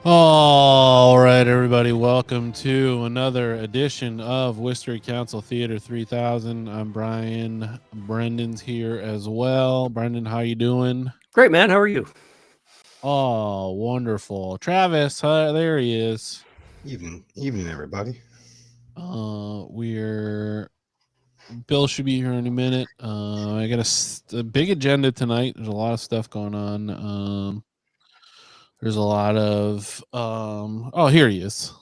All right, everybody, welcome to another edition of Worcester Council Theater 3000. I'm Bryan. Brendan's here as well. Brendan, how you doing? Great, man. How are you? Oh, wonderful. Travis, there he is. Evening, everybody. Bill should be here in a minute. I got a big agenda tonight. There's a lot of stuff going on. There's a lot of oh, here he is.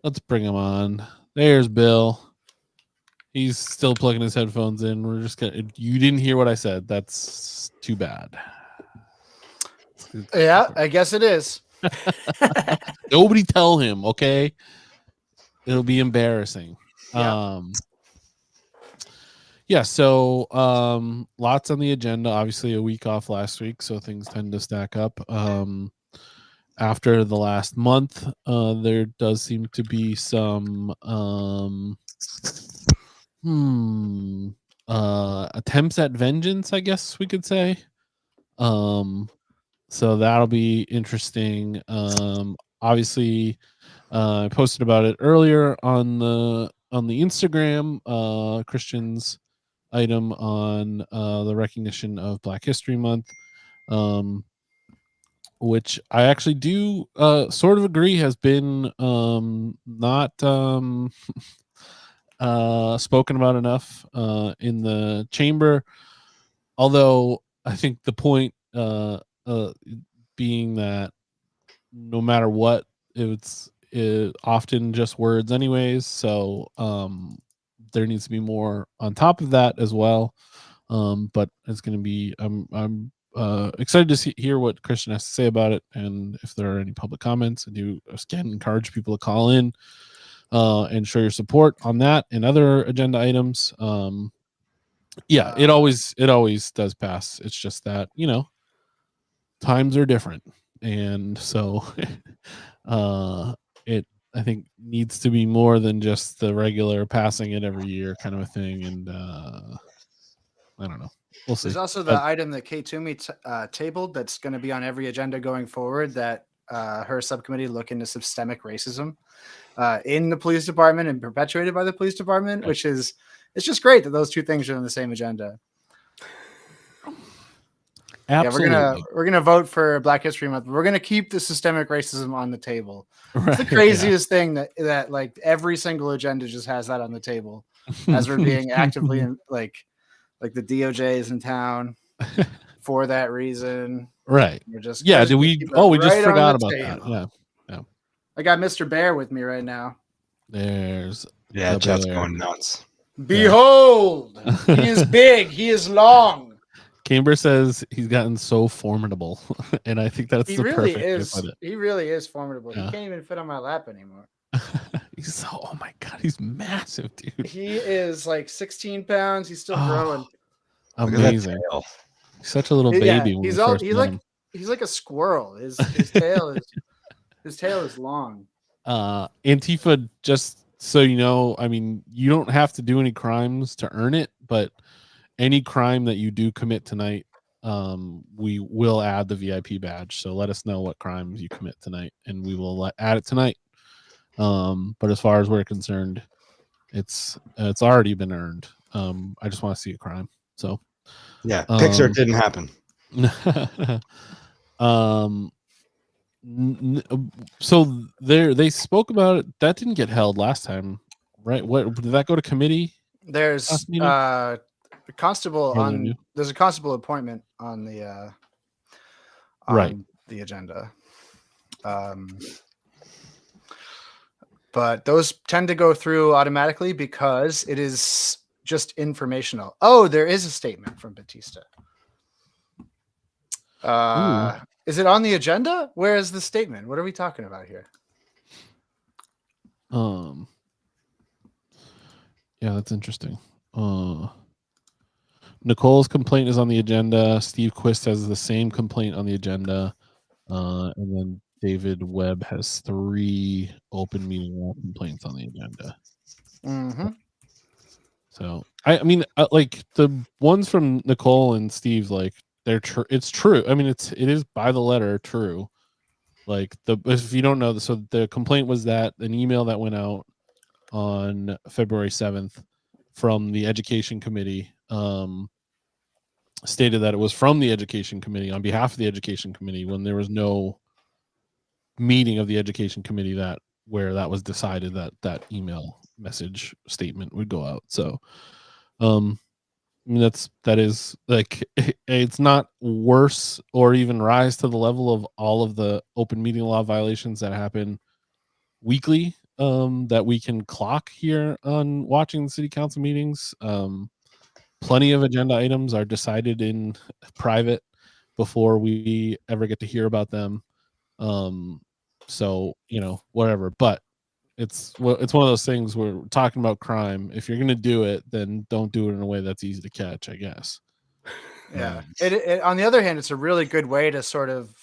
Let's bring him on. There's Bill. He's still plugging his headphones in. We're just gonna. You didn't hear what I said. That's too bad. Yeah, I guess it is. Nobody tell him, okay? It'll be embarrassing. Yeah. So lots on the agenda. Obviously a week off last week, so things tend to stack up. After the last month, there does seem to be some attempts at vengeance, I guess we could say. So that'll be interesting. Obviously, I posted about it earlier on the Instagram. Christian's item on the recognition of Black History Month. Which I actually do sort of agree has been not spoken about enough in the chamber. Although I think the point being that no matter what, it's often just words anyways. So there needs to be more on top of that as well. But it's going to be I'm excited to hear what Christian has to say about it, and if there are any public comments. I do again encourage people to call in and show your support on that and other agenda items. It always does pass. It's just that, times are different, and so it I think needs to be more than just the regular passing it every year kind of a thing. And I don't know. We'll see. There's also the item that Kate Toomey tabled that's going to be on every agenda going forward, that her subcommittee look into systemic racism in the police department and perpetuated by the police department, right. Which is, it's just great that those two things are on the same agenda. Absolutely. Yeah, we're gonna vote for Black History Month. We're gonna keep the systemic racism on the table. Right, it's the craziest thing that like every single agenda just has that on the table as we're being actively in, like the DOJ is in town for that reason. Right. We're just we just forgot about that. Yeah. I got Mr. Bear with me right now. There's Jeff's going nuts. Behold, he is big, he is long. Camber says he's gotten so formidable, and I think that's perfect way to put it. He really is formidable. Yeah. He can't even fit on my lap anymore. Oh my god, he's massive, dude. He is like 16 pounds. He's still growing. Amazing. He's such a little baby. He's like a squirrel. His tail is long. Antifa, just so you know, I mean, you don't have to do any crimes to earn it, but any crime that you do commit tonight, we will add the VIP badge. So let us know what crimes you commit tonight, and we will add it tonight. But as far as we're concerned, it's already been earned. I just want to see a crime. So yeah, picture it didn't happen. So they spoke about it. That didn't get held last time, right? What did that go to committee? There's the constable on. There's a constable appointment on the the agenda. But those tend to go through automatically because it is just informational. Oh, there is a statement from Batista. Is it on the agenda? Where is the statement? What are we talking about here? Yeah, that's interesting. Nicole's complaint is on the agenda. Steve Quist has the same complaint on the agenda. And then David Webb has 3 open meeting law complaints on the agenda. Mm-hmm. So I mean, like the ones from Nicole and Steve, like it's true. I mean, it is by the letter true. Like if you don't know, so the complaint was that an email that went out on February 7th from the education committee stated that it was from the education committee on behalf of the education committee when there was no meeting of the education committee where that was decided that email message statement would go out. So I mean, that is like it's not worse or even rise to the level of all of the open meeting law violations that happen weekly that we can clock here on watching the city council meetings. Plenty of agenda items are decided in private before we ever get to hear about them. So whatever, but it's one of those things where we're talking about crime. If you're gonna do it, then don't do it in a way that's easy to catch, I guess. Yeah. On the other hand, it's a really good way to sort of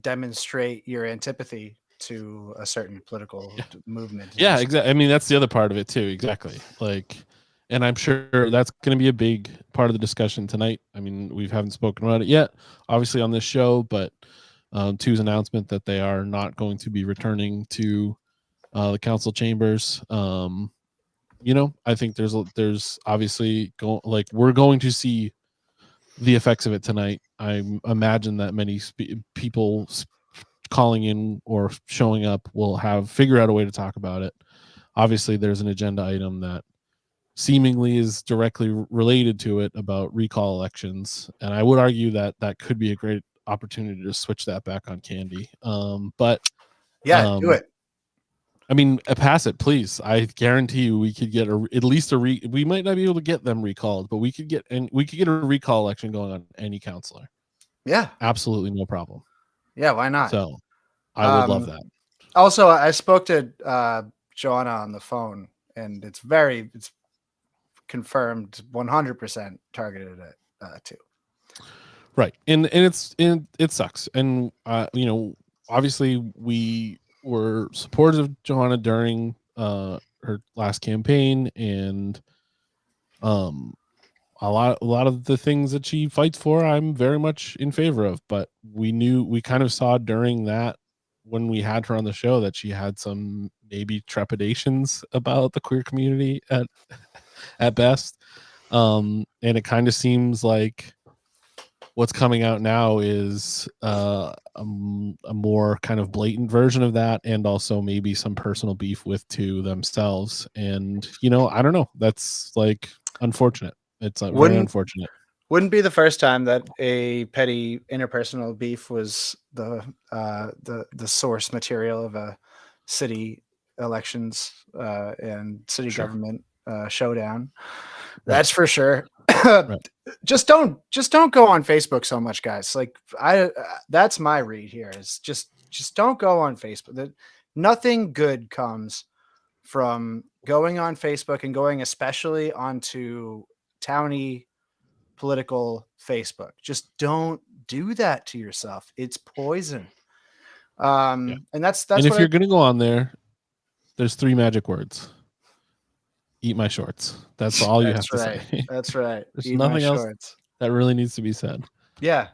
demonstrate your antipathy to a certain political movement. Yeah, exactly. I mean, that's the other part of it too. Exactly. Like, and I'm sure that's going to be a big part of the discussion tonight. I mean, we haven't spoken about it yet, obviously on this show, but Two's announcement that they are not going to be returning to the council chambers. I think there's obviously we're going to see the effects of it tonight. I imagine that many people calling in or showing up will figure out a way to talk about it. Obviously, there's an agenda item that seemingly is directly related to it about recall elections, and I would argue that that could be a great opportunity to switch that back on Candy. But do it. I mean, pass it, please. I guarantee you, we could get at least we might not be able to get them recalled, but we could get a recall election going on any counselor. Yeah, absolutely no problem. Yeah, why not? So, I would love that. Also, I spoke to Joanna on the phone, and it's confirmed 100% targeted at Two. Right, and it sucks, and obviously we were supportive of Joanna during her last campaign, and a lot of the things that she fights for, I'm very much in favor of. But we kind of saw during that, when we had her on the show, that she had some maybe trepidations about the queer community at best, and it kind of seems like what's coming out now is a more kind of blatant version of that, and also maybe some personal beef with Two themselves. And I don't know, that's like unfortunate. It's very unfortunate. Wouldn't be the first time that a petty interpersonal beef was the source material of a city elections and city government showdown. That's for sure. Right. Just don't go on Facebook so much, guys. Like that's my read here is just don't go on Facebook. Nothing good comes from going on Facebook and going especially onto towny political Facebook. Just don't do that to yourself. It's poison. And that's and if you're gonna go on there's 3 magic words. Eat my shorts. That's all you have to say. That's right. There's nothing else that really needs to be said. Yeah.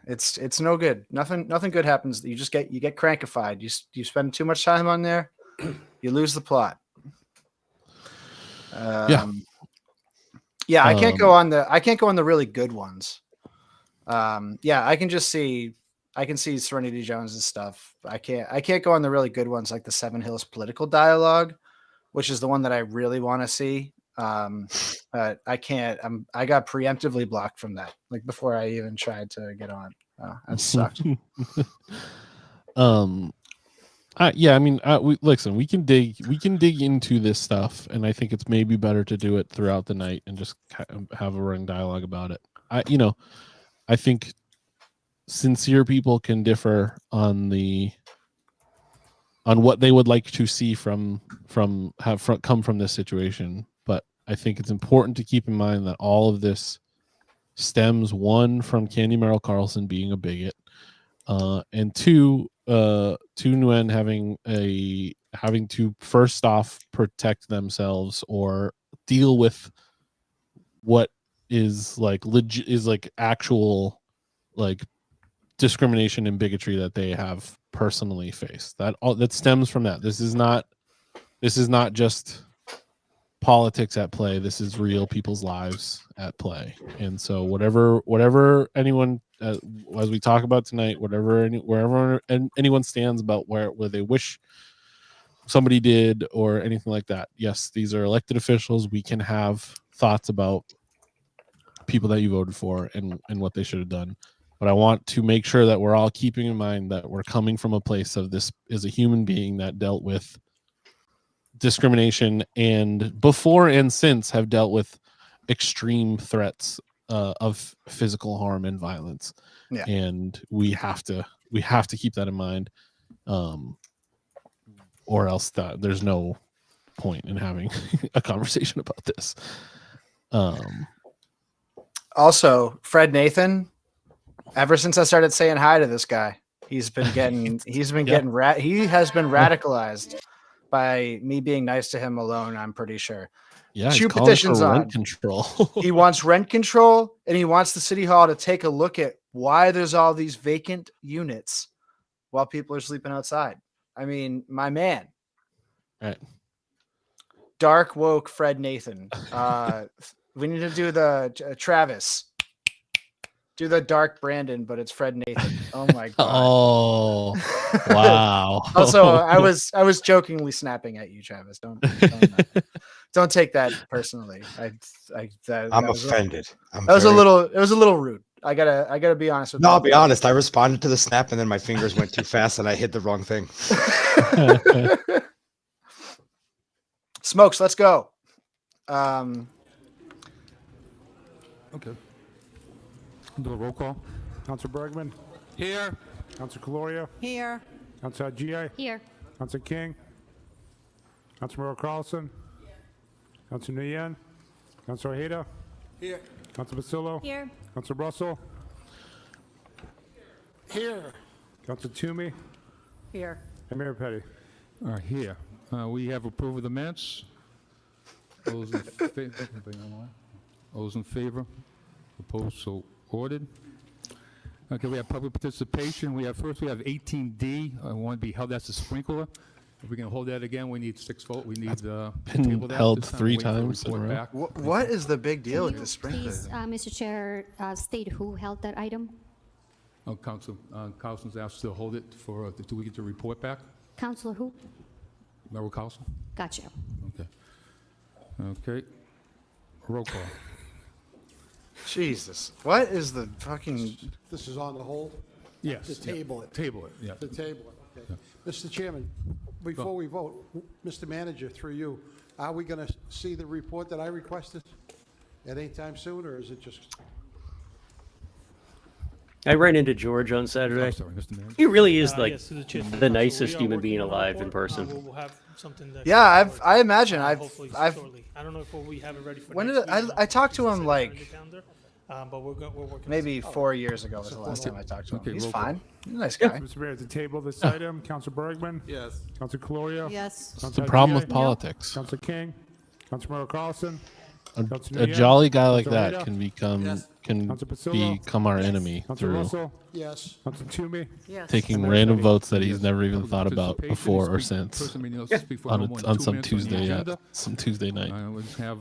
It's no good. Nothing good happens. You get crankified. You spend too much time on there, you lose the plot. I can't go on the really good ones. I can see Serenity Jones's stuff. I can't go on the really good ones like the Seven Hills political dialogue, which is the one that I really want to see. But I can't. I got preemptively blocked from that, like before I even tried to get on. That sucked. Listen, we can dig into this stuff, and I think it's maybe better to do it throughout the night and just have a running dialogue about it. I think sincere people can differ on what they would like to see come from this situation, but I think it's important to keep in mind that all of this stems, 1, from Candy Merrill Carlson being a bigot, and 2, Nguyen having to first off protect themselves or deal with what is like actual like discrimination and bigotry that they have personally face. That stems from that. This is not just politics at play. This is real people's lives at play. And so whatever anyone, as we talk about tonight, wherever anyone stands about where they wish somebody did or anything like that. Yes, these are elected officials. We can have thoughts about people that you voted for and what they should have done. But I want to make sure that we're all keeping in mind that we're coming from a place of this is a human being that dealt with discrimination and before and since have dealt with extreme threats of physical harm and violence. Yeah. And we have to keep that in mind. Or else there's no point in having a conversation about this. Also, Fred Nathan, ever since I started saying hi to this guy, he has been radicalized by me being nice to him alone, I'm pretty sure. Yeah, 2 petitions on rent control. He wants rent control, and he wants the city hall to take a look at why there's all these vacant units while people are sleeping outside. I mean, my man. Right. Dark woke Fred Nathan. We need to do the Travis. Do the dark Brandon, but it's Fred Nathan. Oh my god. Oh wow. Also, I was jokingly snapping at you, Travis. Don't take that personally. I'm offended. It was a little rude. I gotta be honest with you. No, I'll be honest. I responded to the snap and then my fingers went too fast and I hit the wrong thing. Smokes, let's go. Okay. Do a roll call. Councilor Bergman. Here. Councilor Caloria. Here. Councilor G.I. Here. Councilor King. Councilor Merrill Carlson. Councilor Nguyen. Councilor Ojeda. Here. Councilor Basillo. Here. Councilor Russell. Here. Councilor Toomey. Here. And Mayor Petty. Here. We have approval of the minutes. Those in favor? Those in favor? Opposed? So ordered. Okay, we have public participation. We have 18D. I want to be held as a sprinkler. If we can hold that again, we need 6 votes. We need to table that. Held this time. 3 Wait for a times in a report row. back. What is the big deal with Can you the sprinkler? please, Mr. Chair, state who held that item? Oh, Council's asked to hold it for, do we get the report back? Councilor who? Merrill Carlson? Gotcha. Okay. Okay. Roll call. Jesus. What is the fucking... This is on the hold? Yes. To table it. Table it, yeah. To table it, okay. Mr. Chairman, before we vote, Mr. Manager, through you, are we going to see the report that I requested at any time soon, or is it just... I ran into George on Saturday. I'm sorry, Mr. Manager. He really is like yes, to the chair. the nicest We are human working being on a alive in report. person. We'll have something that Yeah, I imagine. hopefully I've shortly. I don't know if we have it ready for When next did week. I talked to him It's like on the calendar, but we're working on maybe something. 4 years ago was the last time I talked to him. Okay, He's roll call. fine. He's a nice guy. Mr. Mayor, to table this item, Councilor Bergman. Yes. Councilor Caloria. Yes. Councilor The problem with G.I., politics. Councilor King. Councilor Merrill Carlson. A jolly guy like Councilor that Ojeda. can become Councilor Basillo. become our enemy Councilor through Russell. Yes. Councilor Toomey. Yes. taking Mayor random Petty. votes that he's never even thought about Participation, before or speak- since person may not speak for no more than on 2 some minutes on the Tuesday agenda. some Tuesday night. We'll just have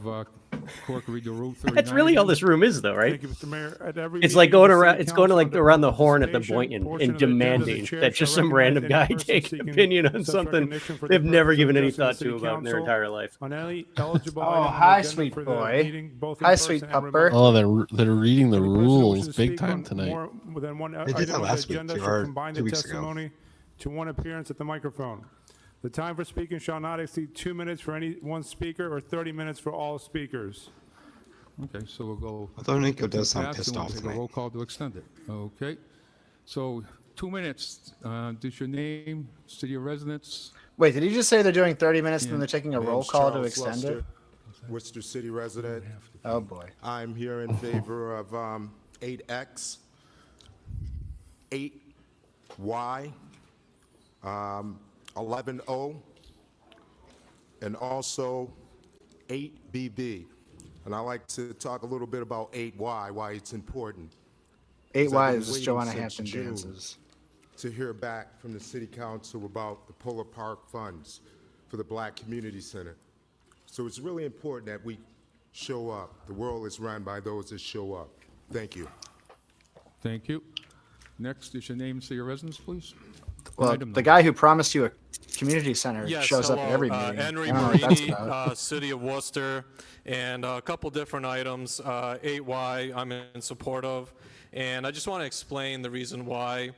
clerk read the rule 39. That's really all this room is, though, right? Thank you, Mr. Mayor. At every It's like meeting of going the around. City It's going to Council like under around the horn at the participation Boynton portion and of the agenda, the demanding chair that just shall some recognize random any guy person take an seeking opinion on such something recognition for they've the never purpose of given any addressing the thought City to about in their Council entire life. on any eligible Oh, item on the hi, agenda sweet for the boy. meeting, both in Hi, person sweet and pupper. remotely. Oh, they're reading the Any person who wishes rules to big speak time on tonight. more than one They did item that on the last week, agenda too, shall or combine 2 the weeks ago. testimony to one appearance at the microphone. The time for speaking shall not exceed 2 minutes for any one speaker or 30 minutes for all speakers. Okay, so we'll go. Although Nico does sound Pass, pissed and we'll off take a tonight. roll call to extend it. Okay. So 2 minutes. Just your name, city of residence. Wait, did he just say they're doing 30 minutes and Yeah. then they're taking a My roll name's call to Charles extend Lester, it? Worcester City resident. Oh boy. I'm here in favor of 8X, 8Y, 11O, and also 8BB. And I'd like to talk a little bit about 8Y, why it's important. 8 I've been Ys is waiting Joanna since Hampton June. dances. to hear back from the City Council about the Polar Park funds for the Black Community Center. So it's really important that we show up. The world is run by those that show up. Thank you. Thank you. Next is your name and say your residence, please. Well, Item the number. guy who promised you a community center Yes, shows up at hello, every meeting. Henry I don't know what that's Marini, about. City of Worcester, and a couple different items. 8Y I'm in support of, and I just want to explain the reason why.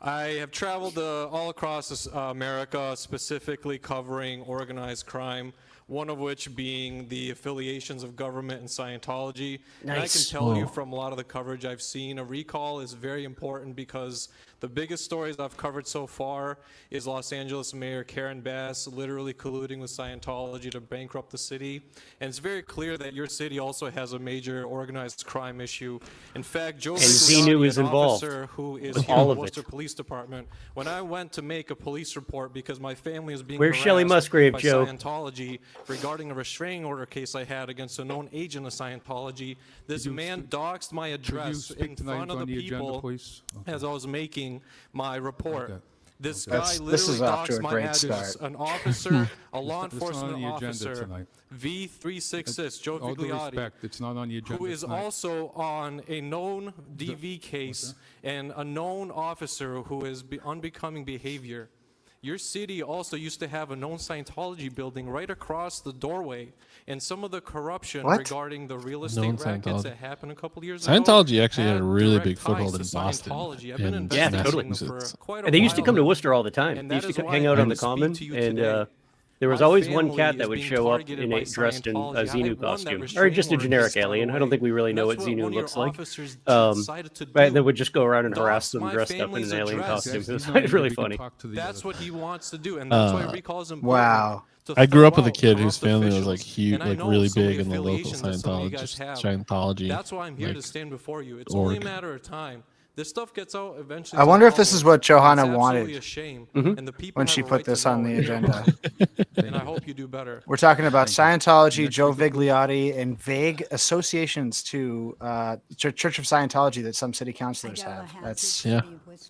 I have traveled all across America, specifically covering organized crime, one of which being the affiliations of government and Scientology. And I can Nice. tell you from a lot of the coverage I've seen, a recall is very important because the biggest stories I've covered so far is Los Angeles Mayor Karen Bass literally colluding with Scientology to bankrupt the city. And it's very clear that your city also has a major organized crime issue. In fact, Joe Xenu Vigliani, is an involved officer who is with here all at of it. Worcester Police Department, when I went to make a police report because my family was being Where's Shelley harassed Musgrave, by Joe? Scientology regarding a restraining order case I had against a known agent of Scientology, this you man doxed my Could you address speak in tonight front of on the the agenda, people please? Okay. as I was making my report. Okay. This Okay. guy This literally is off to a doxed my great address. start. An officer, a law It's not on enforcement the agenda officer, tonight. V366, Joe All due Vigliani, respect, it's not on the agenda who is tonight. also on a known DV case and a known officer who is unbecoming behavior. Your city also used to have a known Scientology building right across the doorway, and some of the corruption What? regarding the real Known estate rackets Scientology. that happened a couple years ago. Scientology actually had a really direct big ties foothold to in Boston Scientology. I've been and Yeah, investigating totally. them for Massachusetts. quite a And they used to while come to now. Worcester all the time. And They that used is to why hang out I on the can speak common, to you and today. there was My always one family cat that is would being show up targeted in by dressed in a Scientology. I had Xenu one that costume, or restraining just a order generic just got alien. I don't away. think we really know That's what one Xenu of your looks like. officers Um, decided to Right, do. that would just go around and harass Dox them my dressed up in family's an alien address. costume. It was He's not here, really we can funny. talk to the That's other- what he wants to do, and that's why recalls important. Wow. to I grew up throw with a out kid whose corrupt family was officials. like huge, And I like know really some of big the in the local affiliations that some of you guys have. Scientology. That's why I'm here to like, stand before you. It's only a org. matter of time. This stuff gets out eventually. I to wonder the if this is public. what Johanna It's wanted absolutely a shame, Mm-hmm. and the people when have she a put right to this on know the it. agenda. And I hope you do better. We're talking about Scientology, Next Joe speaker, please. Vigliotti, and vague associations to Church of Scientology that some city councilors have. That's Yeah.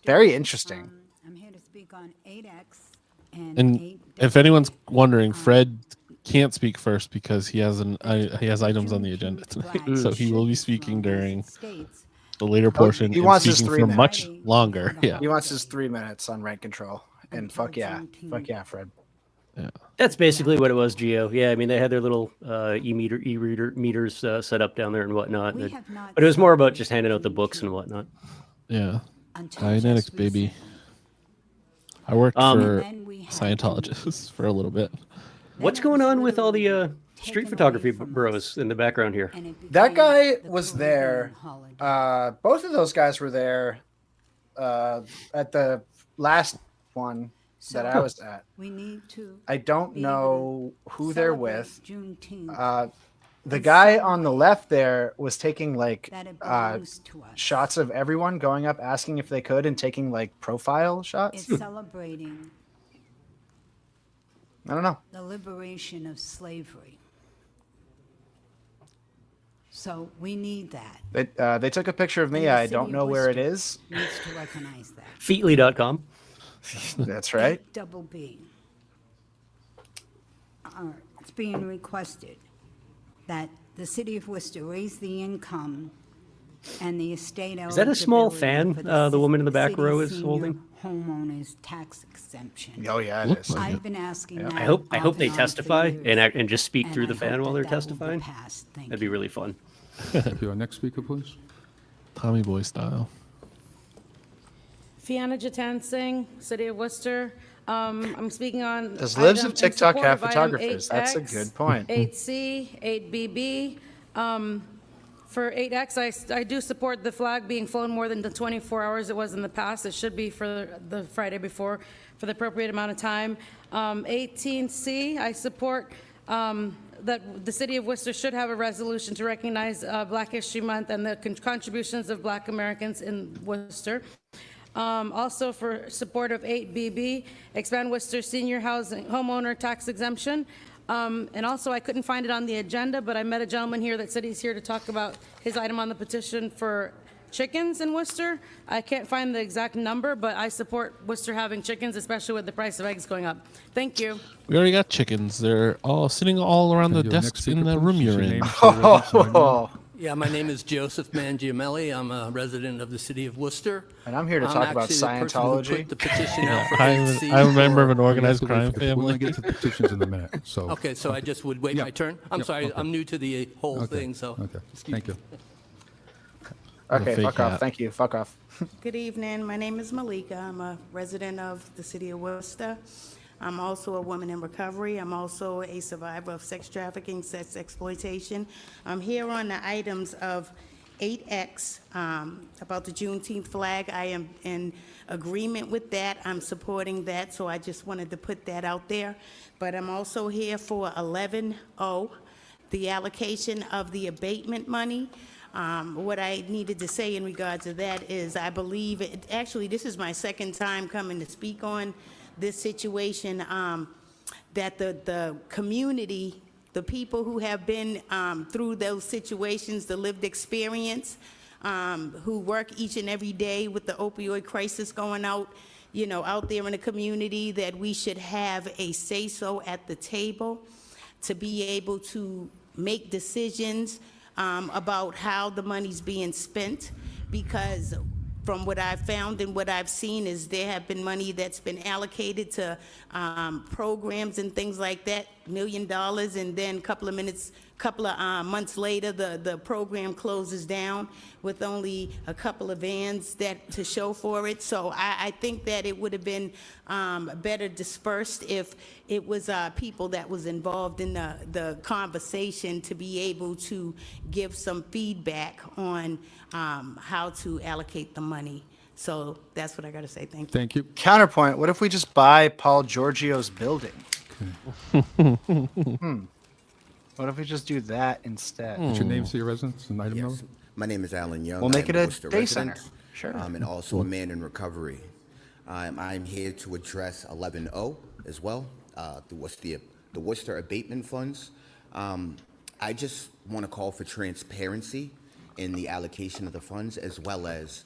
very interesting. I'm here to speak on 8X and And 8. if anyone's wondering, Fred can't speak first because he has items on the agenda tonight, so he will be speaking during the later portion. he and wants his speaking 3 for minutes. much longer. Yeah, He wants his 3 minutes on rent control. And fuck yeah, Fred. That's basically what it was, Geo. Yeah, I mean, they had their little e-reader meters set up down there and whatnot. We have not But it was more about celebrated just handing out the Juneteenth books and whatnot. yeah. until Dianetics, just baby. recently. I worked for And we had Scientologists for a little bit. What's going on with all the street photography bros in the background here? and it That became guy the was Colombian there. holiday. Both of those guys were there at the last one that I So, was at. we need to I don't be able know who they're celebrate with. Juneteenth, The guy on the left there was taking like that it belongs to us. shots of everyone going up asking if they could and taking like profile shots. It's celebrating I don't know. the liberation of slavery. So we need that. They took a picture of me. And the I city don't of know where it Worcester is. Needs to recognize that. Feetly.com. That's right. Double B. It's being requested that the city of Worcester raise the income and the estate Is that a small eligibility fan, for the woman in the back city row is senior holding? homeowners tax exemption. Oh yeah, it Looks is. like I've been asking that. I hope off they and on for testify years, and just speak and through the I fan hope while they're that will be testifying. passed. Thank That'd be you. really fun. Thank you. Our next speaker, please. Tommy Boy style. Fiona Jatan Singh, City of Worcester. I'm speaking on. Does Lives of in TikTok support have of item photographers? That's a 8X, good point. 8C, 8BB. For 8X, I do support the flag being flown more than the 24 hours it was in the past. It should be for the Friday before, for the appropriate amount of time. 18C, I support that the City of Worcester should have a resolution to recognize Black History Month and the contributions of Black Americans in Worcester. Also for support of 8BB, expand Worcester senior housing homeowner tax exemption. And also, I couldn't find it on the agenda, but I met a gentleman here that said he's here to talk about his item on the petition for chickens in Worcester. I can't find the exact number, but I support Worcester having chickens, especially with the price of eggs going up. Thank you. We already got chickens. They're all sitting all around Can I the do a next desks in speaker, the please? room Just you're your in. name, your residence, and item. Yeah, my name is Joseph Mangiamelli. I'm a resident of the city of Worcester. And I'm here to talk about actually the person who Scientology. put the petition out for I'm 8C a member of for- an organized We have crime to wait for the- We're family. going to get to the petitions in a minute, so. Okay, so I just would wait Yeah. my turn? I'm Yeah, sorry, okay. I'm new to the whole Okay, thing, so. Okay, excuse thank me. you. Okay, fake fuck off. hat. Thank you. Fuck off. Good evening. My name is Melican. I'm a resident of the city of Worcester. I'm also a woman in recovery. I'm also a survivor of sex trafficking, sex exploitation. I'm here on the items of 8X, about the Juneteenth flag. I am in agreement with that. I'm supporting that, so I just wanted to put that out there. But I'm also here for 11O, the allocation of the abatement money. What I needed to say in regard to that is I believe, actually, this is my second time coming to speak on this situation, that the community, the people who have been through those situations, the lived experience, who work each and every day with the opioid crisis going out, out there in the community, that we should have a say-so at the table to be able to make decisions about how the money's being spent, because from what I've found and what I've seen is there have been money that's been allocated to programs and things like that, $1 million, and then a couple of months later, the program closes down with only a couple of vans to show for it. So I think that it would have been better dispersed if it was people that was involved in the conversation to be able to give some feedback on how to allocate the money. So that's what I got to say. Thank you. Thank you. Counterpoint, what if we just buy Paul Giorgio's building? What if we just do that instead? What's your name, your residence, and item number? My name is Alan Young. We'll make I'm it a Worcester day resident, center. Sure. and also a man in recovery. I'm here to address 11O as well, the Worcester abatement funds. I just want to call for transparency in the allocation of the funds, as well as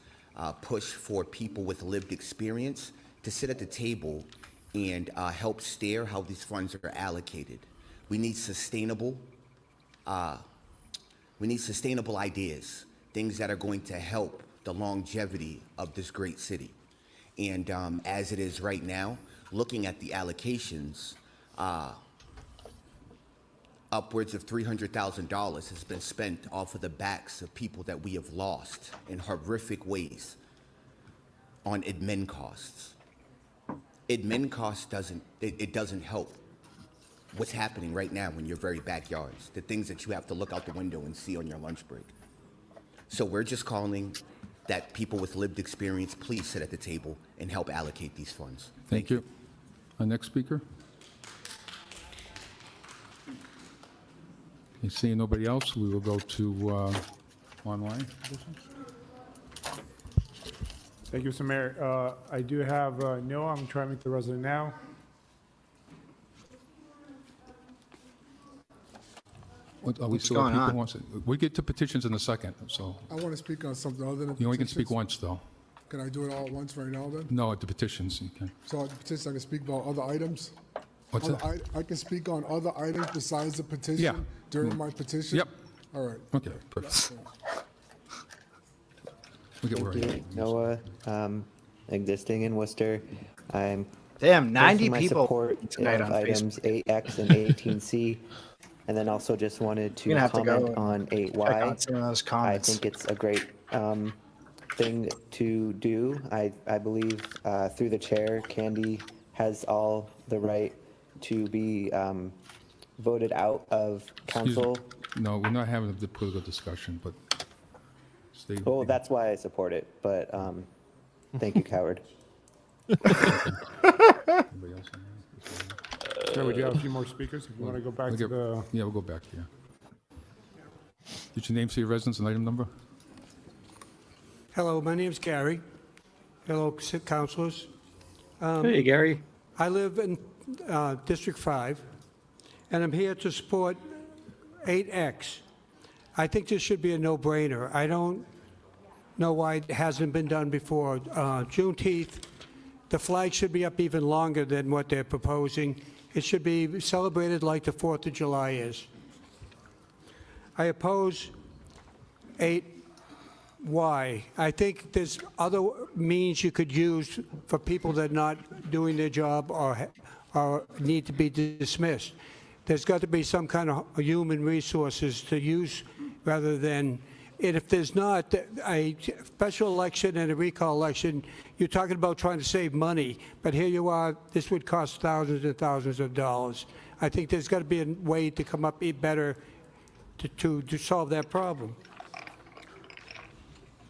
push for people with lived experience to sit at the table and help steer how these funds are allocated. We need sustainable ideas, things that are going to help the longevity of this great city. And as it is right now, looking at the allocations, upwards of $300,000 has been spent off of the backs of people that we have lost in horrific ways on admin costs. Admin costs doesn't help what's happening right now in your very backyards, the things that you have to look out the window and see on your lunch break. So we're just calling that people with lived experience please sit at the table and help allocate these funds. Thank you. Our next speaker? You seeing nobody else, we will go to online. Thank you, Mr. Mayor. I do have Noah. I'm trying to make the resident now. What, are we What's still going people on? wants it? We get to petitions in a second, so I want to speak on something other than you only can petitions. speak once, though. Can I do it all at once right now then? No, at the petitions, you can. So at the petition, I can speak about other items? What's that? I can speak on other items besides the petition? Yeah. During my petition? Yep. All right. Okay, perfect. We get where Thank I you. Noah, existing in Worcester. I'm Damn, 90 posting my people support tonight of on items 8X and 18C. And then also just wanted to You're gonna have to comment go on check 8Y. out some of those I comments. think it's a great thing to do. I believe through the chair, Candy has all the right to be voted out of Excuse council. No, we're not having the political discussion, but stay. Well, that's why I support it, but thank you, coward. Anybody else on that? Sir, we do have a few more speakers. If you want to go back to the... Yeah, we'll go back, yeah. Get your name, say your residence, and item number. Hello, my name's Gary. Hello, councilors. Hey, Gary. I live in District 5, and I'm here to support 8X. I think this should be a no-brainer. I don't know why it hasn't been done before. Juneteenth, the flag should be up even longer than what they're proposing. It should be celebrated like the 4th of July is. I oppose 8Y. I think there's other means you could use for people that are not doing their job or need to be dismissed. There's got to be some kind of human resources to use rather than, and if there's not a special election and a recall election, you're talking about trying to save money, but here you are, this would cost thousands and thousands of dollars. I think there's got to be a way to come up better to solve that problem.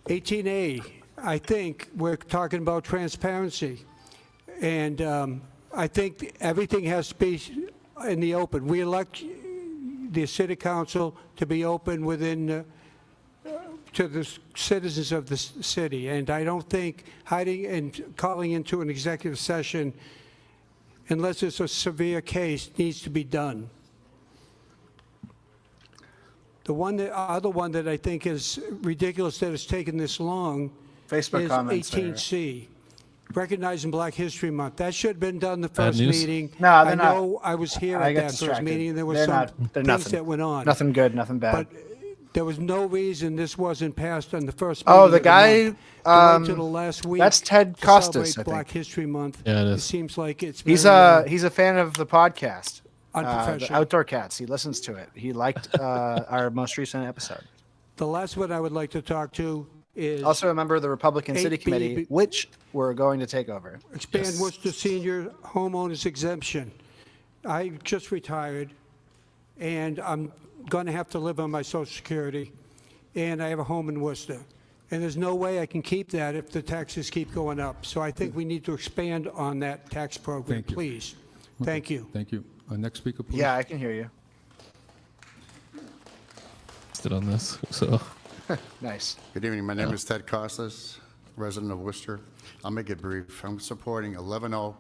18A, I think we're talking about transparency, and I think everything has to be in the open. We elect the city council to be open within to the citizens of the city, and I don't think hiding and calling into an executive session, unless it's a severe case, needs to be done. The other one that I think is ridiculous that it's taken this long Facebook is comments 18C, recognizing Black History Month. That should have been done the first news? meeting. No, they're I not. know I was here I at got that first distracted. meeting, and there was They're some not- they're things nothing. that went on. Nothing good, nothing bad. But there was no reason this wasn't passed on the first meeting. Oh, of the guy, month. To wait till the last week. that's Ted to Costas, celebrate I think. Black History Month. Yeah, it It is. seems like it's He's very, a fan of the podcast, the unprofessional. Outdoor Cats. He listens to it. He liked our most recent episode. The last one I would like to talk to is Also a member of the Republican City 8B Committee, which we're going to take over. expand Worcester senior homeowners exemption. I just retired, and I'm going to have to live on my Social Security, and I have a home in Worcester. And there's no way I can keep that if the taxes keep going up. So I think we need to expand on that tax program, Thank you. please. Thank you. Thank you. Next speaker, please. Yeah, I can hear you. Listed on this, so Nice. Good evening. My name is Ted Costas, resident of Worcester. I'll make it brief. I'm supporting 11O,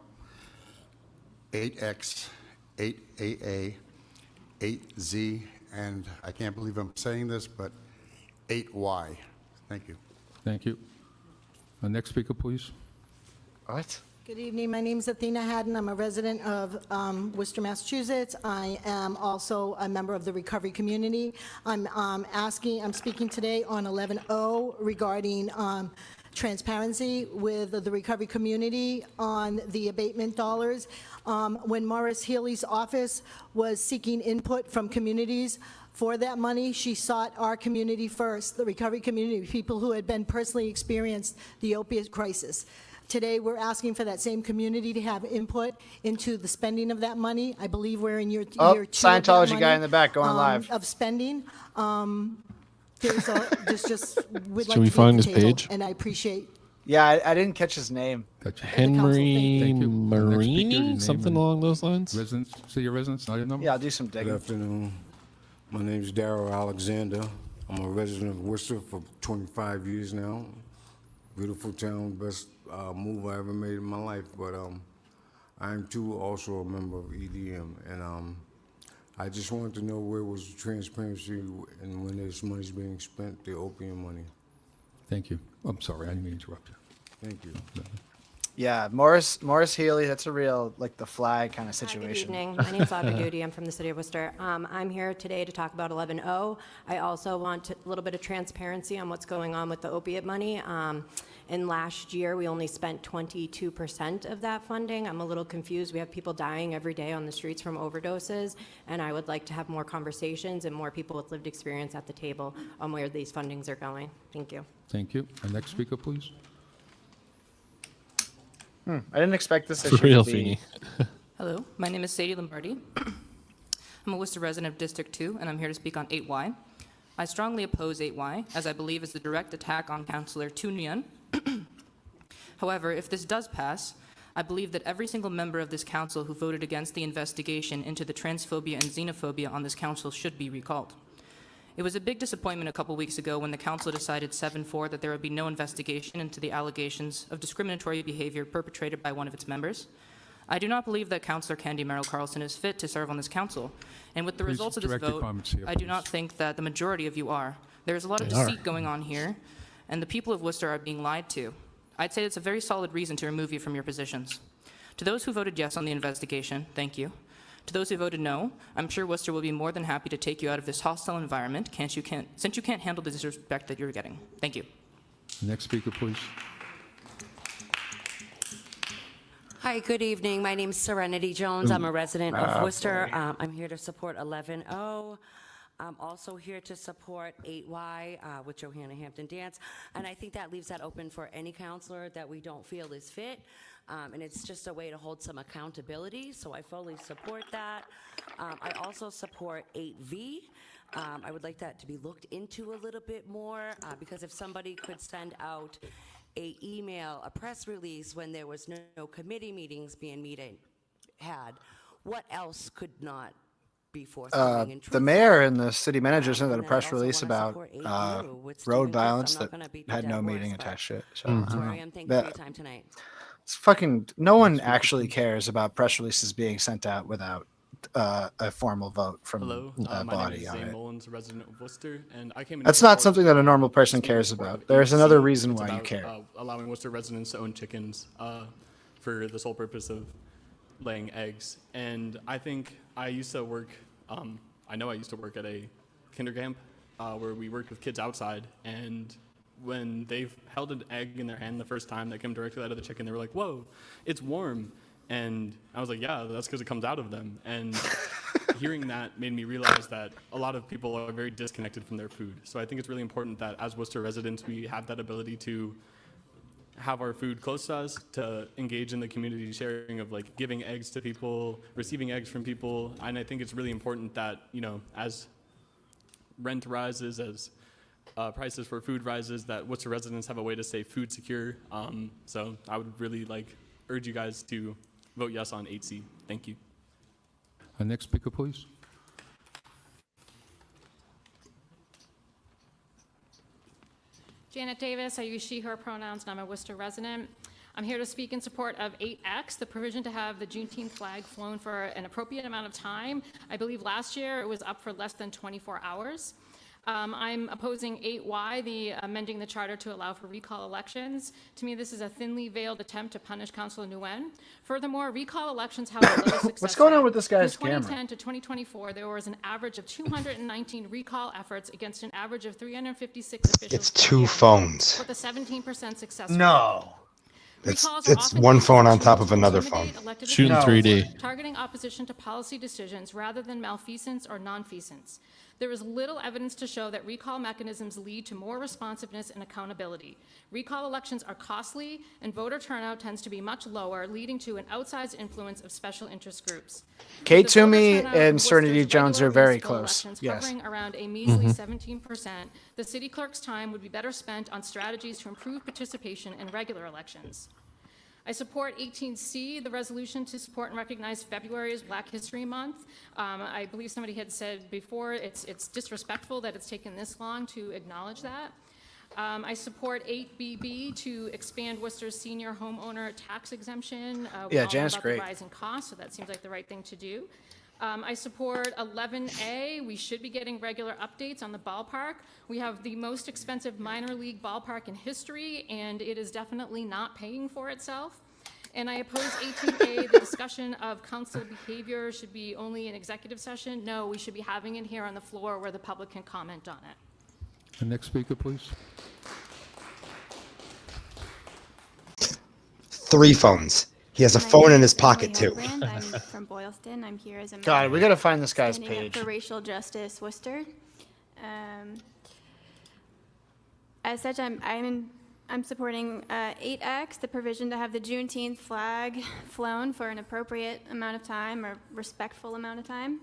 8X, 8AA, 8Z, and I can't believe I'm saying this, but 8Y. Thank you. Thank you. Next speaker, please. What? Good evening. My name is Athena Haddon. I'm a resident of Worcester, Massachusetts. I am also a member of the recovery community. I'm speaking today on 11O regarding transparency with the recovery community on the abatement dollars. When Maurice Healy's office was seeking input from communities for that money, she sought our community first, the recovery community, people who had been personally experienced the opiate crisis. Today, we're asking for that same community to have input into the spending of that money. I believe we're in year two. Oh, of that Scientology money, guy in the back going live. Of spending. There's just, we'd like Should we to be at find the his table, page? And I appreciate. Yeah, I didn't catch his name. Henry Thank you. Next speaker, your Marini, name something and along those lines. Residence, city of residence, not your number? Yeah, I'll do some Good digging. afternoon. My name is Darrell Alexander. I'm a resident of Worcester for 25 years now. Beautiful town, best move I ever made in my life. But I am too also a member of EDM, and I just wanted to know where was the transparency and when this money's being spent, the opium money. Thank you. I'm sorry, I didn't mean to interrupt you. Thank you. Yeah, Morris Healy, that's a real, like, the flag kind of Good situation. evening. My name is Audrey Duda. I'm from the city of Worcester. I'm here today to talk about 11O. I also want a little bit of transparency on what's going on with the opiate money. In last year, we only spent 22% of that funding. I'm a little confused. We have people dying every day on the streets from overdoses, and I would like to have more conversations and more people with lived experience at the table on where these fundings are going. Thank you. Thank you. Next speaker, please. I didn't expect this For issue real, to be... Hello, my name is Sadie Lombardi. I'm a Worcester resident of District 2, and I'm here to speak on 8Y. I strongly oppose 8Y, as I believe it's a direct attack on Councillor Tu Nguyen. However, if this does pass, I believe that every single member of this council who voted against the investigation into the transphobia and xenophobia on this council should be recalled. It was a big disappointment a couple weeks ago when the council decided 7-4 that there would be no investigation into the allegations of discriminatory behavior perpetrated by one of its members. I do not believe that Councillor Candy Merrill Carlson is fit to serve on this council. And with the Please results of this direct your vote, comments here, I do not think that the majority of you are. There is a lot of They are. deceit going on here. and the people of Worcester are being lied to. I'd say it's a very solid reason to remove you from your positions. To those who voted yes on the investigation, thank you. To those who voted no, I'm sure Worcester will be more than happy to take you out of this hostile environment since you can't handle the disrespect that you're getting. Thank you. Next speaker, please. Hi, good evening. My name's Serenity Jones. I'm a resident of Worcester. I'm here to support 11O. I'm also here to support 8Y with Johanna Hampton Dance. And I think that leaves that open for any counselor that we don't feel is fit. And it's just a way to hold some accountability. So I fully support that. I also support 8V. I would like that to be looked into a little bit more because if somebody could send out a email, a press release when there was no committee meetings being had, what else could not be forthcoming and The mayor and the city manager sent out a press release about road violence that had no meeting attached to it. So Thank you for your time tonight. it's fucking no one actually cares about press releases being sent out without a formal vote from Hello, a my body name is on Zane it. Mullins, a resident of Worcester, and I came in. That's not something that a normal person cares about. There's another reason why you care. Allowing Worcester residents to own chickens for the sole purpose of laying eggs. And I think I used to work. I know I used to work at a kinder camp where we worked with kids outside, and when they held an egg in their hand the first time that came directly out of the chicken, they were like, "Whoa, it's warm." And I was like, yeah, that's because it comes out of them. And hearing that made me realize that a lot of people are very disconnected from their food. So I think it's really important that as Worcester residents, we have that ability to have our food close to us, to engage in the community sharing of like giving eggs to people, receiving eggs from people. And I think it's really important that, you know, as rent rises, as prices for food rises, that Worcester residents have a way to stay food secure. So I would really urge you guys to vote yes on 8C. Thank you. Next speaker, please. Janet Davis, I use she, her pronouns, and I'm a Worcester resident. I'm here to speak in support of 8X, the provision to have the Juneteenth flag flown for an appropriate amount of time. I believe last year it was up for less than 24 hours. I'm opposing 8Y, the amending the charter to allow for recall elections. To me, this is a thinly veiled attempt to punish Councilor Nguyen. Furthermore, recall elections have a low success What's going on rate. with this guy's From camera? 2010 to 2024, there was an average of 219 recall efforts against an average of 356 officials. It's two phones. With a 17% success rate. No. Recalls are It's often one used phone as on a top tool of to another intimidate phone. elected Shooting officials, 3D. targeting opposition to policy decisions rather than malfeasance or nonfeasance. There is little evidence to show that recall mechanisms lead to more responsiveness and accountability. Recall elections are costly, and voter turnout tends to be much lower, leading to an outsized influence of special interest groups. Kate The voter Toomey turnout in and Serenity Worcester's Jones are regular very municipal close. elections Yes. hovering around a measly 17%. The city clerk's time would be better spent on strategies to improve participation in regular elections. I support 18C, the resolution to support and recognize February as Black History Month. I believe somebody had said before it's disrespectful that it's taken this long to acknowledge that. I support 8BB to expand Worcester's senior homeowner tax exemption. We Yeah, all know Jan's about great. the rising costs, so that seems like the right thing to do. I support 11A. We should be getting regular updates on the ballpark. We have the most expensive minor league ballpark in history, and it is definitely not paying for itself. And I oppose 18A, the discussion of council behavior should be only in executive session. No, we should be having it here on the floor where the public can comment on it. Next speaker, please. 3 phones. He has a phone in his pocket too. I'm from Boylston. I'm here as a God, we gotta find this guy's standing up page. for racial justice, Worcester. As such, I'm supporting 8X, the provision to have the Juneteenth flag flown for an appropriate amount of time or respectful amount of time.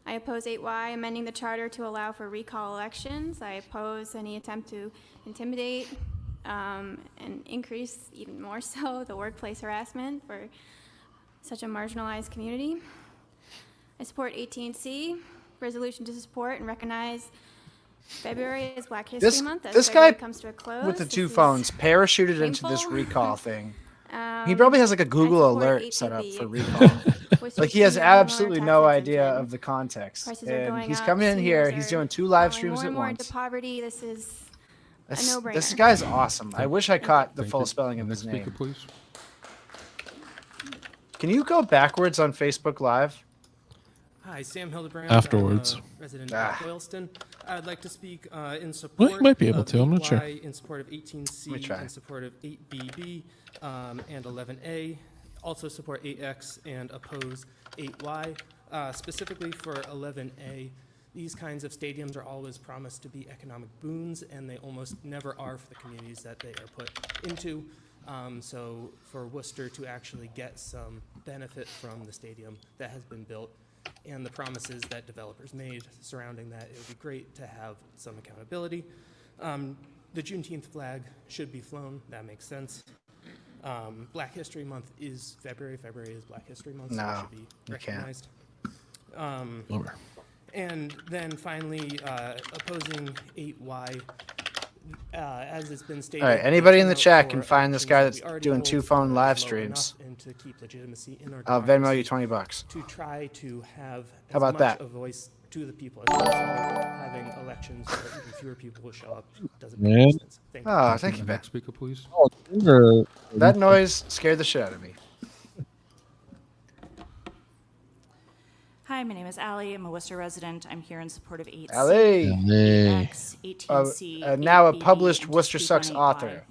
I oppose 8Y, amending the charter to allow for recall elections. I oppose any attempt to intimidate and increase even more so the workplace harassment for such a marginalized community. I support 18C, resolution to support and recognize February is Black History Month. As This February guy comes to a close, with the this two is phones parachuted into this painful. recall thing. He probably has like a Google support alert set up ATV. for recall. Worcester Like he has senior homeowner absolutely tax no idea exemption. of the context. Prices are And going he's up. coming in here. Seniors He's are doing 2 live falling streams more at and more once. into poverty. This is no-brainer. This guy's awesome. I wish I caught the full spelling of Next his speaker, name. please. Can you go backwards on Facebook Live? Hi, Sam Hildebrand. Afterwards. I'm a resident of Boylston. I'd like to speak in support Well, you might be able of to, I'm not sure. 8Y, in support of 18C, try. in support of 8BB and 11A. Also support 8X and oppose 8Y. Specifically for 11A, these kinds of stadiums are always promised to be economic boons, and they almost never are for the communities that they are put into. So for Worcester to actually get some benefit from the stadium that has been built and the promises that developers made surrounding that, it would be great to have some accountability. The Juneteenth flag should be flown. That makes sense. Black History Month is February. February is Black History Month, so it should be recognized. Over. And then finally, opposing 8Y, as it's been stated. All right, anybody in the out chat for can find this elections guy that that's we already doing hold 2 phone is live low streams. enough, and to keep legitimacy in our I'll Venmo you democracy, $20. to try to have How about as much that? a voice to the people as possible. Having elections where even fewer people will show up doesn't make any sense. Thank you. Oh, thank you, Ben. Next speaker, please. That noise scared the shit out of me. Hi, my name is Allie. I'm a Worcester resident. I'm here in support of 8C, Allie. 8X, 18C, now a 8BB, published and to Worcester speak Sucks on 8Y. author.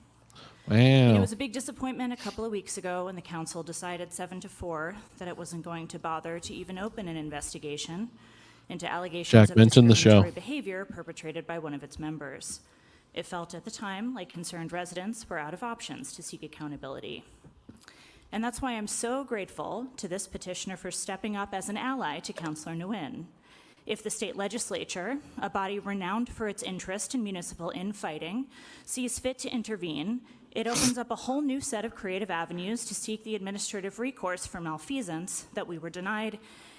And it Wow. was a big disappointment a couple of weeks ago when the council decided 7-4 that it wasn't going to bother to even open an investigation into allegations Jack of mentioned the show. discriminatory behavior perpetrated by one of its members. It felt at the time like concerned residents were out of options to seek accountability. And that's why I'm so grateful to this petitioner for stepping up as an ally to Councillor Nguyen. If the state legislature, a body renowned for its interest in municipal infighting, sees fit to intervene, it opens up a whole new set of creative avenues to seek the administrative recourse for malfeasance that we were denied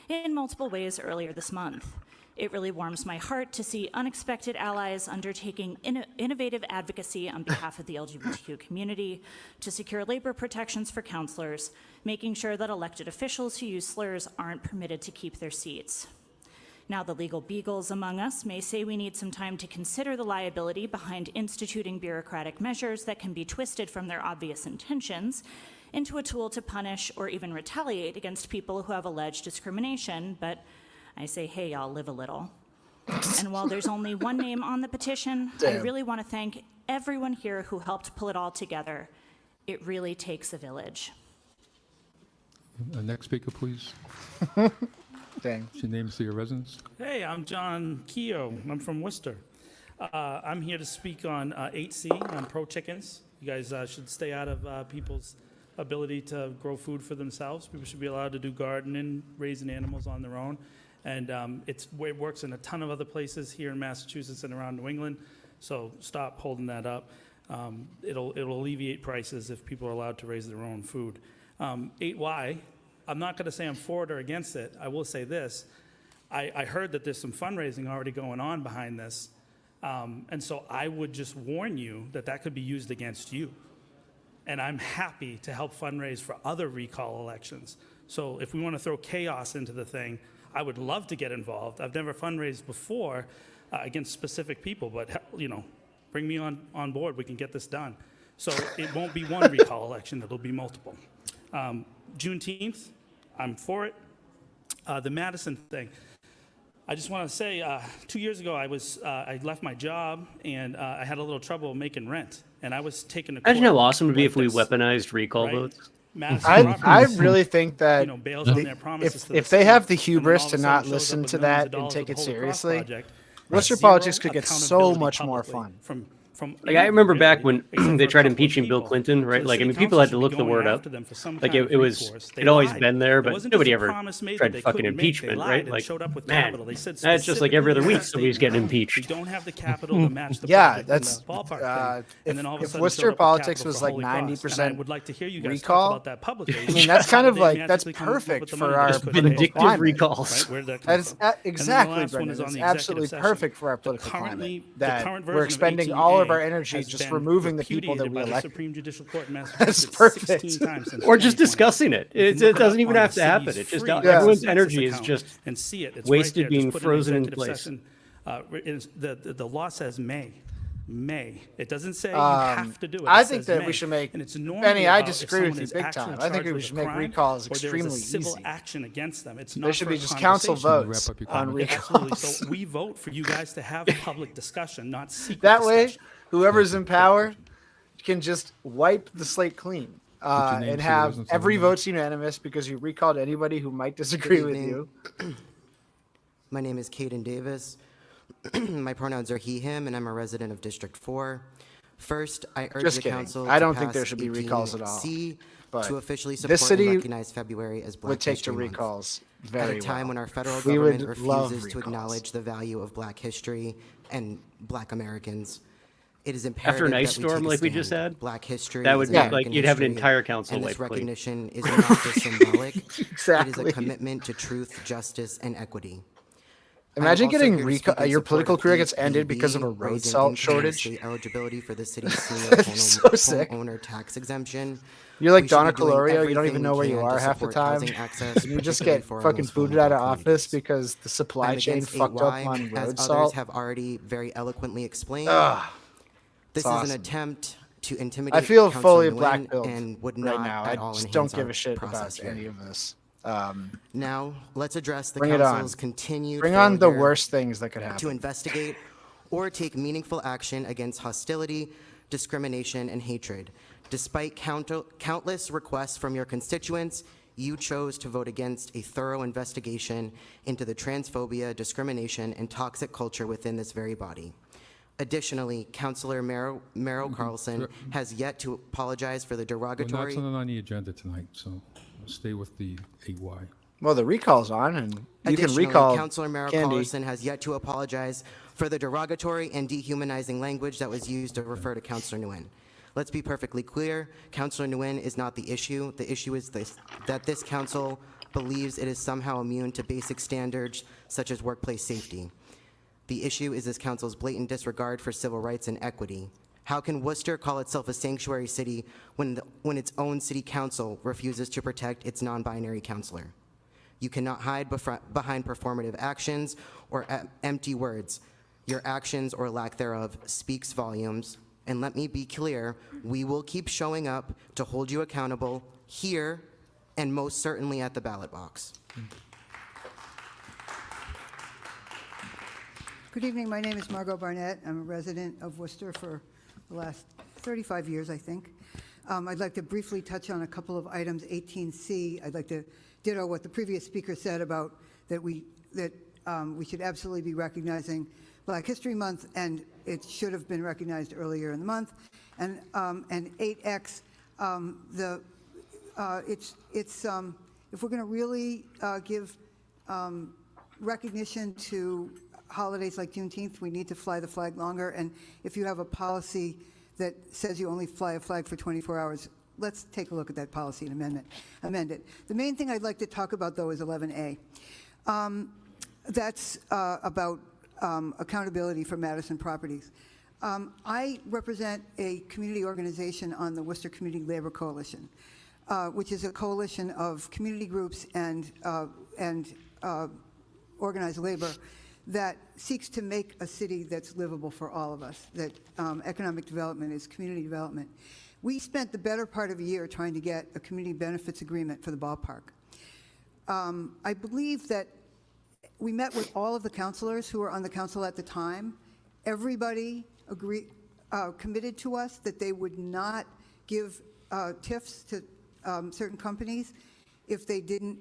in multiple ways earlier this month. It really warms my heart to see unexpected allies undertaking innovative advocacy on behalf of the LGBTQ community to secure labor protections for counselors, making sure that elected officials who use slurs aren't permitted to keep their seats. Now, the legal beagles among us may say we need some time to consider the liability behind instituting bureaucratic measures that can be twisted from their obvious intentions into a tool to punish or even retaliate against people who have alleged discrimination, but I say, hey, y'all, live a little. And while there's only one name on the petition, I Damn. really want to thank everyone here who helped pull it all together. It really takes a village. Next speaker, please. Dang. What's your name, to your residence? Hey, I'm John Keogh. I'm from Worcester. I'm here to speak on 8C, on pro chickens. You guys should stay out of people's ability to grow food for themselves. People should be allowed to do gardening, raising animals on their own. And it works in a ton of other places here in Massachusetts and around New England. So stop holding that up. It'll alleviate prices if people are allowed to raise their own food. 8Y, I'm not going to say I'm for it or against it. I will say this. I heard that there's some fundraising already going on behind this. And so I would just warn you that that could be used against you. And I'm happy to help fundraise for other recall elections. So if we want to throw chaos into the thing, I would love to get involved. I've never fundraised before against specific people, but bring me on board. We can get this done. So it won't be one recall election. It'll be multiple. Juneteenth, I'm for it. The Madison thing. I just want to say, 2 years ago, I left my job and I had a little trouble making rent, and I was taken to court. Imagine how awesome it would be like if we this, weaponized recall right? votes. Madison I Roberts, really think that bails on their promises to if the they have the city, and then hubris all of to a not sudden shows listen up with to millions that of and dollars take with it the Holy Cross seriously, Project, Worcester zero politics could get so accountability much more publicly fun. From Like I remember back when except they for a tried couple of impeaching Bill people. Clinton, So right? the Like I city mean, people council had to should be look the going word up. after them for some Like kind of it was, recourse. They it always lied. been there, It but wasn't nobody just a ever promise made that tried they fucking couldn't make. They impeachment, lied right? and Like showed up with man, capital. They said that's just like every other specifically in week that somebody's getting statement, impeached. We don't have the capital to match the Yeah, project that's in the ballpark thing. And then all of a if sudden Worcester showed up with politics capital was for like Holy Cross. And I 90% would like to hear you guys talk recall, about that publicly. I mean, that's kind How of did they like that's magically come up with perfect the for money our that they couldn't political pay? Vindictive climate. recalls. Right? Where did that come That is from? exactly, And then the last one Brendan. is on It's the absolutely executive session. perfect for our political Currently, climate. the That current we're version of expending all of 18A our energy has just been removing the people that repudiated we by the elected. Supreme Judicial Court in That's Massachusetts perfect. 16 times since Or just 2020. discussing it. You can It look doesn't up even on have the to happen. city's It's just free everyone's Nexus energy is account just and see it. It's wasted right there. being Just put in frozen in executive place. session. The law says may. may. It doesn't say you Um, have to do it. I It think says that may. we should make And it's normally Benny. I about if disagree with someone you is big actually time. I think charged we with should a make crime recalls or there is extremely a civil easy. action against them. It's not There should for be a just council conversation. votes Wrap up your on comment. Absolutely. recalls. So we vote for you guys to have public discussion, not secret That way, discussion. whoever's in power can just wipe the slate clean What's your name, and so the have residents every know? vote's unanimous because you recalled anybody who might disagree with evening. you. My name is Caden Davis. My pronouns are he, him, and I'm a resident of District 4. First, I urge Just the kidding. council I to don't think pass there should be recalls at all. 18C But to officially this support and city recognize February as Black would take to History Month. recalls At very a time well. when our federal We would government love refuses to recalls. acknowledge the value of Black history and Black Americans, it is imperative After an ice that we storm take a like we just stand. had, Black history that is would be American like you'd have an history, entire council and wiped this clean. recognition is not just symbolic. It is Exactly. a commitment to truth, justice, and equity. Imagine I'm also getting here to speak in your support political of career gets ended EPB, because of a road raising salt income and shortage. state eligibility for the city's senior So sick. homeowner tax exemption. You're like We should Donna be doing Colorio. You don't everything even know we where you can are to half the support time. housing access, You just particularly get for our fucking most booted out of vulnerable office communities. because the supply I'm chain against fucked up 8Y, on as road others salt. have already very eloquently explained. Ugh, This it's is awesome. an attempt to intimidate I feel Councilor fully Nguyen black-pilled and would right not now. at I all just don't enhance give our a shit process about here. any of this. Now, let's address the Bring it on. council's continued Bring on the failure worst things that could happen. to investigate or take meaningful action against hostility, discrimination, and hatred. Despite countless requests from your constituents, you chose to vote against a thorough investigation into the transphobia, discrimination, and toxic culture within this very body. Additionally, Councilor Merrill Carlson has yet to apologize for the Well, derogatory. that's not on the agenda tonight, so stay with the 8Y. Well, the recall's on, and you can Additionally, recall Councilor Merrill Candy. Carlson has yet to apologize for the derogatory and dehumanizing language that was used to refer to Councilor Nguyen. Let's be perfectly clear, Councilor Nguyen is not the issue. The issue is that this council believes it is somehow immune to basic standards such as workplace safety. The issue is this council's blatant disregard for civil rights and equity. How can Worcester call itself a sanctuary city when its own city council refuses to protect its non-binary councilor? You cannot hide behind performative actions or empty words. Your actions or lack thereof speaks volumes. And let me be clear, we will keep showing up to hold you accountable here and most certainly at the ballot box. Good evening. My name is Margot Barnett. I'm a resident of Worcester for the last 35 years, I think. I'd like to briefly touch on a couple of items. 18C, I'd like to ditto what the previous speaker said about that we should absolutely be recognizing Black History Month, and it should have been recognized earlier in the month. And 8X, if we're going to really give recognition to holidays like Juneteenth, we need to fly the flag longer. And if you have a policy that says you only fly a flag for 24 hours, let's take a look at that policy and amend it. The main thing I'd like to talk about, though, is 11A. That's about accountability for Madison Properties. I represent a community organization on the Worcester Community Labor Coalition, which is a coalition of community groups and organized labor that seeks to make a city that's livable for all of us, that economic development is community development. We spent the better part of a year trying to get a community benefits agreement for the ballpark. I believe that we met with all of the councilors who were on the council at the time. Everybody committed to us that they would not give TIFs to certain companies if they didn't,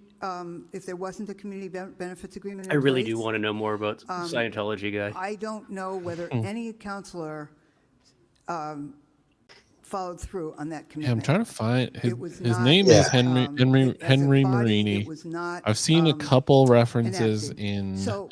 if there wasn't a community benefits agreement in I really place. do want to know more about Scientology guy. I don't know whether any councilor followed through on that Yeah, commitment. I'm trying to find his not, name is Henry as a body, Marini. it was not, I've seen a couple references enacted. in So,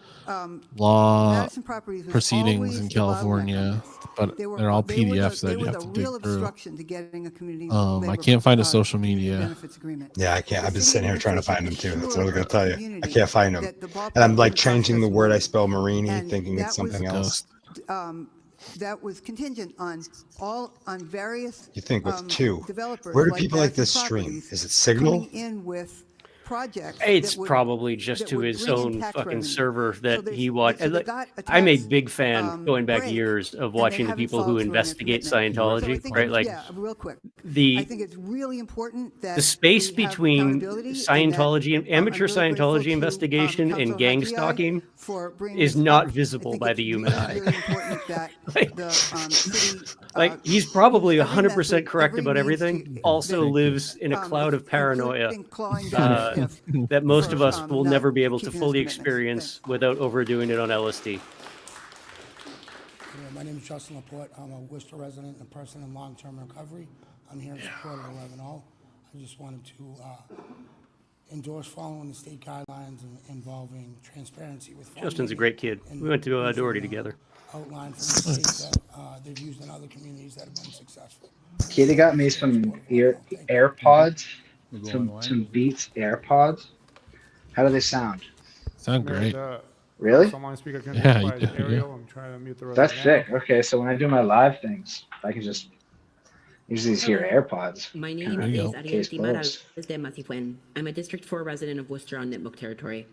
law Madison Properties was proceedings always in the bottleneck California, but they're all PDFs that you have to dig real through. obstruction to getting a community I labor, can't find a social community media. benefits agreement. Yeah, I can't. I've been sitting here trying to find them too. That's what I was going to tell you. I Community can't find them. that the ballpark And I'm like would changing the process word I money. spell Marini, And thinking it's that was- something else. That was contingent on various You think with two. developers Where do like people like Madison this stream? Properties Is it Signal? coming in with projects. It's that would- probably just that to would his bring in own tax fucking revenue. server So that there's- he watched. so they got a I'm a tax, big fan, going back break, years, of and they watching the haven't people who followed through on their investigate commitment. So I Scientology, think, right? Like, yeah, real quick. the I think it's really important that the space we have between accountability and that, Scientology and amateur I'm really grateful Scientology to, investigation Councilor and gang Hadjiai stalking for bringing is this not up. I visible think by it's the human really, eye. really important that the city, Like, he's probably every 100% method, correct every about means everything, also lives in a cloud of paranoia clawing down that most of for, us will not never be able to keeping his fully commitments. experience without overdoing it on LSD. Yeah, my name is Justin Laporte. I'm a Worcester resident and a person in long-term recovery. I'm here in support of 11-0. I just wanted to endorse following the state guidelines involving transparency with funding. Justin's a great kid. We went to Doherty together. Outline from the states that they've used in other communities that have been successful. Kitty got me some AirPods, some Beats AirPods. How do they sound? Sound great. Really? Online speaker can Yeah, amplify you do, Ariel. yeah. I'm trying to mute the That's now. sick. Okay, so when I do my live things, I can just use these here AirPods. My name Kinda is case Ariel closed. de Masifuen. I'm a District 4 resident of Worcester on Nipmuc territory.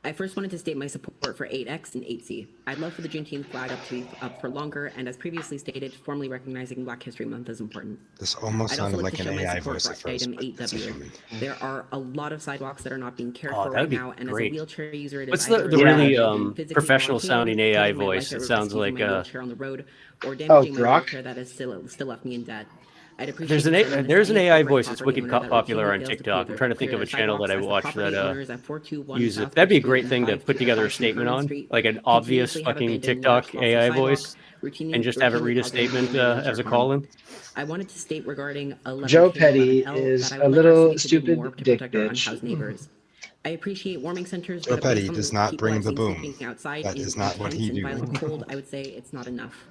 I first wanted to state my support for 8X and 8C. I'd love for the Juneteenth flag to be up for longer, and as previously stated, formally recognizing Black History Month is important. This almost I'd sounded also like to an show my AI support voice for at first. item but this is 8W. funny. There are a lot of sidewalks that are not being cared Oh, for that would right be now, and great. as a wheelchair user, it is What's either the a really physically professional blocking, sounding AI putting my life voice? at It risk sounds using like my wheelchair on the road, or Oh, damaging my Grok? wheelchair that is still left me in debt. I'd appreciate There's an the service there's an any AI corporate voice that's property wicked owner that popular routinely on fails to TikTok. I'm trying to think clear of a channel that I sidewalks as the watch property that owners at 421 use it. South That'd be a Street great and thing to put together a 525 statement Vernon on, Street like an obvious continuously have fucking abandoned TikTok large swaths of AI sidewalk, voice, and just have it read a causing statement people in wheelchair as a harm. call-in. I wanted to state regarding 11K Joe and Petty 11L is that I a would like our little city to do stupid more to dick protect our bitch. unhoused neighbors. I appreciate warming centers, Joe but Petty based on does the not people bring I've the seen boom. sleeping outside That in is not what intense he and do. violent cold, I would say it's not enough.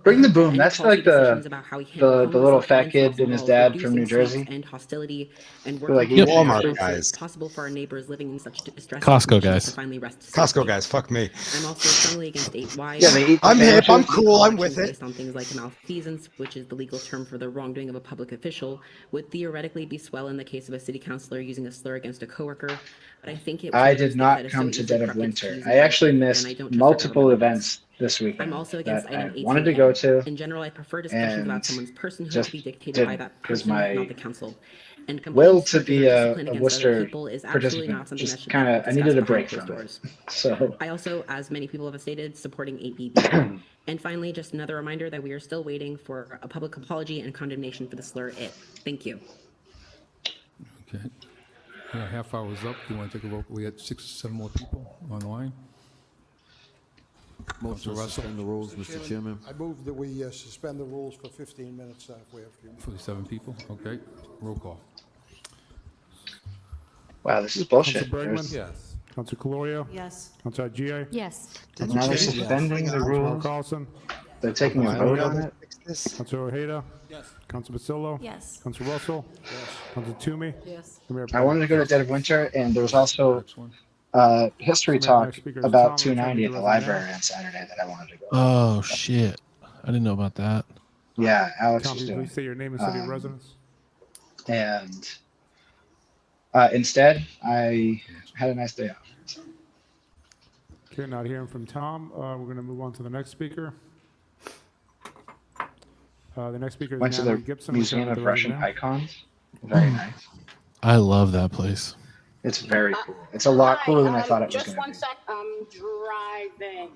Bring the I hope that boom. any That's policy like decisions about how we handle the little homelessness fat and kid stops and his involve dad from New reducing snakes Jersey. and hostility and They're working like, to "You make Walmart it guys." possible for our neighbors living in such distress Costco conditions guys. to finally rest Costco safely. guys, fuck me. I'm also strongly against 8Y. Yeah, they eat the I'm hip, I'm sandwiches. cool, I'm with it. Based on things like malfeasance, which is the legal term for the wrongdoing of a public official, would theoretically be swell in the case of a city councilor using a slur against a coworker. But I think it I was did that not is come so to easily Dead of corrupted Winter. to use I in actually politics, missed and I don't trust our multiple government events this I'm weekend also against that item I 18. wanted to go to In general, I prefer discussions about and someone's personhood just to be dictated by didn't that because person, my not the council. And will complaining to speech be or a discipline against other Worcester people is absolutely not participant something that just should kind be of, I needed discussed a behind break closed from it. doors. So I also, as many people have stated, supporting 8BB. And finally, just another reminder that we are still waiting for a public apology and condemnation for the slur "it." Thank you. Okay. Yeah, half hour's up. Do you want to take a vote? We had 6 or 7 more people online. Motion to suspend the rules, Mr. Chairman. I move that we suspend the rules for 15 minutes if we have a few minutes. For the 7 people? Okay. Roll call. wow, this is bullshit. Council Bergman? There's- Yes. Council Caloria? Yes. Council Hadjiai? Yes. Now they're suspending the Councilor rules. Carlson? They're taking a vote on it. Councilor Ojeda? Yes. Council Basillo? Yes. Council Russell? Yes. Council Toomey? Yes. And Mayor I wanted to go to Dead of Winter, and there was also history Next talk speaker is about Tom. 290 at the Tom, library on Saturday that I wanted to go. Oh shit! I didn't know about that. Yeah, Alex Tom, was can you doing. please state your name and city of residence? And instead, I had a nice day off. Okay, not hearing from Tom. We're going to move on to the next speaker. The next speaker is Went to the Natalie Gibson. Museum Return of to the Russian resident. Icons. Very nice. I love that place. It's very cool. It's a lot cooler than I thought it was Just going to one be. sec, I'm driving.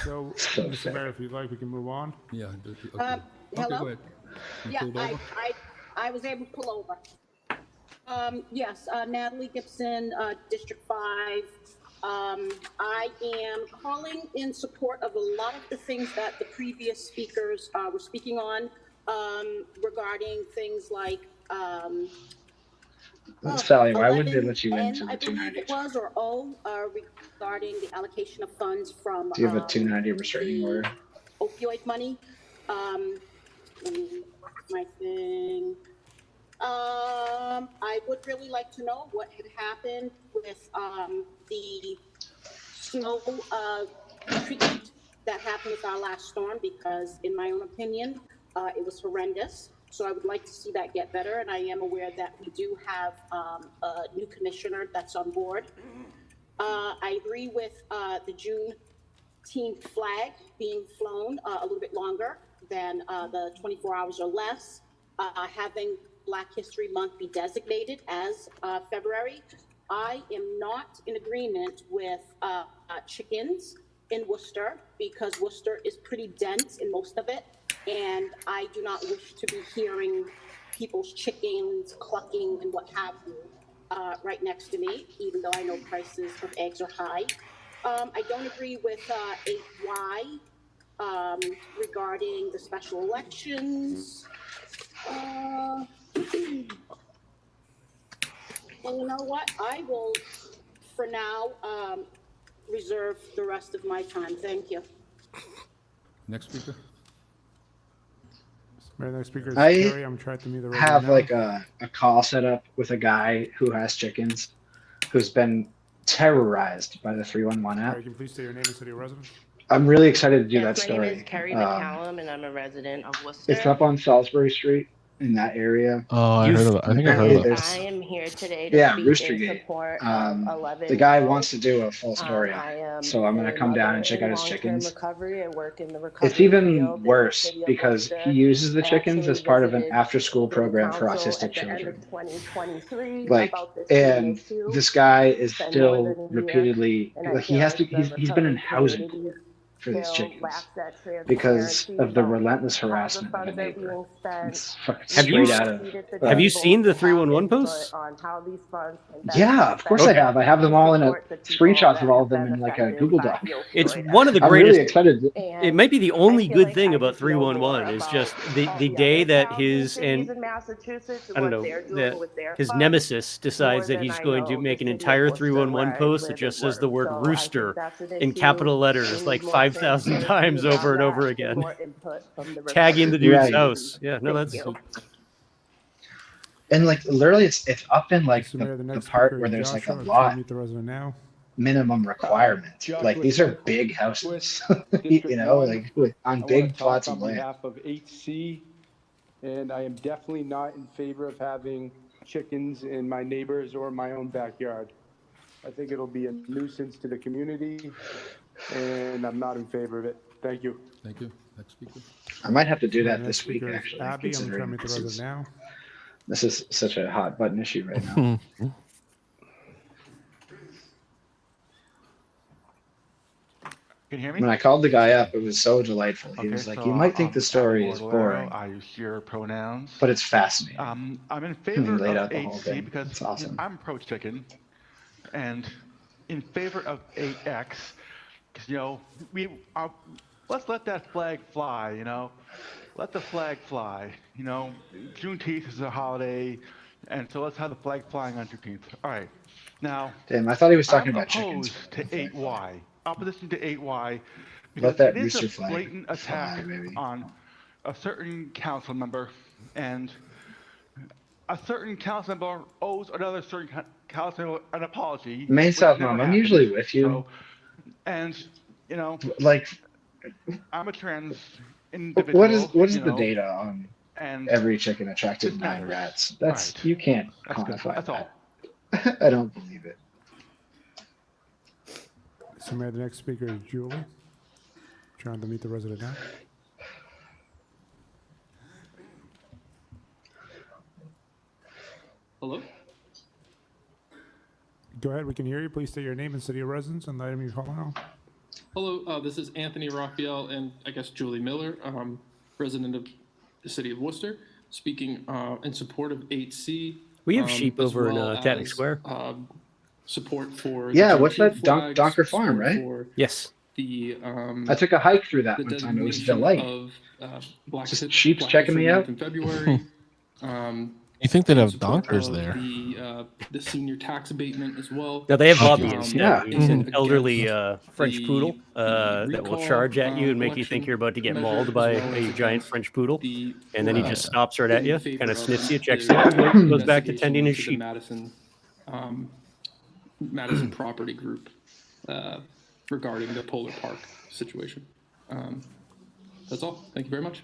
So, So Mr. sick. Mayor, if you'd like, we can move on. Yeah. Okay. Hello? Okay, go ahead. You Yeah, pulled over? I was able to pull over. Yes, Natalie Gibson, District 5. I am calling in support of a lot of the things that the previous speakers were speaking on regarding things like Sally, why wouldn't they let you 11N, into the I believe 290? it was, or O, regarding the allocation of funds from Do you have a 290 restraining order? opioid money. My thing. I would really like to know what had happened with the snow treatment that happened with our last storm, because in my own opinion, it was horrendous. So I would like to see that get better, and I am aware that we do have a new commissioner that's on board. I agree with the Juneteenth flag being flown a little bit longer than the 24 hours or less. Having Black History Month be designated as February. I am not in agreement with chickens in Worcester, because Worcester is pretty dense in most of it, and I do not wish to be hearing people's chickens clucking and what have you right next to me, even though I know prices of eggs are high. I don't agree with 8Y regarding the special elections. And you know what? I will, for now, reserve the rest of my time. Thank you. Next speaker. Mayor, next speaker is I Terry. I'm trying to meet the resident have now. like a call set up with a guy who has chickens, who's been terrorized by the 311 app. Terry, can you please state your name and city of residence? I'm really excited to do that My name story. is Carrie McCallum, and I'm a resident of Worcester. It's up on Salisbury Street in that area. Oh, I heard of it. I think I've heard of it. I am here today to speak in Roostergate. support of 11. The guy wants to do a full story on it, so I'm going to come down and check out his chickens. Recovery. I work in the recovery It's even field in worse the city of because Worcester. he uses the I chickens as actually part of an visited after-school program for council autistic at the end children. of 2023 Like, about this being an and issue. this guy is It's been more still than a year, repeatedly, and I like, he feel has to, like the he's been in recovery housing community for these still chickens lacks that because transparency of the about relentless how the harassment of a funds are neighbor. being spent. It's fucking Have you straight out of. have you seen the 311 posts? On how these funds can best Yeah, of course spent I have. I have them all in a support the people screenshots that of all have of them been in like a affected Google by Doc. the It's opioid one of the I'm greatest. really excited. It might be the only feel good like thing I about just know more 311 is about just all the the day other that towns his cities and in Massachusetts and I don't what know they're doing that with their his funds nemesis decides more that he's than I going to know make the an city of entire Worcester, 311 where I post that live just and says the work. word So I rooster think that's an in issue. capital We letters need like more 5,000 transparency times around over and over that and again, more input from the tagging the recovery dude's Right. house. Yeah, no, Thank that's you. And like literally, it's up in like Mr. Mayor, the next part speaker where is there's like a Joshua. I'm trying to lot meet the resident now. minimum requirement. Joshua Like these are Smith, big houses, District you know, 1. like on I big want to plots talk of on land. behalf of 8C, and I am definitely not in favor of having chickens in my neighbors or my own backyard. I think it'll be a nuisance to the community, and I'm not in favor of it. Thank you. Thank you. Next speaker. I might have to do Mayor, that next this week, speaker is actually, Abby. I'm trying to considering meet the resident now. this is such a hot button issue right now. Can you hear me? When I called the guy up, it was so delightful. He Okay, was like, so, "You might think the I'm story Abby is Wardolero. boring, I use your pronouns. but it's fascinating." I'm in And favor he laid of out the whole 8C thing. because It's awesome. I'm pro-chicken, and in favor of 8X because let's let that flag fly. Let the flag fly. Juneteenth is a holiday, and so let's have the flag flying on Juneteenth. All right. Now, Damn, I thought he was talking I'm about chickens. opposed to 8Y. Opposition to 8Y because Let that it is rooster a flag blatant attack fly, baby. on a certain council member, and a certain council member owes another certain council member an apology. Main which South never Mom, I'm happened. usually with you. So, and Like, I'm a trans individual. what is the data on and every chicken attracted it's 9 nice. rats? That's Right. you can't That's good. quantify That's all. that. I don't believe it. So Mayor, the next speaker is Julie. Trying to meet the resident now. Hello? Go ahead, we can hear you. Please state your name and city of residence and the item you're calling on. Hello, this is Anthony Raphael and I guess Julie Miller, resident of the city of Worcester, speaking in support of 8C. We have sheep as over in well Tatnick as, Square. Support for Yeah, the what's Juneteenth that? flag, Donker Farm, support right? for Yes. The I took a hike through that the one time. It was a designation delight. of Black Just His- sheep's Black checking me History out. Month in February. You think they'd in have support donkers of there? The senior tax abatement as well. No, they have Fuck Bobby yeah. instead. Yeah. He's an against elderly French the- poodle the that will recall, charge at you and make you think election you're about to get measure, mauled as by well a as giant French poodle. And then he just uh, stops right at in you, favor kind of of sniffs you, checks the you out, and goes back to investigation tending his into the sheep. Madison Property Group regarding the Polar Park situation. That's all. Thank you very much.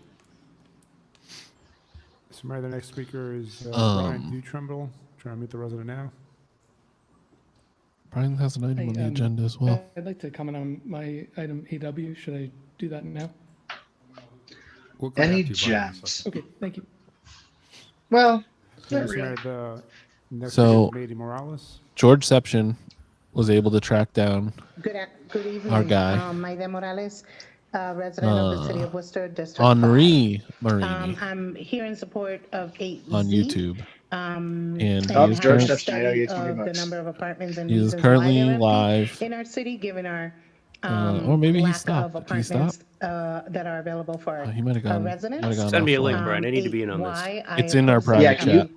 Mr. Mayor, the next speaker is Bryan Dutrumbull. Trying to meet the resident now. Brian has an item on the agenda as well. I'd like to comment on my item AW. Should I do that now? Any gems? Okay, thank you. Well, Mr. not really. Mayor, the next So, speaker is Mady Morales. George Seption was able to track down Good evening. our guy. Maida Morales, resident of the city of Worcester, District Henri 5. Marini I'm here in support of 8Z. on YouTube. And he and is have a currently, study of the number of apartments and he is reasons why currently they're empty live. in our city, given our Or maybe he lack stopped. of Did he stop? apartments that are available for He might have our gone. residents. Might have gone Send me a offline. link, Brian. I need to be in on this. It's in our private Yeah, can you- chat.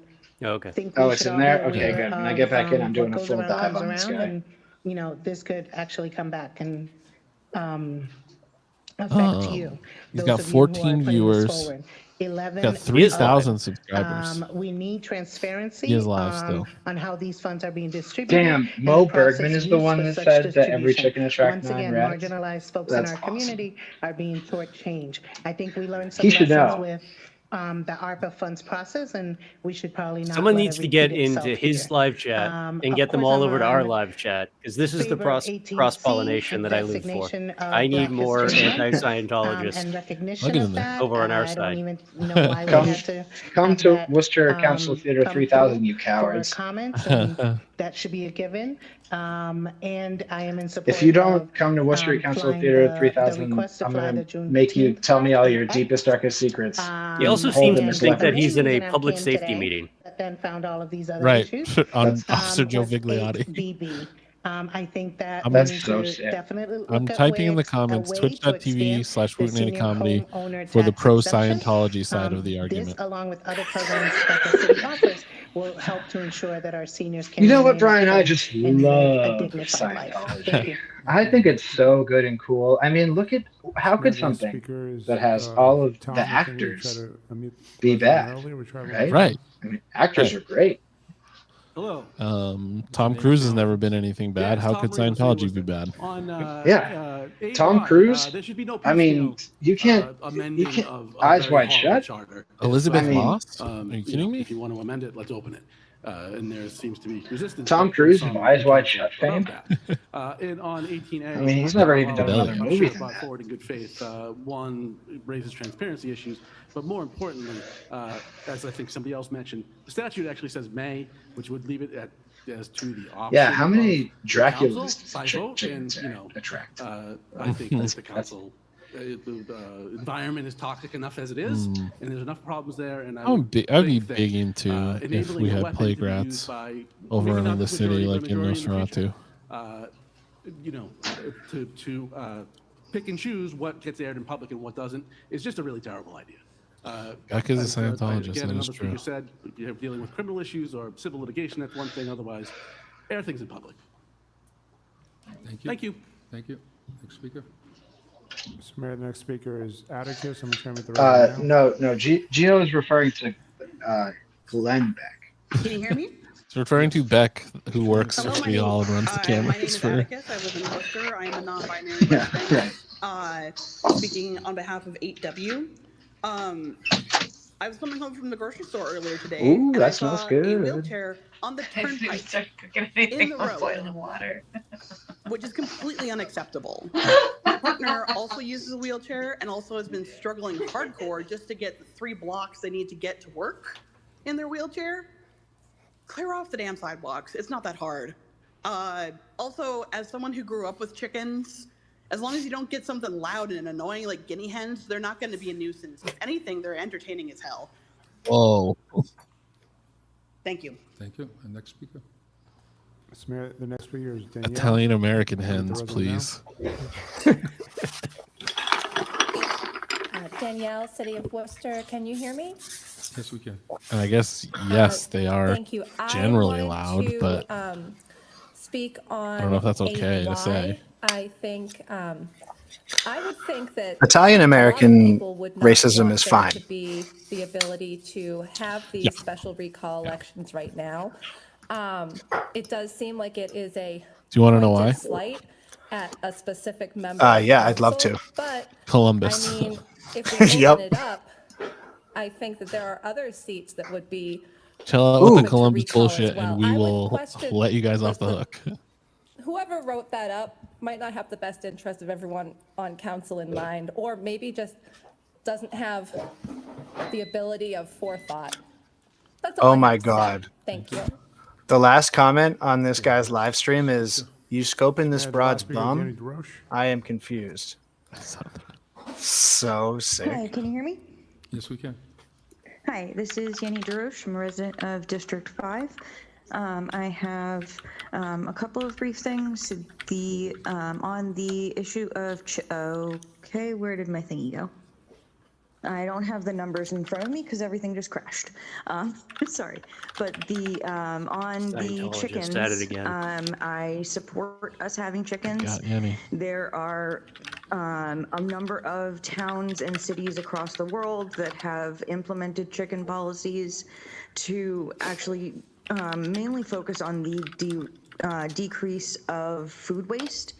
Oh, okay. think Oh, we it's should in all there? be Okay, aware good. When I get back in, I'm of doing what a goes full around dive comes on this around, guy. and this could actually come back and affect you. He's Those got of you who are 14 putting this viewers. forward. 11 Got 3,000 subscribers. we need transparency He is live still. on how these funds are being distributed. Damn, and Mo the process Bergman is the used one for that such said that every distribution. chicken attracts Once 9 again, rats. marginalized folks That's in our awesome. community are being shortchanged. I think we learned some He should lessons know. with the ARPA funds process, and we should probably not. Someone let needs it to get repeat itself into his here. live chat and Of get them course, all I'm over to our on live chat, because this is the favor of 18C cross-pollination that I live for. designation of I need Black more History Month, anti-Scientologists and recognition Look at of him there. that. over on our I don't side. even know why we Come, had to come have to that, Worcester Council Theater come 3000, you through cowards. For comments, and that should be a given. And I am in support. If you don't of, come to Worcester Council flying Theater the 3000, request to I'm fly going the to make you Juneteenth tell me all your flag. deepest, darkest secrets. He also Hold seems them to as think that weapons. he's in a Reason I public came safety today, meeting. But then found all of these other Right. issues. On Officer Joe was Vigliotti. 8BB. I think that I'm- we That's need so to sick. definitely look I'm at typing in the ways- a comments way to expand twitch.tv/Wootenanny the Comedy senior homeowner for the tax pro exemption. Scientology side of the This, argument. along with other programs that the city offers, will help to ensure that our seniors can. You know what, remain Brian? I active just and live a love dignified life. Thank Scientology. you. I think it's so good and cool. I mean, look at how could Next something speaker is, that has all of Tom. the I think we tried actors to unmute the be resident bad, earlier. We tried right? Right. I mean, actors are great. Hello. Tom Cruise has never been anything bad. it's How Tom could Marino, City of Scientology be Worcester. bad? On Yeah. 8Y, Tom Cruise. there should be no I mean, you can't. amending You can't. of a Eyes very wide horrible shut. charter. Elizabeth I mean, Moss? Are you You kidding know, me? If you want to amend it, let's open it. And there seems to be resistance. Tom from Cruise some of Eyes Wide council Shut fame. about that. And on 18A, I mean, he's never even done while another I'm movie sure than about that. forward in good faith. One, it raises transparency issues, but more importantly, as I think somebody else mentioned, the statute actually says may, which would leave it as to the option. Yeah, how many of the Draculas council does by a vote, chicken and, you know, attract? I think that the council, the environment is toxic enough as it is, and there's enough problems there. And I'd be think that, big into if enabling we a had weapon plague to be used rats by over maybe in not the city majority, but like in majority the Nosferatu. future, you know, to pick and choose what gets aired in public and what doesn't is just a really terrible idea. Beck is a as, Scientologist, again, that is another speaker true. said, you're dealing with criminal issues or civil litigation, that's one thing. Otherwise, air things in public. Thank you. Thank you. Thank you. Next speaker. Mr. Mayor, the next speaker is Atticus. I'm trying to meet the resident now. No. Gio is referring to Glenn Beck. Can you hear me? It's referring to Beck, who works Hello, for my City name- Hall and runs the my name cameras is for. Atticus. I live in Worcester. I am a non-binary resident. Speaking on behalf of 8W. I was coming home from the grocery store earlier today. Ooh, and that I smells saw good. A wheelchair on the turnpike in the road, boiling water. which is completely unacceptable. My partner also uses a wheelchair and also has been struggling hardcore just to get the 3 blocks they need to get to work in their wheelchair. Clear off the damn sidewalks. It's not that hard. Also, as someone who grew up with chickens, as long as you don't get something loud and annoying like guinea hens, they're not going to be a nuisance. If anything, they're entertaining as hell. Whoa. Thank you. Thank you. And next speaker. Mr. Mayor, the next speaker is Danielle. Italian American Can I meet the hens, resident please. Danielle, City of Worcester. Can you hear me? Yes, we can. And I guess yes, they are Thank you. generally I loud, wanted to, but speak on. I don't know if that's okay to 8Y. say. I think I would think that Italian a lot of American people would not racism want is there fine. To be the ability to have these Yeah. special recall elections right now. It does seem like it is a. Do you want to know why? pointed slight at a specific member. Yeah, of I'd love council, to. But Columbus. I mean, if we open Yep. it up, I think that there are other seats that would be Chill out with the open to Columbus recall as bullshit, well. and we I would will question let you guys off the hook. whoever wrote that up might not have the best interest of everyone on council in mind, or maybe just doesn't have the ability of forethought. That's all Oh I my have to say. God. Thank you. The last comment on this guy's live stream is, "You scoping this And broad's last speaker, Danny bum? DeRoche. I am confused." So Hi, sick. can you hear me? Yes, we can. Hi, this is Yenny DeRoche. I'm a resident of District 5. I have a couple of brief things. On the issue of, okay, where did my thingy go? I don't have the numbers in front of me because everything just crashed. Sorry, but on the Scientologist chickens, at it again. I support us having chickens. Got Yenny. There are a number of towns and cities across the world that have implemented chicken policies to actually mainly focus on the decrease of food waste.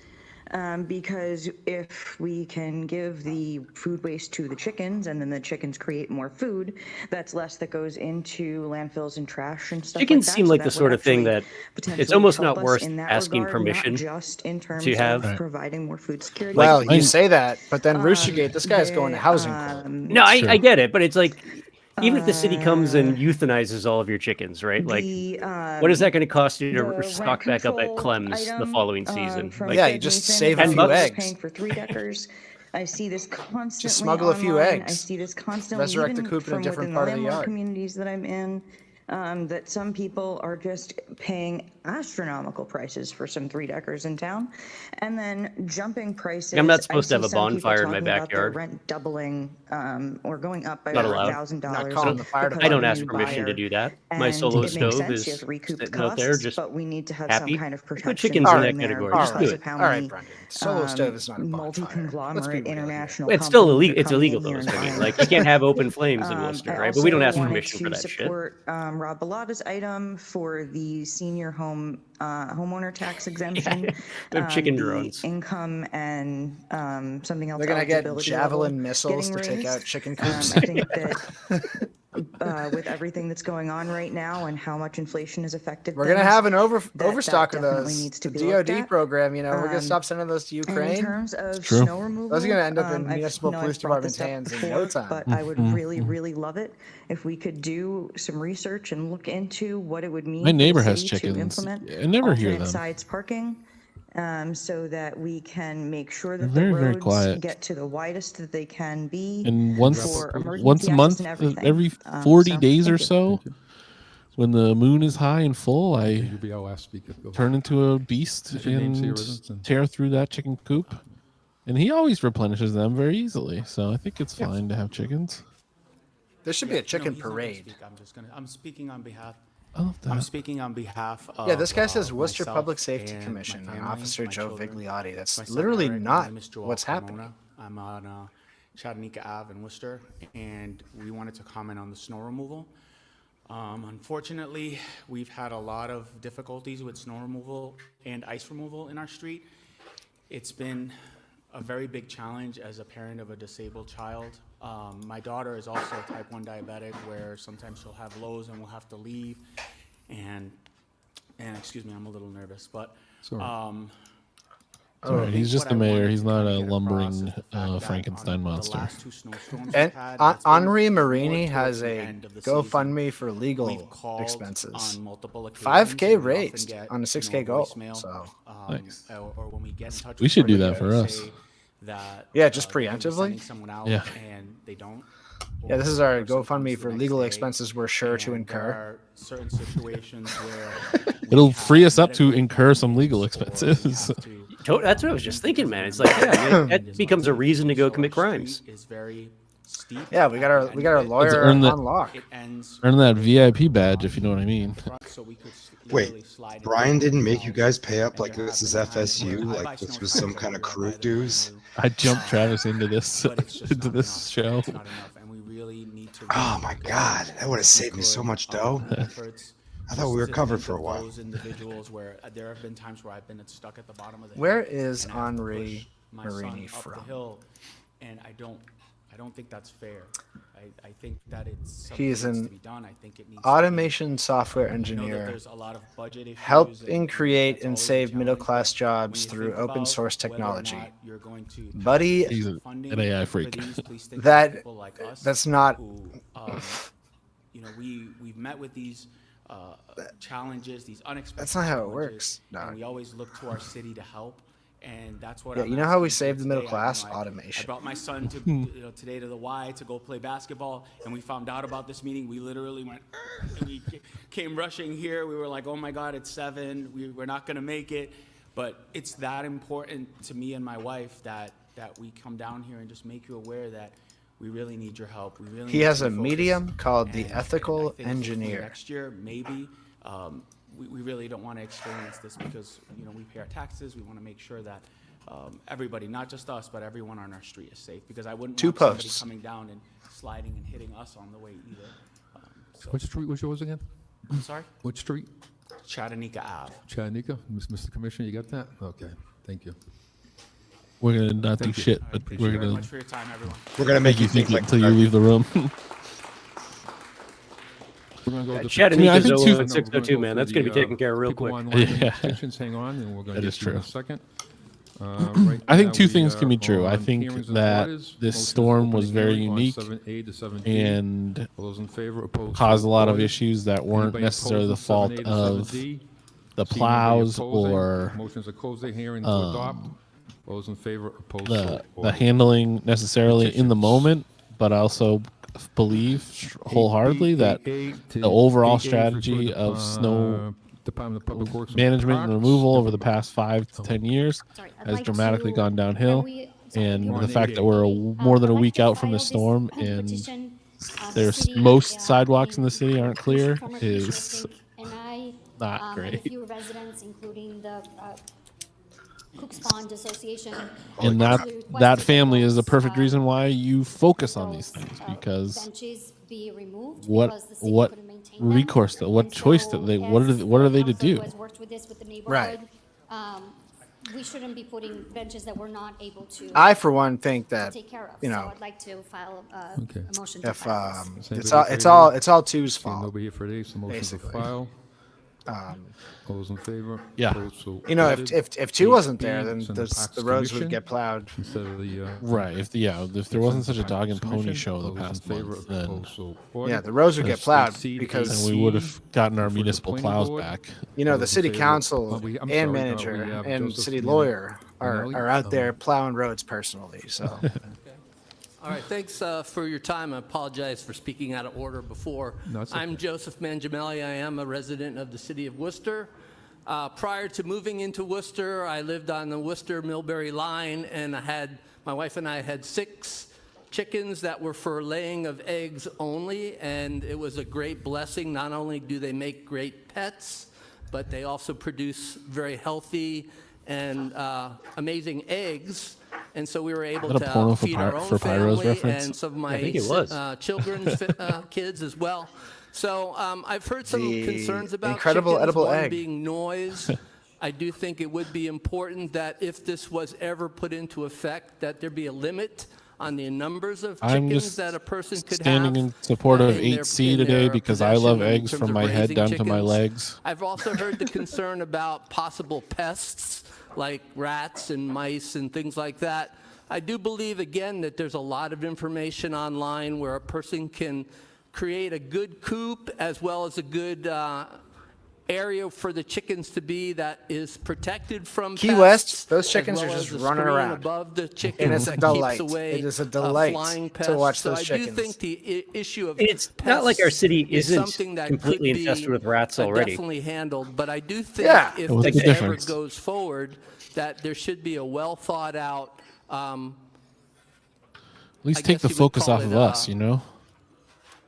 Because if we can give the food waste to the chickens and then the chickens create more food, that's less that goes into landfills and trash and stuff Chickens like that. seem So like that the would sort of thing actually that it's potentially almost help not us worth in that asking regard, permission not just in terms to have. of providing more food security. Well, you say that, but then Roostergate, this guy's going to housing court. No, I get it, but it's like, even if the city comes and euthanizes all of your chickens, right? Like, what is that going to cost you to stock back up at Clem's the following season? Like, Yeah, you just save a few $10 eggs. paying for 3 deckers. I see this constantly Just smuggle a few online. I eggs. see this constantly Resurrect the even coop in a from different within part the of the landlord yard. communities that I'm in, that some people are just paying astronomical prices for some 3-deckers in town, and then jumping prices. I'm not supposed to I have see a some people bonfire in my talking about their backyard. rent doubling or going up by Not over allowed. $1,000. I don't ask permission to do that. My And solo it makes stove sense. is You have to recoup sitting out there, costs, just but we need to have happy. some kind of Put protection chickens in that in there category. Just do because it. of how All right, many Brendan. Solo stove is not a bonfire. multi-conglomerate international It's still companies illegal. are It's coming illegal in though. here Is and what I mean. buying Like, you can't have open flames in I Worcester, right? But we don't ask also permission for wanted that to shit. support Rob Bellata's item for the senior homeowner tax exemption. We have chicken the drones. income and something else. They're gonna get eligibility javelin level missiles getting to take out raised. chicken coops. I think that with everything that's going on right now and how much inflation has affected We're gonna things, have an that overstock of definitely those. needs to The be looked DoD at. program, we're gonna Um, stop sending those to And Ukraine. in terms of True. snow removal, Those are gonna end up in I've municipal police brought department's this up hands in before, no time. But I would really love it if we could do some research and look into what it would mean My neighbor for the has city chickens. to implement I never hear alternate them. sides parking, so that we can make sure that They're the very roads quiet. get to the widest that they can be And once for emergency once a access month, and everything. every 40 So, days or thank you. so, when the moon is high and full, I You'll be our last speaker. Go. turn into a beast What's your name, say your and residence, and- tear through that chicken coop. And he always replenishes them very easily, so I think it's fine to have chickens. There should be a chicken parade. I'm speaking on behalf. I love that. I'm speaking on behalf of. Yeah, this guy says Worcester myself Public Safety and Commission my and family, Officer my Joe children. Vigliotti. That's My son literally Eric, my not name is Joel what's Carmona. happening. I'm on Chattanooga Ave in Worcester, and we wanted to comment on the snow removal. Unfortunately, we've had a lot of difficulties with snow removal and ice removal in our street. It's been a very big challenge as a parent of a disabled child. My daughter is also type 1 diabetic, where sometimes she'll have lows and we'll have to leave. And excuse me, I'm a little nervous, but Sorry, he's just the mayor. He's not a lumbering Frankenstein monster. And Henri Marini has a GoFundMe for legal expenses. 5K raised on a 6K goal. So Nice. Or when we get in touch We with should do somebody that for and us. say that, yeah, just they're gonna be sending preemptively. someone out Yeah. and they don't. Yeah, this is or our the person comes GoFundMe the for next legal day, expenses we're sure to and there incur. are certain situations where It'll free us up to incur some legal expenses. That's what I was just thinking, man. It's like, yeah, I mean, that becomes a reason to go commit crimes. is very steep. Yeah, we got our Let's lawyer earn that, on lock. earn that VIP badge, if you know what I mean. Wait, Bryan didn't make you guys pay up like this is FSU, like this was some kind of crew dues? I jumped Travis into this into this show. Oh my god, that would have saved me so much dough. I thought we were covered for a while. Those individuals where there have been times where I've been stuck at the bottom of the hill. Where is and I have to Henri push my son Marini up the from? hill, and I don't think that's fair. I think that it's something He's that needs an to be done. I think it needs automation software I know that engineer, there's a lot of budget issues helping and create that's and always a save challenge, middle-class but jobs when you through think open about source whether or technology. not you're going to pass Buddy, He's funding an AI for freak. these, please think That- about people like us that's not- who, you know, we've met with these challenges, these unexpected That's not how it challenges, works, and Doc. we always look to our city to help. And that's what Yeah, I'm you know how we asking save the middle today. class? I Automation. brought my son to today to the Y to go play basketball, and we found out about this meeting. We literally went, and we came rushing here. We were like, oh my God, it's 7. We're not going to make it. But it's that important to me and my wife that we come down here and just make you aware that we really need your help. We really He need has your a focus. medium called the And I ethical think hopefully engineer. Next year, maybe. We really don't want to experience this because, you know, we pay our taxes. We want to make sure that everybody, not just us, but everyone on our street is safe. Because I wouldn't 2 want somebody posts. coming down and sliding and hitting us on the way either. Which street was yours again? I'm sorry? Which street? Chattanooga Ave. Chattanooga? Mr. Commissioner, you got that? Okay, thank you. We're gonna not do Thank you. shit, I but appreciate we're it. Thank you very gonna much for your time, everyone. We're gonna make you think like until you leave the room. We're gonna go to Chattanooga's I think 01602, man. That's going to be taken care of real people quick. online Yeah. petitions, hang on, and we're going That to is get to you in a true. second. Right I think now two we things can are be true. I on think hearings and that orders. this Motion to storm open was the very hearing on unique 7A to 7D. and All those in favor, opposed, caused a lot of ordered. issues that weren't Anybody necessarily the opposed to fault 7A to of 7D? the Seeing nobody plows opposing, or motions to close the hearing to adopt. All those in favor, opposed, so the ordered. handling necessarily in the Petitions. moment, but I also believe wholeheartedly that 8A to the overall 8A is strategy referred to, of snow Department of Public Works management and Parks. removal over the past 5 to 10 years I'd has like dramatically to- gone downhill. And We're the on fact that 8A. we're more than a I'd like week to out from the file this storm and petition. The there's city, most sidewalks in and the city aren't clear former Commissioner is Fink and I, not and a great. few residents, including the Cooks Pond Association. And that actually requested that family is the those, perfect reason why you focus on these those, things, because benches be removed what because the city what couldn't maintain them. recourse what And choice so that they as what are they to council do? who has worked with this with the Right. neighborhood, we shouldn't be putting benches that we're not able to. I, for one, think to that, take care of. you So know, I'd like to file Okay. a motion to if file this. it's all two's Seeing fault. nobody here for this, the motion to basically. file. All those in favor? Yeah. Opposed, so You know, ordered. if 2 wasn't there, 8B, then it's in the Parks roads Commission would get plowed. Instead of the, Right. If there wasn't such a dog and pony Commission. show the All those in past favor, month, then opposed, so Yeah, ordered. the roads would get That's plowed 8C to because and we would have gotten our For the municipal planning plows board. back. you know All the those in city favor- council I'm and sorry, manager we have and Joseph city Mann- lawyer Connolly. are out there plowing roads personally. So All right, thanks for your time. I apologize for speaking out of order before. No, it's I'm okay. Joseph Mangiamelli. I am a resident of the city of Worcester. Prior to moving into Worcester, I lived on the Worcester-Millbury line, and my wife and I had 6 chickens that were for laying of eggs only, and it was a great blessing. Not only do they make great pets, but they also produce very healthy and amazing eggs. And so we were able Is that a porno to feed our own for Pyro's family reference? and some of I my think it was. children's kids as well. So I've heard some The concerns about incredible chickens, edible one egg. being noise. I do think it would be important that if this was ever put into effect, that there be a limit on the numbers of I'm chickens just that a person could standing have. in support of in their- 8C in today their because I love possession in eggs terms from of my head raising down to my chickens. legs. I've also heard the concern about possible pests like rats and mice and things like that. I do believe, again, that there's a lot of information online where a person can create a good coop as well as a good area for the chickens to be that is protected from Key pests, West, those as chickens well are as just a running screen around. above the And chickens it's a that delight. keeps away It is a delight flying to pests. watch So those I chickens. do think the issue of It's not like our pests city is isn't something that completely could be, infested with rats already. Definitely handled, but I do think Yeah. if What's this the ever difference? goes forward, that there should be a well thought out. At least I take guess the you would focus call off of it, us, you know?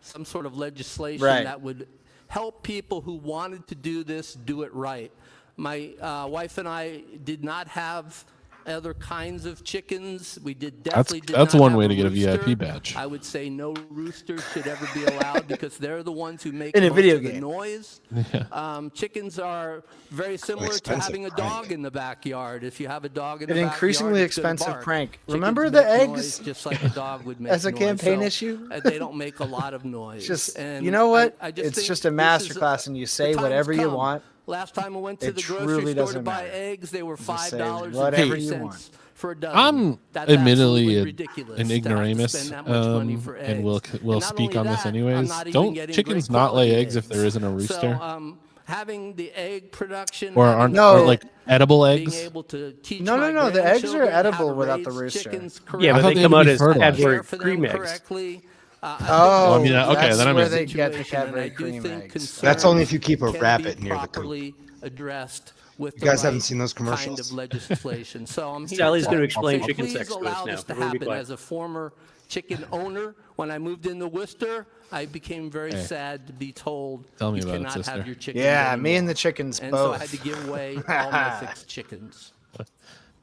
some sort of legislation Right. that would help people who wanted to do this do it right. My wife and I did not have other kinds of chickens. We That's definitely did that's not one have way a to get a rooster. VIP badge. I would say no roosters should ever be allowed because they're the ones who make In a most video of the game. noise. Yeah. Chickens are very similar to expensive having a prank. dog in the backyard. If you have a dog in An the increasingly backyard, it's gonna expensive bark. prank. Chickens Remember the make eggs noise just like a dog would make as a noise. campaign So, issue? They don't make a lot of noise. Just And you know what? I just It's think just a this is, masterclass, and you the say time has whatever you come. want. Last time I went to It the grocery truly store to doesn't buy matter. eggs, they were Just say $5 whatever and you 50 want. cents for a dozen. I'm That's admittedly absolutely an ridiculous to have to ignoramus, spend that much money for and will eggs. will And not speak only on this that, I'm anyways. not even Don't getting chickens great not lay quality eggs if there isn't a rooster? So having the egg production, Or having aren't the or No. like edible being eggs? able to teach No, my no, no. The eggs are grandchildren how to edible without the raise rooster. chickens Yeah, I but thought they they come had out to be as fertilized. care Cadbury for them cream eggs. correctly. Oh, I mean, okay, that's then I'm where in. they get the Situation, and Cadbury I do cream think eggs. concerns That's only if you keep a can rabbit be near the coop. properly addressed with You the guys haven't right seen those kind commercials? of legislation. So I'm here Sally's to gonna explain say, chicken please sex to us allow now. this to Everybody be happen. quiet. As a former chicken owner, when I moved into Worcester, I became very Hey. sad to be told Tell me you about it, cannot sister. have your chickens Yeah, anymore. me and the chickens And so I both. had to give away all my fixed chickens.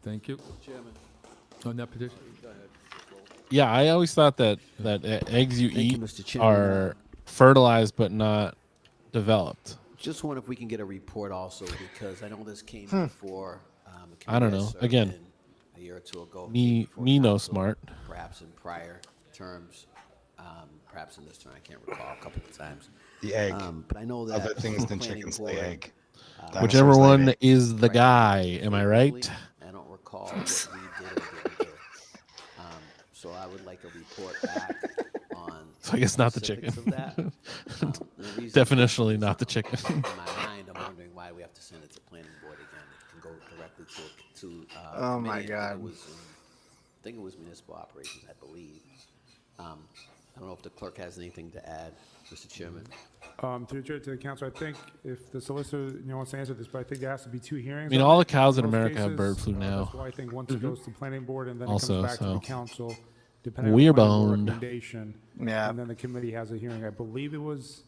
Thank you. On that petition? Yeah, I always thought that eggs you Thank you, eat Mr. Chairman. are fertilized but not developed. Just wonder if we can get a report also, because I know this came Hmm. before. I don't know. Again, a year or two ago. me no smart. Perhaps in prior terms, perhaps in this term, I can't recall a couple of times. The egg. But I know that Other things than planning chickens lay board, egg. Whichever Dinosaurs lay one egg. is the guy. Am I right? I don't recall what we did or didn't do. So I would like a report back on. So I guess not the specifics chicken. of that. The reason Definitionally not the chicken. in my mind, I'm wondering why we have to send it to planning board again. It can go directly to Oh my committee. God. I think it was municipal operations, I believe. I don't know if the clerk has anything to add, Mr. Chairman. To the council, I think if the solicitor wants to answer this, but I think there has to be two hearings. I mean, on all it. the cows in most America have bird cases, flu now. That's why I think once it goes to planning board and then Also, it comes back to so the council, depending we're on the planning board boned. recommendation. Yeah. And then the committee has a hearing. I believe it was,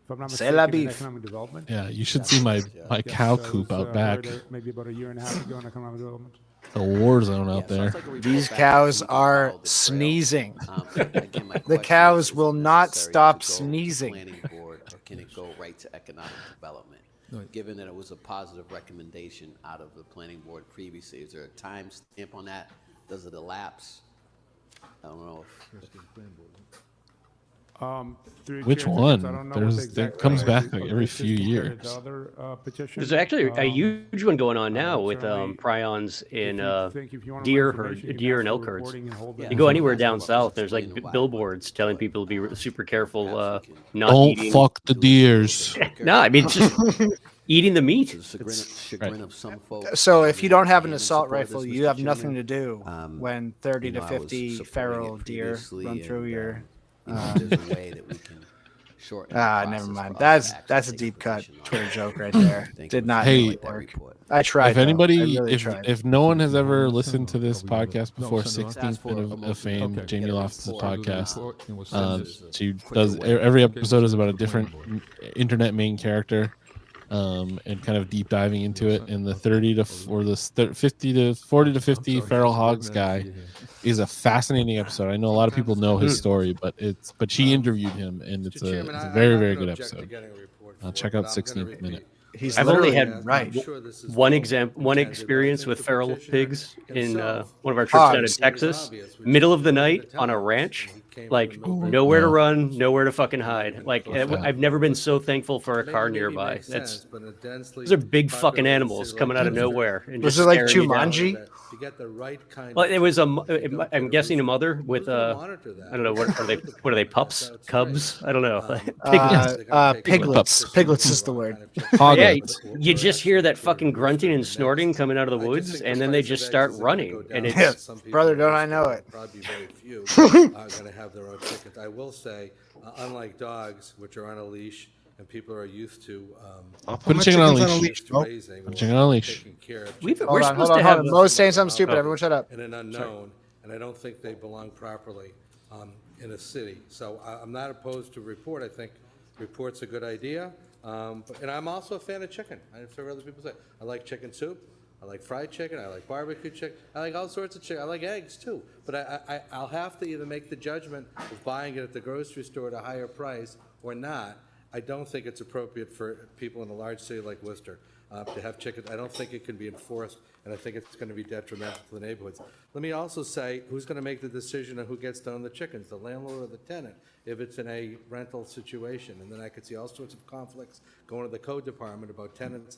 if I'm not C'est la mistaken, in beef. economic development. Yeah, you should see my cow so it coop was, out back. Maybe about a year and a half ago in economic development. The war zone out there. These cows are sneezing. The cows will not stop sneezing. Planning board, or can it go right to economic development? Given that it was a positive recommendation out of the planning board previously, is there a time stamp on that? Does it elapse? I don't know. Through the Which chair, one? I don't know what the It exact comes back is, like but every it's just few compared to years. other, petitions. There's actually a huge one going on now with certainly, prions in if you want more deer information, you can deer ask and for elk herds. reporting and hold You that. go anywhere down south, there's like billboards telling people to be super careful, not Don't eating. fuck the deers. No, I mean just eating the meat. Chagrin of some folks. So if you don't have an in assault support of this, rifle, Mr. you have Chairman. nothing to do when 30 you to know, I was 50 supporting feral it deer previously, run through and, your. you know, there's a way that we can shorten the Never process mind. for us to actually That's a take deep cut position on Twitter it. joke right there. Did not Hey, really work. I tried. If though. anybody, I really if tried. if no one has ever listened to this podcast before, send it on. 16th Minute of Fame, Okay. Jamie Loftus' podcast, And we'll send it. she does every episode is about a different internet main character, and kind of deep diving into it. And the 30 to or the 50 to 40 to 50 feral hogs guy is a fascinating episode. I know a lot of people know his story, but she interviewed him, and it's a very very good episode. Check out 16th Minute. He's I've only literally had right. one experience with feral pigs in one of our trips down in Texas, middle of the night on a ranch, like nowhere to run, nowhere to fucking hide. Like I've never been so thankful for a car nearby. Those are big fucking animals coming out of nowhere. And Was just it like staring you down. Jumanji? To get the right kind Well, of it was I'm guessing a mother with I don't know what are they pups, cubs? I don't know. Piglets. Piglets is the word. Yeah, you just hear that fucking grunting and snorting coming out of the woods, and then they just start running, and it's Brother, don't I know it? Probably very few are going to have their own chickens. I will say, unlike dogs, which are on a leash and people are used to Put a chicken on a leash. leash Oh, raising put a or chicken on a leash. taking care of We've- chickens. we're Hold on, supposed to have Mo's saying something stupid. Everyone shut up. In an unknown, and I don't think they belong properly in a city. So I'm not opposed to report. I think report's a good idea. And I'm also a fan of chicken. I've heard other people say, I like chicken soup. I like fried chicken. I like barbecue chicken. I like all sorts of chicken. I like eggs too. But I'll have to either make the judgment of buying it at the grocery store at a higher price or not. I don't think it's appropriate for people in a large city like Worcester to have chicken. I don't think it can be enforced, and I think it's going to be detrimental to the neighborhoods. Let me also say, who's going to make the decision on who gets to own the chickens, the landlord or the tenant, if it's in a rental situation? And then I could see all sorts of conflicts going to the code department about tenants,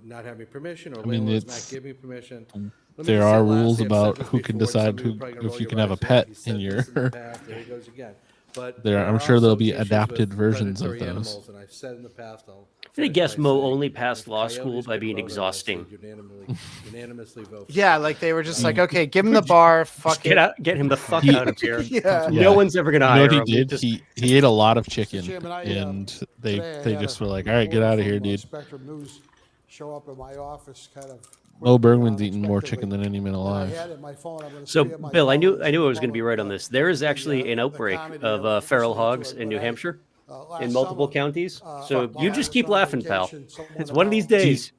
not having permission, or landlords not giving permission. There are rules about who can decide if you can have a pet in your. There he goes again. But I'm sure there'll be adapted versions of those. And I've said in the past, I'm gonna guess Mo only passed law school by being exhausting. Unanimously vote. Yeah, like they were just like, okay, give him the bar, fuck it. Get him the fuck out of here. Yeah. No one's ever gonna hire You know him. what he did? He ate a lot of chicken, and they just were like, all right, get out of here, dude. Spectrum News show up in my office, kind of. Mo Bergman's eaten more chicken than any man I alive. had it in my phone. I'm gonna So, see it in my Bill, I phone. knew I was going to be right on this. There is actually an outbreak of feral hogs in New Hampshire, in multiple counties. So you just keep laughing, pal. It's one of these days.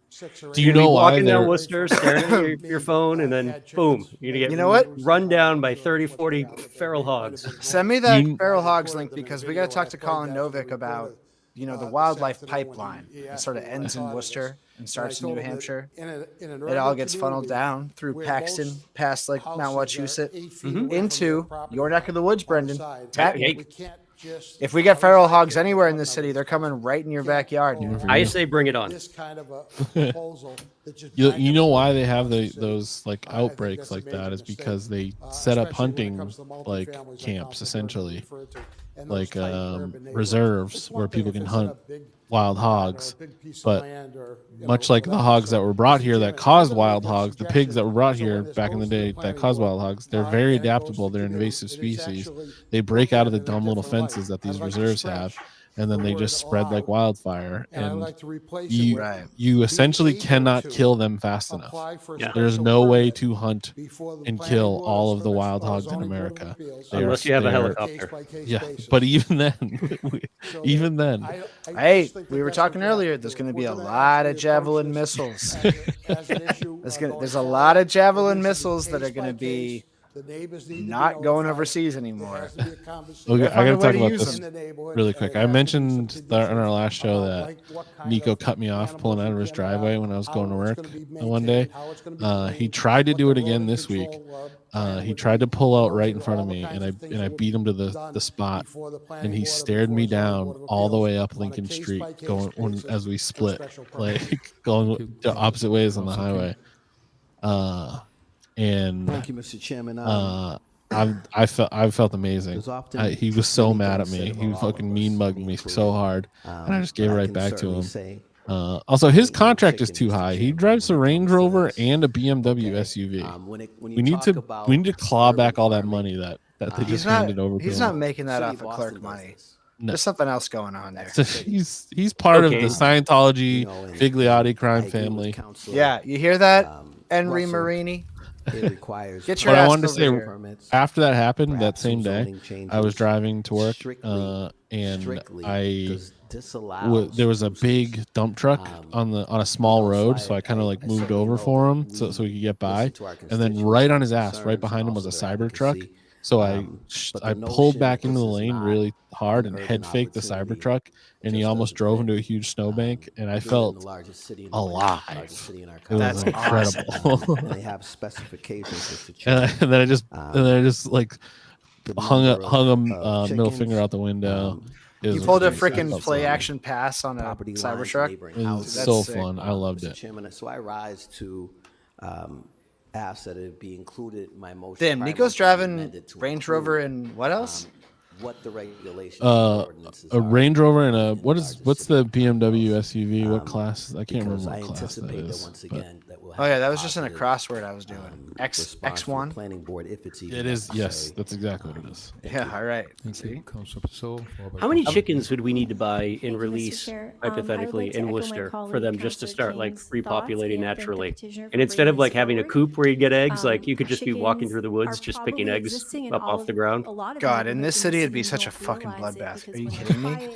Do you know why walking down they're- Worcester, staring at your phone, and then boom, you're gonna get You know what? run down by 30, 40 feral hogs. Send me that feral hogs link because we got to talk to Colin Novick about, the wildlife pipeline. It sort of ends in Worcester and starts in New Hampshire. It all gets funneled down through Paxton, past like Mount Wachusett, into your neck of the woods, Brendan. If we get feral hogs anywhere in this city, they're coming right in your backyard. I say bring it on. This kind of a proposal that just You know why they have those like outbreaks like that is because they set up hunting like camps essentially, like reserves where people can hunt wild hogs. But much like the hogs that were brought here that caused wild hogs, the pigs that were brought here back in the day that caused wild hogs, they're very adaptable. They're invasive species. They break out of the dumb little fences that these reserves have, and then they just spread like wildfire. And you essentially cannot kill them fast enough. There's no way to hunt and kill all of the wild hogs in America. Unless you have a helicopter. Yeah, but even then, Hey, we were talking earlier. There's going to be a lot of javelin missiles. There's a lot of javelin missiles that are going to be not going overseas anymore. Okay, I gotta talk about this really quick. I mentioned on our last show that Nico cut me off pulling out of his driveway when I was going to work one day. He tried to do it again this week. He tried to pull out right in front of me, and I beat him to the spot, and he stared me down all the way up Lincoln Street, as we split, like going the opposite ways on the highway. And thank you, Mr. Chairman. I felt amazing. He was so mad at me. He fucking mean mugged me so hard, and I just gave it right back to him. Also, his contract is too high. He drives a Range Rover and a BMW SUV. We need to claw back all that money that they just handed over to him. He's not making that off of clerk money. No. There's something else going on there. He's part of the Scientology Figliotti crime family. Yeah, you hear that, Henry Marini? It requires. Get your But ass I wanted to over say, here. after that happened, that same day, I was driving to work, and there was a big dump truck on a small road, so I kind of like moved over for him so he could get by, and then right on his ass, right behind him was a cyber truck. So I pulled back into the lane really hard and head faked the Cybertruck, and he almost drove into a huge snowbank, and I felt alive. It was incredible. They have specifications. And then I just like hung a middle finger out the window. You pulled a freaking play action pass on a Cybertruck. It was so fun. I loved it. Chairman, so I rise to ask that it be included in my motion. Damn, Nico's driving Range Rover and what else? What the regulations a Range Rover and what's the BMW SUV? What class? I can't remember what class that is. Oh yeah, that was just in a crossword I was doing. X1 planning board if it's even it is. Yes, that's exactly what it is. Yeah, all right. How many chickens would we need to buy in release, hypothetically, in Worcester for them just to start like repopulating naturally? And instead of like having a coop where you get eggs, like you could just be walking through the woods, just picking eggs up off the ground. God, in this city it'd be such a fucking bloodbath. Are you kidding me?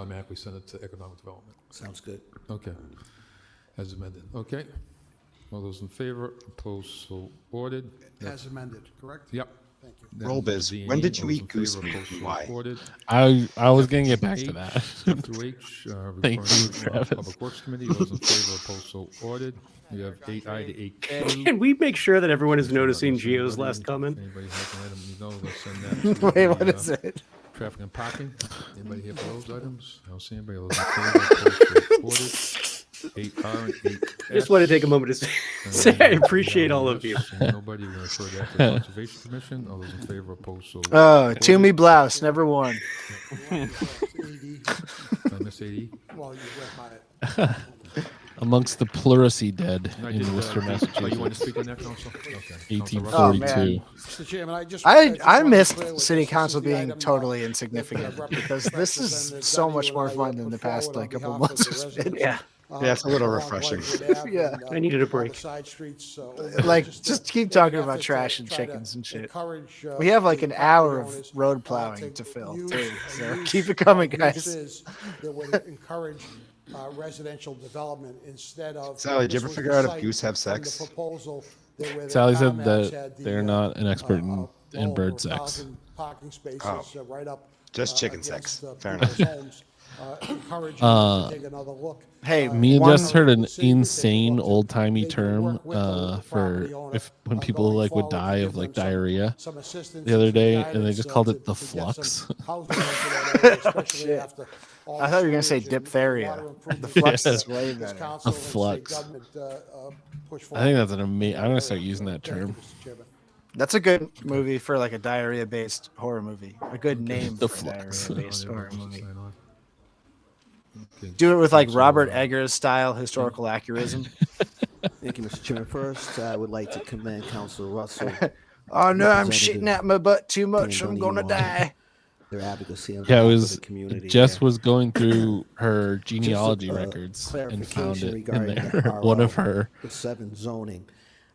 automatically send it to economic development. Sounds good. Okay. As amended. Okay. All those in favor, opposed, so ordered. As amended, correct? Yep. Thank you. Roll biz. When did you eat goose meat and why? I was gonna get back to that. F through H, Thank referring you, to Travis. Public Works Committee. Those in favor, opposed, so ordered. We have 8I to 8Q. Can we make sure that everyone is noticing Gio's last comment? Anybody has an item you know, let's send that to Wait, the, what is it? Traffic and parking. Anybody here for those items? I don't see anybody. Those in favor, opposed, so ordered. 8R and 8S. I just want to take a moment to say I appreciate all of you. Nobody, we're going to refer that to the Conservation Commission. All those in favor, opposed, so Oh, Toomey Blouse, never won. I miss 80. Well, you went by it. Amongst the pleurisy dead I in did, Worcester, oh, Massachusetts. you want to speak on that, Council? Okay. 1842. Mr. Chairman, I just. I just wanna be missed clear with city this. This council is the being item, totally that, insignificant Representative because this is so Dunny much and more I, fun than the put past forward like on couple behalf months of the has been. residents, Yeah, it's a little along refreshing. Glenwood Ave Yeah. and, I needed a all the break. side streets, Like, just just to keep make talking an about effort to trash and try to chickens and shit. encourage, We have like the an hour property of owners, road plowing to fill use too, and so use, keep it coming, guys. uses that would encourage residential development instead of. Sally, did you this ever was figure the out if site goose have from the sex? proposal that where the Sally said CarMax that had the, they're not an expert in well, bird over sex. 1,000 parking spaces Oh. right up. Just chicken against, sex. Fair people's enough. homes, encouraging them to take another look. Hey, Me and one- Jess heard an The city could take a insane look to old timey maybe term work with the for property owner, if when people going like would forward to die give of like them diarrhea some assistance the other and some day, and they guidance, just called to- it the to get flux. some housing into that area, especially Shit. after all I the thought you were gonna say sewage and diphtheria. water The improvements flux that is way this better. council A and state flux. government, push I think that's forward. an amazing. I'm gonna start using that Thank you, term. Mr. Chairman. That's a good movie for like a diarrhea-based horror movie. A good name The for a Flux. diarrhea-based horror movie. Sign on. Okay. Do it with like Council, Robert Eggers style historical accuracy. Thank you, Mr. Chairman. First, I would like to commend Councilor Russell. Oh no, I'm Representative shitting at my butt too much. I'm Pandoni gonna on die. Their advocacy on Yeah, it behalf of was. the community. Jess there. was going through her genealogy Just a records and found clarification it in regarding there. the One of RO, her, the 7 zoning.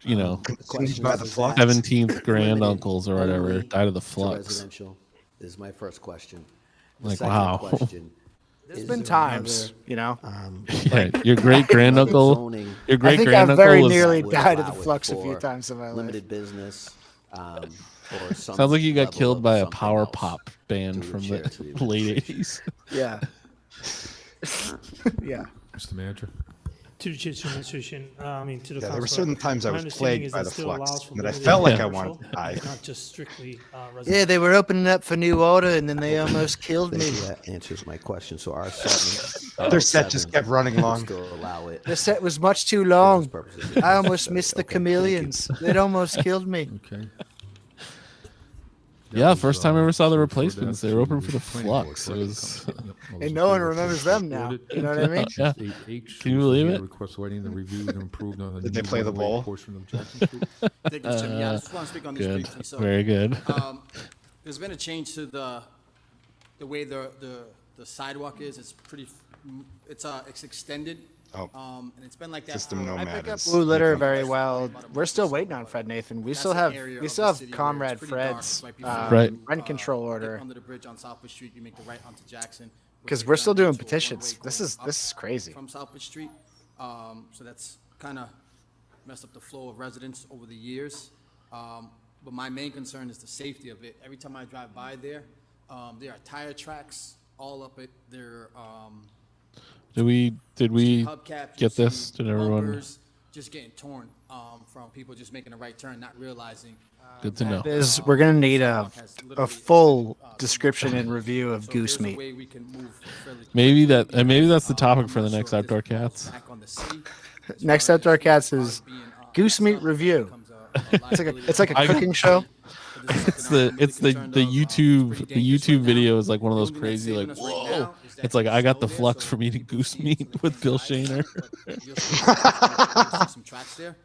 you know, The question by is, the is flux? that 17th grand limited uncles or whatever only died of the to flux. residential is my first question. The Like, second wow. question, There's is been there times, another, you know. Yeah, your great granduncle, zoning your I great think I've granduncle very was. nearly would died of allow the it flux a few for times in my life. limited business, or some Sounds like you got level killed of by a something power else pop band through from the chair the to the late administration. 80s. Yeah. Yeah. Mr. Manager. To the administration, I mean, to the Yeah, there were council. certain times I My was understanding plagued is by it the still flux, allows for that I limited felt like I commercial, wanted to die. It's not just strictly Yeah, residential. they were opening up for new order and then they almost killed me. Thank you. That answers my question. So R7. Their set just kept running long. Still allow it. The set was much too long. purposes. I almost missed the Okay, thank you. chameleons. They'd almost killed me. Okay. Yeah, first time I ever saw the so for replacements, that they were open to for the planning board, flux. It correct? was. Yep, all those And in no one favor, remembers opposed, them now. ordered. You know what I mean? Yeah. 8H, Can you believe it? Request lighting and reviewed and improved on the Did they new play the one-way bowl? portion of Jackson Street. Thank you, Mr. Chairman. Yeah, I just want to speak on this Good. briefly. So, Very good. There's been a change to the way the sidewalk is. It's pretty, it's extended. Oh. And it's been like that. System for- nomad I pick up is- Blue Litter very well. We're still waiting on Fred Nathan. We That's still an have area we of still the have city where Comrade it's pretty dark, Fred's right before Right. rent control get order under the bridge on Southwood Street, you make the right onto Jackson. which because is we're still down doing to a petitions. one-way This going is up crazy. From Southwood Street. So that's kind of messed up the flow of residents over the years. But my main concern is the safety of it. Every time I drive by there are tire tracks all up it. There Did we hubcaps, get this? Did everyone? bumpers just getting torn from people just making a right turn, not realizing. Good to know. We're gonna need a full description and review of goose meat. Maybe that's the topic for the next Outdoor Cats. Next Outdoor Cats is goose meat review. It's like a cooking show. It's the YouTube video is like one of those crazy like whoa. It's like I got the flux from eating goose meat with Bill Shaner. Some tracks there.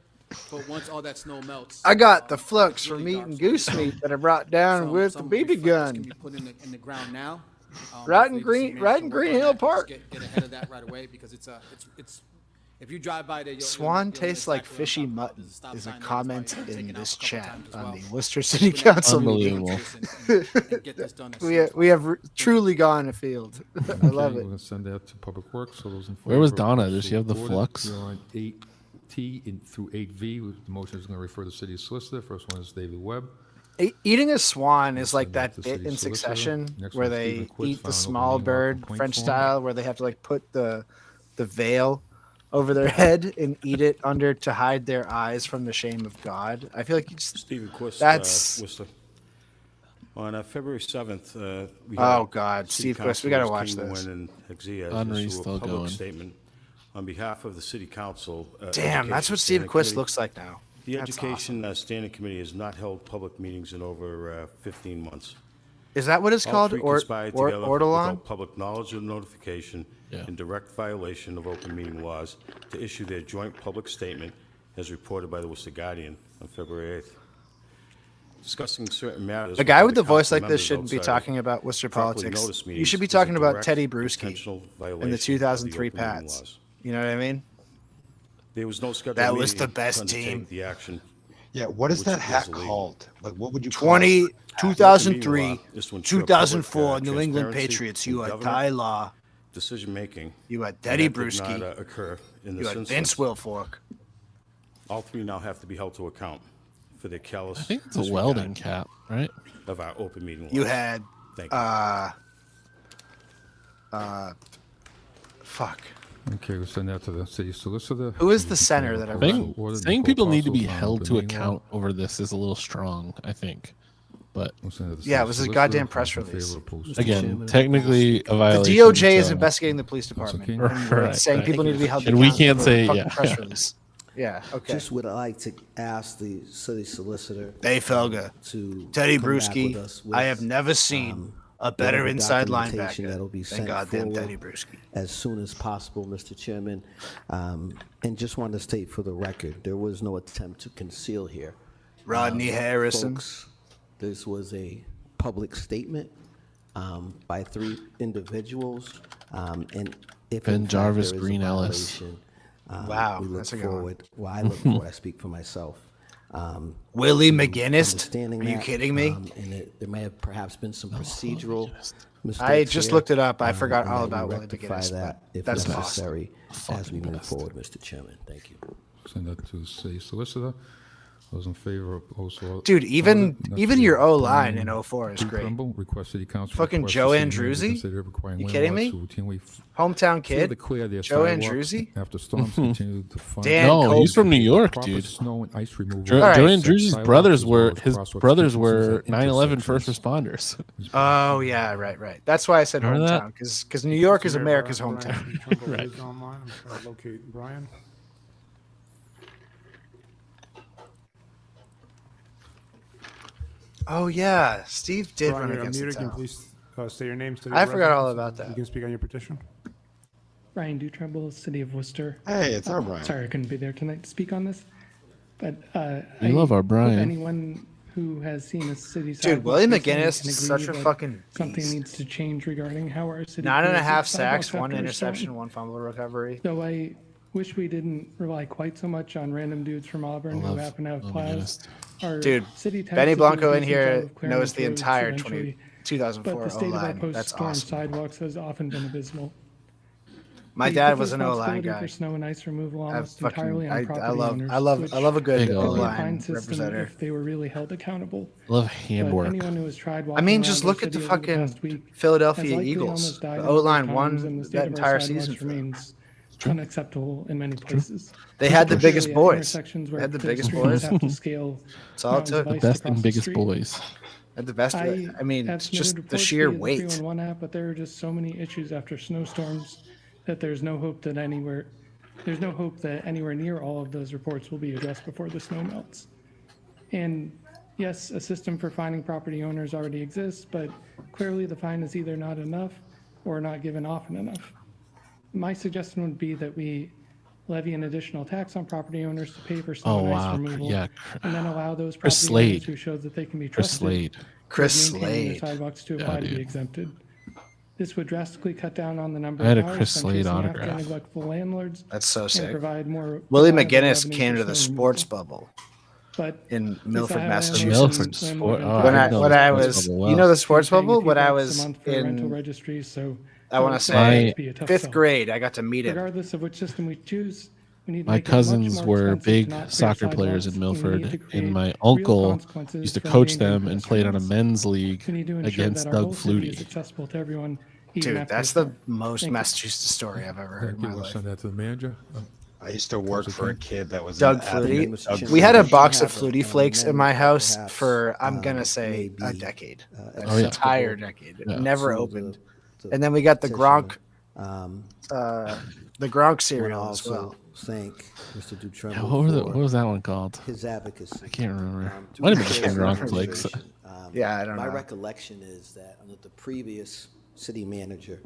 But once all that snow melts, I got the flux from eating goose meat that I brought down with the BB gun. can be put in the ground now. Right in Hopefully Green the cement can work on Hill that. Park. Just get ahead of that right away because it's if you drive by there, Swan tastes like fishy mutton is a comment in this chat on the Worcester City Council meeting. Unbelievable. We have truly gone afield. I love Okay, it. We're gonna send that to Public Works. So those in Where was favor, Donna? opposed, Does she so have the ordered. flux? We're on 8T through 8V. The motion is going to refer to city solicitor. First one is David Webb. Eating a swan is like Send that to bit city in solicitor. Succession Next where one, they Stephen Quist, eat the found open small meeting law bird complaint French form. style, where they have to like put the veil over their head and eat it under to hide their eyes from the shame of God. I feel like you just Stephen Quist, that's Worcester. On February 7th, we oh had God, City Steve Quist, we gotta Councilors watch King, this. Nguyen, and Exia Henry's issue still a public going. statement on behalf of the City Council. Damn, that's Education what Steve Standing Quist Committee. looks like now. The That's Education Standing Committee has not held public meetings in over 15 months. Is that what it's All called? three Or conspired together Ortolan? without public knowledge or notification in direct violation of open meeting laws to issue their joint public statement as reported by the Worcester Guardian on February 8th. Discussing certain matters. A guy with other a voice council like this members shouldn't be outside of talking about Worcester properly politics. noticed You meetings should be is a talking about direct, Teddy Bruschi intentional and the violation of 2003 open meeting Pats. laws. You know what I mean? There was no scheduled That was meeting the best to undertake team. the action. Yeah, what is which that was hat illegal. called? Like, what would you call it? 2003, 2004 New England Patriots. You are Tyler. Decision making. You are Teddy That did Bruschi. not occur in You this are instance. Vince Wilfork. All three now have to be held to account for their callous. I think it's a disregard welding cap, right? Of our open meeting laws. You had Thank you. fuck. Okay, we'll send that to the city solicitor. Who is the center that I Saying, Ordered saying before people need to parcels be found held open to meeting law. account over this is a little strong, I think. But We'll send it to the Yeah, city it was a solicitor. goddamn All press in favor release. of post- again, technically a The violation. DOJ is so- investigating the police department. King. And Right, saying right. people need to be held to And we account can't for say- fucking yeah. press release. Yeah, okay. Just would like to ask the city solicitor. Hey, Felga. To Teddy come back Bruschi, with us I have with, never seen a better whatever inside documentation linebacker that'll be than sent goddamn forward Teddy Bruschi. as soon as possible, Mr. Chairman. And just wanted to state for the record, there was no attempt to conceal here. Rodney Harrison. Folks, this was a public statement by three individuals. And if Ben in fact Jarvis, there is a Green Ellis. violation, Wow, we look that's a good one. forward. Well, I look forward. I speak for myself. Willie to McGinnis? understanding Are you that, kidding me? and there may have perhaps been some procedural mistakes I just here, looked it up. I forgot and all that about we Willie rectify McGinnis, that but if that's awesome. necessary as we move best. forward, Mr. Chairman. Thank you. Send that to the city solicitor. Those in favor of also. Dude, even That's your it. O-line Brian in 04 is P. great. Trumbull, request city council. Fucking request Joe the city manager Andruzzi? consider requiring You kidding landlords me? to routinely Hometown fill kid? to clear their Joe sidewalks Andruzzi? after storms continue to find. Dan No, Cole- he's from New York, Proper dude. snow and ice removal. Joe All right. Andrews's Sidewalks brothers as well were as his crosswalk brothers distances were at 9/11 first intersections. responders. Oh, yeah, right. That's why I said Remember that? hometown, because New York is Mayor America's Brian hometown. P. Trumbull Right. is online. I'm trying to locate Brian. Oh, yeah, Steve did Brian, run you're against the unmuted. Can you town. please say your name to the I forgot all residents, about and that. You can speak on your petition. Brian Dutremble, City of Worcester. Hey, it's our Brian. Sorry I couldn't be there tonight to speak on this. But We love our Brian. anyone who has seen a city Dude, Willie McGinnis is such a fucking something beast. needs to change regarding how our city 9.5 clears its sacks, sidewalks 1 after a interception, storm. 1 fumble recovery. So I wish we didn't rely quite so much on random dudes from Auburn who love happen to have Willie plows. Our Dude, city taxes Benny do a Blanco in decent here job of clearing knows the roads entire eventually, 2004 but the state of our O-line. That's post-storm awesome. sidewalks has often been abysmal. My We dad put was an O-line responsibility guy. for snow and ice removal I almost entirely on property owners. I love a good Big O-line. Fine O-line system representative. if they were really held accountable. Love But handwork. anyone who has tried I walking mean, around just our look at the city over fucking past week has Philadelphia likely Eagles. almost died The a number of O-line times, won and the state that of our entire sidewalks season for them. remains unacceptable in many places. They had the biggest Particularly at boys. intersections They were had the biggest pedestrians boys. have to scale That's all it mountains took. of The ice best across and the biggest street. boys. Had the best. I mean, have it's submitted just the reports sheer via the weight. 311 app, but there are just so many issues after snowstorms that there's no hope that anywhere near all of those reports will be addressed before the snow melts. And yes, a system for fining property owners already exists, but clearly the fine is either not enough or not given often enough. My suggestion would be that we levy an additional tax on property owners to pay for snow Oh, and ice wow. removal, Yeah. and then allow those Chris property owners Slade. who show that they can be Chris trusted Slade. Chris with maintaining their Slade. sidewalks to Yeah, apply to be dude. exempted. This would drastically cut down on the number I had of a hours Chris spent Slade chasing after autograph. neglectful landlords. That's so and sick. provide more Willie reliable McGinnis revenue came for to the snow sports removal. bubble But in since Milford, I have Massachusetts. Milford sport. Oh, When I didn't know when the I sports was, bubble well. you know, the sports paying a bubble. few When I bucks a was month for rental in, registries, so I want to it would say be a tough 5th sell. grade, I got to meet him. Regardless of which system we choose, We need to my make it much cousins more were expensive to big not create soccer players sidewalks, in and we need to Milford, create and my real uncle consequences used to for coach endangering them and played on a pedestrians. men's league We need to ensure against that our Doug whole city is Flutie. accessible to everyone, even Dude, after that's it's the dark. most Thank you. Massachusetts story I've ever heard Thank in you. my We'll life. send that to the manager. I used to work for a kid that was Doug an athlete. Flutie. Doug We had a Flutie. box of Flutie Flakes in my house for, I'm going to say, a decade. An Oh, yeah. entire decade. It Yeah. never opened. And then we got the Gronk cereal as well. Thank Mr. Dutremble Yeah, what for was that one called? his advocacy. I can't remember. To Might have been ensure Gronk the Flakes. preservation. Yeah, I don't my know. recollection is that under the previous city manager,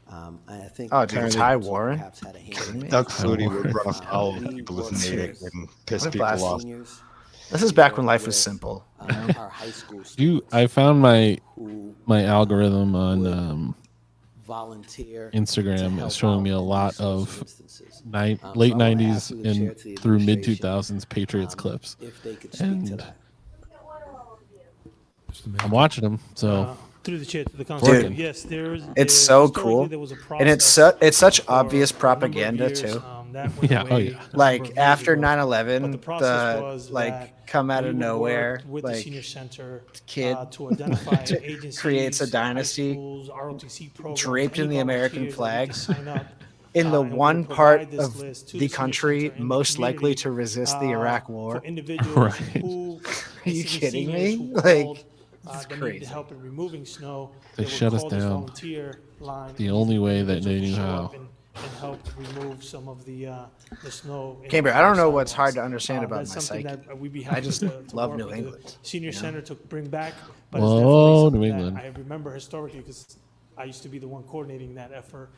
I think Oh, dude, Ty Warren? perhaps had a hand Kidding in me? it. Doug Flutie would run Um, afoul of we people's worked natick with and piss What a people blast. off. seniors. This is back when life was simple. Our high school I found my who algorithm on volunteer Instagram is showing me a lot of late so I wanna ask 90s through the chair and to the through mid administration, 2000s Patriots clips. if they could speak to And that. I'm watching them, so Through the chair to the council. Dude, Yes, it's so historically, cool. there was a And it's such obvious propaganda, too. that went Yeah, oh, away yeah. a number of Like, years after ago. 9/11, But the process was like, that come out we of would nowhere, work with the like, senior center kid to identify agencies, creates a high dynasty schools, ROTC programs, draped in any the American volunteers that we flag could sign up, in the and we one would part provide this of list to the senior country center and the most likely community, to resist the Iraq War. for individuals Right. who Are you city kidding seniors me? who Like, called, it's that needed crazy. help in removing snow. They would shut us call this down volunteer line, the and only these way that they individuals knew would show how. up and help remove some of the snow. in Camber, our I don't know what's sidewalks. hard to understand about That's my something psyche. that we'd be I happy just to love work New with the England. senior you know? center to bring back. But Whoa, it's definitely New something England. that I remember historically because I used to be the one coordinating that effort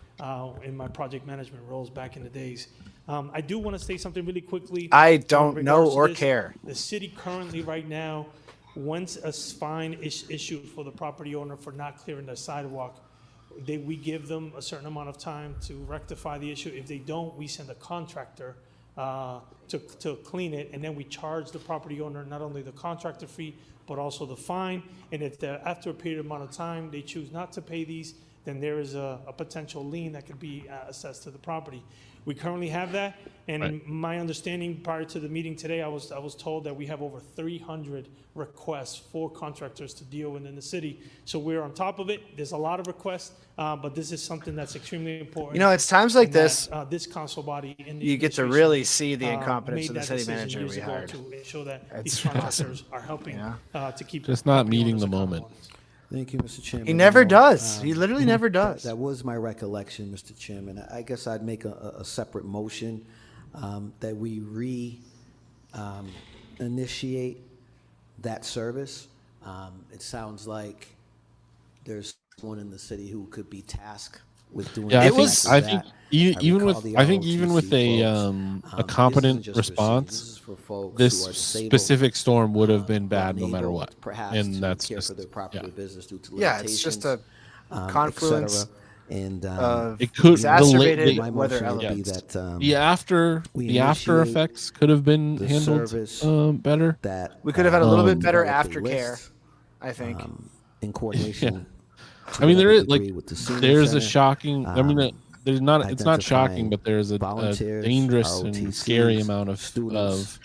in my project management roles back in the days. I do want to say something really quickly. I in don't know regards to or this. care. The city currently right now, once a fine is issued for the property owner for not clearing their sidewalk, we give them a certain amount of time to rectify the issue. If they don't, we send a contractor to clean it, and then we charge the property owner not only the contractor fee, but also the fine. And if after a period amount of time, they choose not to pay these, then there is a potential lien that could be assessed to the property. We currently have that, and my understanding prior to the meeting today, I was told that we have over 300 requests for contractors to deal with in the city. So we're on top of it. There's a lot of requests, but this is something that's extremely important. You know, it's times like and this that, this council body and the you get to administration, really see the incompetence made of the that city decision manager years we ago hired. to ensure that It's these contractors awesome. are helping to keep Just not property meeting owners the accountable. moment. Thank you, Mr. Chairman. He never You know, does. He literally never that- does. That was my recollection, Mr. Chairman. I guess I'd make a separate motion that we initiate that service. It sounds like there's someone in the city who could be tasked with doing Yeah, exactly I that. think even recall the with ROTC a folks. competent This isn't just for seniors, response, this is for folks this who are disabled, specific storm would have been who are bad no matter unable, what. perhaps, And to that's care just for their property or business due to Yeah, it's just a limitations, confluence et cetera. And of it could exacerbated my weather motion would be elements. that the after initiate effects could have been the handled service better. that We could have had a little bit better develop a aftercare, list, I think. in coordination. I mean, there is degree with the senior there's a center, shocking. I mean, there's not. It's not shocking, identifying but there's a volunteers, dangerous and scary ROTCs, amount of students,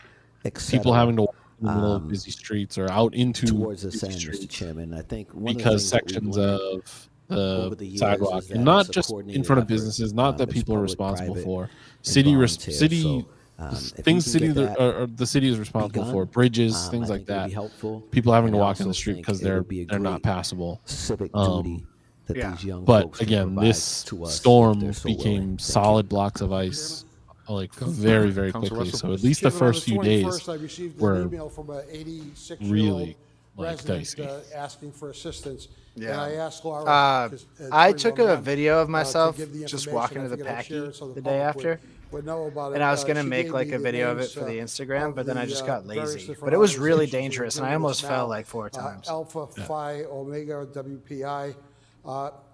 et people cetera, having to walk in the middle of busy streets or out into towards this busy end, Mr. streets Chairman. I think one of the because things that we've sections learned of over the the years sidewalk, is and that not it's a just in coordinated front of effort. businesses, not that It's people are public, responsible private, for. and City, volunteer. city So, if we things can city get that that are the city is responsible begun, for, bridges, I things like think it would that. be helpful. People having And to I walk in the also street think because it they're would be a not great passable. civic duty that Yeah. these young But folks can again, provide this to us if storm they're so became willing. Thank you. solid blocks of ice like very, very Council quickly. Russell. So at least the Chairman, on first few 21st, days I received an were email from an 86-year-old really like resident dicey. asking for assistance. And Yeah. I asked Laura. I took a video of to myself give the just information. walking I to the figured I'd share Packy it so the day public after. would know about it. And I was going to She make gave like me a the video of it names, for the Instagram, of but then I the, just got various lazy. different But it was really organizations dangerous, and I including almost this fell now. like 4 times. Alpha Phi Omega WPI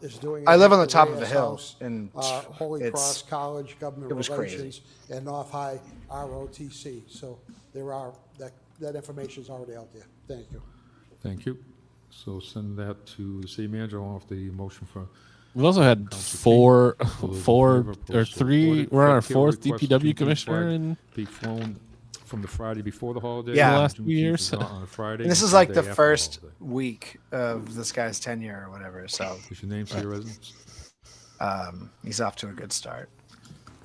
is doing. I it live on at the top of a Reyes hill, House, and Holy it's- Cross College Government it was crazy. Relations and North High ROTC. So there are that information is already out there. Thank you. Thank you. So send that to the city manager off the motion for We've also had four or three. We're on our fourth DPW commissioner in be flown from the Friday before the holiday. Yeah. the last few Juneteenth years. is not on a Friday. And this is it's like day the after first holiday. week of this guy's tenure or whatever. So Is your name, see your residence? he's off to a good start.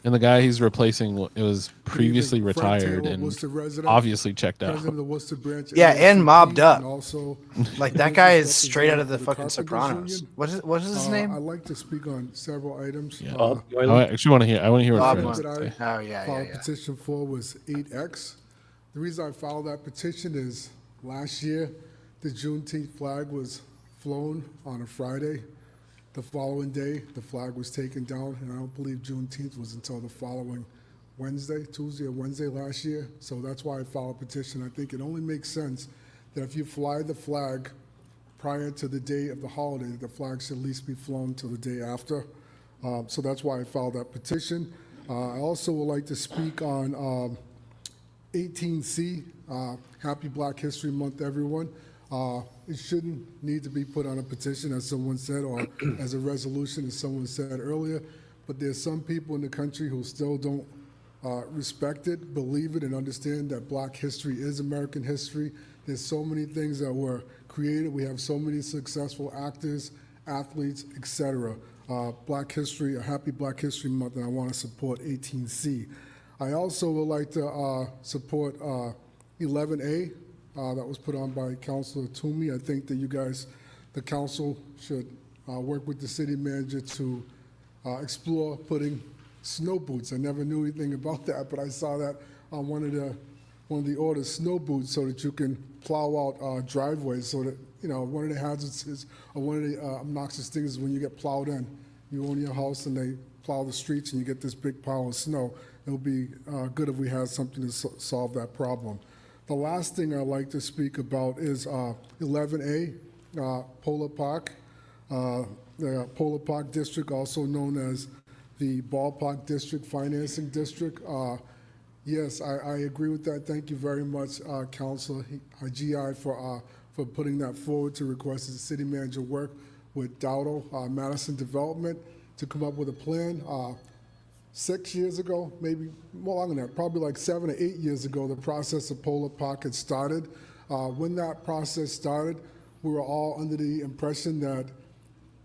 And the guy he's replacing it was previously Good evening. Fred retired Taylor, and Worcester resident, obviously checked out. President of the Worcester branch. Yeah, and WCT, mobbed up. and also Like that guy is business straight out of the representative fucking for Carpenters Sopranos. Union. What is his name? I'd like to speak on several items. Yeah. I actually want to hear. I want to hear what Bob Fred wants has to to say. Oh yeah, Filed petition for was 8X. The reason I filed that petition is last year the Juneteenth flag was flown on a Friday. The following day, the flag was taken down, and I don't believe Juneteenth was until the following Tuesday or Wednesday last year. So that's why I filed a petition. I think it only makes sense that if you fly the flag prior to the day of the holiday, the flag should at least be flown till the day after. So that's why I filed that petition. I also would like to speak on 18C, Happy Black History Month, everyone. It shouldn't need to be put on a petition, as someone said, or as a resolution, as someone said earlier, but there's some people in the country who still don't respect it, believe it, and understand that Black history is American history. There's so many things that were created. We have so many successful actors, athletes, etc. Black history, a Happy Black History Month, and I want to support 18C. I also would like to support 11A that was put on by Councilor Toomey. I think that you guys, the council, should work with the city manager to explore putting snow boots. I never knew anything about that, but I saw that on one of the orders, snow boots, so that you can plow out driveways. So that, you know, one of the hazards is, or one of the obnoxious things is when you get plowed in. You own your house and they plow the streets and you get this big pile of snow. It would be good if we had something to solve that problem. The last thing I'd like to speak about is 11A, Polar Park. The Polar Park District, also known as the Ballpark District Financing District. Yes, I agree with that. Thank you very much, Councilor GI, for putting that forward to request the city manager work with Dowdle, Madison Development, to come up with a plan. 6 years ago, maybe more longer than that, probably like 7 or 8 years ago, the process of Polar Park had started. When that process started, we were all under the impression that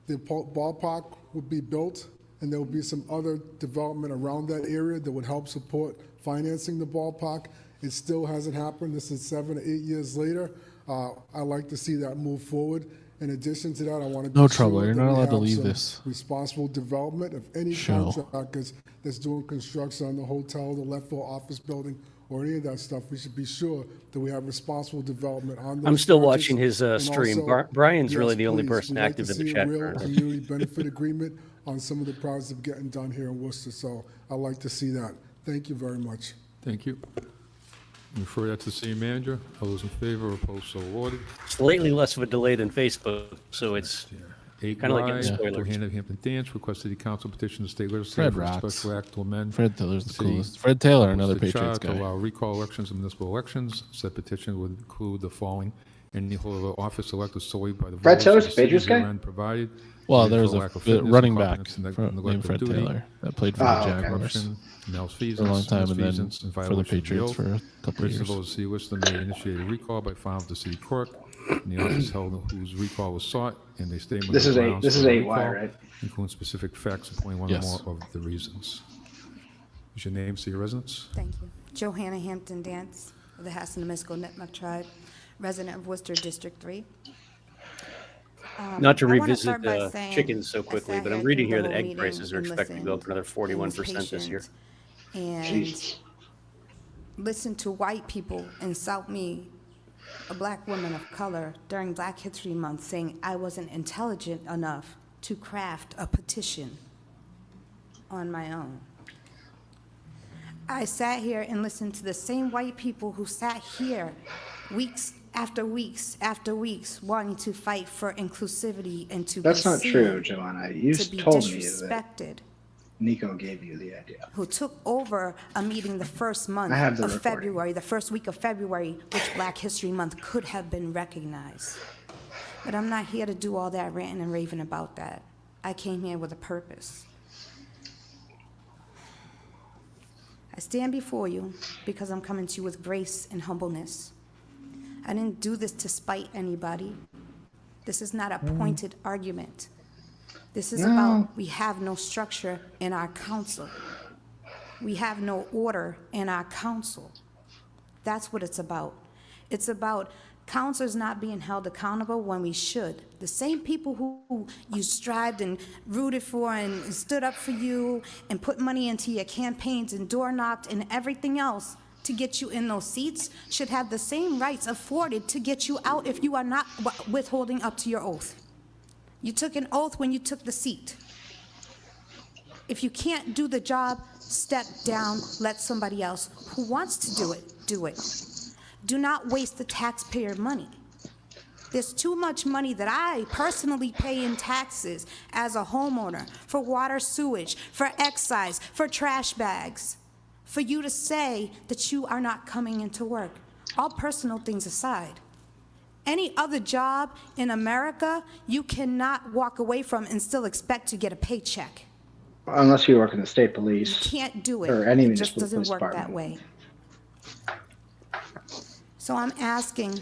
the ballpark would be built and there would be some other development around that area that would help support financing the ballpark. It still hasn't happened. This is 7 or 8 years later. I'd like to see that move forward. In addition to that, I want to be No trouble. sure You're that not we allowed to have leave some this responsible development of any show. contractors that's doing construction on the hotel, the Leftville office building, or any of that stuff. We should be sure that we have responsible development on those I'm still projects. watching his And stream. also, Brian's really yes, the only please, person we'd like active to in the see chat a real currently. community benefit agreement on some of the projects getting done here in Worcester. So I'd like to see that. Thank you very much. Thank you. Refer that to the city manager. All those in favor, opposed, so ordered. Slightly less of a delay than Facebook, so it's kind of like getting spoilers. Hampton Dance request city council petition to state legislature Fred for a rocks. special act to amend. Fred Taylor's the city coolest. Fred Taylor, of another Worcester Patriots charter guy. To allow recall elections and municipal elections. Said petition would include the following: any holder of office elected solely by the Fred voters Taylor's of the city Patriots guy? herein provided. Well, either there's for a lack of fitness, running back incompetence, named neglect Fred of duty, Taylor that played for the okay. Jaguars malfeasance, for a long time, and then misfeasance, and for the violation of the Patriots oath. for a couple of Registered years. voters of the city of Worcester may initiate a recall by filing with the city clerk in the office held whose recall was sought, and they statement This of is the eight. grounds This for is the 8Y, recall, right? including specific facts supporting one Yes. or more of the reasons. Is your name, city residence? Thank you. Johanna Hampton Dance of the Hassanamisco Nipmuc Tribe, resident of Worcester District 3. Not to I wanna revisit start by saying chickens so I quickly, sat but I'm here reading through here the that whole egg prices meeting are and expected to go up another listened and was 41% this year. And listen to white people insult me, a black woman of color, during Black History Month, saying I wasn't intelligent enough to craft a petition on my own. I sat here and listened to the same white people who sat here weeks after weeks after weeks wanting to fight for inclusivity and to That's be not seen, true, Joanna. You to be told me that disrespected, Nico gave you the idea. who took over a meeting the first month I have the of recording. February, the first week of February, which Black History Month could have been recognized. But I'm not here to do all that ranting and raving about that. I came here with a purpose. I stand before you because I'm coming to you with grace and humbleness. I didn't do this to spite anybody. This is not a pointed argument. This is about we have no structure in our council. We have no order in our council. That's what it's about. It's about councilors not being held accountable when we should. The same people who you strived and rooted for and stood up for you and put money into your campaigns and door knocked and everything else to get you in those seats should have the same rights afforded to get you out if you are not withholding up to your oath. You took an oath when you took the seat. If you can't do the job, step down, let somebody else who wants to do it. Do not waste the taxpayer money. There's too much money that I personally pay in taxes as a homeowner for water, sewage, for excise, for trash bags, for you to say that you are not coming into work. All personal things aside. Any other job in America, you cannot walk away from and still expect to get a paycheck. Unless you work in the state police. You can't do it. Or any It just municipal doesn't police work department. that way. So I'm asking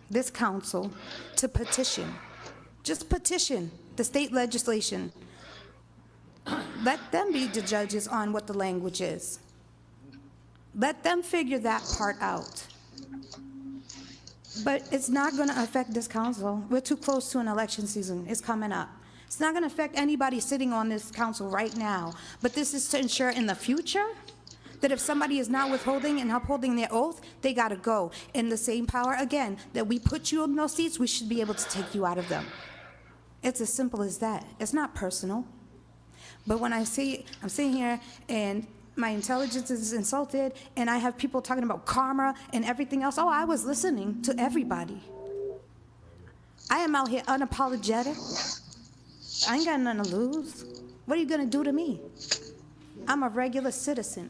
this council to petition, just petition the state legislation. Let them be the judges on what the language is. Let them figure that part out. But it's not going to affect this council. We're too close to an election season. It's coming up. It's not going to affect anybody sitting on this council right now. But this is to ensure in the future that if somebody is not withholding and upholding their oath, they got to go. In the same power, again, that we put you in those seats, we should be able to take you out of them. It's as simple as that. It's not personal. But when I'm sitting here and my intelligence is insulted and I have people talking about karma and everything else, I was listening to everybody. I am out here unapologetic. I ain't got nothing to lose. What are you going to do to me? I'm a regular citizen.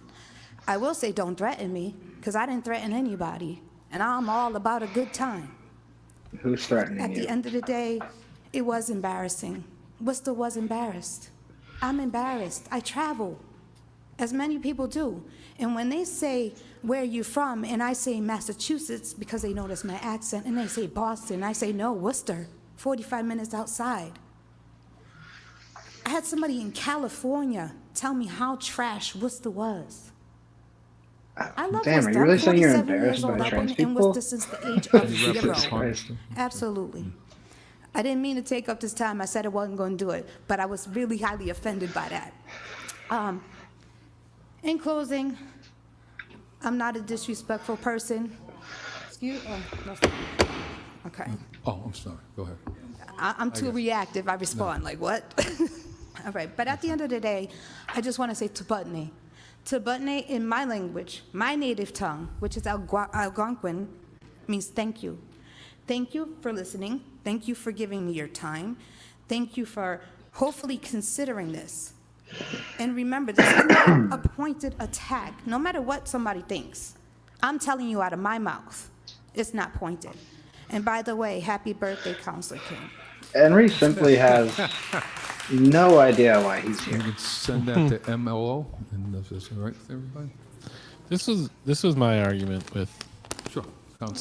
I will say don't threaten me, because I didn't threaten anybody, and I'm all about a good time. Who's threatening At you? the end of the day, it was embarrassing. Worcester was embarrassed. I'm embarrassed. I travel, as many people do. And when they say, where are you from? And I say Massachusetts, because they notice my accent, and they say Boston. I say, no, Worcester, 45 minutes outside. I had somebody in California tell me how trash Worcester was. I love Damn, are Worcester. you really I'm saying you're 47 years embarrassed old. by I've trans been in people? Worcester since the age of Jesus 0. Christ. Absolutely. I didn't mean to take up this time. I said I wasn't going to do it, but I was really highly offended by that. In closing, I'm not a disrespectful person. Excuse me. Okay. Oh, I'm sorry. Go ahead. I'm too reactive. I respond like, what? All right. But at the end of the day, I just want to say Tubutne. Tubutne in my language, my native tongue, which is Algonquin, means thank you. Thank you for listening. Thank you for giving me your time. Thank you for hopefully considering this. And remember, this is not a pointed attack, no matter what somebody thinks. I'm telling you out of my mouth, it's not pointed. And by the way, happy birthday, Councilor King. Henry simply has no idea why he's here. You could send that to MLO, and if that's all right with everybody? This was my argument with Sure.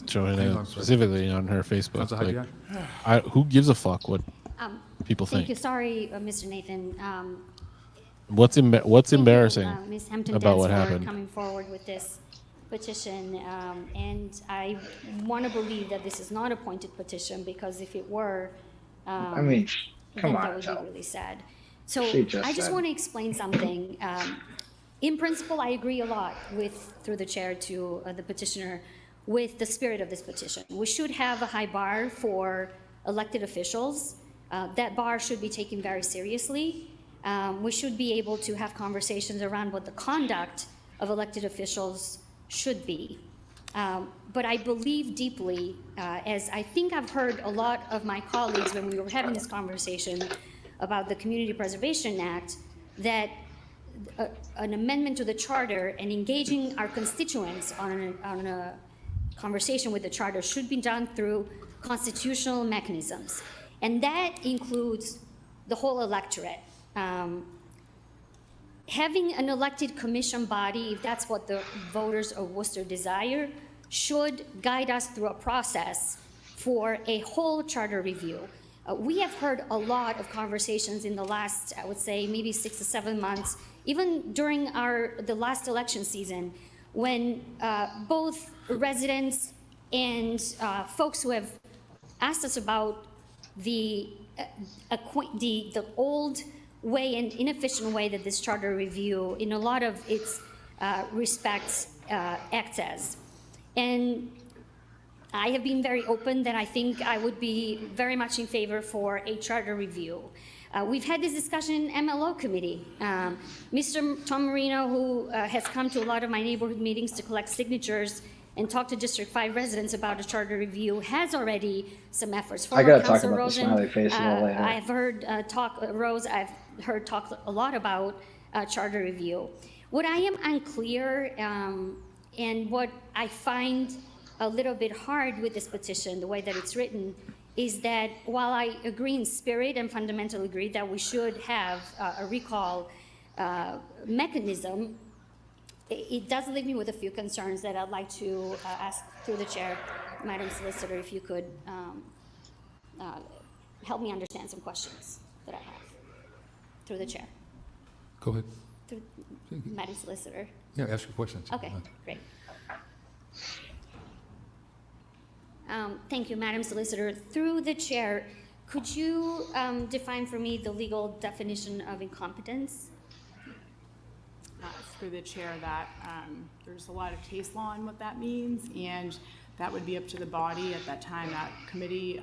Joanna, specifically on her Facebook. Councilor Like, who gives a fuck what people Thank think? you. Sorry, Mr. Nathan. What's embarrassing Ms. Hampton about what for happened? coming forward with this petition, and I want to believe that this is not a pointed petition, because if it were, I mean, come then on, that would Joe. be really sad. So She just I just said. want to explain something. In principle, I agree a lot through the chair to the petitioner, with the spirit of this petition. We should have a high bar for elected officials. That bar should be taken very seriously. We should be able to have conversations around what the conduct of elected officials should be. But I believe deeply, as I think I've heard a lot of my colleagues when we were having this conversation about the Community Preservation Act, that an amendment to the charter and engaging our constituents on a conversation with the charter should be done through constitutional mechanisms. And that includes the whole electorate. Having an elected commission body, if that's what the voters of Worcester desire, should guide us through a process for a whole charter review. We have heard a lot of conversations in the last, I would say, maybe 6 to 7 months, even during the last election season, when both residents and folks who have asked us about the old way and inefficient way that this charter review, in a lot of its respects, acts as. And I have been very open that I think I would be very much in favor for a charter review. We've had this discussion in MLO committee. Mr. Tom Marino, who has come to a lot of my neighborhood meetings to collect signatures and talk to District 5 residents about a charter review, has already some efforts. I gotta talk Councilor about Rosen, the smiley face a little later. I've heard I've heard talk a lot about charter review. What I am unclear and what I find a little bit hard with this petition, the way that it's written, is that while I agree in spirit and fundamentally agree that we should have a recall mechanism, it does leave me with a few concerns that I'd like to ask through the chair, Madam Solicitor, if you could help me understand some questions that I have through the chair. Go ahead. Madam Solicitor. Yeah, ask your questions. Okay, great. Thank you, Madam Solicitor. Through the chair, could you define for me the legal definition of incompetence? Through the chair, that there's a lot of case law on what that means, and that would be up to the body at that time, that committee.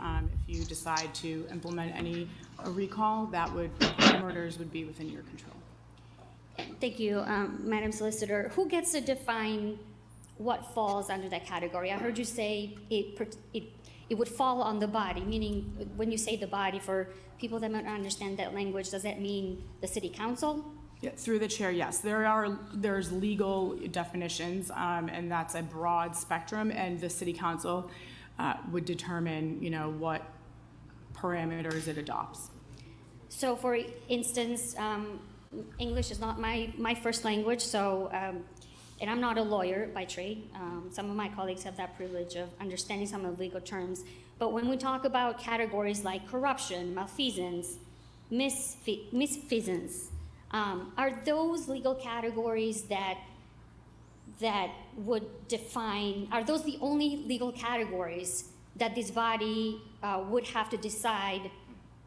If you decide to implement a recall, parameters would be within your control. Thank you, Madam Solicitor. Who gets to define what falls under that category? I heard you say it would fall on the body, meaning when you say the body, for people that might not understand that language, does that mean the city council? Yeah, through the chair, yes. There's legal definitions, and that's a broad spectrum, and the city council would determine, what parameters it adopts. So, for instance, English is not my first language, so and I'm not a lawyer by trade. Some of my colleagues have that privilege of understanding some of the legal terms. But when we talk about categories like corruption, malfeasance, misfeasance, are those legal categories that would define, are those the only legal categories that this body would have to decide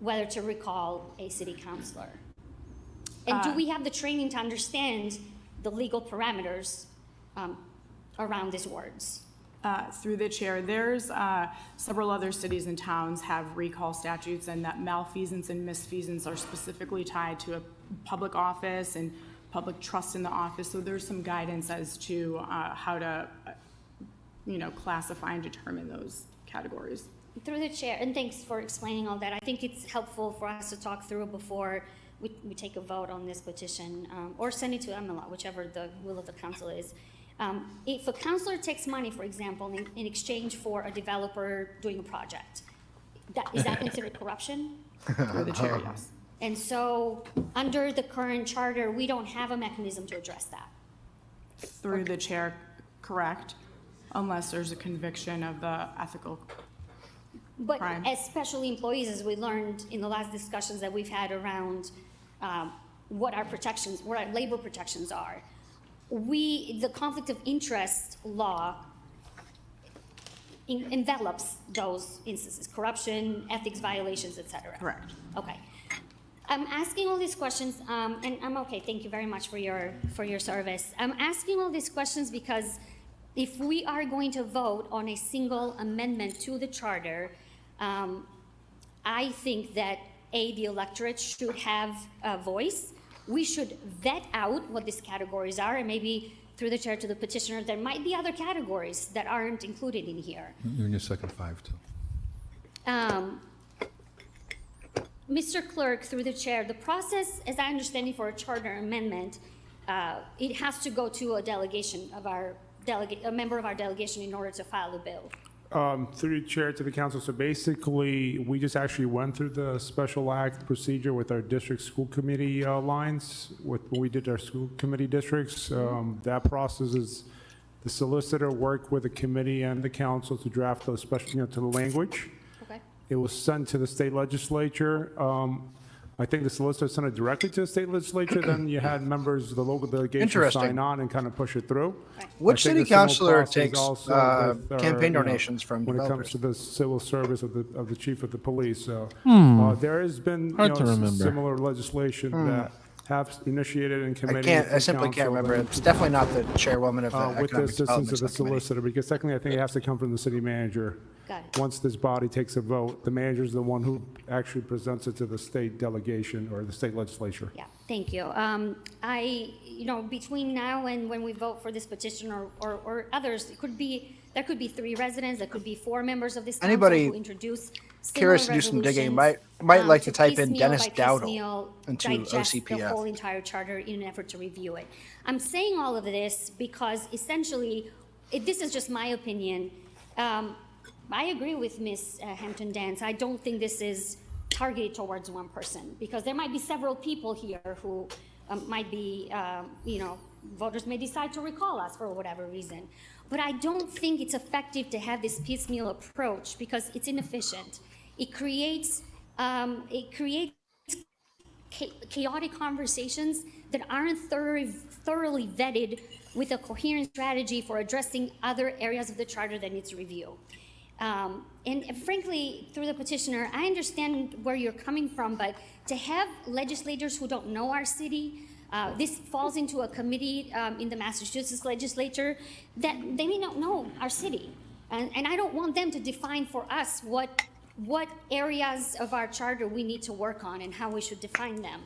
whether to recall a city councilor? And do we have the training to understand the legal parameters around these words? Through the chair, there's several other cities and towns have recall statutes, and that malfeasance and misfeasance are specifically tied to a public office and public trust in the office. So there's some guidance as to how to, classify and determine those categories. Through the chair, and thanks for explaining all that. I think it's helpful for us to talk through before we take a vote on this petition, or send it to MLA, whichever the will of the council is. If a councilor takes money, for example, in exchange for a developer doing a project, is that considered corruption? Through the chair, yes. And so, under the current charter, we don't have a mechanism to address that. Through the chair, correct, unless there's a conviction of the ethical But crime. as special employees, as we learned in the last discussions that we've had around what our labor protections are, the conflict of interest law envelops those instances, corruption, ethics violations, etc. Correct. Okay. I'm asking all these questions, and I'm okay. Thank you very much for your service. I'm asking all these questions because if we are going to vote on a single amendment to the charter, I think that the electorate should have a voice. We should vet out what these categories are, and maybe through the chair to the petitioner, there might be other categories that aren't included in here. You're in your second 5, too. Mr. Clerk, through the chair, the process, as I understand it, for a charter amendment, it has to go to a delegation of a member of our delegation in order to file the bill. Through the chair to the council, so basically, we just actually went through the special act procedure with our district school committee lines, when we did our school committee districts. That process is, the solicitor worked with the committee and the council to draft those special, to the language. Okay. It was sent to the state legislature. I think the solicitor sent it directly to the state legislature, then you had members of the local delegation Interesting. sign on and kind of push it through. Which I think city the similar councilor process takes also with our, campaign you know, donations from when it developers? comes to the civil service of the chief of the police? So there has been Hard to remember. similar legislation that have initiated in committee. I simply can't remember. It's definitely not the chairwoman of the With the Economic assistance Development of the Subcommittee. solicitor, because technically I think it has to come from the city manager. Got it. Once this body takes a vote, the manager is the one who actually presents it to the state delegation or the state legislature. Yeah, thank you. Between now and when we vote for this petition or others, there could be 3 residents, there could be 4 members of this council Anybody who introduce curious to do some digging might like to type in piecemeal Dennis by Dowdle piecemeal into digest the OCPF. whole entire charter in an effort to review it. I'm saying all of this because essentially, this is just my opinion. I agree with Ms. Hampton Dance. I don't think this is targeted towards one person because there might be several people here who might be, voters may decide to recall us for whatever reason. But I don't think it's effective to have this piecemeal approach because it's inefficient. It creates chaotic conversations that aren't thoroughly vetted with a coherent strategy for addressing other areas of the charter that needs review. And frankly, through the petitioner, I understand where you're coming from, but to have legislators who don't know our city, this falls into a committee in the Massachusetts legislature that they may not know our city. And I don't want them to define for us what areas of our charter we need to work on and how we should define them.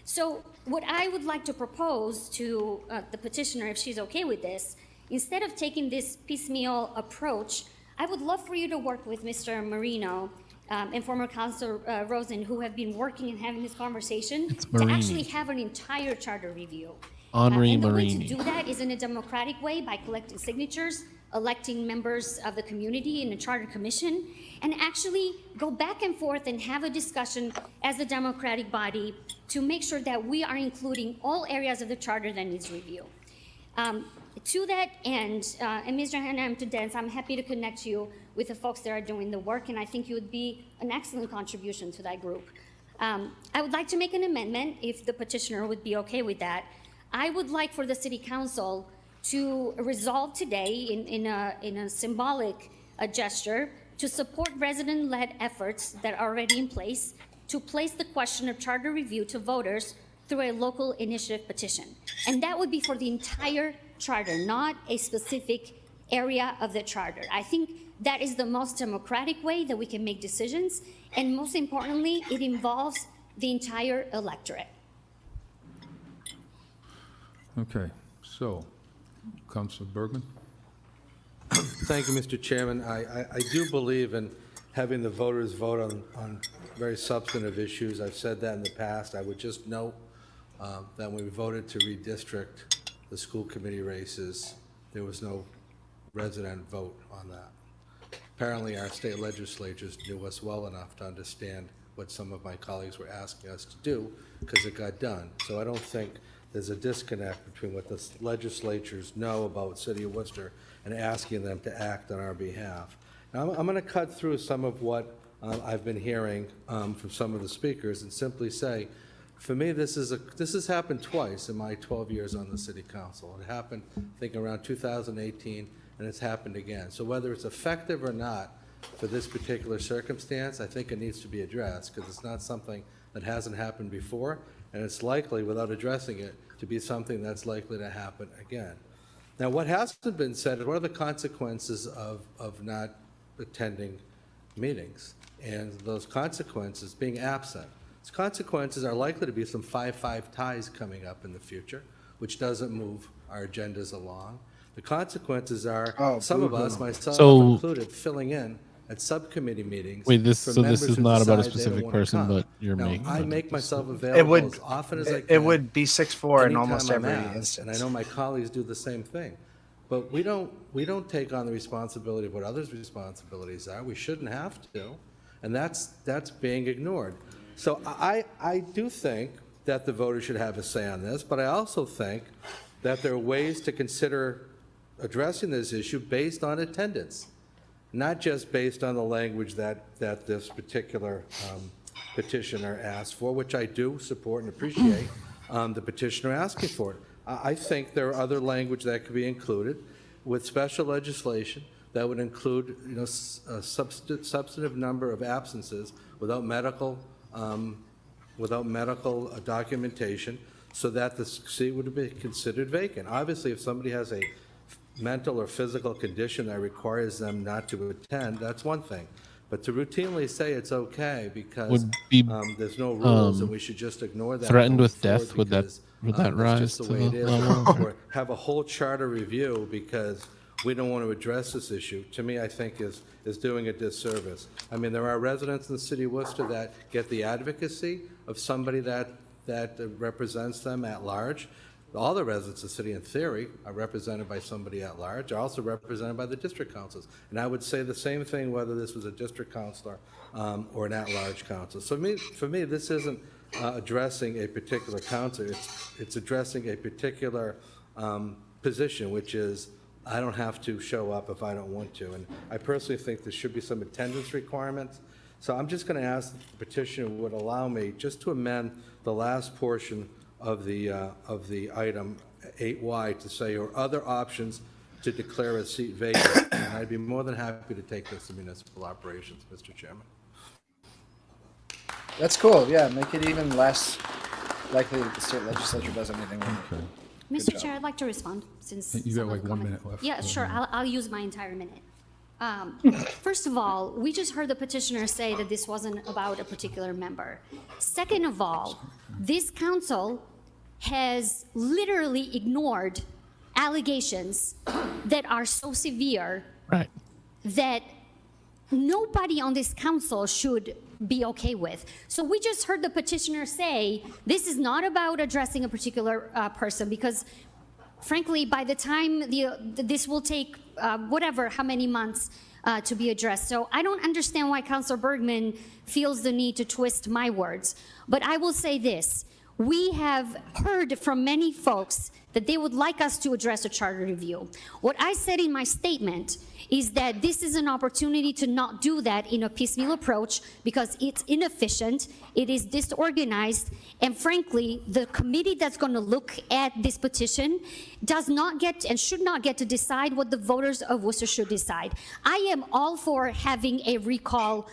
So what I would like to propose to the petitioner, if she's okay with this, instead of taking this piecemeal approach, I would love for you to work with Mr. Marino and former Councilor Rosen, who have been working and having this conversation to actually have an entire charter review. Henri And the way Marini. to do that is in a democratic way by collecting signatures, electing members of the community in a charter commission, and actually go back and forth and have a discussion as a democratic body to make sure that we are including all areas of the charter that needs review. To that end, and Mr. Hampton Dance, I'm happy to connect you with the folks that are doing the work, and I think you would be an excellent contribution to that group. I would like to make an amendment, if the petitioner would be okay with that. I would like for the City Council to resolve today in a symbolic gesture to support resident-led efforts that are already in place to place the question of charter review to voters through a local initiative petition. And that would be for the entire charter, not a specific area of the charter. I think that is the most democratic way that we can make decisions, and most importantly, it involves the entire electorate. Okay, so, Councilor Bergman? Thank you, Mr. Chairman. I do believe in having the voters vote on very substantive issues. I've said that in the past. I would just note that when we voted to redistrict the school committee races, there was no resident vote on that. Apparently, our state legislatures knew us well enough to understand what some of my colleagues were asking us to do, because it got done. So I don't think there's a disconnect between what the legislatures know about City of Worcester and asking them to act on our behalf. Now, I'm going to cut through some of what I've been hearing from some of the speakers and simply say, for me, this has happened twice in my 12 years on the City Council. It happened, I think, around 2018, and it's happened again. So whether it's effective or not for this particular circumstance, I think it needs to be addressed, because it's not something that hasn't happened before, and it's likely, without addressing it, to be something that's likely to happen again. Now, what hasn't been said is what are the consequences of not attending meetings, and those consequences being absent. Those consequences are likely to be some 5-5 ties coming up in the future, which doesn't move our agendas along. The consequences are some of us, myself included, filling in at subcommittee meetings. Wait, this is not about a decide they don't specific wanna person, come. but you're Now, making. I it. make myself available as often as I can. It would be 6-4 in anytime almost I'm every asked, instance. And I know my colleagues do the same thing. but we don't take on the responsibility of what others' responsibilities are. We shouldn't have to, and that's being ignored. So I do think that the voters should have a say on this, but I also think that there are ways to consider addressing this issue based on attendance, not just based on the language that this particular petitioner asked for, which I do support and appreciate the petitioner asking for it. I think there are other language that could be included with special legislation that would include, a substantive number of absences without medical documentation, so that the seat would be considered vacant. Obviously, if somebody has a mental or physical condition that requires them not to attend, that's one thing. But to routinely say it's okay because there's no rules and we should just ignore that. Threatened with death, would that that's rise just to the way it the is, level? or have a whole charter review because we don't want to address this issue, to me, I think is doing a disservice. I mean, there are residents in the city of Worcester that get the advocacy of somebody that represents them at large. All the residents of the city, in theory, are represented by somebody at large, are also represented by the district councils. And I would say the same thing whether this was a district councilor or an at-large council. So for me, this isn't addressing a particular council. It's addressing a particular position, which is I don't have to show up if I don't want to. And I personally think there should be some attendance requirements. So I'm just going to ask the petitioner would allow me just to amend the last portion of the item 8Y to say, or other options to declare a seat vacant. And I'd be more than happy to take this to municipal operations, Mr. Chairman. That's cool. Yeah, make it even less likely that the state legislature does anything wrong. Okay. Mr. Chair, I'd like to respond since You got someone like 1 minute left. Yeah, sure. I'll use my entire minute. First of all, we just heard the petitioner say that this wasn't about a particular member. Second of all, this council has literally ignored allegations that are so severe that nobody on this council should be okay with. So we just heard the petitioner say this is not about addressing a particular person, because frankly, by the time this will take how many months to be addressed. So I don't understand why Councilor Bergman feels the need to twist my words. But I will say this. We have heard from many folks that they would like us to address a charter review. What I said in my statement is that this is an opportunity to not do that in a piecemeal approach because it's inefficient, it is disorganized, and frankly, the committee that's going to look at this petition does not get and should not get to decide what the voters of Worcester should decide. I am all for having a recall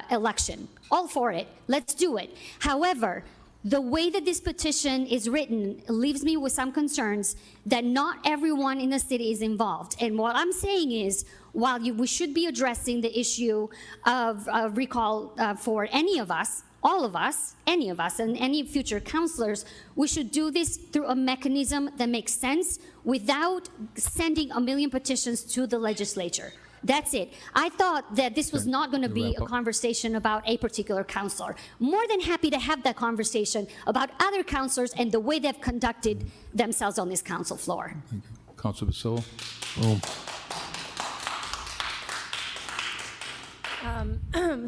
election, all for it. Let's do it. However, the way that this petition is written leaves me with some concerns that not everyone in the city is involved. And what I'm saying is, while we should be addressing the issue of recall for any of us, all of us, any of us, and any future councilors, we should do this through a mechanism that makes sense without sending a million petitions to the legislature. That's it. I thought that this was not going to be a conversation about a particular councilor. More than happy to have that conversation about other councilors and the way they've conducted themselves on this council floor. Thank you. Councilor Basillo.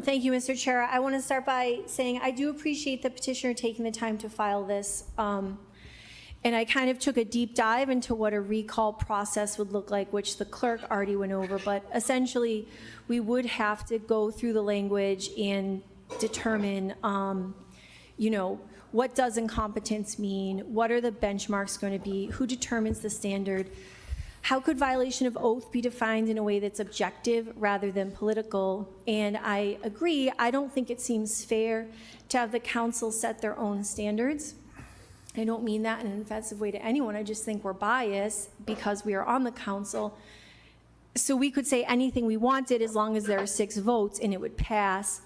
Thank you, Mr. Chair. I want to start by saying I do appreciate the petitioner taking the time to file this. And I kind of took a deep dive into what a recall process would look like, which the clerk already went over. But essentially, we would have to go through the language and determine, what does incompetence mean? What are the benchmarks going to be? Who determines the standard? How could violation of oath be defined in a way that's objective rather than political? And I agree, I don't think it seems fair to have the council set their own standards. I don't mean that in an offensive way to anyone. I just think we're biased because we are on the council. So we could say anything we wanted as long as there are 6 votes and it would pass.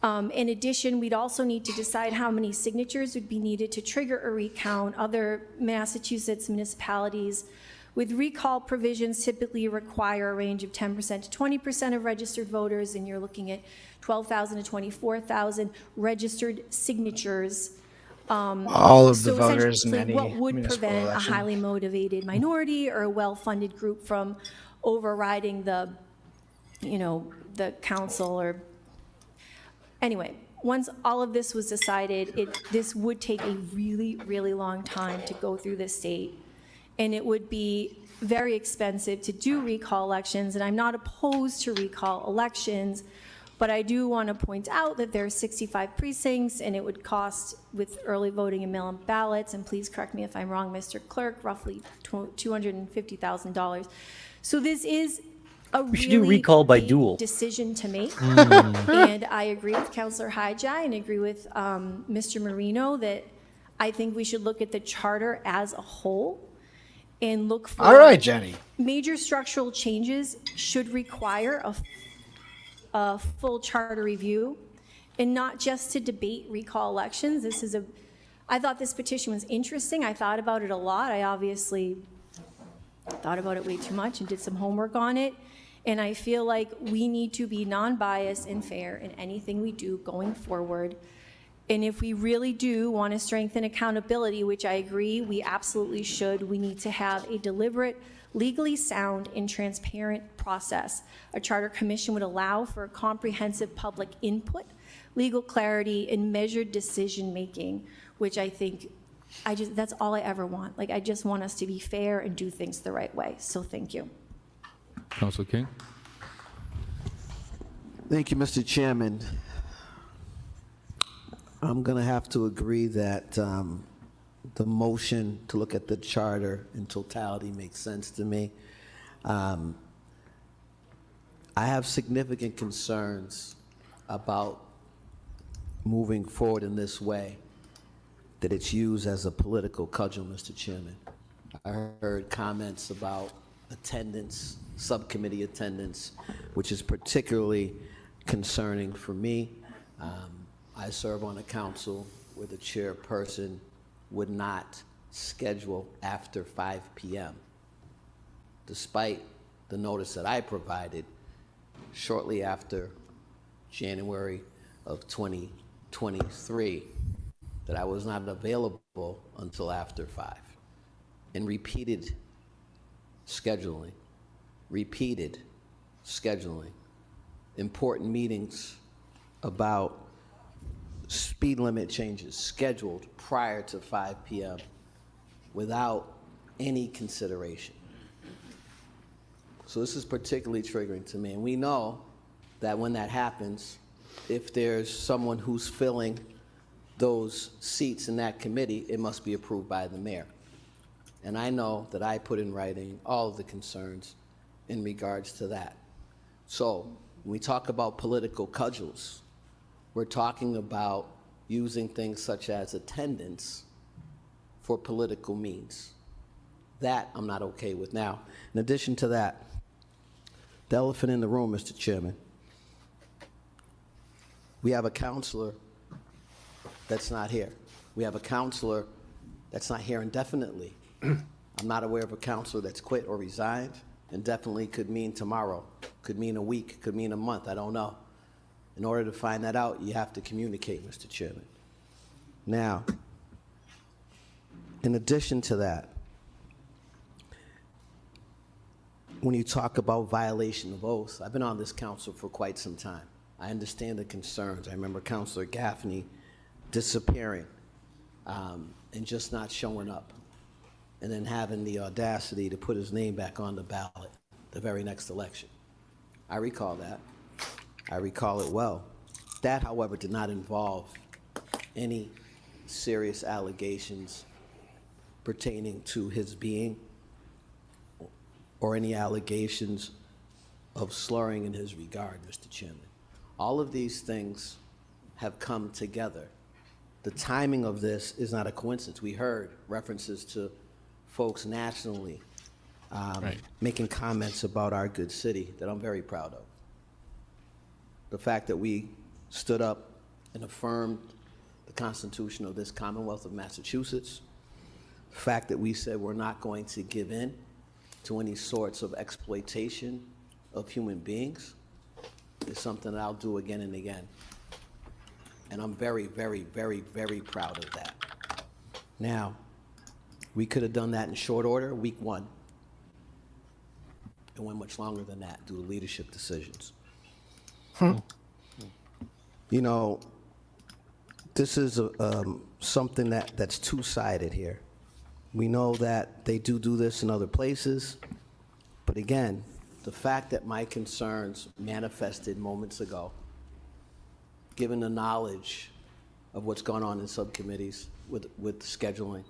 In addition, we'd also need to decide how many signatures would be needed to trigger a recount. Other Massachusetts municipalities with recall provisions typically require a range of 10% to 20% of registered voters, and you're looking at 12,000 to 24,000 registered signatures all of the So voters in essentially, any what would municipal prevent election. a highly motivated minority or a well-funded group from overriding the, the council or, anyway, once all of this was decided, this would take a really, really long time to go through the state. And it would be very expensive to do recall elections, and I'm not opposed to recall elections, but I do want to point out that there are 65 precincts, and it would cost, with early voting and mail-in ballots, and please correct me if I'm wrong, Mr. Clerk, roughly $250,000. So this is a We should really do recall by big duel. decision to make. And I agree with Councilor Hyjai and agree with Mr. Marino that I think we should look at the charter as a whole and look for. All right, Jenny. Major structural changes should require a full charter review, and not just to debate recall elections. I thought this petition was interesting. I thought about it a lot. I obviously thought about it way too much and did some homework on it. And I feel like we need to be non-biased and fair in anything we do going forward. And if we really do want to strengthen accountability, which I agree we absolutely should, we need to have a deliberate, legally sound, and transparent process. A charter commission would allow for comprehensive public input, legal clarity, and measured decision-making, which I think, that's all I ever want. Like, I just want us to be fair and do things the right way. So thank you. Councilor King? Thank you, Mr. Chairman. I'm going to have to agree that the motion to look at the charter in totality makes sense to me. I have significant concerns about moving forward in this way, that it's used as a political cudgel, Mr. Chairman. I heard comments about attendance, subcommittee attendance, which is particularly concerning for me. I serve on a council where the chairperson would not schedule after 5 p.m. Despite the notice that I provided shortly after January of 2023, that I was not available until after 5. And repeated scheduling, important meetings about speed limit changes scheduled prior to 5 p.m. without any consideration. So this is particularly triggering to me. And we know that when that happens, if there's someone who's filling those seats in that committee, it must be approved by the mayor. And I know that I put in writing all of the concerns in regards to that. So when we talk about political cudgels, we're talking about using things such as attendance for political means. That I'm not okay with. Now, in addition to that, the elephant in the room, Mr. Chairman, we have a counselor that's not here. We have a counselor that's not here indefinitely. I'm not aware of a counselor that's quit or resigned. Indefinitely could mean tomorrow, could mean a week, could mean a month, I don't know. In order to find that out, you have to communicate, Mr. Chairman. Now, in addition to that, when you talk about violation of oaths, I've been on this council for quite some time. I understand the concerns. I remember Councilor Gaffney disappearing and just not showing up, and then having the audacity to put his name back on the ballot the very next election. I recall that. I recall it well. That, however, did not involve any serious allegations pertaining to his being or any allegations of slurring in his regard, Mr. Chairman. All of these things have come together. The timing of this is not a coincidence. We heard references to folks nationally making comments about our good city that I'm very proud of. The fact that we stood up and affirmed the Constitution of this Commonwealth of Massachusetts, the fact that we said we're not going to give in to any sorts of exploitation of human beings is something that I'll do again and again. And I'm very, very, very, very proud of that. Now, we could have done that in short order, week 1. It went much longer than that due to leadership decisions. You know, this is something that's two-sided here. We know that they do this in other places, but again, the fact that my concerns manifested moments ago, given the knowledge of what's gone on in subcommittees with scheduling.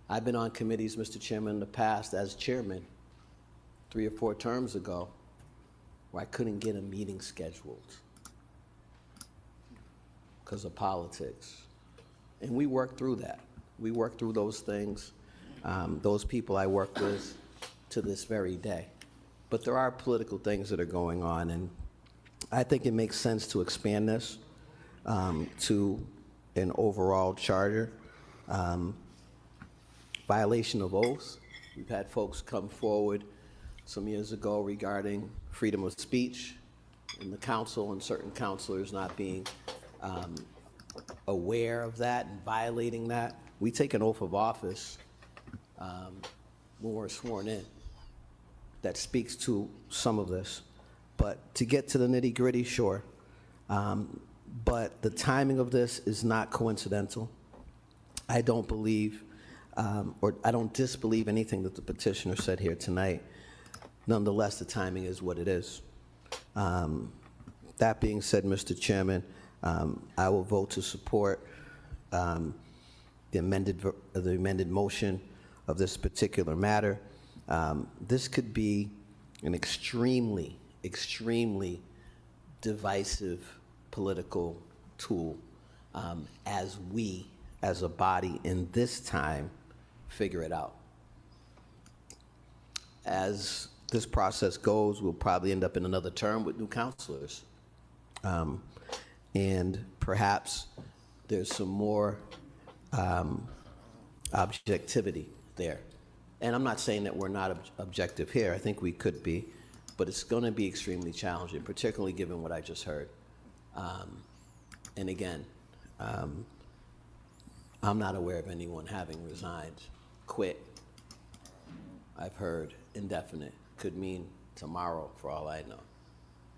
I've been on committees, Mr. Chairman, in the past as chairman 3 or 4 terms ago where I couldn't get a meeting scheduled because of politics. And we worked through that. We worked through those things, those people I work with to this very day. But there are political things that are going on, and I think it makes sense to expand this to an overall charter. Violation of oaths. We've had folks come forward some years ago regarding freedom of speech in the council and certain councilors not being aware of that and violating that. We take an oath of office when we're sworn in. That speaks to some of this. But to get to the nitty-gritty, sure. But the timing of this is not coincidental. I don't believe, or I don't disbelieve anything that the petitioner said here tonight. Nonetheless, the timing is what it is. That being said, Mr. Chairman, I will vote to support the amended motion of this particular matter. This could be an extremely divisive political tool as we, as a body in this time, figure it out. As this process goes, we'll probably end up in another term with new councilors. And perhaps there's some more objectivity there. And I'm not saying that we're not objective here. I think we could be, but it's going to be extremely challenging, particularly given what I just heard. And again, I'm not aware of anyone having resigned, quit. I've heard indefinite. Could mean tomorrow for all I know.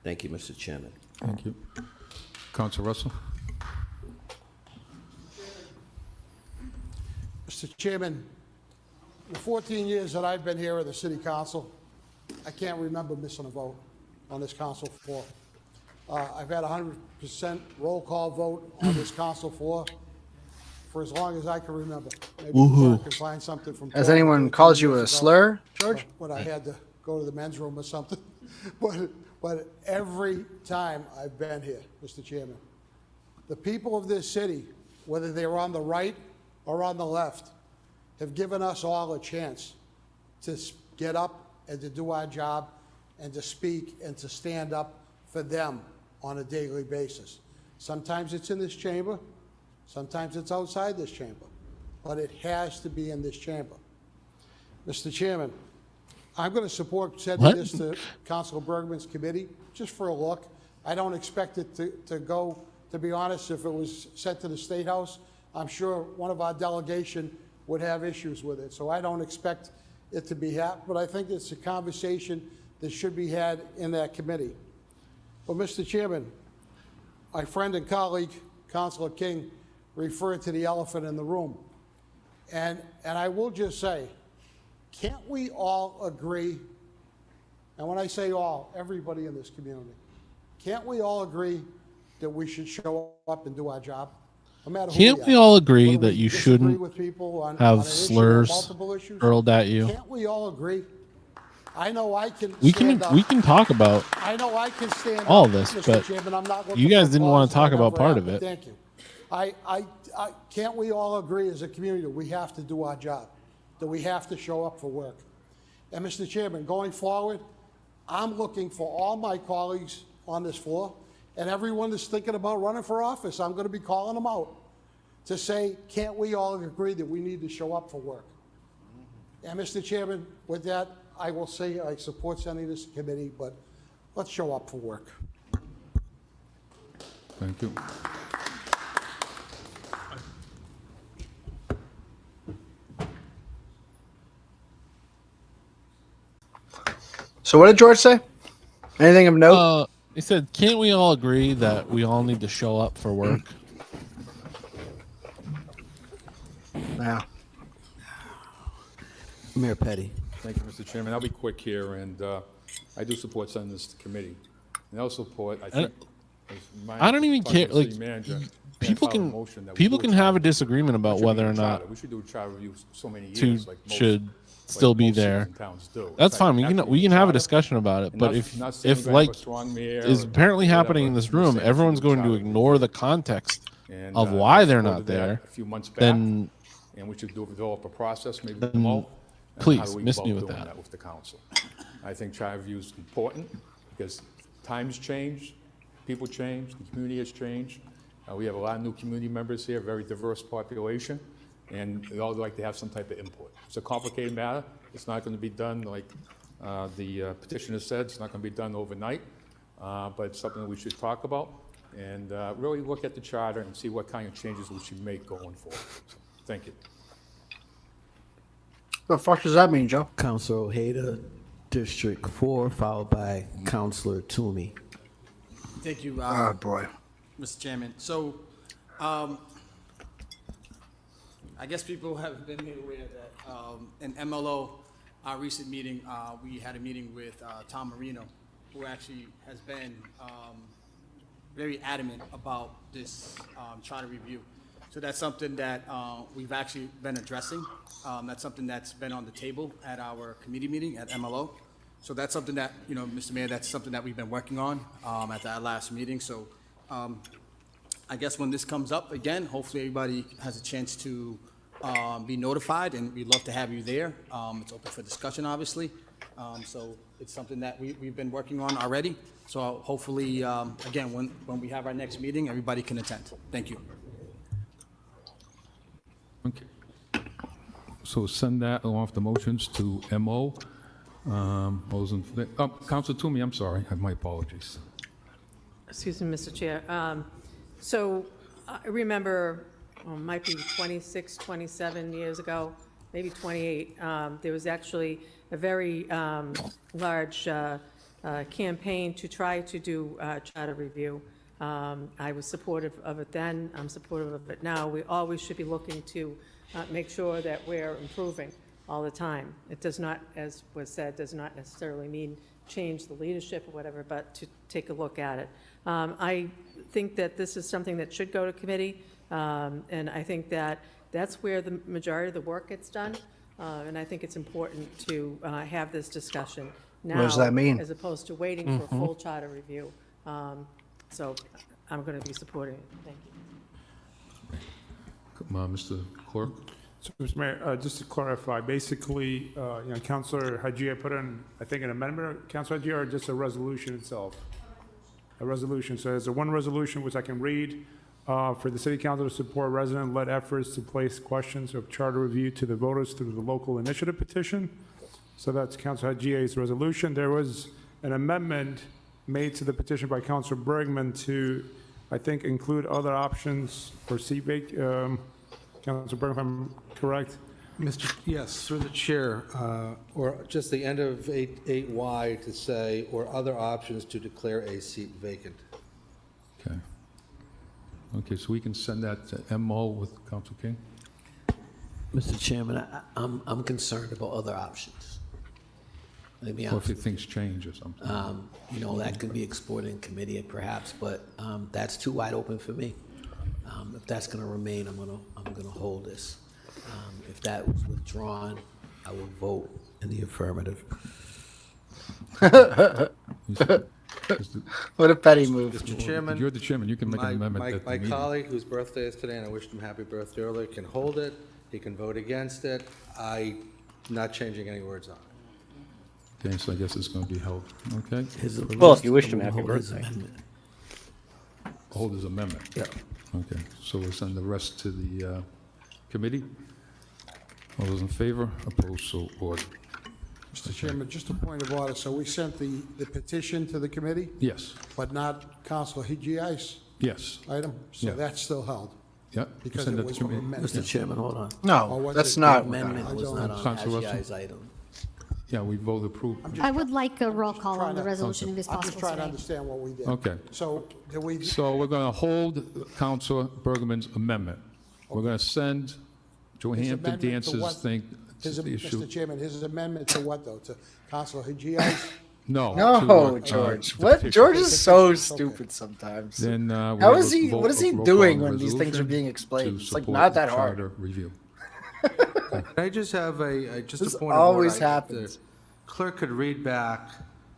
Thank you, Mr. Chairman. Thank you. Councilor Russell? Mr. Chairman, the 14 years that I've been here at the City Council, I can't remember missing a vote on this council floor. I've had 100% roll call vote on this council floor for as long as I can remember. Maybe I can find something from. Has anyone called you a slur, George? When I had to go to the men's room or something. But every time I've been here, Mr. Chairman, the people of this city, whether they're on the right or on the left, have given us all a chance to get up and to do our job and to speak and to stand up for them on a daily basis. Sometimes it's in this chamber, sometimes it's outside this chamber, but it has to be in this chamber. Mr. Chairman, I'm going to support sending this to Councilor Bergman's committee just for a look. I don't expect it to go, to be honest, if it was sent to the State House, I'm sure one of our delegation would have issues with it. So I don't expect it to be happening, but I think it's a conversation that should be had in that committee. But Mr. Chairman, my friend and colleague, Councilor King, referred to the elephant in the room. And I will just say, can't we all agree, and when I say all, everybody in this community, can't we all agree that we should show up and do our job? No matter who Can't we all agree that you shouldn't have slurs hurled at you? Can't we all agree? I know I can. We can talk about I know I can stand all up, this, Mr. but Chairman, I'm not you looking guys for didn't want to applause, talk about whatever part of happened. it. Thank you. I can't we all agree as a community that we have to do our job, that we have to show up for work? And Mr. Chairman, going forward, I'm looking for all my colleagues on this floor and everyone that's thinking about running for office. I'm going to be calling them out to say, can't we all agree that we need to show up for work? And Mr. Chairman, with that, I will say I support sending this to committee, but let's show up for work. Thank you. So what did George say? Anything of note? He said, "Can't we all agree that we all need to show up for work?" Yeah. Mayor Petty. Thank you, Mr. Chairman. I'll be quick here, and I do support sending this to committee. And I also support, I think, as my I don't even talking care. to the Like, city manager, people file a can motion that we people do can charter have a review. disagreement about Should be whether a or not charter. We should do a charter review so many years, two like most, should still be most cities there. and towns do. That's It's fine. like We can have a charter, discussion about it. and But not saying if we're gonna have like a strong mayor is or apparently whatever, happening in this I'm just room, saying we everyone's should do a going to charter ignore review. the context And, of I why they're supported not that there. a few months back, Then and we should develop a process, maybe then remote. and please, how do we miss go me about with doing that. with the council. I think charter review is important because times change, people change, the community has changed. We have a lot of new community members here, very diverse population, and they all like to have some type of input. It's a complicated matter. It's not going to be done like the petitioner said. It's not going to be done overnight, but it's something that we should talk about and really look at the charter and see what kind of changes we should make going forward. So, thank you. What the fuck does that mean, Joe? Councilor Ojeda, District 4, followed by Councilor Toomey. Thank you. Oh, boy. Mr. Chairman. So, I guess people have been made aware that in MLO, our recent meeting, we had a meeting with Tom Marino, who actually has been very adamant about this charter review. So that's something that we've actually been addressing. That's something that's been on the table at our committee meeting at MLO. So that's something that, you know, Mr. Mayor, that's something that we've been working on at our last meeting. So I guess when this comes up again, hopefully everybody has a chance to be notified, and we'd love to have you there. It's open for discussion, obviously. So it's something that we've been working on already. So hopefully, again, when we have our next meeting, everybody can attend. Thank you. Okay. So send that along with the motions to MO. Those in, Councilor Toomey, I'm sorry. My apologies. Excuse me, Mr. Chair. So I remember, might be 26, 27 years ago, maybe 28, there was actually a very large campaign to try to do charter review. I was supportive of it then. I'm supportive of it now. We always should be looking to make sure that we're improving all the time. It does not, as was said, does not necessarily mean change the leadership or whatever, but to take a look at it. I think that this is something that should go to committee, and I think that that's where the majority of the work gets done, and I think it's important to have this discussion now. What does that mean? As opposed to waiting for a full charter review. So I'm going to be supporting it. Thank you. Come on, Mr. Clerk. So, Mr. Mayor, just to clarify, basically, Councilor Hajia put in, I think, an amendment, Councilor Hajia, or just a resolution itself? A resolution. So there's a one resolution which I can read for the City Council to support resident-led efforts to place questions of charter review to the voters through the local initiative petition. So that's Councilor Hajia's resolution. There was an amendment made to the petition by Councilor Bergman to, I think, include other options for seat Councilor Bergman, if I'm correct? Yes, through the chair, or just the end of 8Y to say, or other options to declare a seat vacant. Okay. Okay, so we can send that to MO with Council King? Mr. Chairman, I'm concerned about other options. Let me be Or honest. if things change or something. You know, that could be explored in committee perhaps, but that's too wide open for me. If that's going to remain, I'm going to hold this. If that was withdrawn, I will vote in the affirmative. What a petty move. Mr. Chairman. You're the chairman. You can make an amendment at the My meeting. colleague, whose birthday is today, and I wished him happy birthday earlier, can hold it. He can vote against it. I'm not changing any words on it. Okay, so I guess it's going to be held. Okay. Well, if you wished him happy birthday. Hold his amendment. Yeah. Okay, so we'll send the rest to the committee. All those in favor? Opposed? So ordered. Mr. Chairman, just a point of order. So we sent the petition to the committee, Yes. but not Councilor Hijiai's Yes. item? So Yeah. that's still held? Yeah. Because Send it that was to committee. amended. Mr. Chairman, hold on. No, Or was that's it- not. The amendment was not on Councilor Russell? Hajiai's item. Yeah, we vote approve. I would like a roll call on the trying to- resolution if it's I'm just possible trying to today. understand what we did. Okay. So, do we, So we're going to hold Councilor Bergman's amendment. We're going to send his Johansson amendment to Dance's what? thing, the issue. Mr. Chairman, his amendment to what, though? To Councilor Haji's? No. No, to, George. the What? petition. George is so stupid sometimes. Then, we How have is a he? vote What is he of roll doing call when these things are resolution being to explained? It's like support not the that hard. charter review. Can I just have just This a point of order? always The happens. clerk could read back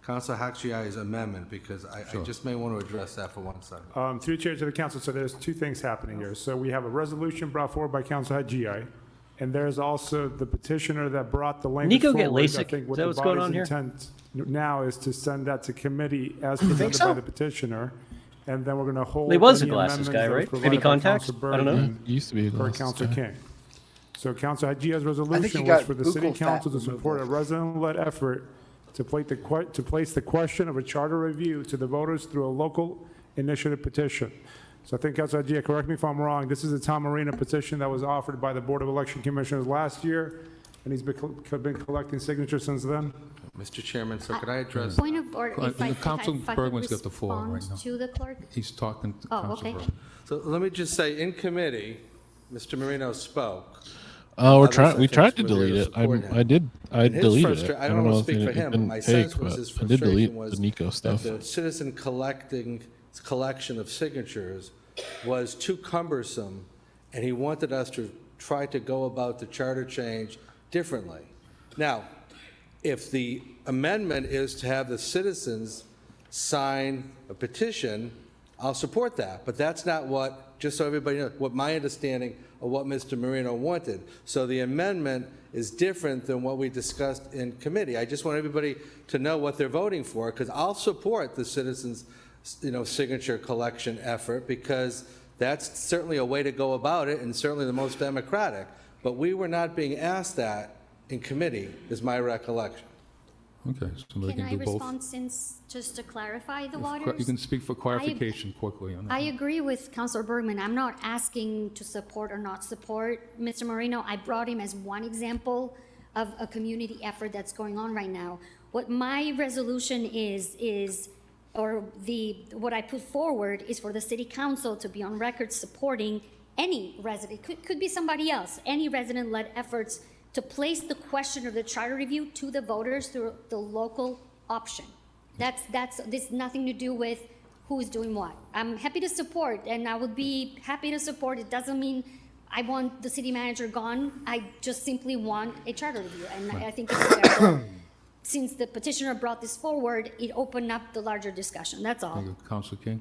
Council Hakshiai's amendment, because I just may want to address that for 1 second. Through the chair to the council, so there's two things happening here. So we have a resolution brought forward by Council Hajia, and there's also the petitioner that brought the language Nico get forward. LASIK? I think Is what that the what's going body's on here? intent now is to send that to committee as think presented so? by the petitioner, and then we're going to hold He was a any glasses amendments guy, that was right? provided Maybe by contacts? Councilor I don't know. Bergman He used to be a per glasses Councilor guy. King. So Council Hajia's he resolution got was for the city buccal fat council to removal. support a resident-led effort to place the question of a charter review to the voters through a local initiative petition. So I think, Councilor Hajia, correct me if I'm wrong, this is a Tom Marina petition that was offered by the Board of Election Commissioners last year, and he's been collecting signatures since then? Mr. Chairman, so could I address? Point of order, if I Council if I could Bergman's got the floor right respond now. to the clerk. He's talking to Oh, Councilor okay. Bergman. So let me just say, in committee, Mr. Marino spoke. Oh, Others, I we think, tried to were there delete it. support him. I And his deleted it. I don't know want if to speak for it him, but didn't my take, sense was but his I did delete frustration was the Nico stuff. that the citizen collection of signatures was too cumbersome, and he wanted us to try to go about the charter change differently. Now, if the amendment is to have the citizens sign a petition, I'll support that, but that's not what, just so everybody knows, what my understanding of what Mr. Marino wanted. So the amendment is different than what we discussed in committee. I just want everybody to know what they're voting for, because I'll support the citizens, signature collection effort, because that's certainly a way to go about it and certainly the most democratic. But we were not being asked that in committee, is my recollection. Okay, so they Can can I do both. respond since, just to clarify the You waters? can speak for clarification quickly on that. I agree with Councilor Bergman. I'm not asking to support or not support Mr. Marino. I brought him as one example of a community effort that's going on right now. What my resolution is, or what I put forward is for the city council to be on record supporting any resident, could be somebody else, any resident-led efforts to place the question of the charter review to the voters through the local option. This nothing to do with who's doing what. I'm happy to support, and I would be happy to support. It doesn't mean I want the city manager gone. I just simply want a charter review, and I think it's fair. Since the petitioner brought this forward, it opened up the larger discussion. That's all. Thank you. Councilor King?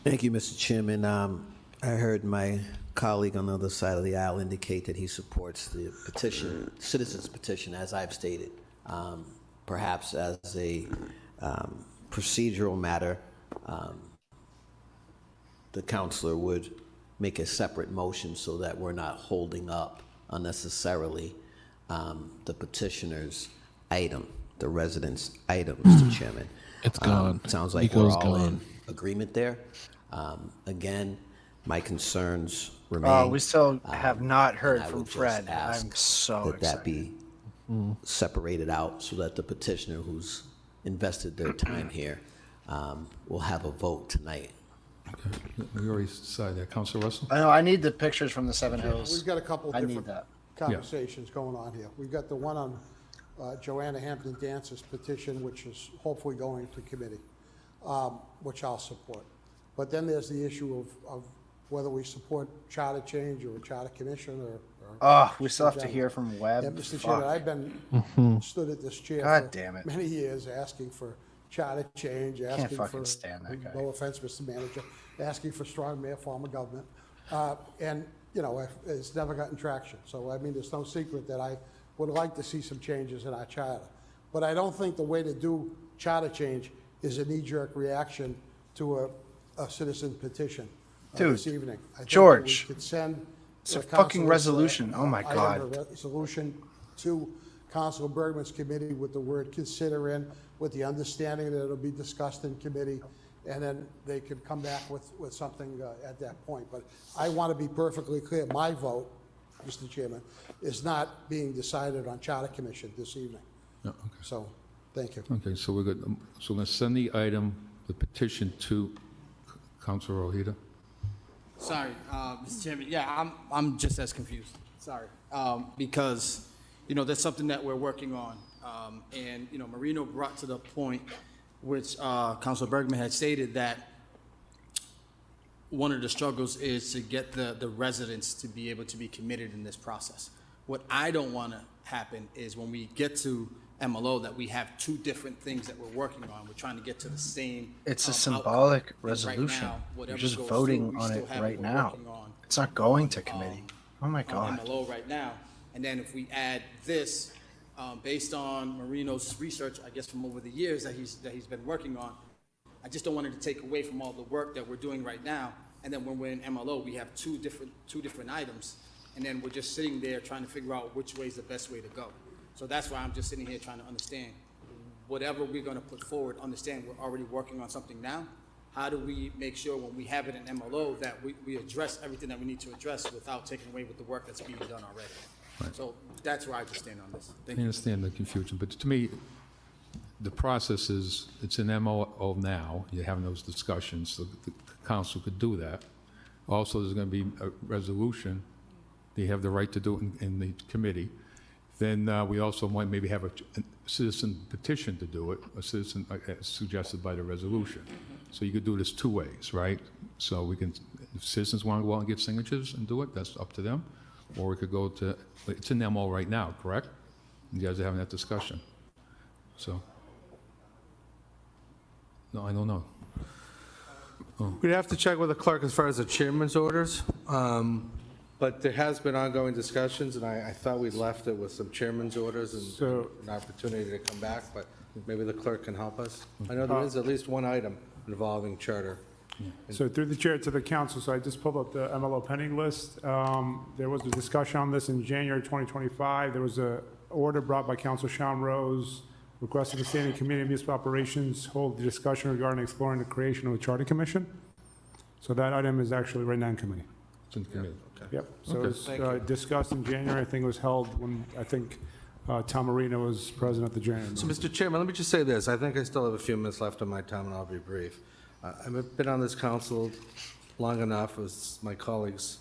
Thank you, Mr. Chairman. I heard my colleague on the other side of the aisle indicate that he supports the petition, citizens petition, as I've stated. Perhaps as a procedural matter, the counselor would make a separate motion so that we're not holding up unnecessarily the petitioner's item, the resident's item, Mr. Chairman. It's gone. Sounds like Nico's we're all in gone. agreement there. Again, my concerns remain. Oh, we still have not and heard I from would just Fred. ask I'm so that that excited. be separated out so that the petitioner who's invested their time here will have a vote tonight. We already decided that. Councilor Russell? I know, I need the pictures from the Seven Hills. We've got a couple I need different that. conversations going on here. We've got the one on Joanna Hampton Dance's petition, which is hopefully going to committee, which I'll support. But then there's the issue of whether we support charter change or a charter commission or. Oh, we still have to hear from Webb. Yeah, Mr. Fuck. Chairman, I've been, stood at this chair God for damn it. many years asking for charter change, asking fucking for, stand that guy. no offense, Mr. Manager, asking for strong mayor form of government. And, it's never gotten traction. So, I mean, it's no secret that I would like to see some changes in our charter. But I don't think the way to do charter change is a knee-jerk reaction to a citizen petition this Dude, evening. I think that George, we could send it's a the fucking councilors, resolution. Oh my item, God. a resolution to Council Bergman's committee with the word consider in, with the understanding that it'll be discussed in committee, and then they could come back with something at that point. But I want to be perfectly clear, my vote Mr. Chairman, is not being decided on Charter Commission this evening. No, okay. So, thank you. Okay, so we're good. So we're going to send the item, the petition to Councilor Ojeda. Sorry, Mr. Chairman. Yeah, I'm just as confused. Sorry, because that's something that we're working on, and Marino brought to the point, which Councilor Bergman had stated, that one of the struggles is to get the residents to be able to be committed in this process. What I don't want to happen is when we get to MLO that we have two different things that we're working on. We're trying to get to the same. It's a outcome. symbolic And resolution. Right now, You're whatever just goes voting through, we on still it have right what we're now. working on, It's not going to committee. Oh my on God. MLO right now. And then if we add this, based on Marino's research, I guess from over the years that he's been working on, I just don't want it to take away from all the work that we're doing right now. And then when we're in MLO, we have two different items, and then we're just sitting there trying to figure out which way is the best way to go. So that's why I'm just sitting here trying to understand whatever we're going to put forward. Understand we're already working on something now. How do we make sure when we have it in MLO that we address everything that we need to address without taking away with the work that's being done already? Right. So that's where I just stand on this. Thank I you. understand the confusion, but to me, the process is, it's an MO now, you're having those discussions, so the council could do that. Also, there's going to be a resolution, they have the right to do it in the committee. Then we also might maybe have a citizen petition to do it, a citizen suggested by the resolution. So you could do this two ways, right? So we can, if citizens want to go out and get signatures and do it, that's up to them. Or we could go to, it's an MO right now, correct? You guys are having that discussion. So, no, I don't know. We'd have to check with the clerk as far as the chairman's orders, but there has been ongoing discussions, and I thought we'd left it with some chairman's orders and an opportunity to come back, but maybe the clerk can help us. I know there is at least one item involving charter. So through the chair to the council, so I just pulled up the MLO pending list. There was a discussion on this in January 2025. There was a order brought by Council Shaun Rose requesting the Standing Committee of Municipal Operations hold the discussion regarding exploring the creation of a charter commission. So that item is actually right now in committee. It's in committee. Yep. So Okay. it was discussed in January. I think it was held when, I think, Tom Marino was president at the January. So, Mr. Chairman, let me just say this. I think I still have a few minutes left on my time, and I'll be brief. I've been on this council long enough, as my colleagues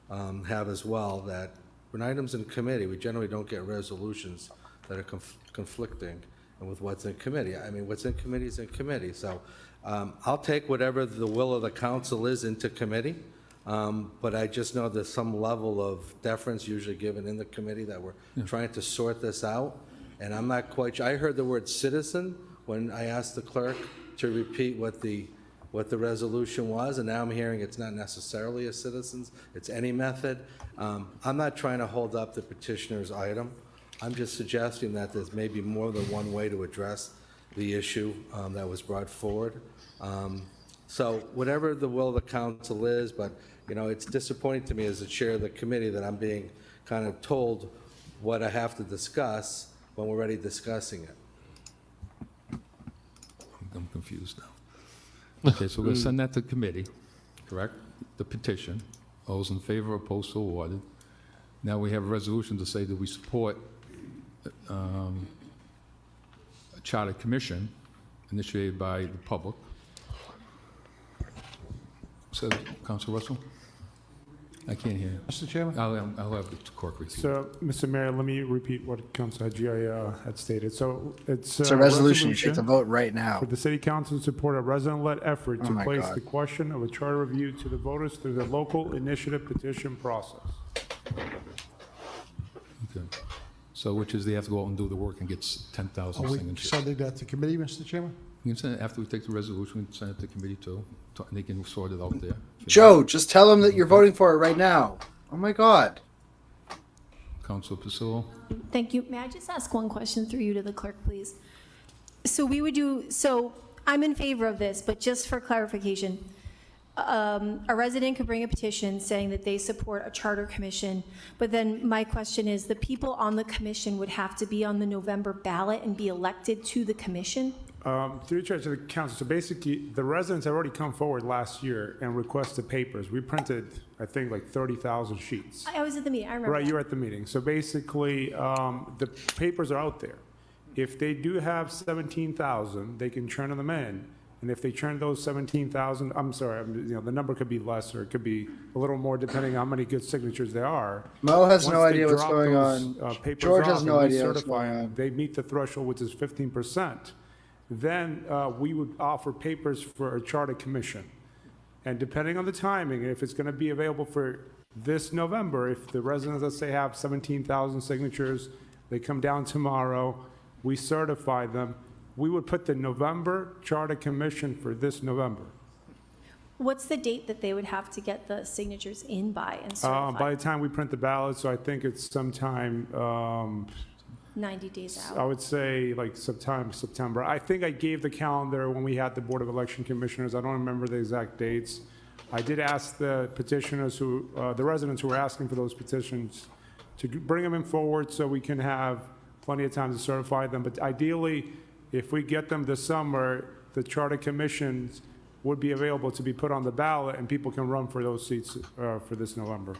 have as well, that when items in committee, we generally don't get resolutions that are conflicting with what's in committee. I mean, what's in committee is in committee. So I'll take whatever the will of the council is into committee, but I just know there's some level of deference usually given in the committee that we're trying to sort this out. And I'm not quite sure. I heard the word citizen when I asked the clerk to repeat what the resolution was, and now I'm hearing it's not necessarily a citizen's, it's any method. I'm not trying to hold up the petitioner's item. I'm just suggesting that there's maybe more than one way to address the issue that was brought forward. So whatever the will of the council is, but it's disappointing to me as the chair of the committee that I'm being kind of told what I have to discuss when we're already discussing it. I'm confused now. Okay, so we're going to send that to committee, correct? The petition. All those in favor, opposed, so awarded. Now we have a resolution to say that we support a charter commission initiated by the public. So, Councilor Russell? I can't hear you. Mr. Chairman? I'll have the clerk repeat. So, Mr. Mayor, let me repeat what Councilor Hadjia had stated. So it's It's a resolution. You take the vote right now. for the city council to support a resident-led effort Oh to my place God. the question of a charter review to the voters through the local initiative petition process. Okay. So which is they have to go out and do the work and get 10,000 Are we signatures. sending that to committee, Mr. Chairman? You can send it after we take the resolution, we can send it to committee too. And they can sort it out there. Joe, just tell them that you're voting for it right now. Oh my God. Councilor Pasillo? Thank you. May I just ask one question through you to the clerk, please? So I'm in favor of this, but just for clarification, a resident could bring a petition saying that they support a charter commission, but then my question is, the people on the commission would have to be on the November ballot and be elected to the commission? Through the chair to the council, so basically, the residents have already come forward last year and requested papers. We printed, I think, like 30,000 sheets. I was at the meeting, I remember. Right, that. you were at the meeting. So basically, the papers are out there. If they do have 17,000, they can turn them in. And if they turn those 17,000, I'm sorry, the number could be less or it could be a little more depending on how many good signatures there are. Mo has no Once they idea what's drop going those, on. papers George has off no and we idea what's certify going them, on. they meet the threshold, which is 15%. Then we would offer papers for a charter commission. And depending on the timing, if it's going to be available for this November, if the residents, let's say, have 17,000 signatures, they come down tomorrow, we certify them, we would put the November charter commission for this November. What's the date that they would have to get the signatures in by and certified? By the time we print the ballots, so I think it's sometime, 90 days I out. would say like September. I think I gave the calendar when we had the Board of Election Commissioners. I don't remember the exact dates. I did ask the petitioners who, the residents who were asking for those petitions to bring them in forward so we can have plenty of time to certify them. But ideally, if we get them this summer, the charter commissions would be available to be put on the ballot and people can run for those seats for this November.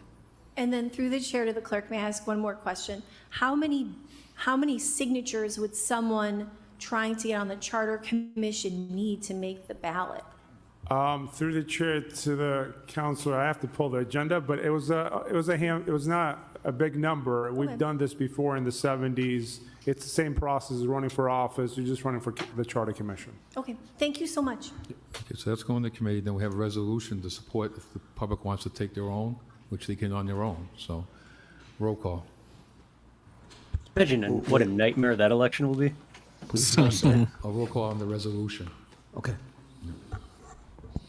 And then through the chair to the clerk, may I ask one more question? How many signatures would someone trying to get on the charter commission need to make the ballot? Through the chair to the councilor, I have to pull the agenda, but it was not a big number. We've done this before in the 70s. It's the same process as running for office. You're just running for the charter commission. Okay, thank you so much. Okay, so that's going to committee, then we have a resolution to support if the public wants to take their own, which they can on their own, so, roll call. Imagine what a nightmare that election will be. Please, a roll call on the resolution. Okay.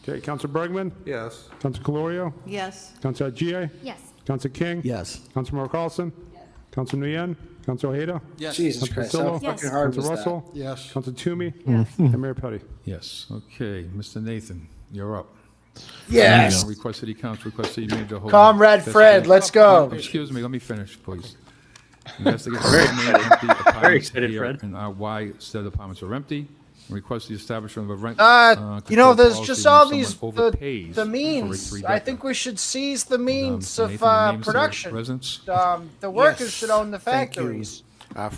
Okay, Councilor Bergman? Yes. Councilor Calorio? Yes. Councilor Agia? Yes. Councilor King? Yes. Councilor Carlson? Councilor Nguyen? Councilor Ojeda? Yes. Jesus Christ, how Costello? fucking hard was Councilor that? Russell? Yes. Councilor Toomey? And Mayor Petty. Yes, okay, Mr. Nathan, you're up. Yes. Request City Council, request City Manager. hold Comrade investigate- Fred, let's go. Excuse me, let me finish, please. Investigate the remaining empty apartments excited, here Fred. and why said apartments are empty. Request the establishment of a rent. You know, control there's policy just when all someone these overpays the for a means. I three-bedroom. think we should seize the means Mr. of Nathan, your names to the production. residents? The workers Yes, should own the thank you. factories.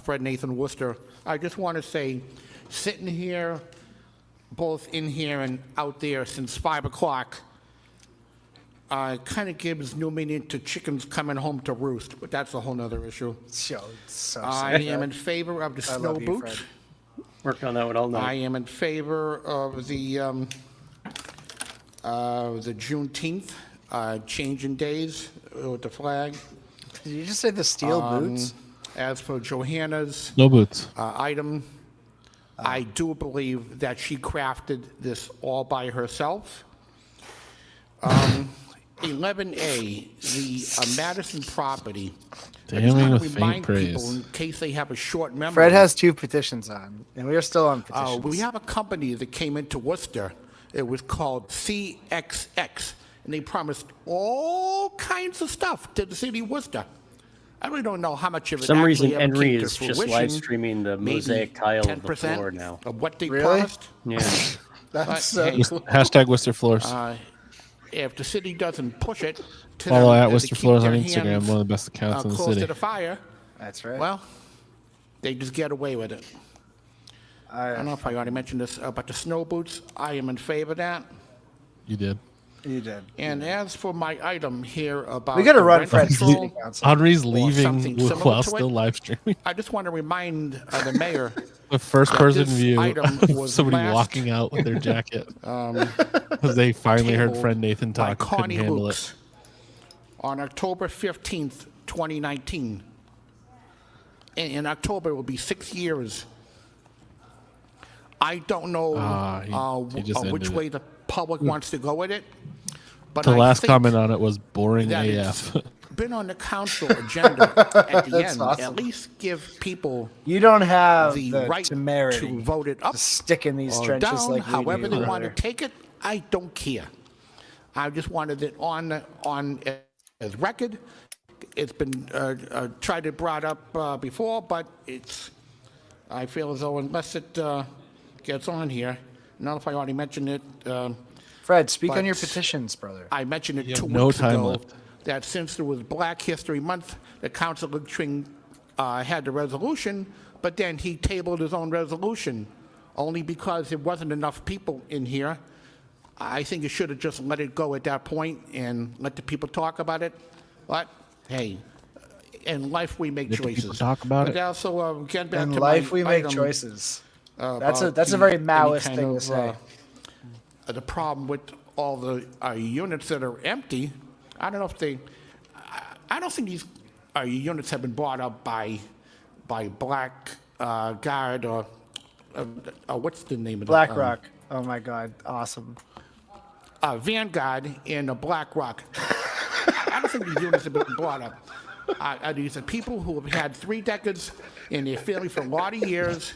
Fred Nathan Worcester. I just want to say, sitting here, both in here and out there since 5 o'clock, kind of gives new meaning to chickens coming home to roost, but that's a whole nother issue. So I sad. am in favor of the I snow love you, boots. Fred. Worked on that one all I night. am in favor of the Juneteenth changing days with the flag. Did you just say the steel boots? As for Johanna's No boots. item, I do believe that she crafted this all by herself. 11A, the Madison property. I just Damning want with to faint remind people, praise. in case they have a short memory. Fred has 2 petitions on, and we are still on petitions. We have a company that came into Worcester. It was called CXX, and they promised all kinds of stuff to the city of Worcester. I really don't know how much of it For some reason, actually ever Henry came to is just fruition. live streaming the Maybe mosaic tile of the 10% floor now. of what they Really? promised. Yeah. That's But, hey, Hashtag Worcester Floors. if the city doesn't push it to Follow them, at to Worcester keep Floors on their Instagram, hands, one of the best accounts in the close city. to the fire, That's right. well, they just get away with it. I don't know if I already mentioned this, but the snow boots, I am in favor of that. You did. You did. And as for my item here about We gotta the run rent Fred's control, city council. Henry's or leaving something similar while to still it, live streaming. I just want to remind the mayor The first that person this view item of was somebody last, walking out with their jacket. Because they finally heard tabled friend Nathan by talk and couldn't Connie handle Lukes on October 15th, 2019. In October, it will be 6 years. I don't know he just which ended way the public wants to go with it. But The I last think comment on it was boring that AF. it's been on the council agenda at the That's end. awesome. At least give people You don't have the the right temerity to vote it up to stick in these or trenches down, like we however do, they want to brother. take it. I don't care. I just wanted it on as record. It's been tried to brought up before, but I feel as though unless it gets on here. I don't know if I already mentioned it. Fred, speak on but your petitions, brother. I mentioned it You 2 have no weeks time ago left. that since there was Black History Month, the council had the resolution, but then he tabled his own resolution only because there wasn't enough people in here. I think you should have just let it go at that point and let the people talk about it. But hey, in life we make Let the people choices. talk about But it. also get back In to life, my we make item, choices. That's about a very any Maoist kind thing to of, say. the problem with all the units that are empty, I don't know if I don't think these units have been bought up by Black Guard or what's the name of BlackRock. Oh my God, awesome. Vanguard and BlackRock. I don't think these units have been bought up. These are people who have had 3 decades in their family for a lot of years.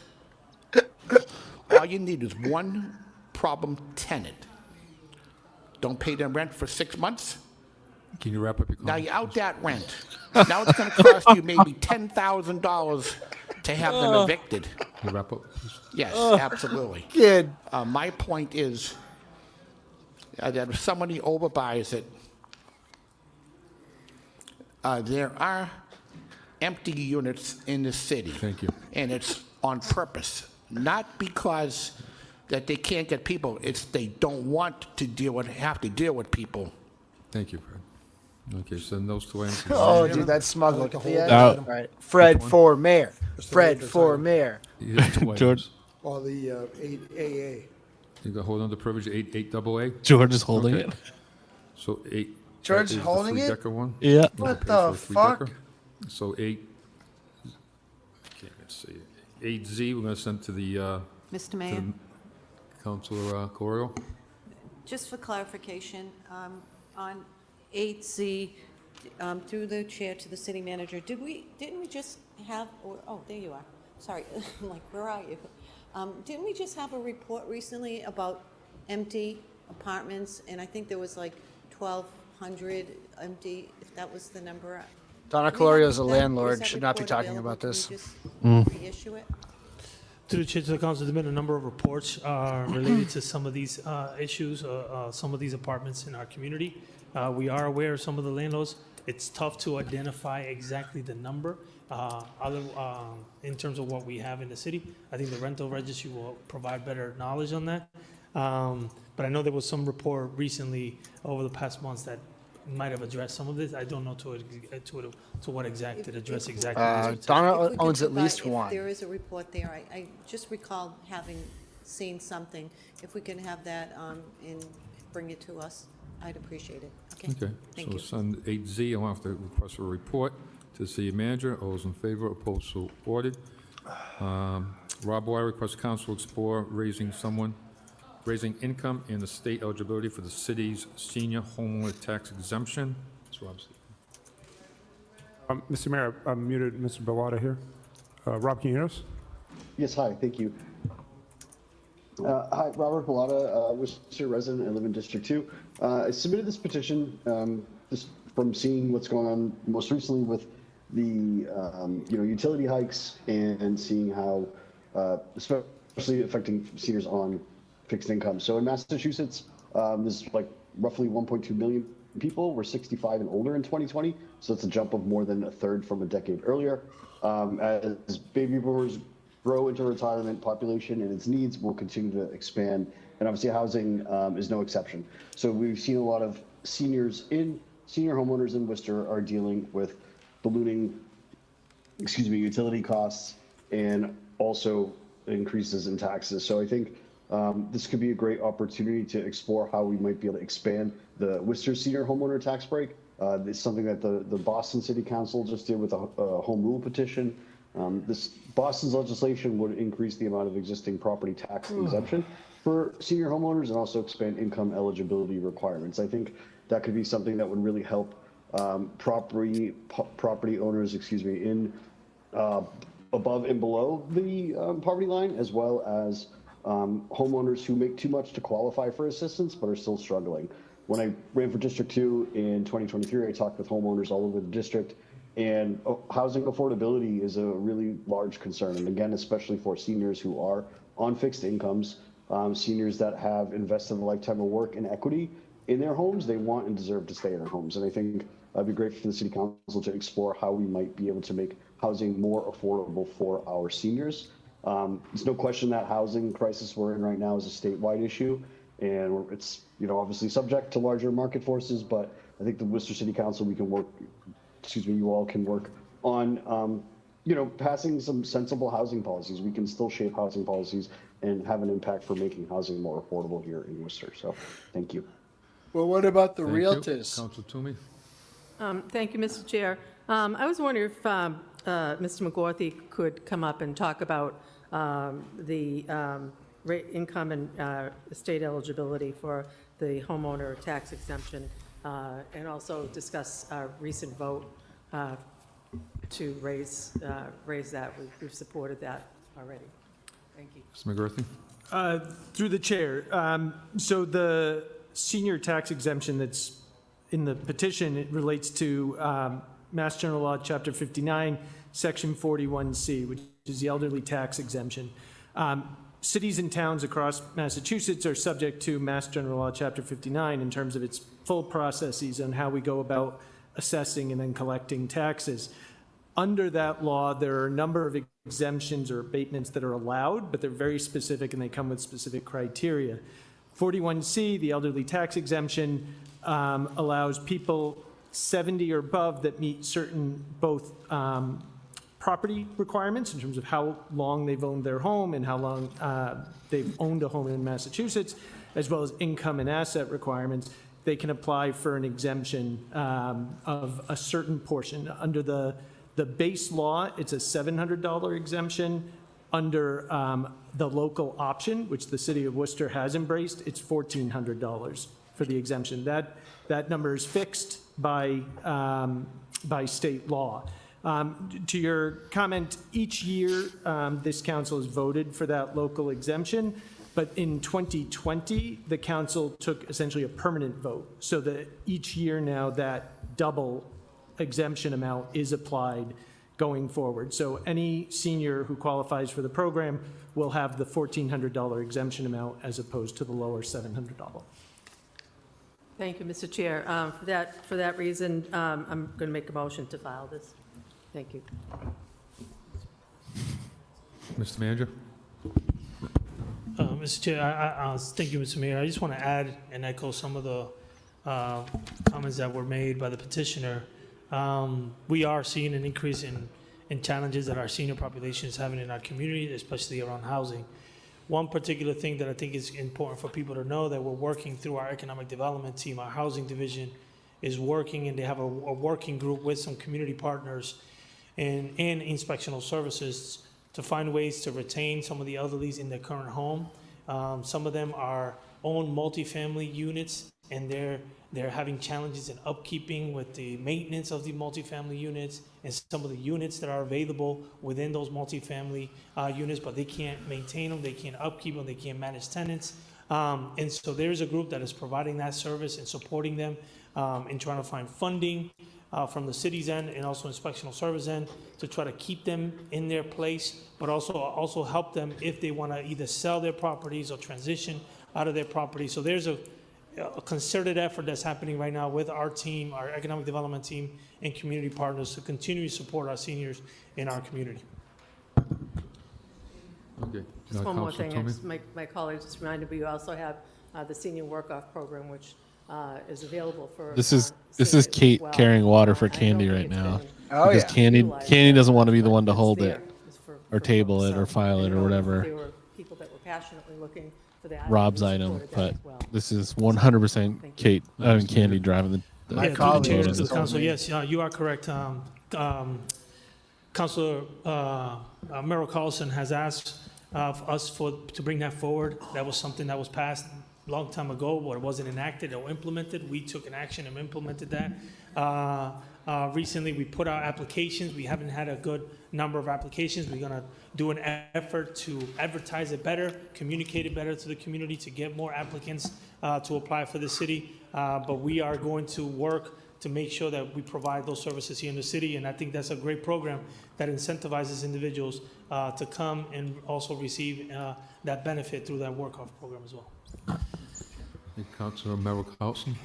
All you need is one problem tenant. Don't pay them rent for 6 months. Can you wrap up your Now comments? you're out that rent. Now it's going to cost you maybe $10,000 to have them evicted. Can you wrap up? please? Yes, absolutely. Kid. My point is that if somebody overbuys it, there are empty units in the city. Thank you. And it's on purpose, not because that they can't get people. It's they don't want to have to deal with people. Thank you, Fred. Okay, send those two items. Oh, dude, that's smuggled. Out. All right. Fred for mayor. Fred for mayor. Here's two items. George. Or the 8AA. You got hold on to privilege 8AA? George is holding Okay. it. So 8. George that is holding the it? three-decker one? Yeah. What Okay, the so fuck? three-decker. So 8. I can't even see it. 8Z, we're going to send to the Mr. Mayor, Councilor Coroyo. just for clarification, on 8Z, through the chair to the city manager, didn't we just have, oh, there you are. Sorry, I'm like, where are you? Didn't we just have a report recently about empty apartments? And I think there was like 1,200 empty, if that was the number. Donna Colorio is a landlord, should not be talking about this. Reissue it? To the chair, to the council, there's been a number of reports related to some of these issues, some of these apartments in our community. We are aware of some of the landlords. It's tough to identify exactly the number in terms of what we have in the city. I think the rental registry will provide better knowledge on that. But I know there was some report recently over the past months that might have addressed some of this. I don't know to what exact it addressed exactly. Donna If we could owns at provide- least if one. there is a report there, I just recall having seen something. If we can have that and bring it to us, I'd appreciate it. Okay? Okay, Thank so you. send 8Z, I'll have to request a report to the city manager. All those in favor, opposed, so ordered. Rob Wire requests council explore raising income and the state eligibility for the city's senior homeowner tax exemption. That's Rob. Mr. Mayor, I'm muted, Mr. Bellata here. Rob, can you hear us? Yes, hi, thank you. Hi, Robert Bellata, Worcester resident. I live in District 2. I submitted this petition just from seeing what's going on most recently with the utility hikes and seeing how, especially affecting seniors on fixed income. So in Massachusetts, there's like roughly 1.2 million people were 65 and older in 2020. So it's a jump of more than a third from a decade earlier. As baby boomers grow into retirement, population and its needs will continue to expand. And obviously housing is no exception. So we've seen a lot of senior homeowners in Worcester are dealing with ballooning, utility costs and also increases in taxes. So I think this could be a great opportunity to explore how we might be able to expand the Worcester senior homeowner tax break. It's something that the Boston City Council just did with a home rule petition. This Boston's legislation would increase the amount of existing property tax exemption for senior homeowners and also expand income eligibility requirements. I think that could be something that would really help property owners, in above and below the poverty line, as well as homeowners who make too much to qualify for assistance but are still struggling. When I ran for District 2 in 2023, I talked with homeowners all over the district, and housing affordability is a really large concern. And again, especially for seniors who are on fixed incomes, seniors that have invested a lifetime of work and equity in their homes. They want and deserve to stay in their homes. And I think it'd be great for the city council to explore how we might be able to make housing more affordable for our seniors. There's no question that housing crisis we're in right now is a statewide issue, and it's, you know, obviously subject to larger market forces, but I think the Worcester City Council, we can work, you all can work on, you know, passing some sensible housing policies. We can still shape housing policies and have an impact for making housing more affordable here in Worcester. So thank you. Well, what about the Thank you. realtors? Council Toomey? Thank you, Mr. Chair. I was wondering if Mr. McGorthy could come up and talk about the income and estate eligibility for the homeowner tax exemption, and also discuss our recent vote to raise that. We've supported that already. Thank you. Mr. McGurthy? Through the chair. So the senior tax exemption that's in the petition, it relates to Mass General Law, Chapter 59, Section 41C, which is the elderly tax exemption. Cities and towns across Massachusetts are subject to Mass General Law, Chapter 59, in terms of its full processes on how we go about assessing and then collecting taxes. Under that law, there are a number of exemptions or abatements that are allowed, but they're very specific and they come with specific criteria. 41C, the elderly tax exemption, allows people 70 or above that meet certain both property requirements in terms of how long they've owned their home and how long they've owned a home in Massachusetts, as well as income and asset requirements. They can apply for an exemption of a certain portion. Under the base law, it's a $700 exemption. Under the local option, which the city of Worcester has embraced, it's $1,400 for the exemption. That number is fixed by state law. To your comment, each year this council has voted for that local exemption, but in 2020, the council took essentially a permanent vote, so that each year now that double exemption amount is applied going forward. So any senior who qualifies for the program will have the $1,400 exemption amount as opposed to the lower $700. Thank you, Mr. Chair. For that reason, I'm going to make a motion to file this. Thank you. Mr. Manager? Mr. Chair, thank you, Mr. Mayor. I just want to add and echo some of the comments that were made by the petitioner. We are seeing an increase in challenges that our senior population is having in our community, especially around housing. One particular thing that I think is important for people to know that we're working through our economic development team, our housing division is working, and they have a working group with some community partners and inspectional services to find ways to retain some of the elderlies in their current home. Some of them are own multifamily units, and they're having challenges in upkeeping with the maintenance of the multifamily units and some of the units that are available within those multifamily units, but they can't maintain them, they can't upkeep them, they can't manage tenants. And so there's a group that is providing that service and supporting them in trying to find funding from the city's end and also inspectional service end to try to keep them in their place, but also help them if they want to either sell their properties or transition out of their property. So there's a concerted effort that's happening right now with our team, our economic development team, and community partners to continue to support our seniors in our community. Okay. Just one more Councilor thing. Toomey? My colleagues just reminded me, you also have the senior work-off program, which is available for. This is seniors Kate as well. carrying water for I don't Candy think right it's now. been Because Candy doesn't want to be the one to hold it It's for or table it or file it or whatever. There were people that were passionately looking for that. Rob's We item, supported that but as well. this is 100% Kate, Candy driving the. Yeah, through the chair to the council, yes, you are correct. Councilor Merrill Carlson has asked us to bring that forward. That was something that was passed a long time ago, but it wasn't enacted or implemented. We took an action and implemented that. Recently, we put out applications. We haven't had a good number of applications. We're going to do an effort to advertise it better, communicate it better to the community to get more applicants to apply for the city. But we are going to work to make sure that we provide those services here in the city. And I think that's a great program that incentivizes individuals to come and also receive that benefit through that work-off program as well. Councilor Melican.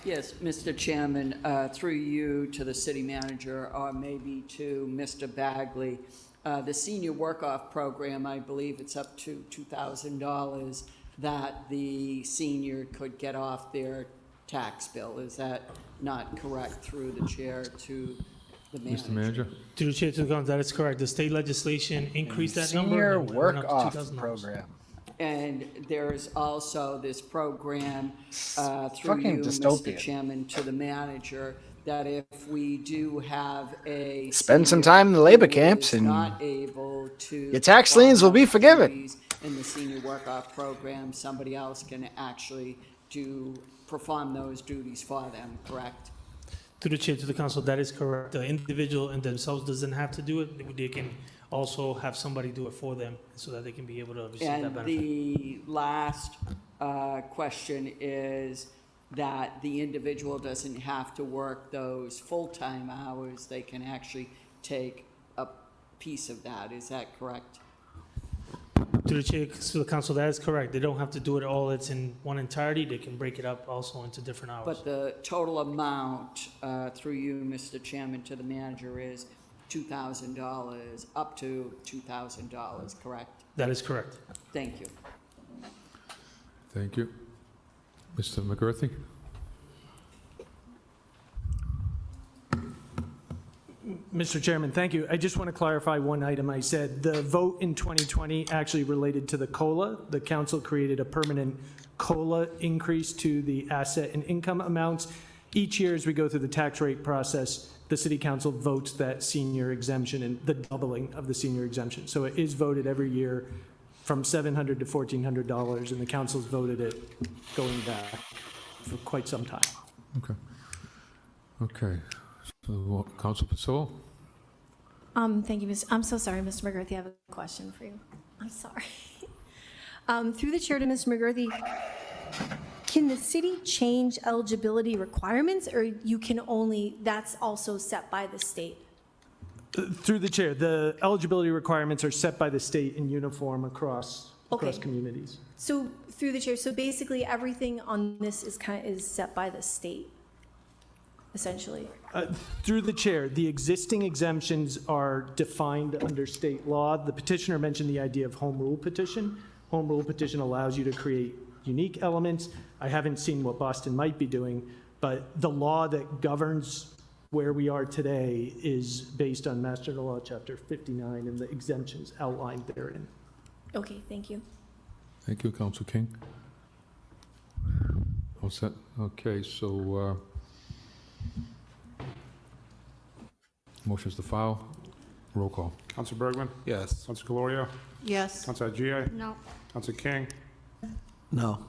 Yes, Mr. Chairman, through you to the city manager or maybe to Mr. Bagley. The senior work-off program, I believe it's up to $2,000 that the senior could get off their tax bill. Is that not correct through the chair to the manager? Mr. Manager? Through the chair to the council, that is correct. The state legislation increased that number. Senior and it went up to work-off $2,000. program. And there's also this program through fucking you, dystopian. Mr. Chairman, to the manager, that if we do have a Spend some senior time in the labor who camps is and not able to your tax liens will be forgiven. in the senior work-off program, somebody else can actually perform those duties for them, correct? Through the chair to the council, that is correct. The individual in themselves doesn't have to do it. They can also have somebody do it for them so that they can be able to receive that And benefit. the last question is that the individual doesn't have to work those full-time hours. They can actually take a piece of that. Is that correct? Through the chair to the council, that is correct. They don't have to do it all. It's in one entirety. They can break it up also into different hours. But the total amount, through you, Mr. Chairman, to the manager is $2,000, up to $2,000, correct? That is correct. Thank you. Thank you. Mr. McGurthy? Mr. Chairman, thank you. I just want to clarify one item I said. The vote in 2020 actually related to the COLA. The council created a permanent COLA increase to the asset and income amounts. Each year as we go through the tax rate process, the city council votes that senior exemption and the doubling of the senior exemption. So it is voted every year from $700 to $1,400, and the council's voted it going back for quite some time. Okay. Okay. So, Council Pasul? Thank you, I'm so sorry, Mr. McGurthy, I have a question for you. I'm sorry. Through the chair to Mr. McGurthy, can the city change eligibility requirements, or you can only, that's also set by the state? Through the chair, the eligibility requirements are set by the state in uniform across Okay. communities. So through the chair, so basically everything on this is set by the state, essentially. Through the chair, the existing exemptions are defined under state law. The petitioner mentioned the idea of home rule petition. Home rule petition allows you to create unique elements. I haven't seen what Boston might be doing, but the law that governs where we are today is based on Mass General Law, Chapter 59, and the exemptions outlined therein. Okay, thank you. Thank you, Council King. All set? Okay, so motions to file. Roll call. Council Bergman? Yes. Council Calorio? Yes. Council Agia? No. Council King? No.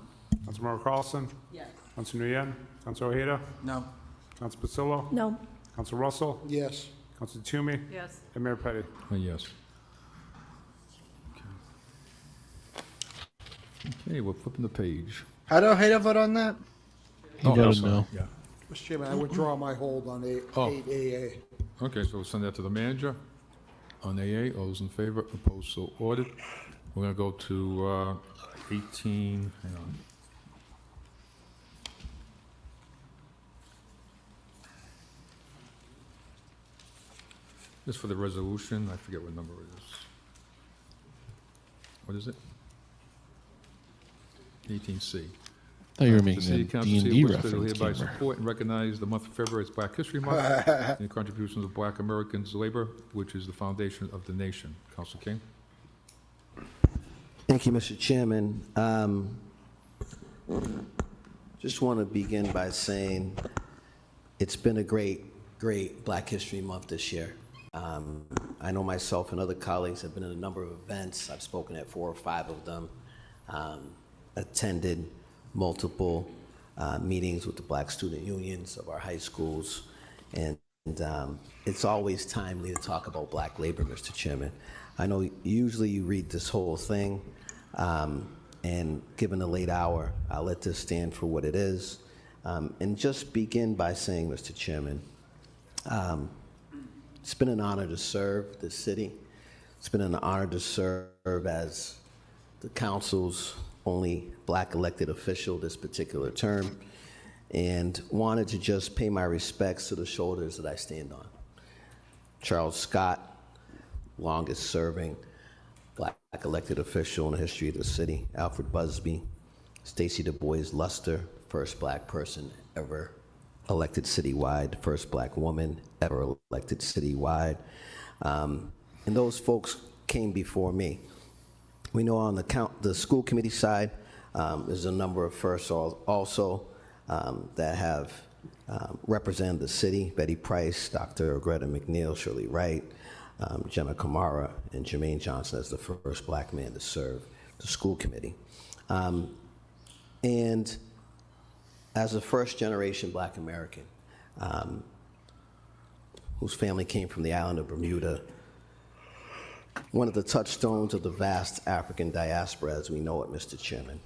Councilmember Carlson? Yes. Council Nguyen? Council Ojeda? No. Council Pasillo? No. Council Russell? Yes. Council Toomey? Yes. And Mayor Petty. Yes. Okay, we're flipping the page. How do I vote on that? He I'm voted sorry. no. Yeah. Mr. Chairman, I withdraw my hold on Oh. 8AA. Okay, so we'll send that to the manager on AA. All those in favor, opposed, so ordered. We're gonna go to 18, hang on. Just for the resolution, I forget what number it is. What is it? 18C. Thought you were The making City a Council D&D City of Worcester reference, hereby Gamer. support and recognize the month of February as Black History Month and the contributions of Black Americans' labor, which is the foundation of the nation. Council King? Thank you, Mr. Chairman. Just want to begin by saying it's been a great Black History Month this year. I know myself and other colleagues have been in a number of events. I've spoken at 4 or 5 of them, attended multiple meetings with the Black student unions of our high schools, and it's always timely to talk about Black labor, Mr. Chairman. I know usually you read this whole thing, and given the late hour, I'll let this stand for what it is. And just begin by saying, Mr. Chairman, it's been an honor to serve the city. It's been an honor to serve as the council's only black elected official this particular term, and wanted to just pay my respects to the shoulders that I stand on. Charles Scott, longest serving black elected official in the history of the city. Alfred Busby, Stacey Du Bois Luster, first black person ever elected citywide, first black woman ever elected citywide. And those folks came before me. We know on the school committee side, there's a number of firsts also that have represented the city: Betty Price, Dr. Greta McNeil, Shirley Wright, Gemma Kamara, and Jermaine Johnson as the first black man to serve the school committee. And as a first-generation black American, whose family came from the island of Bermuda, one of the touchstones of the vast African diaspora as we know it, Mr. Chairman.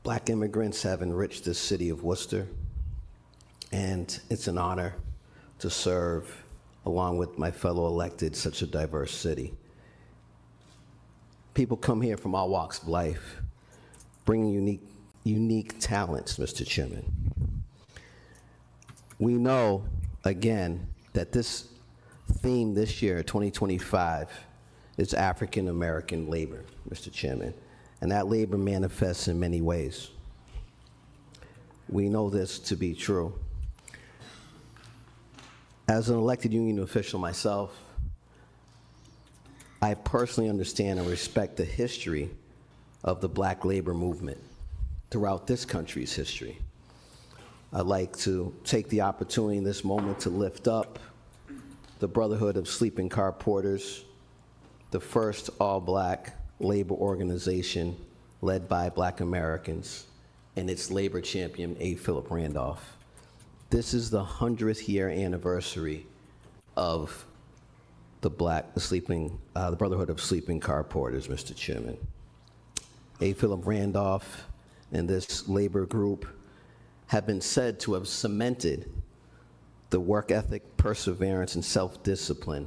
Black immigrants have enriched this city of Worcester, and it's an honor to serve along with my fellow elected such a diverse city. People come here from all walks of life, bringing unique talents, Mr. Chairman. We know, again, that this theme this year, 2025, is African American labor, Mr. Chairman, and that labor manifests in many ways. We know this to be true. As an elected union official myself, I personally understand and respect the history of the black labor movement throughout this country's history. I'd like to take the opportunity in this moment to lift up the Brotherhood of Sleeping Car Porters, the first all-black labor organization led by black Americans, and its labor champion, A. Philip Randolph. This is the 100th year anniversary of the Brotherhood of Sleeping Car Porters, Mr. Chairman. A. Philip Randolph and this labor group have been said to have cemented the work ethic, perseverance, and self-discipline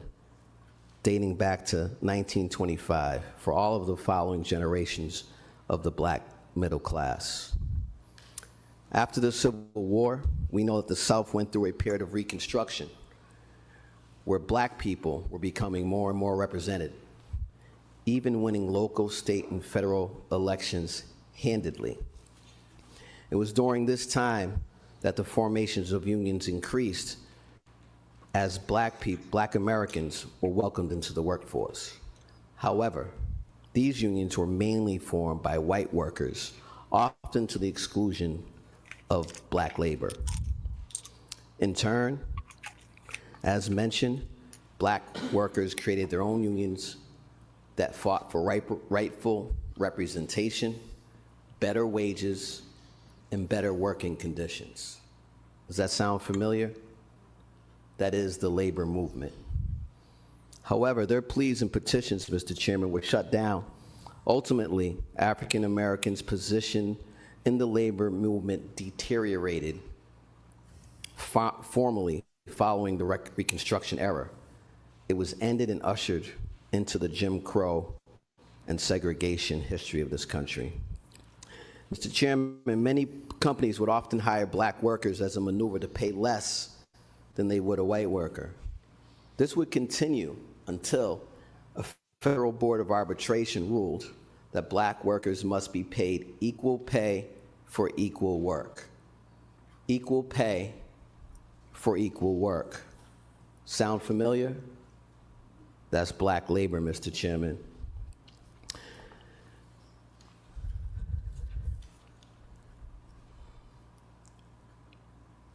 dating back to 1925 for all of the following generations of the black middle class. After the Civil War, we know that the South went through a period of Reconstruction where black people were becoming more and more represented, even winning local, state, and federal elections handedly. It was during this time that the formations of unions increased as black Americans were welcomed into the workforce. However, these unions were mainly formed by white workers, often to the exclusion of black labor. In turn, as mentioned, black workers created their own unions that fought for rightful representation, better wages, and better working conditions. Does that sound familiar? That is the labor movement. However, their pleas and petitions, Mr. Chairman, were shut down. Ultimately, African Americans' position in the labor movement deteriorated formally following the Reconstruction era. It was ended and ushered into the Jim Crow and segregation history of this country. Mr. Chairman, many companies would often hire black workers as a maneuver to pay less than they would a white worker. This would continue until a federal board of arbitration ruled that black workers must be paid equal pay for equal work. Equal pay for equal work. Sound familiar? That's black labor, Mr. Chairman.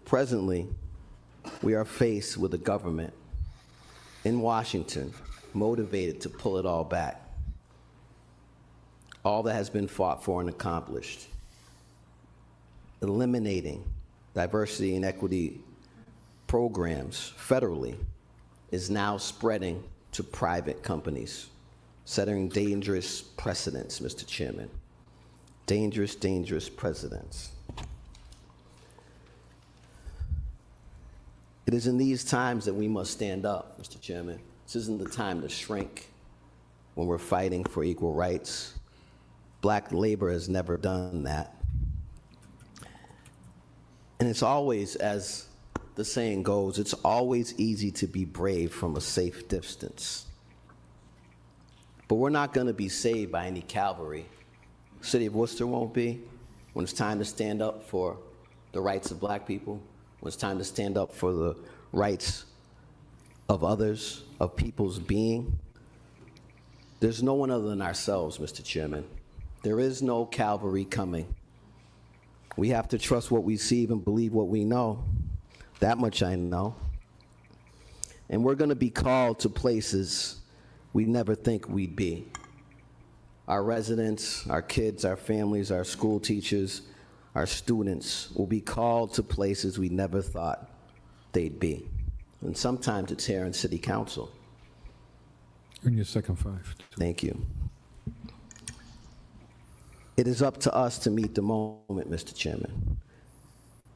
Presently, we are faced with a government in Washington motivated to pull it all back. All that has been fought for and accomplished. Eliminating diversity and equity programs federally is now spreading to private companies, setting dangerous precedents, Mr. Chairman. Dangerous, dangerous presidents. It is in these times that we must stand up, Mr. Chairman. This isn't the time to shrink when we're fighting for equal rights. Black labor has never done that. And it's always, as the saying goes, it's always easy to be brave from a safe distance. But we're not going to be saved by any cavalry. The city of Worcester won't be. When it's time to stand up for the rights of black people, when it's time to stand up for the rights of others, of people's being, there's no one other than ourselves, Mr. Chairman. There is no cavalry coming. We have to trust what we see and believe what we know. That much I know. And we're going to be called to places we never think we'd be. Our residents, our kids, our families, our school teachers, our students will be called to places we never thought they'd be. And sometimes it's here in City Council. In your second 5. Thank you. It is up to us to meet the moment, Mr. Chairman.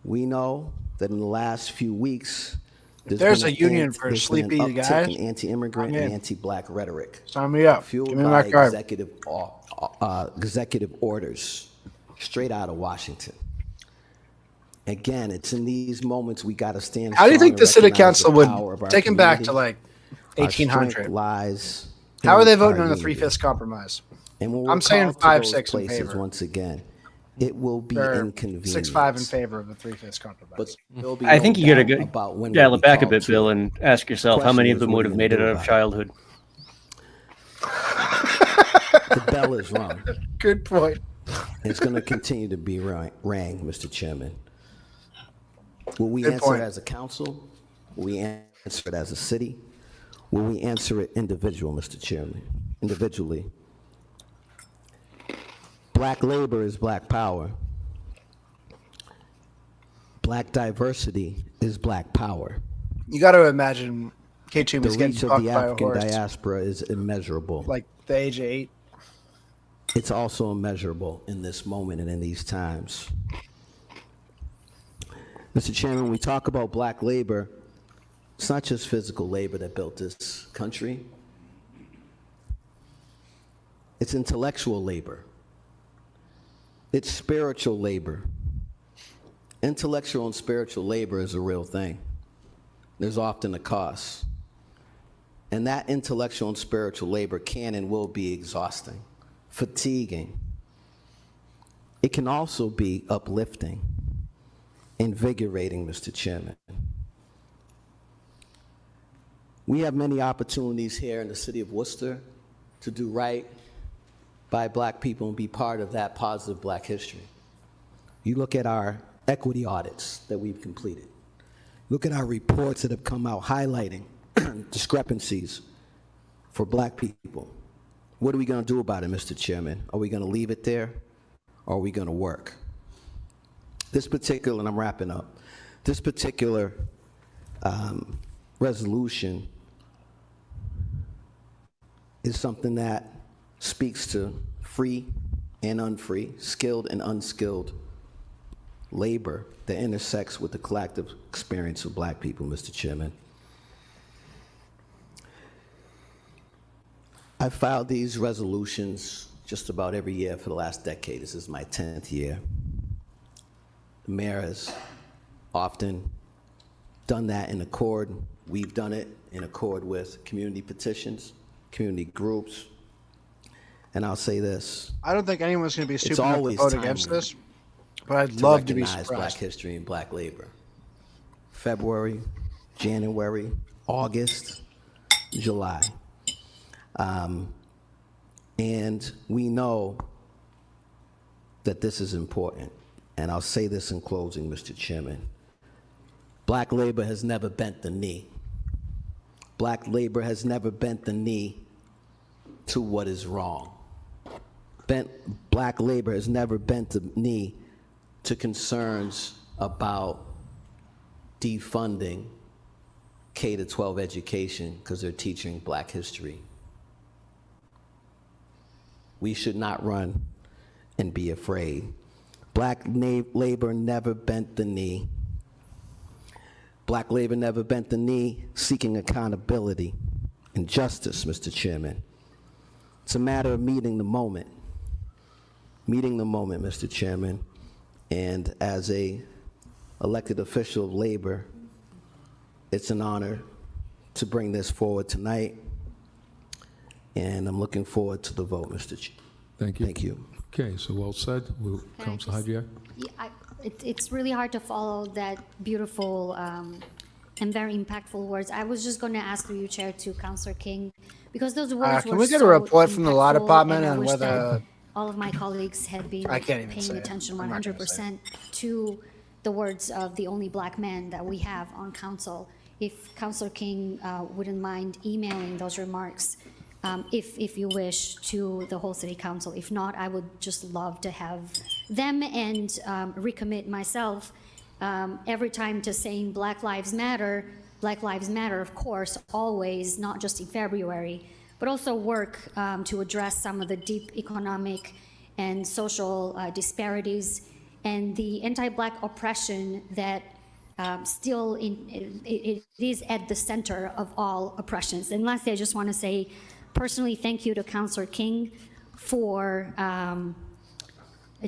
We know that in the last few weeks, There's a union for sleepy guys. In anti-immigrant and anti-black rhetoric. Sign me up. Fueled Give me by my card. executive orders straight out of Washington. Again, it's in these moments we got to stand. How do you strong think and the city recognize council the power of would our take him back to community. like Our strength 1800? lies How are in they our voting on the unity. 3/5 compromise? And when I'm we're saying called to 5-6 those in places favor. once again, it will be Or inconvenient. 6-5 in favor of the 3/5 compromise. But there'll be I no think you gotta doubt go about when dial we'll it be back a called bit, to Bill, it. and ask yourself how Question many is, of them what would are have you made it gonna out do of about childhood. The bell is rung. Good point. It's going to continue to be rang, Mr. Chairman. Will we Good answer point. it as a council? Will we answer it as a city? Will we answer it Mr. Chairman? Individually. Black labor is black power. Black diversity is black power. You got to imagine The K-Toomey's getting reach of fucked the by a African horse. diaspora is immeasurable. Like the age of 8. It's also immeasurable in this moment and in these times. Mr. Chairman, when we talk about black labor, it's not just physical labor that built this country. It's intellectual labor. It's spiritual labor. Intellectual and spiritual labor is a real thing. There's often a cost. And that intellectual and spiritual labor can and will be exhausting, fatiguing. It can also be uplifting, invigorating, Mr. Chairman. We have many opportunities here in the city of Worcester to do right by black people and be part of that positive black history. You look at our equity audits that we've completed. Look at our reports that have come out highlighting discrepancies for black people. What are we going to do about it, Mr. Chairman? Are we going to leave it there, or are we going to work? This particular, and I'm wrapping up, this particular resolution is something that speaks to free and unfree, skilled and unskilled labor that intersects with the collective experience of black people, Mr. Chairman. I filed these resolutions just about every year for the last decade. This is my 10th year. The mayor has often done that in accord. We've done it in accord with community petitions, community groups. And I'll say this. I don't think anyone's going to be It's stupid enough to always vote against timely this, but I'd love to be recognize black surprised. history and black labor. February, January, August, July. And we know that this is important. And I'll say this in closing, Mr. Chairman. Black labor has never bent the knee. Black labor has never bent the knee to what is wrong. Black labor has never bent the knee to concerns about defunding K-12 education because they're teaching black history. We should not run and be afraid. Black labor never bent the knee. Black labor never bent the knee, seeking accountability and justice, Mr. Chairman. It's a matter of meeting the moment. Meeting the moment, Mr. Chairman. And as a elected official of labor, it's an honor to bring this forward tonight. And I'm looking forward to the vote, Mr. Chair. Thank you. Thank you. Okay, so well said. Council Hajier? Yeah, it's really hard to follow that beautiful and very impactful words. I was just going to ask through you, Chair, to Councillor King, because those words were Can we get so a report from the law impactful, department and I on wish that whether all of my colleagues had been I can't even paying say it. attention I'm not gonna say 100% to the words of the only black man that we have on council. If Councillor King wouldn't mind emailing those remarks, if you wish, to the whole city council. If not, I would just love to have them and recommit myself every time to saying Black Lives Matter, of course, always, not just in February, but also work to address some of the deep economic and social disparities and the anti-Black oppression that still it is at the center of all oppressions. And lastly, I just want to say personally thank you to Councillor King for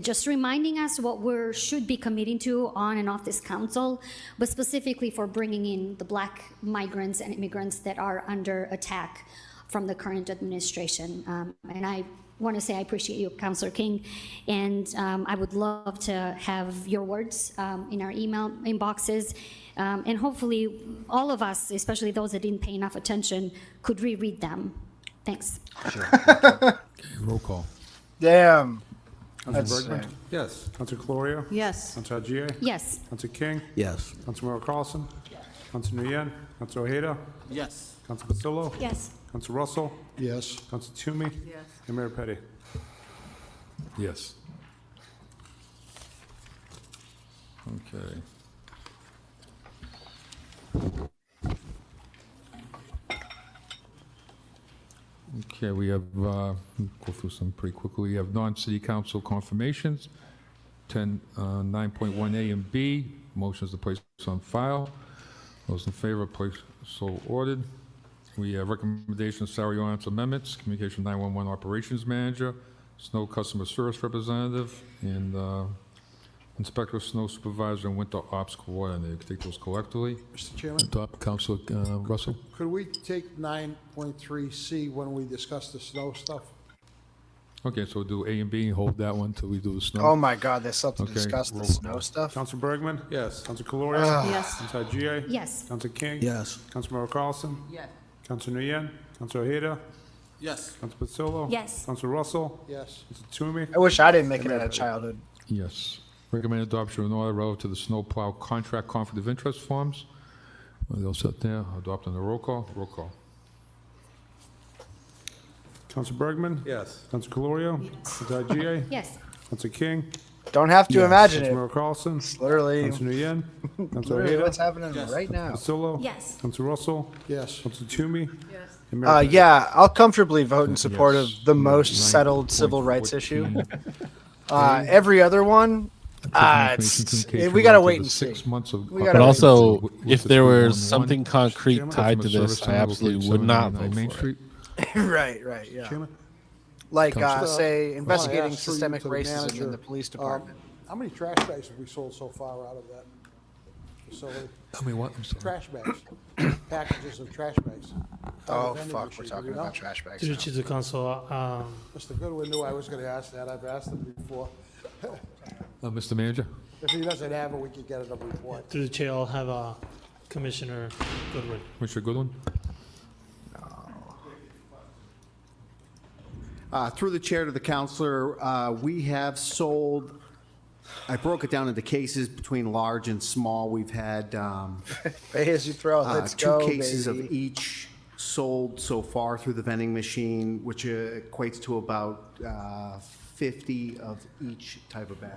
just reminding us what we should be committing to on and off this council, but specifically for bringing in the Black migrants and immigrants that are under attack from the current administration. And I want to say I appreciate you, Councillor King, and I would love to have your words in our email inboxes, and hopefully all of us, especially those that didn't pay enough attention, could reread them. Thanks. Sure. Okay, roll call. Damn. Councilor Bergman? That's- Yes. Councilor Caloria? Yes. Councilor Hajier? Yes. Councilor King? Yes. Councilor Carlson? Councilor Nguyen? Councilor Ojeda? Yes. Councilor Pasillo? Yes. Councilor Russell? Yes. Councilor Toomey? Yes. And Mayor Petty? Yes. Okay. Okay, we have, go through some pretty quickly. We have non-city council confirmations, 9.1A and B, motions to place on file. Those in favor, place so ordered. We have recommendations, salary ordinance amendments, communication 911 operations manager, snow customer service representative, and inspector, snow supervisor, and winter ops coordinator. Take those collectively. Mr. Chairman? Top, Councilor Russell. Could we take 9.3C when we discuss the snow stuff? Okay, so we'll do A and B and hold that one till we do the snow. Oh my God, there's something to Okay, discuss the roll snow call. stuff. Councilor Bergman? Yes. Councilor Caloria? Yes. Councilor Hajier? Yes. Councilor King? Yes. Councilor Carlson? Yes. Councilor Nguyen? Councilor Ojeda? Yes. Councilor Pasillo? Yes. Councilor Russell? Yes. Councilor Toomey? I wish I didn't make it out of childhood. Yes. Recommend adoption of an order relative to the snowplow contract conflict of interest forms. They'll sit there, adopt on the roll call. Roll call. Councilor Bergman? Yes. Councilor Caloria? Councilor Hajier? Yes. Councilor King? Don't have to imagine it. Councilor Carlson? It's literally, Councilor Nguyen? Councilor literally Ojeda? what's happening right now. Pasillo? Yes. Councilor Russell? Yes. Councilor Toomey? Yes. And Mayor Petty? Yeah, I'll comfortably vote in support Yes. of the most settled civil rights issue. Every other one, we gotta wait and see. 6 months of. We But gotta also, With if the there was 311, something concrete tied to customer this, service I center absolutely located would not 799 vote Main for it. Street. Right, yeah. Chairman? Like, Councilor. say, I investigating asked through you systemic to the racism in manager, the police department. How many trash bags have we sold so far out of that facility? I mean, what? I'm sorry. Trash bags, packages of trash bags. Oh, Out of vending fuck, we're machines, talking you know? about trash bags Through now. the Chief of Council, Mr. Goodwin knew I was gonna ask that, I've asked him before. Mr. Manager? If he doesn't have it, we could get it a report. through the chair, I'll have Commissioner Goodwin. Commissioner Goodwin? Through the chair to the counselor, we have sold, I broke it down into cases between large and small. We've had Pay as you throw, let's two go, cases baby. of each sold so far through the vending machine, which equates to about 50 of each type of bag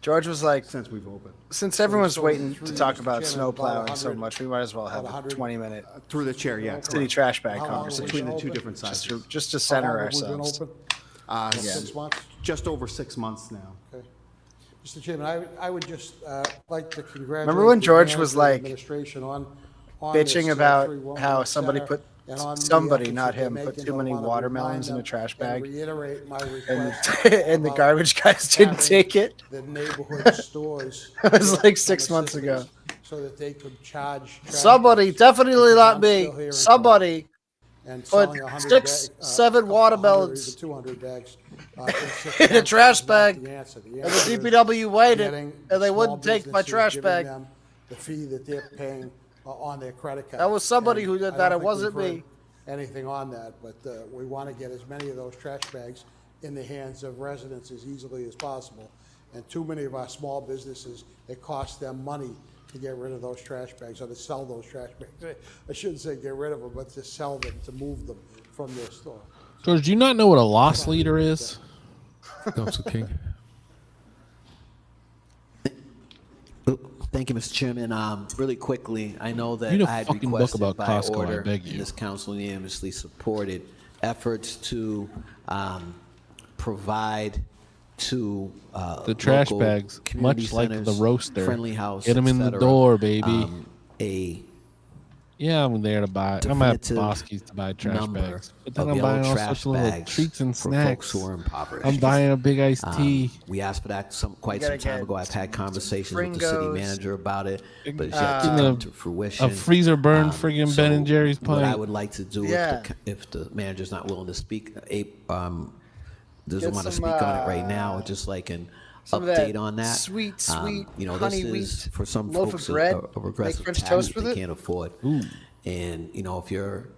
George was like, since we've opened. since everyone's So waiting through to the talk Mr. about Chairman, snow about plowing so 100 much, we might as well have about a 100 20-minute Through the chair, yeah. city correct. trash bag How long have we conversation. Between the been two open? different sizes. Just to How center long have we been ourselves. open? Uh, 6 months? just over 6 months now. Okay. Mr. Chairman, I would just like to congratulate. Remember when the George was management like administration on bitching this, about 311 how somebody center put and on the somebody, efforts not that they're him, put making. too I many wanna watermelons in remind a trash them and bag, reiterate my and, request and the about garbage guys didn't having take it. the neighborhood stores. It was get like some 6 months ago. assistance So that they could charge. trash Somebody, bags, definitely because not I'm me. still hearing from Somebody and put selling 100 6, 7 watermelons even 200 bags in 6 in a months trash is not bag, the answer. The and answer the is DPW waited, getting and they small wouldn't take my businesses, trash giving bag. them the fee that they're paying on their credit card. That was somebody And who did I that. don't It think wasn't we've heard me. anything on that, but we want to get as many of those trash bags in the hands of residents as easily as possible. And too many of our small businesses, it costs them money to get rid of those trash bags or to sell those trash bags. I shouldn't say get rid of them, but to sell them, to move them from their store. George, do you not know what a loss leader is? Council King. Thank you, Mr. Chairman. Really quickly, I know that Read a I had fucking book requested about by Costco, I order, beg and you. this council unanimously supported efforts to provide to The trash local bags, community much like the centers, roaster. friendly house, Get them in the etc., door, baby. A Yeah, I'm there to buy. I'm at definitive Bosky's to buy trash number bags. But then of I'm yellow buying all trash sorts of little bags treats and for snacks. folks who are impoverished. I'm buying a big iced tea. We asked for that quite gotta some time get ago. I've had conversations with the city Fringos, manager about it, but it's uh, yet to come to fruition. A freezer burned friggin' So Ben and Jerry's what I pint. would like to do Yeah. if the manager's not willing to speak, doesn't Get want to some, speak on it right now, just like an some of that update on that. sweet, You know, honey this wheat is for some loaf folks of bread. a regressive Make French tax toast that with they it. can't afford. And you know, if you're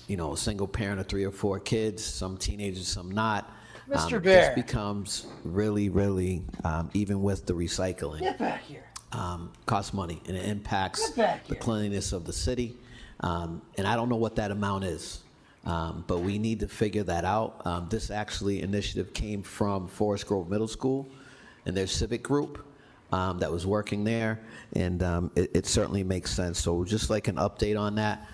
you know, a single parent of 3 or 4 kids, some teenagers, some not. Mr. Bear. This becomes really, really, even with the recycling, Get back here. costs money, and it impacts the cleanliness of the city. And I don't know what that amount is, but we need to figure that out. This actually initiative came from Forest Grove Middle School and their civic group that was working there, and it certainly makes sense. So just like an update on that.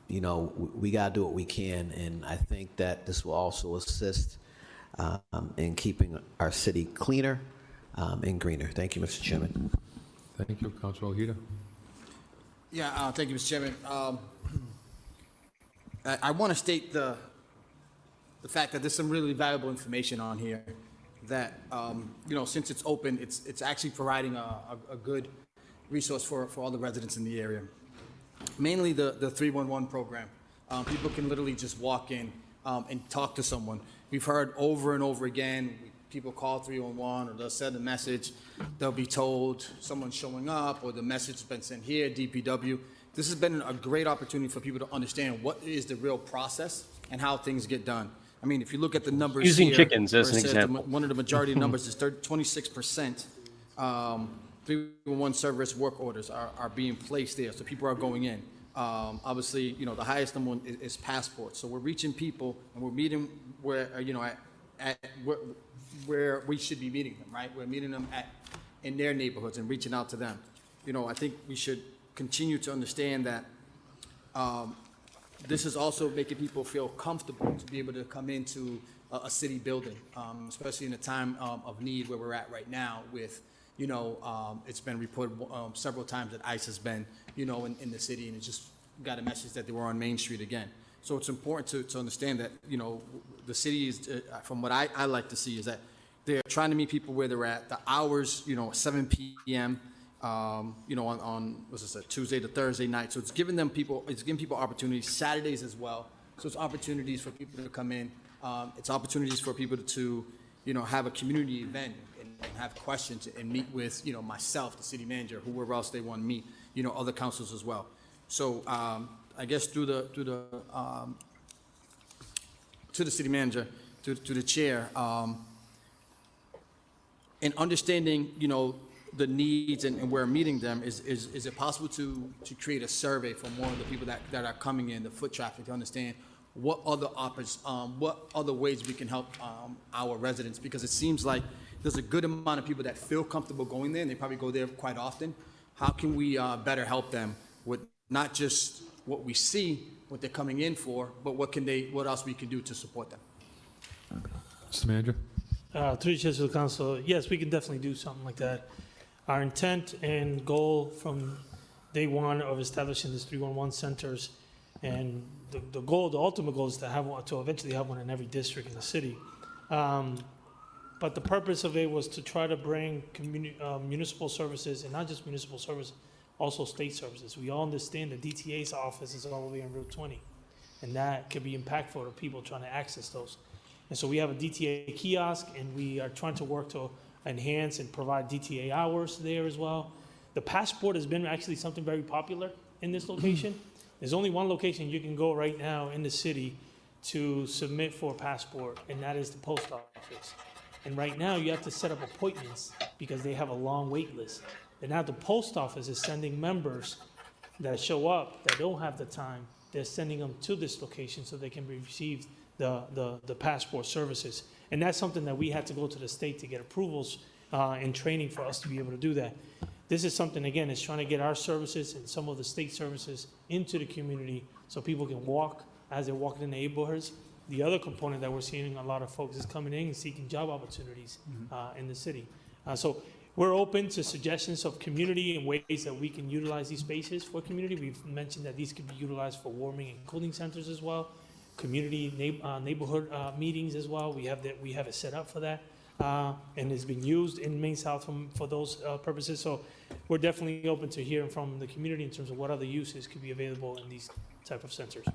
You know, we got to do what we can, and I think that this will also assist in keeping our city cleaner and greener. Thank you, Mr. Chairman. Thank you, Councilor Ojeda. Yeah, thank you, Mr. Chairman. I want to state the fact that there's some really valuable information on here that, you know, since it's open, it's actually providing a good resource for all the residents in the area. Mainly the 311 program. People can literally just walk in and talk to someone. We've heard over and over again, people call 311 or they'll send a message, they'll be told someone's showing up or the message has been sent here, DPW. This has been a great opportunity for people to understand what is the real process and how things get done. I mean, if you look at the numbers Using here, chickens as where an it says example. one of the majority numbers is 26%. 311 service work orders are being placed there, so people are going in. Obviously, you know, the highest number is passports. So we're reaching people and we're meeting where, you know, where we should be meeting them, right? We're meeting them in their neighborhoods and reaching out to them. You know, I think we should continue to understand that this is also making people feel comfortable to be able to come into a city building, especially in a time of need where we're at right now with, you know, it's been reported several times that ICE has been, you know, in the city, and it just got a message that they were on Main Street again. So it's important to understand that, you know, the city is, from what I like to see, is that they're trying to meet people where they're at. The hours, you know, 7 p.m., you know, on what's this, Tuesday to Thursday night. So it's giving people opportunities, Saturdays as well. So it's opportunities for people to come in. It's opportunities for people to, you know, have a community event and have questions and meet with, you know, myself, the city manager, whoever else they want to meet, you know, other councils as well. So I guess to the city manager, to the chair, in understanding, you know, the needs and where meeting them, is it possible to create a survey from more of the people that are coming in, the foot traffic, to understand what other ways we can help our residents? Because it seems like there's a good amount of people that feel comfortable going there, and they probably go there quite often. How can we better help them with not just what we see, what they're coming in for, but what else we can do to support them? Mr. Manager? Through the chair to the council, yes, we can definitely do something like that. Our intent and goal from day one of establishing these 311 centers, and the goal, the ultimate goal is to have one, to eventually have one in every district in the city. But the purpose of it was to try to bring municipal services, and not just municipal service, also state services. We all understand the DTA's office is all the way on Route 20, and that could be impactful to people trying to access those. And so we have a DTA kiosk, and we are trying to work to enhance and provide DTA hours there as well. The passport has been actually something very popular in this location. There's only one location you can go right now in the city to submit for a passport, and that is the post office. And right now, you have to set up appointments because they have a long wait list. And now the post office is sending members that show up that don't have the time. They're sending them to this location so they can receive the passport services. And that's something that we had to go to the state to get approvals and training for us to be able to do that. This is something, again, is trying to get our services and some of the state services into the community so people can walk as they're walking in the neighborhoods. The other component that we're seeing a lot of folks is coming in and seeking job opportunities in the city. So we're open to suggestions of community and ways that we can utilize these spaces for community. We've mentioned that these could be utilized for warming and cooling centers as well, community neighborhood meetings as well. We have it set up for that, and it's been used in Main South for those purposes. So we're definitely open to hearing from the community in terms of what other uses could be available in these type of centers.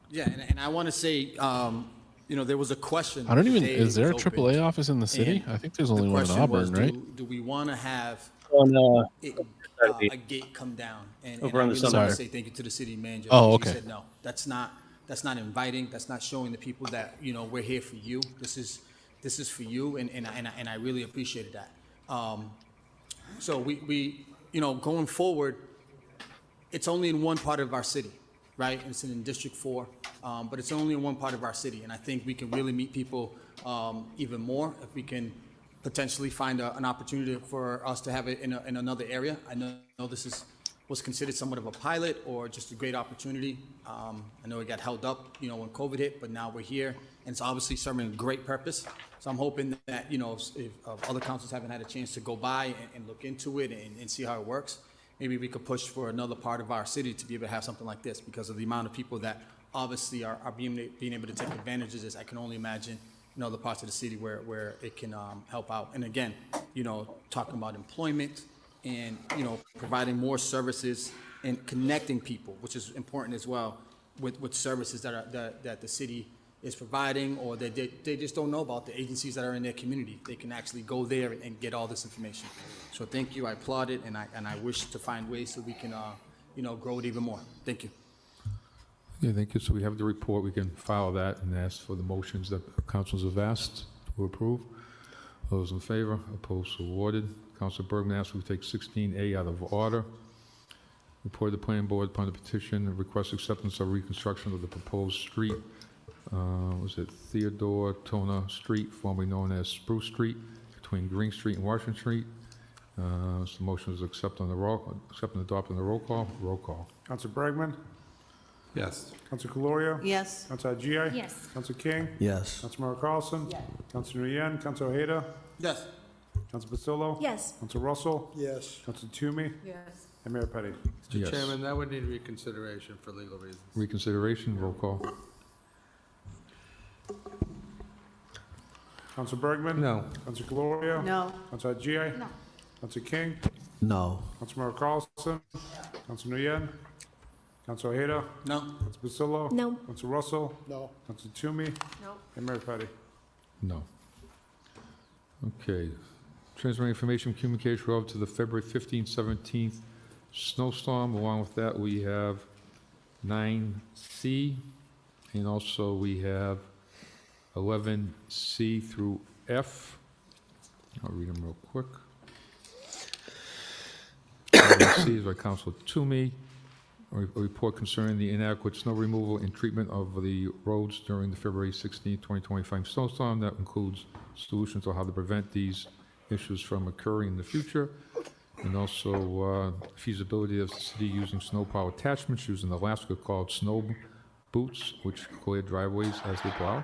Yeah, and I want to say, there was a question. I don't even. the day Is it there a was AAA opened, office in the city? and I think there's the only one in question Auburn, was, right? Do we want to have a gate come down? And Over I on the really south want to side. say thank you to the city manager. Oh, She okay. said no. That's not inviting. That's not showing the people that we're here for you. This is for you, and I really appreciated that. So we going forward, it's only in one part of our city, right? It's in District 4, but it's only in one part of our city, and I think we can really meet people even more if we can potentially find an opportunity for us to have it in another area. I know this was considered somewhat of a pilot or just a great opportunity. I know it got held up, when COVID hit, but now we're here, and it's obviously serving a great purpose. So I'm hoping that, if other councils haven't had a chance to go by and look into it and see how it works, maybe we could push for another part of our city to be able to have something like this because of the amount of people that obviously are being able to take advantage of this. I can only imagine, other parts of the city where it can help out. And again, talking about employment and, providing more services and connecting people, which is important as well with services that the city is providing or that they just don't know about, the agencies that are in their community. They can actually go there and get all this information. So thank you, I applaud it, and I wish to find ways so we can, grow it even more. Thank you. Yeah, thank you. So we have the report. We can file that and ask for the motions that councils have asked to approve. Those in favor, opposed, so awarded. Councilor Bergman asks we take 16A out of order. Report the planning board upon the petition and request acceptance of reconstruction of the proposed street. Was it Theodore Tona Street, formerly known as Spruce Street, between Green Street and Washington Street. So the motion is accept and adopt on the roll call. Roll call. Council Bergman? Yes. Council Calorio? Yes. Council Agia? Yes. Council King? Yes. Councilmember Carlson? Yes. Council Nguyen? Council Ojeda? Yes. Council Pasillo? Yes. Council Russell? Yes. Council Toomey? Yes. And Mayor Petty. Mr. Yes. Chairman, that would need reconsideration for legal reasons. Reconsideration, roll call. Council Bergman? No. Council Calorio? No. Council Agia? No. Council King? No. Councilmember Carlson? Council Nguyen? Council Ojeda? No. Council Pasillo? No. Council Russell? No. Council Toomey? No. And Mayor Petty. No. Okay. Transferring information communication relative to the February 15th, 17th snowstorm. Along with that, we have 9C, and also we have 11C through F. I'll read them real quick. 11C is by Councilor Toomey. A report concerning the inadequate snow removal and treatment of the roads during the February 16, 2025 snowstorm. That includes solutions on how to prevent these issues from occurring in the future, and also feasibility of the city using snowplow attachments used in Alaska called snow boots, which clear driveways as they plow.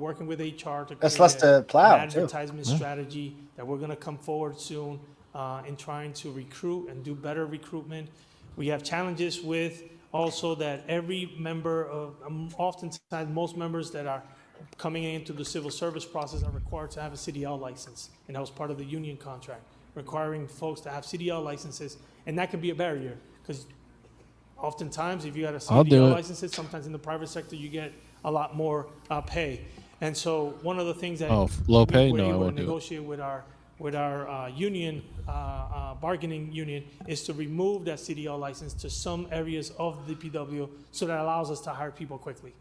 working with HR to That's create less to plow, an too. advertisement Yeah. strategy that we're gonna come forward soon. in trying to recruit and do better recruitment. We have challenges with also that every member of, oftentimes most members that are coming into the civil service process are required to have a CDL license. And that was part of the union contract, requiring folks to have CDL licenses. And that can be a barrier because oftentimes if you got a I'll do CDL it. license, sometimes in the private sector you get a lot more pay. And so one of the things that Low pay? we're No, I able to won't do it. negotiate with our union, bargaining union, is to remove that CDL license to some areas of the DPW, so that allows us to hire people quickly.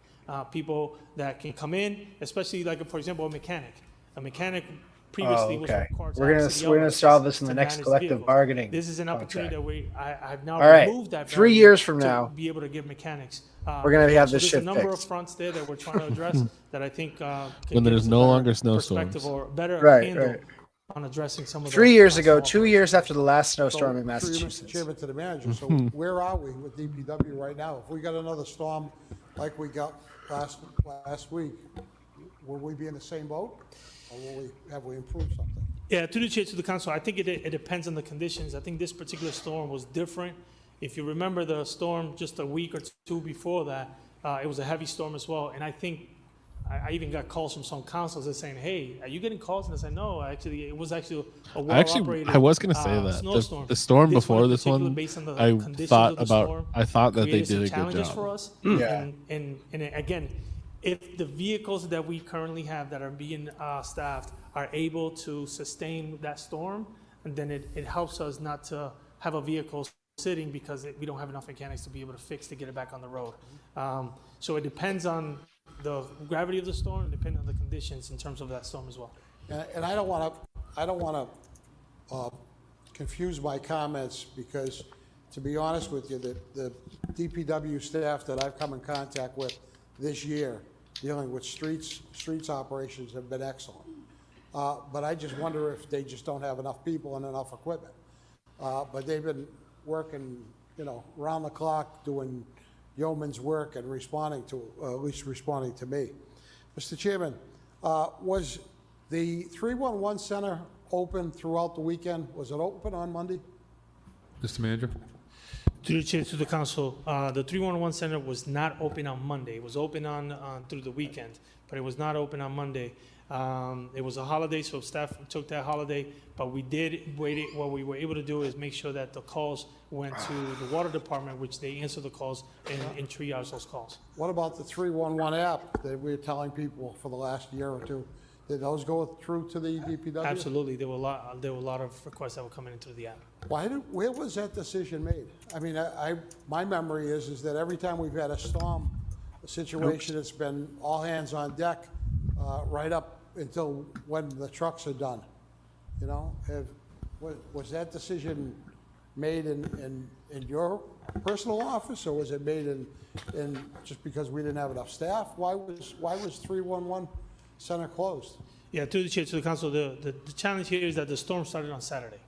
People that can come in, especially like, for example, a mechanic. A mechanic previously was okay. required to We're have gonna CDL we're gonna license solve this in to the next manage collective vehicles. bargaining. This is an opportunity Okay. that I've now All right. removed that 3 barrier years from to now, be able to give mechanics. we're gonna have so this there's shit a number fixed. of fronts there that we're trying to address that I think can When give there's us a no better longer perspective snowstorms. or better Right, handle right. on addressing some of 3 the years ago, small 2 years after the last snowstorm in Through you, Mr. Massachusetts. Chairman, to the manager, so where are we with DPW right now? If we got another storm like we got last week, will we be in the same boat? Or have we improved something? Yeah, to the chair, to the council, I think it depends on the conditions. I think this particular storm was different. If you remember the storm just a week or two before that, it was a heavy storm as well. And I think I even got calls from some councils that saying, "Hey, are you getting calls?" And I said, "No, actually, it was actually a well-operated I was going to say that snowstorm." the storm This before in this particular, one, based on the I conditions thought of the about. storm, I thought that they created did some a good challenges job. for us. Yeah. And again, if the vehicles that we currently have that are being staffed are able to sustain that storm, and then it helps us not to have a vehicle sitting because we don't have enough mechanics to be able to fix to get it back on the road. So it depends on the gravity of the storm, and depends on the conditions in terms of that storm as well. And I don't want to confuse my comments because, to be honest with you, the DPW staff that I've come in contact with this year dealing with streets operations have been excellent. But I just wonder if they just don't have enough people and enough equipment. But they've been working, round the clock doing yeoman's work and responding to, at least responding to me. Mr. Chairman, was the 311 center open throughout the weekend? Was it open on Monday? Mr. Manager? To the chair, to the council, the 311 center was not open on Monday. It was open on through the weekend, but it was not open on Monday. It was a holiday, so staff took that holiday, but we did wait. What we were able to do is make sure that the calls went to the water department, which they answer the calls and triage those calls. What about the 311 app that we were telling people for the last year or two? Did those go through to the DPW? Absolutely, there were a lot of requests that were coming into the app. Where was that decision made? I mean, my memory is that every time we've had a storm situation, it's been all hands on deck, right up until when the trucks are done. Was that decision made in your personal office, or was it made in just because we didn't have enough staff? Why was 311 center closed? Yeah, to the chair, to the council, the challenge here is that the storm started on Saturday.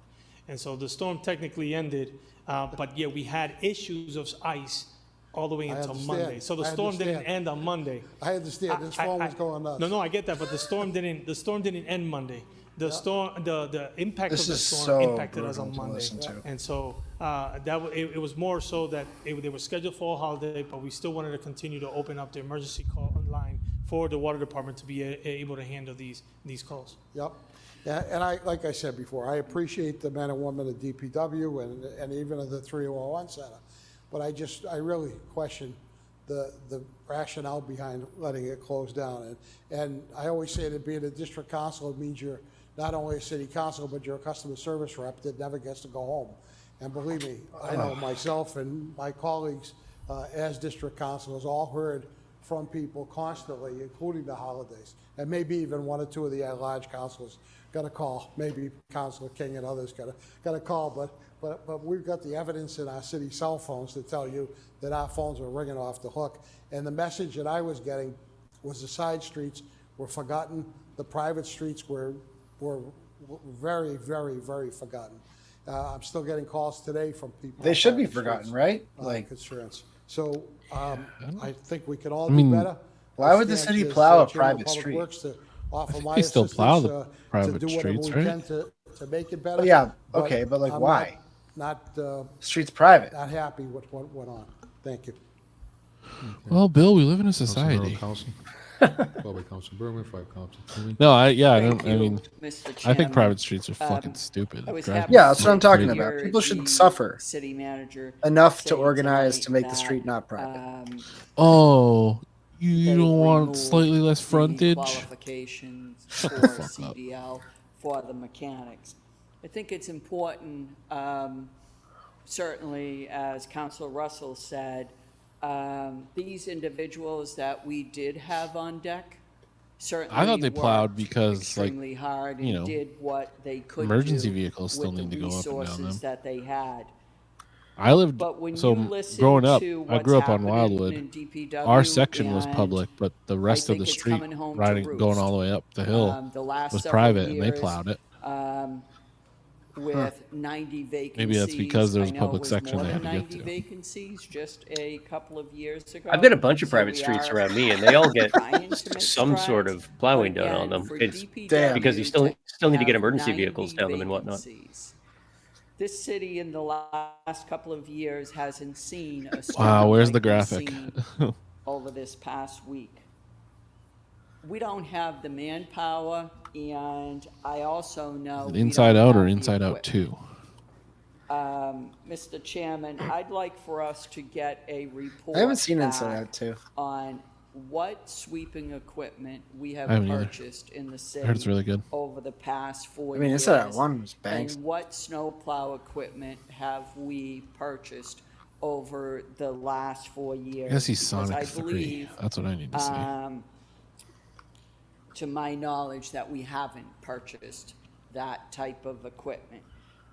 And so the storm technically ended, but yeah, we had issues of ice all the way until Monday. So the storm didn't end on Monday. I understand. This phone was going nuts. No, I get that, but the storm didn't end Monday. The storm, the impact of the storm so impacted us on Monday. And so it was more so that they were scheduled for a holiday, but we still wanted to continue to open up the emergency call line for the water department to be able to handle these calls. Yep. Yeah, and like I said before, I appreciate the men and women of DPW and even of the 301 center. But I really question the rationale behind letting it close down. And I always say that being a district council, it means you're not only a city council, but you're a customer service rep that never gets to go home. And believe me, I know myself and my colleagues as district councilors all heard from people constantly, including the holidays. And maybe even one or two of the at-large councilors got a call. Maybe Councilor King and others got a call. But we've got the evidence in our city cell phones to tell you that our phones were ringing off the hook. And the message that I was getting was the side streets were forgotten. The private streets were very, very, very forgotten. I'm still getting calls today from people. They should be forgotten, right? Like concerns. So I think we can all do better. Why would the city plow a private street? To offer my They still plow assistance, the private to do whatever streets, we right? can to make it better. Oh, yeah, okay, but, like, I'm why? Not, Street's private. not happy with what went on. Thank you. Well, Bill, we live in a Council society. Council. Four by Council Bergman, five Council Toomey. No, I Thank don't. I you, mean, Mr. I Chairman. think private streets are fucking Um, stupid. I was Drives happy me Yeah, that's what I'm to talking crazy. about. hear People should the suffer City manager enough to say organize tonight to make the that, street not private. Oh, you they've don't want removed slightly less the frontage? qualifications Shut for the fuck up. CDL for the mechanics. I think it's important, certainly, as Councilor Russell said, these individuals that we did have on deck certainly I thought they plowed worked because, like, extremely hard you and know, did what they could emergency do vehicles still with the need to go up and down resources them. that they had. I lived But when so you listen growing up. to I what's grew up on happening Wildwood. in DPW, Our section was and public, but the rest of think the it's street, coming home to riding going all roost. the way up the hill, The last was several private, and they years, plowed it. With 90 vacancies. Maybe that's because there was I a know public it was section more they than had to get 90 to. vacancies just a couple of years ago. I've got a bunch of So private we streets are around me, and they all get trying to make some sort strides, of plowing but done on again, them. for It's DPW because you still need to get emergency have vehicles 90 down them and whatnot. vacancies. This city in the last couple of years hasn't seen a Wow, storm where's like the we've graphic? seen over this past week. We don't have the manpower, and I also know Is it we inside don't out or have the inside out equipment. too? Mr. Chairman, I'd like for us to get a report I haven't seen back Inside Out 2. on what sweeping equipment we have I haven't either. purchased in the I city heard it's really good. over the past 4 I mean, years. Inside Out 1 was bangs. And what snowplow equipment have we purchased over the last 4 years? I guess he's Because Sonic I 3. believe, That's what I need to see. to my knowledge, that we haven't purchased that type of equipment.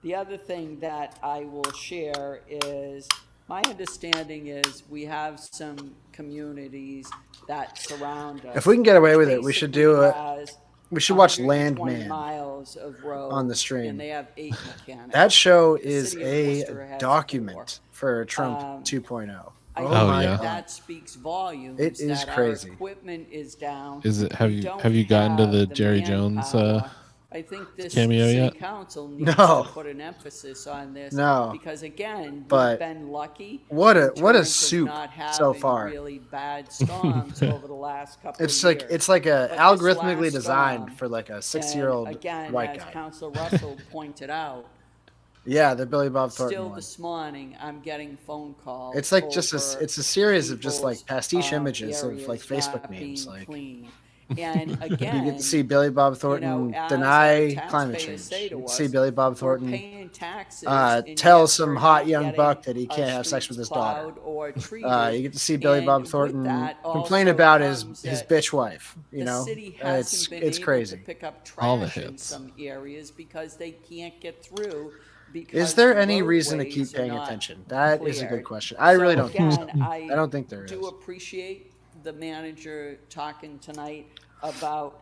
The other thing that I will share is, my understanding is we have some communities that surround us. If we can get away with it, we should do Basically it. has We should watch 120 Landman miles of road, on the stream. and they have 8 mechanics. That show The is city of a Worcester has document for Trump 2.0. I Oh, think yeah. that speaks volumes. It is that crazy. Our equipment is down. Is it? Have We you don't have you gotten to have the Jerry Jones manpower. I think this cameo city yet? council needs No. to put an emphasis on this. No. Because again, But we've been lucky. what a in what a terms of soup not so having far. Really bad storms over the last couple It's of like years. it's like a But this algorithmically last designed storm, for like a and 60-year-old again, white as guy. Council Russell pointed out, Yeah, the Billy Bob Thornton still one. this morning, I'm getting phone calls. It's like just over it's a series of just like people's, pastiche images of areas like Facebook not memes. being Like clean. And you again, get to see Billy Bob Thornton as deny our climate taxpayers change. say to You get to us, see Billy Bob we're Thornton paying taxes, and tell yet some we're hot not young getting buck that he our can't have sex streets with his daughter. plowed or treated. You get to see Billy And Bob with Thornton that complain also about his comes his that bitch wife. You the know, city And hasn't been it's able crazy. to pick up All the trash in hits. some areas because they can't get through. Is Because there the any reason to keep roadways are paying not attention? That is a cleared. good question. I really So don't think so. again, I don't think there is. do appreciate the manager talking tonight about,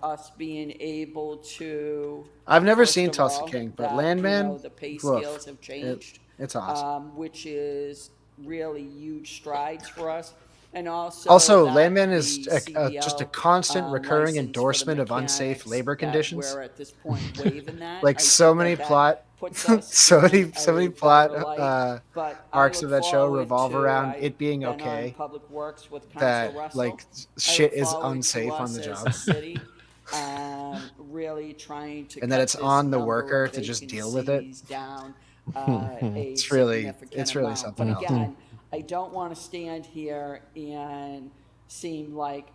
us being able to. I've never first seen of Tulsa all, King, but that, Landman, the pay woof, scales have changed. it's awesome. Which is really huge strides for us. And Also, that Landman is the just a CDL, constant recurring license for the endorsement of unsafe mechanics labor that conditions. we're at this point waiving that. Like I so think many that plot, puts us so in many a plot better light. But I arcs of look that show forward revolve to- around I've it being been on okay Public Works with that Council Russell. like I shit look is forward to unsafe on us the as job. a city, really trying to And that cut it's this on the number worker of to just deal with it. vacancies down, It's really significant amount. something But else. again, I don't want to stand here and seem like,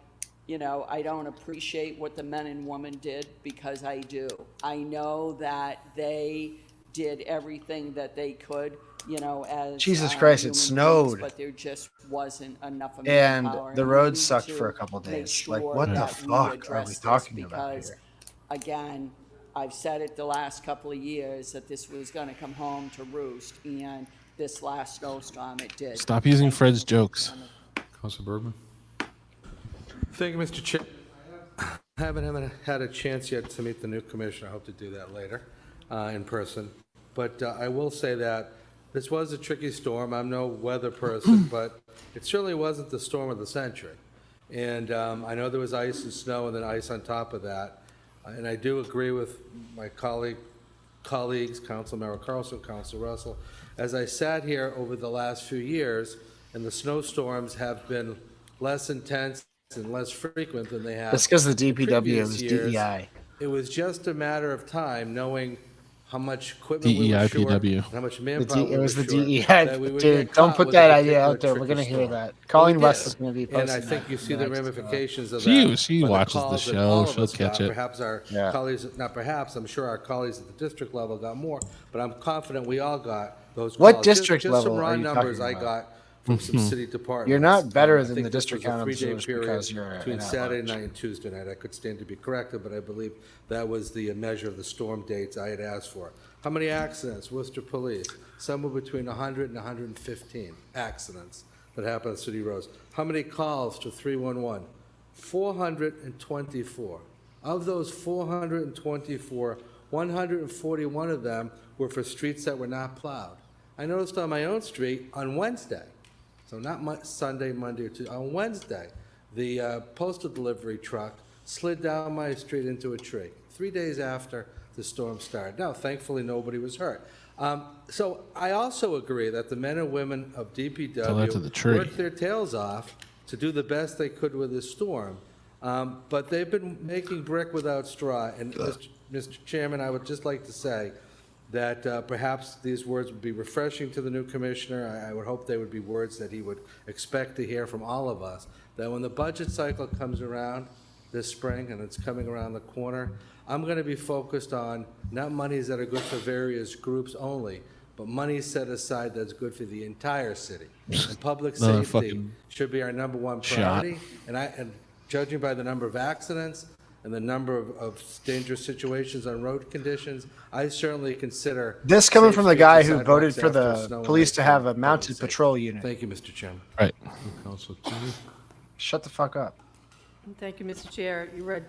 I don't appreciate what the men and women did, because I do. I know that they did everything that they could, as Jesus Christ, it human snowed. beings, but there just wasn't enough of And manpower, the we roads need sucked to for a couple make days. Like, sure what the that fuck are we address this, talking about because, here? Again, I've said it the last couple of years that this was going to come home to roost, and this last snowstorm it did. Stop using Fred's jokes. Council Bergman? Thank you, Mr. Chair. I haven't had a chance yet to meet the new commissioner. I hope to do that later in person. But I will say that this was a tricky storm. I'm no weather person, but it certainly wasn't the storm of the century. And I know there was ice and snow and then ice on top of that. And I do agree with my colleagues, Council Member Carlson, Council Russell. As I sat here over the last few years, and the snowstorms have been less intense and less frequent than they have. That's because the DPW previous was years, DEI. It was just a matter of time, knowing how much equipment we were short, DEIPW. how much manpower we It were was the short, DEI. that we would Dude, get don't caught put with that a idea particular out there. We're tricky going to hear storm. that. Well, Colleen we West did. is going to be And posting I think that you see the next, ramifications of She that. she by the watches the calls that show. all of She'll us catch got. it. Perhaps our colleagues, not perhaps, I'm sure our colleagues at the district level got more, but I'm confident we all got those calls. What district just level some raw are you numbers talking I about? got from some city departments. You're not better I than think the this district was a councilors 3-day period because you're between an Saturday at-large. night and Tuesday night. I could stand to be corrected, but I believe that was the measure of the storm dates I had asked for. How many accidents? Worcester Police, somewhere between 100 and 115 accidents that happened on city roads. How many calls to 311? 424. Of those 424, 141 of them were for streets that were not plowed. I noticed on my own street on Wednesday, so not Sunday, Monday, or Tuesday, on Wednesday, the postal delivery truck slid down my street into a tree 3 days after the storm started. Now, thankfully, nobody was hurt. So I also agree that the men and women of Tell that to the DPW tree. worked their tails off to do the best they could with this storm. But they've been making brick without straw. And Mr. Chairman, I would just like to say that perhaps these words would be refreshing to the new commissioner. I would hope they would be words that he would expect to hear from all of us, that when the budget cycle comes around this spring, and it's coming around the corner, I'm going to be focused on not monies that are good for various groups only, but money set aside that's good for the entire city. And public Another safety fucking should be our number one shot. priority. And judging by the number of accidents and the number of dangerous situations on road conditions, I certainly consider This coming safe from the streets guy and who voted sidewalks for after the snow and police ice to have and a mounted public safety. patrol unit. Thank you, Mr. Chairman. Right. Council Keenan. Shut the fuck up. Thank you, Mr. Chair. You read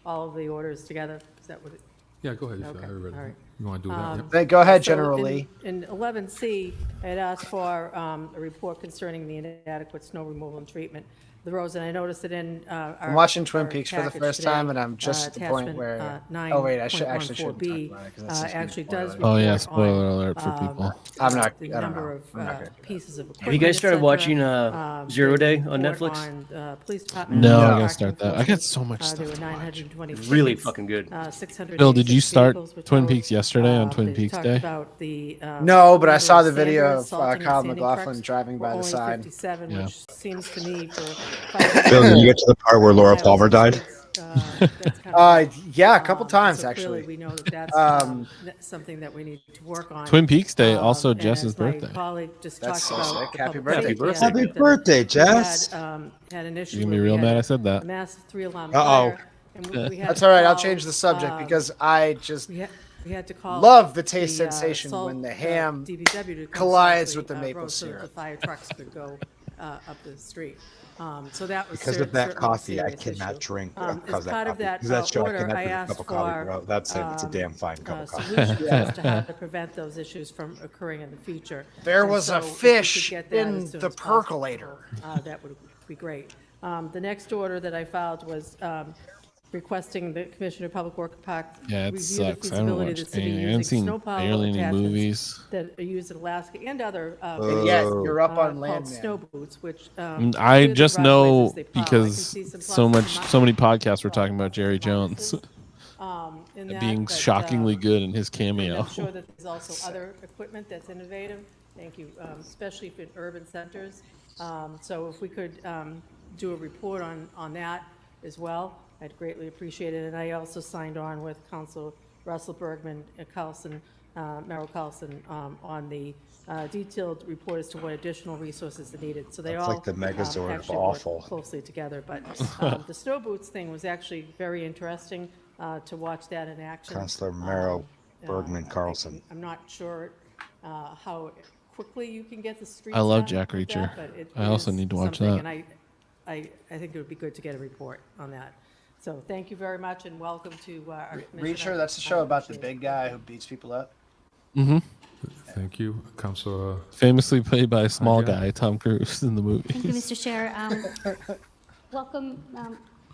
all of the orders together. Is that what it? Yeah, go ahead. Okay, I read it. all right. You want to do that? Yep. Hey, go ahead, So General Lee. In 11C, I had asked for a report concerning the inadequate snow removal and treatment of the roads, and I noticed it in our. I'm watching Twin our Peaks for the package first today, time, and I'm just at the point attachment, where. Oh wait, I actually shouldn't talk 9.14B, about it 'cause that's just actually gonna be does. Oh, yeah, report spoiler on, alert for people. I'm not. The I don't number know. of I'm not gonna do pieces of equipment. Have you guys started et cetera. watching Zero Day on report Netflix? on, police department No, I and gotta parking start that. I got enforcement. so much There stuff were to watch. 920 Really tickets, fucking good. 686 Bill, did you start vehicles were Twin towed. Peaks yesterday on Twin They Peaks talked Day? about the, No, but I number saw of the video sanders, of salting, and Kyle sanding McLaughlin trucks driving were by the only side. 57, Yeah. which seems to me for. Bill, did you get to the part where Laura Palmer died? Yeah, a couple times so actually. Clearly, we know that that's that's something that we need to work on. Twin Peaks Day, also and Jess's as my birthday. colleague just That's talked so about sick. the Happy public birthday. safety Happy aspect birthday. of it. Happy birthday, We Jess. had an issue. You're gonna be where we real had mad I a- said that. A massive 3-alarm Uh-oh. fire, and we had That's to all right. I'll call, change the subject because I just we had to call love the taste the, sensation salt, when the ham DPW to come collides safely, with the maple road so that syrup. the fire trucks could go up the street. So that was Because of that certainly a coffee, I serious cannot issue. drink As because of that part of coffee. that Because that show, I order, cannot I drink a asked cup of coffee. for Bro. That's it. It's a damn fine cup of coffee. solutions as to how to prevent those issues from occurring in the future. There And was so a if we could fish get that in as soon the as possible, percolator. That would be great. The next order that I filed was requesting the Commissioner of Public Works Park Yeah, it review the sucks. I haven't feasibility of the watched city anything. I haven't using seen snowplow barely any attachments movies. that are used in Alaska and other. And yet you're up on called land, snow boots, which. I do the just right know places they plow. I can because see some so pluses so and many minuses. podcasts were talking about Jerry Jones In that, being but, shockingly good in his and cameo. I'm sure that there's also other equipment that's innovative. Thank you, especially for urban centers. So if we could do a report on that as well, I'd greatly appreciate it. And I also signed on with Council Russell Bergman, Merrill Carlson, on the detailed report as to what additional resources are needed. So they That's all like the Megazord of actually awful. work closely together. But the snow boots thing was actually very interesting to watch that in action. Councilor Merrill Bergman Carlson. I'm not sure how quickly you can get the streets I love done Jack with that, Reacher. but it I also is need to watch something, that. And I think it would be good to get a report on that. So thank you very much and welcome to our commissioner. Reacher, that's the show about the big guy who beats people up. Mm-hmm. Thank you, Councilor. Famously played by a small Yeah. guy, Tom Cruise, in the movie. Thank you, Mr. Chair. Welcome,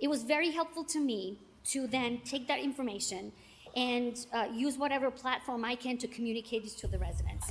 It was very helpful to me to then take that information and use whatever platform I can to communicate it to the residents.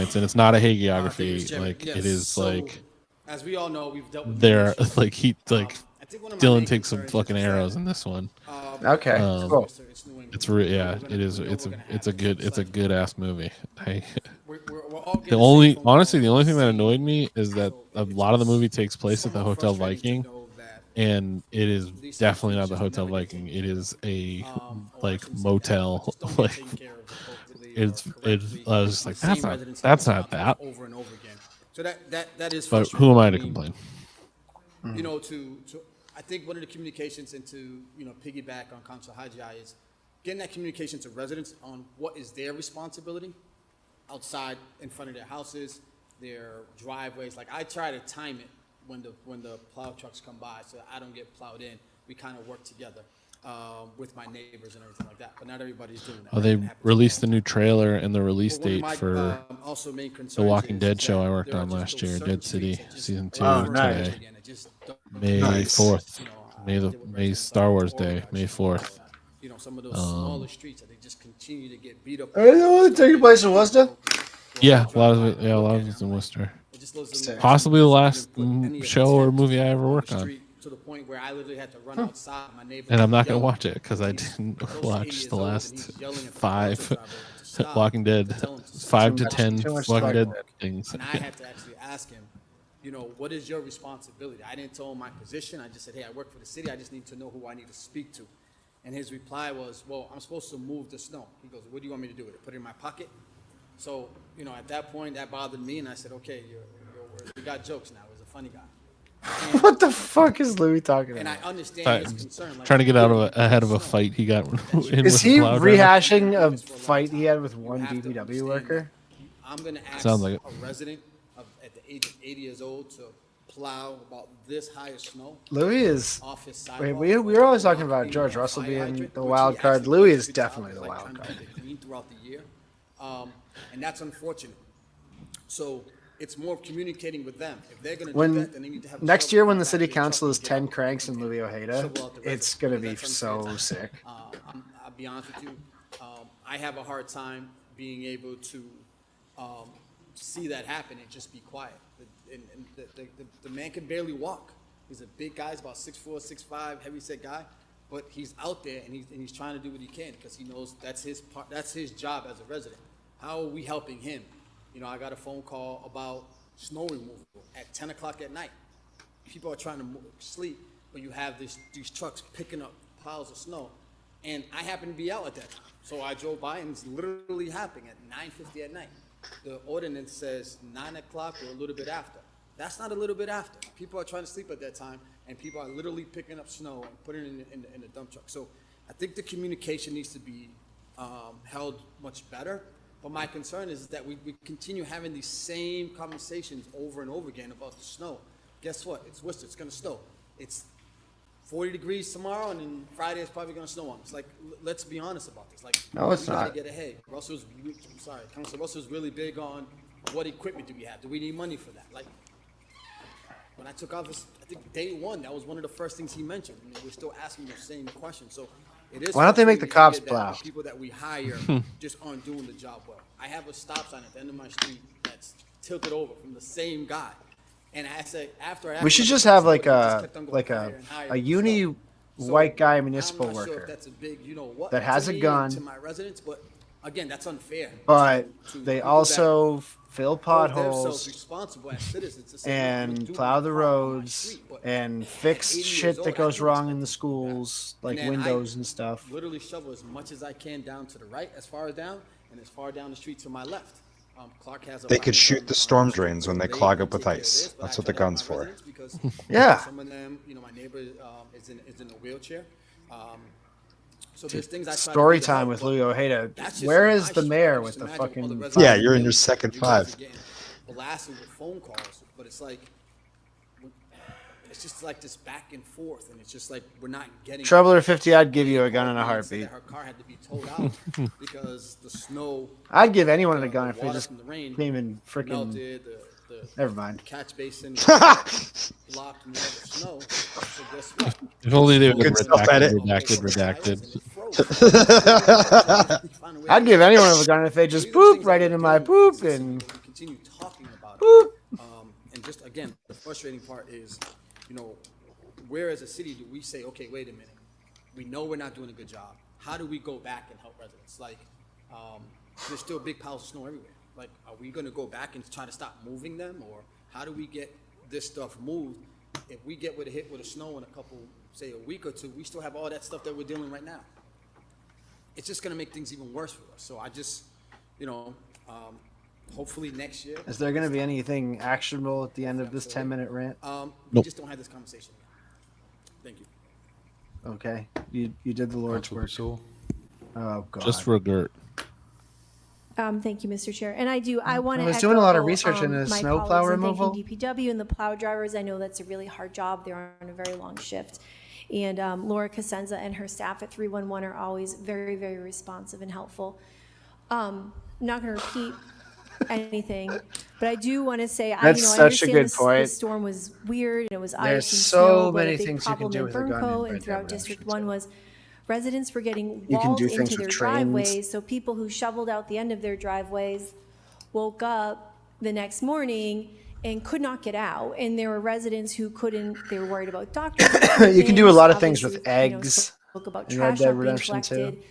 points, and it's not a Thank you, Mr. hagiography. Chairman. Like Yes, it is so, like as we all know, we've dealt with there. many issues. Like he like I think one of my Dylan main takes some concerns fucking is that, arrows in this one. Okay, cool. It's yeah. It is. It's a good ass movie. we're The only thing that annoyed me is that a lot of the movie takes place at the Hotel Viking, and it is definitely not the Hotel Viking. It is a like motel. Like it's I was just like that's not that. Over and over again. So that is But frustrating. who am I to mean, complain? You know, I think one of the communications and to, piggyback on Council Hajai is getting that communication to residents on what is their responsibility outside in front of their houses, their driveways. Like I try to time it when the plow trucks come by so that I don't get plowed in. We kind of work together with my neighbors and everything like that. But not everybody's doing that. Oh, they released the new trailer and the release But one of date my, for also main the concerns Walking is Dead that show I worked there are on just last those year, certain Dead City streets that just season 2 over and over today, again. It just don't- May Nice. 4th, I did with May residents Star like Wars Oregon, Day, May 4th. Some of those smaller streets that they just continue to get beat up. Are you the one that taking place in Worcester? Yeah, a lot of it's in Worcester. Possibly the last show or movie I ever worked on. To the point where I literally had to run outside. My neighbor And I'm not yelled. gonna watch it because I didn't watch the last 5 Walking Dead, 5 to 10 Walking Dead things. And I had to actually ask him, what is your responsibility? I didn't tell him my position. I just said, hey, I work for the city. I just need to know who I need to speak to. And his reply was, well, I'm supposed to move the snow. He goes, what do you want me to do with it? Put it in my pocket? So, at that point, that bothered me. And I said, okay, you got jokes now. He's a funny guy. And What the fuck is Louis talking And about? I understand his concern. Like, Trying to get ahead of a fight he got in Is with he the plow driver. rehashing a fight he had with one DPW worker? I'm going to ask Sounds like it. a resident at the age of 80 years old to plow about this high of snow. Louis is. Off his Wait, sidewalk. we were always talking about George Russell being the wild card. Louis is definitely the wild card. Clean throughout the year, and that's unfortunate. So it's more of communicating with them. If they're going to do that, then they need to have. Next year, when the city council is 10 cranks in Louis Ojeda, it's gonna be so sick. I'll be honest with you. I have a hard time being able to see that happen and just be quiet. The man can barely walk. He's a big guy. He's about 6'4", 6'5", heavy-set guy. But he's out there and he's trying to do what he can because he knows that's his part. That's his job as a resident. How are we helping him? I got a phone call about snow removal at 10 o'clock at night. People are trying to sleep, but you have these trucks picking up piles of snow. And I happened to be out at that time. So I drove by and it's literally happening at 9:50 at night. The ordinance says 9 o'clock or a little bit after. That's not a little bit after. People are trying to sleep at that time, and people are literally picking up snow and putting it in the dump truck. So I think the communication needs to be held much better. But my concern is that we continue having these same conversations over and over again about the snow. Guess what? It's Worcester. It's going to snow. It's 40 degrees tomorrow, and then Friday it's probably going to snow on us. Like, let's be honest about this. Like, No, it's we got not. to get ahead. Councilor Russell's really big on what equipment do we have? Do we need money for that? Like, when I took office, I think day one, that was one of the first things he mentioned. I mean, we're still asking the same question. So it is. Why don't they make the frustrating to cops hear that plow? the people that we hire just aren't doing the job well. I have a stop sign at the end of my street that's tilted over from the same guy. And I said, after I asked We should him, just have somebody like just a kept on going higher and higher and uni stuff. So, white guy I'm municipal not sure if worker that's a big, what that has to a me gun, and to my residents, but again, that's unfair. but to they people also fill that hold themselves potholes responsible as citizens to say, "I'm and doing plow my the part on my roads street," but and at fix 80 years shit old, that I goes don't wrong in expect the them to do that. schools, like And then windows I and stuff. literally shovel as much as I can down to the right, as far down, and as far down the street to my left. Clark has a They lot could of shoot them the on storm the street, drains when so they they clog can up with take care of ice. this, but That's I what the tell my gun's for. residents because Yeah. some of them, my neighbor is in a wheelchair. So there's things I try to do Story to time help, with but Louis Ojeda. that's just Where my is the street. mayor Just with the imagine all fucking? residents Yeah, in the you're in your village. second You guys are five. getting blasted with phone calls, but it's like it's just like this back and forth, and it's just like we're not getting. Troubler 50, I'd give you a gun in a Bryan said heartbeat. that her car had to be towed out because the snow. I'd give anyone a the gun if they water just from the rain came in freaking. melted, the Never mind. catch basin blocked and all the snow. So guess what? If only they would have Good stuff, edit. redacted. I'd give anyone a gun if they just poop right into my poop and Continue talking about boop. it. And just again, the frustrating part is, where as a city do we say, okay, wait a minute, we know we're not doing a good job. How do we go back and help residents? Like, there's still big piles of snow everywhere. Like, are we gonna go back and try to stop moving them, or how do we get this stuff moved? If we get hit with a snow in a couple, say a week or two, we still have all that stuff that we're dealing right now. It's just gonna make things even worse for us. So I just, hopefully next year. Is there going to be anything actionable at the end of this 10-minute rant? We just don't have this conversation again. Thank you. Okay, you did the Lord's work. Oh God. Just regret. Thank you, Mr. Chair. And I want to. I was doing a lot of research into snowplow removal. DPW and the plow drivers. I know that's a really hard job. They're on a very long shift. And Laura Casenza and her staff at 311 are always very, very responsive and helpful. I'm not going to repeat anything, but I do want to say, I such a understand good point. The storm was weird and it was ice and There's snow, so but many a big things you can problem do in with a gun Burnco in and throughout Brentwood, District 1 was residents were getting You can walled do things into with their trains. driveways, so people who shoveled out the end of their driveways woke up the next morning and could not get out, and there were residents who couldn't. They were worried about doctors. You can do a lot of things with Obviously, eggs. Spoke about in Red trash Dead not being Redemption 2. collected.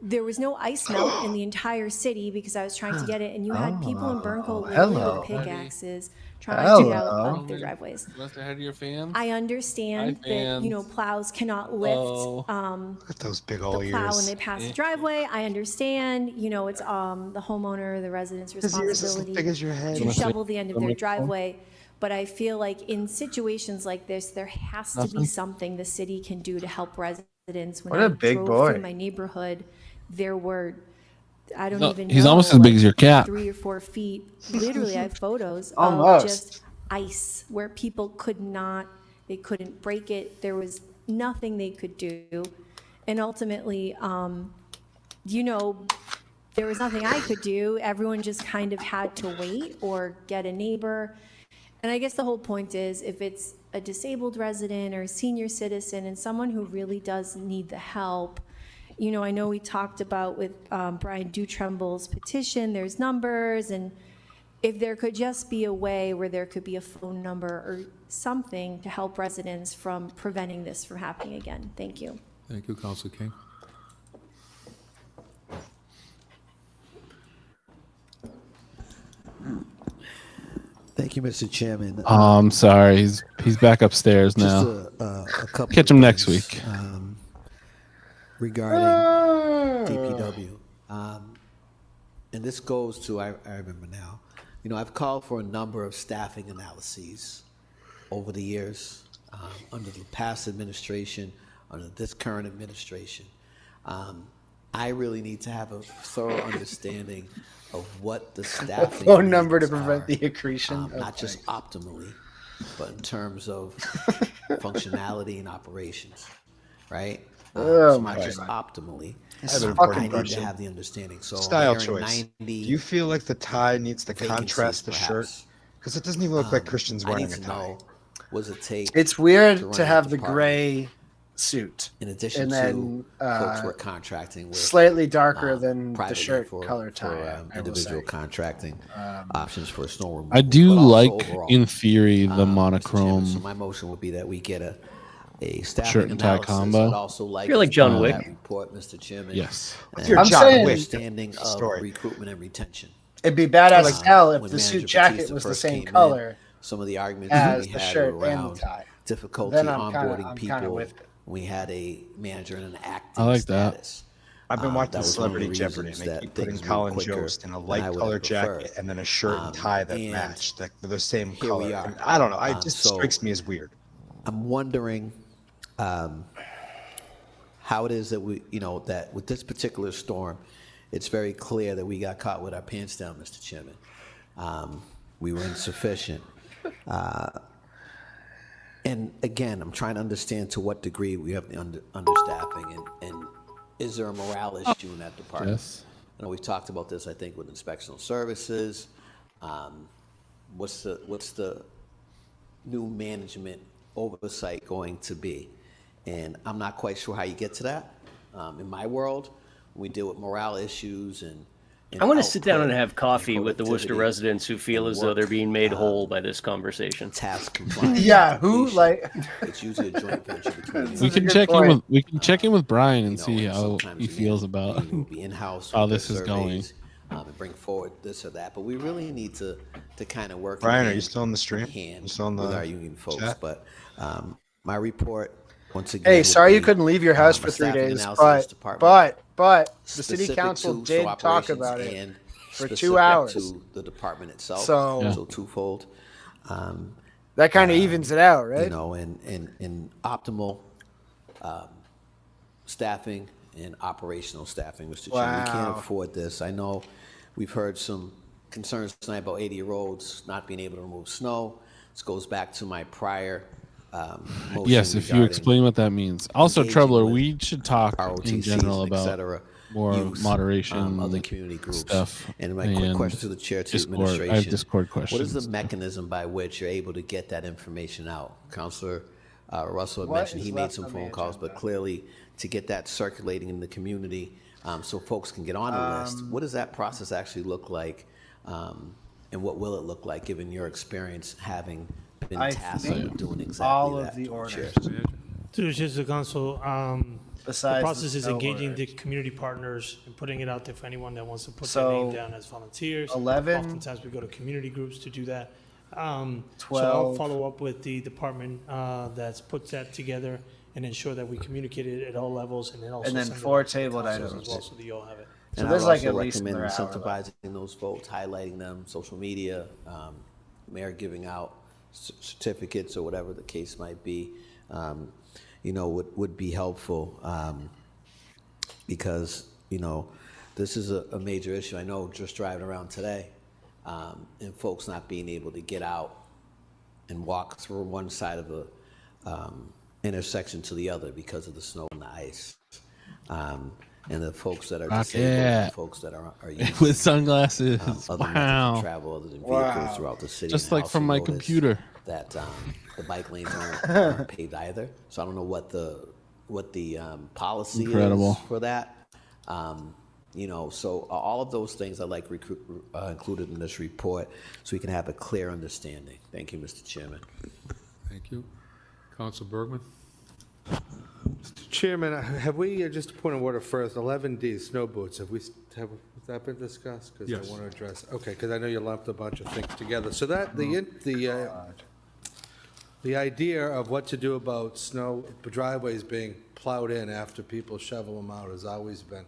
There was no ice melt in the entire city because I was trying to get it, and you had people in Burnco literally hello. with pickaxes trying to get out of their driveways. Must have had your fans. I understand Hi, that fans. plows cannot lift Look at those big old the plow when ears. they pass the driveway. I understand, it's the homeowner, the resident's His ears are so responsibility big as your head. to shovel the end of their driveway. But I feel like in situations like this, there has to be something the city can do to help residents. When What a big drove boy. through my neighborhood, there were, I don't No, even know. he's almost as big as your cat. 3 or 4 feet. Literally, I have photos Almost. of just ice where people they couldn't break it. There was nothing they could do. And ultimately, there was nothing I could do. Everyone just kind of had to wait or get a neighbor. And I guess the whole point is, if it's a disabled resident or a senior citizen and someone who really does need the help, I know we talked about with Bryan Dutremble's petition, there's numbers, and if there could just be a way where there could be a phone number or something to help residents from preventing this from happening again. Thank you. Thank you, Councilor King. Thank you, Mr. Chairman. I'm sorry. He's back upstairs now. Just a couple Catch of him next things, week. Regarding DPW. And this goes to, I remember now, I've called for a number of staffing analyses over the years, under the past administration, under this current administration. I really need to have a thorough understanding of what the staffing Phone number to needs prevent are, the accretion. not just optimally, but in terms of functionality and operations, right? Oh So my not just God. optimally. I have an I important need to question. have the understanding. So Style hiring choice. 90 Do you feel like the tie needs to vacancies, contrast the shirt? perhaps. Because it doesn't even look like Christian's I wearing need a to tie. know, what does it take? It's weird run to that have the department? gray suit In addition and to then folks we're contracting with. slightly darker than the privately shirt for- color for, tie. I will individual say. contracting options for snow removal. I do but also like, overall. in theory, the Mr. Chairman, monochrome So my motion would be that we get a staffing shirt and tie analysis. combo. I'd also like You're like John Wick. that report, Mr. Chairman. Yes. and You're I'm John saying- Wick. understanding of Story. recruitment and retention. It'd be badass as hell if When the suit Manager jacket Batista was the first same came in, color some of the arguments as we the had shirt were and the around tie. difficulty Then I'm kinda onboarding people. with it. We had a manager in an active I like that. status. I've been watching that was one of the Celebrity Jeopardy, reasons and they that keep putting things moved Colin quicker Jost in a than I light would have colored preferred. jacket and then a shirt and tie that and matched. They're the same here color. we are. And I don't know. It just So- strikes me as weird. I'm wondering how it is that that with this particular storm, it's very clear that we got caught with our pants down, Mr. Chairman. We were insufficient. And again, I'm trying to understand to what degree we have the understaffing and is there a morale issue in that department? Yes. I know we've talked about this, I think, with inspectional services. What's the new management oversight going to be? And I'm not quite sure how you get to that. In my world, we deal with morale issues and I want to sit down and output have coffee with the Worcester productivity residents who feel and as though work, they're being made whole by this conversation. task compliance. Yeah, who like? It's usually a joint venture between. We can good check in point. with check in with Brian and see and how sometimes he the feels about manager will be in-house how with this their is going. surveys, and bring forward this or that, but we really need to kind of work. Bryan, are hand you still on the stream? hand You still on with the our union folks. chat? But my report, once again, Hey, would sorry you be, couldn't leave your house a for 3 staffing days, analysis of this department, but the city specific council to did talk operations about it and for 2 specific hours. to the department itself. So- So twofold. That kind of evens it out, right? You know, and optimal staffing and operational staffing, Mr. Chairman. We can't Wow. afford this. I know we've heard some concerns tonight about 80-year-olds not being able to remove snow. This goes back to my prior motion. Yes, if you regarding explain what that means. Also, engaging Troubler, with we should talk in ROTCs, general et about cetera, more youth, moderation, other community groups. stuff. And my quick question to the chair, to the Discord. administration. I have Discord What questions. is the mechanism by which you're able to get that information out? Councilor Russell had What mentioned is he made left some on the phone calls, but clearly to get that circulating in the community so folks can get on the list. What does that process actually look like? And what will it look like given your experience having been I tasked think with doing exactly all that? of the Chair. orders. Through the Chairs of the Council, the Besides process the is snow engaging the orders. community partners and putting it out there for anyone that wants to put their So, name down as volunteers. 11, Oftentimes we go to community groups to do that. So I'll 12. follow up with the department that's put that together and ensure that we communicate it at all levels and then also And then send it 4 out to the tabled councils items. as well, so that you all have it. So And there's I like also at least recommend another hour left. incentivizing those votes, highlighting them, social media, mayor giving out certificates or whatever the case might be, you know, would be helpful because, you know, this is a major issue. I know just driving around today and folks not being able to get out and walk through one side of the intersection to the other because of the snow and the ice. And the folks that are disabled, Rocket. the folks that are using, With sunglasses. other methods Wow. of travel other than vehicles Wow. throughout the city. Just And I like from also my noticed computer. That the bike lanes aren't paved either. So I don't know what the policy Incredible. is for that. You know, so all of those things I like included in this report so we can have a clear understanding. Thank you, Mr. Chairman. Thank you. Council Bergman? Mr. Chairman, have we, just a point of order first, 11D, snow boots, has that been discussed? Because Yes. I want to address, okay, because I know you lumped a bunch of things together. So that, the idea of what to do about snow driveways being plowed in after people shovel them out has always been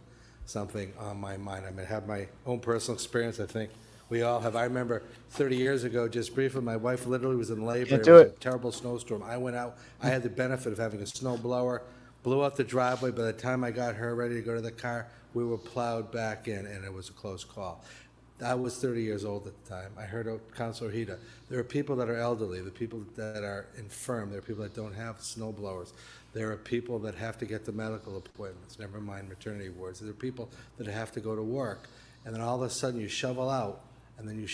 something on my mind. I mean, I have my own personal experience, I think we all have. I remember 30 years ago, just briefly, my wife literally was in labor. Can't It do was a it. terrible snowstorm. I went out, I had the benefit of having a snow blower, blew out the driveway. By the time I got her ready to go to the car, we were plowed back in, and it was a close call. I was 30 years old at the time. I heard Councilor Hida. There are people that are elderly, the people that are infirm, there are people that don't have snow blowers. There are people that have to get the medical appointments, never mind maternity wards. There are people that have to go to work, and then all of a sudden you shovel out, and then you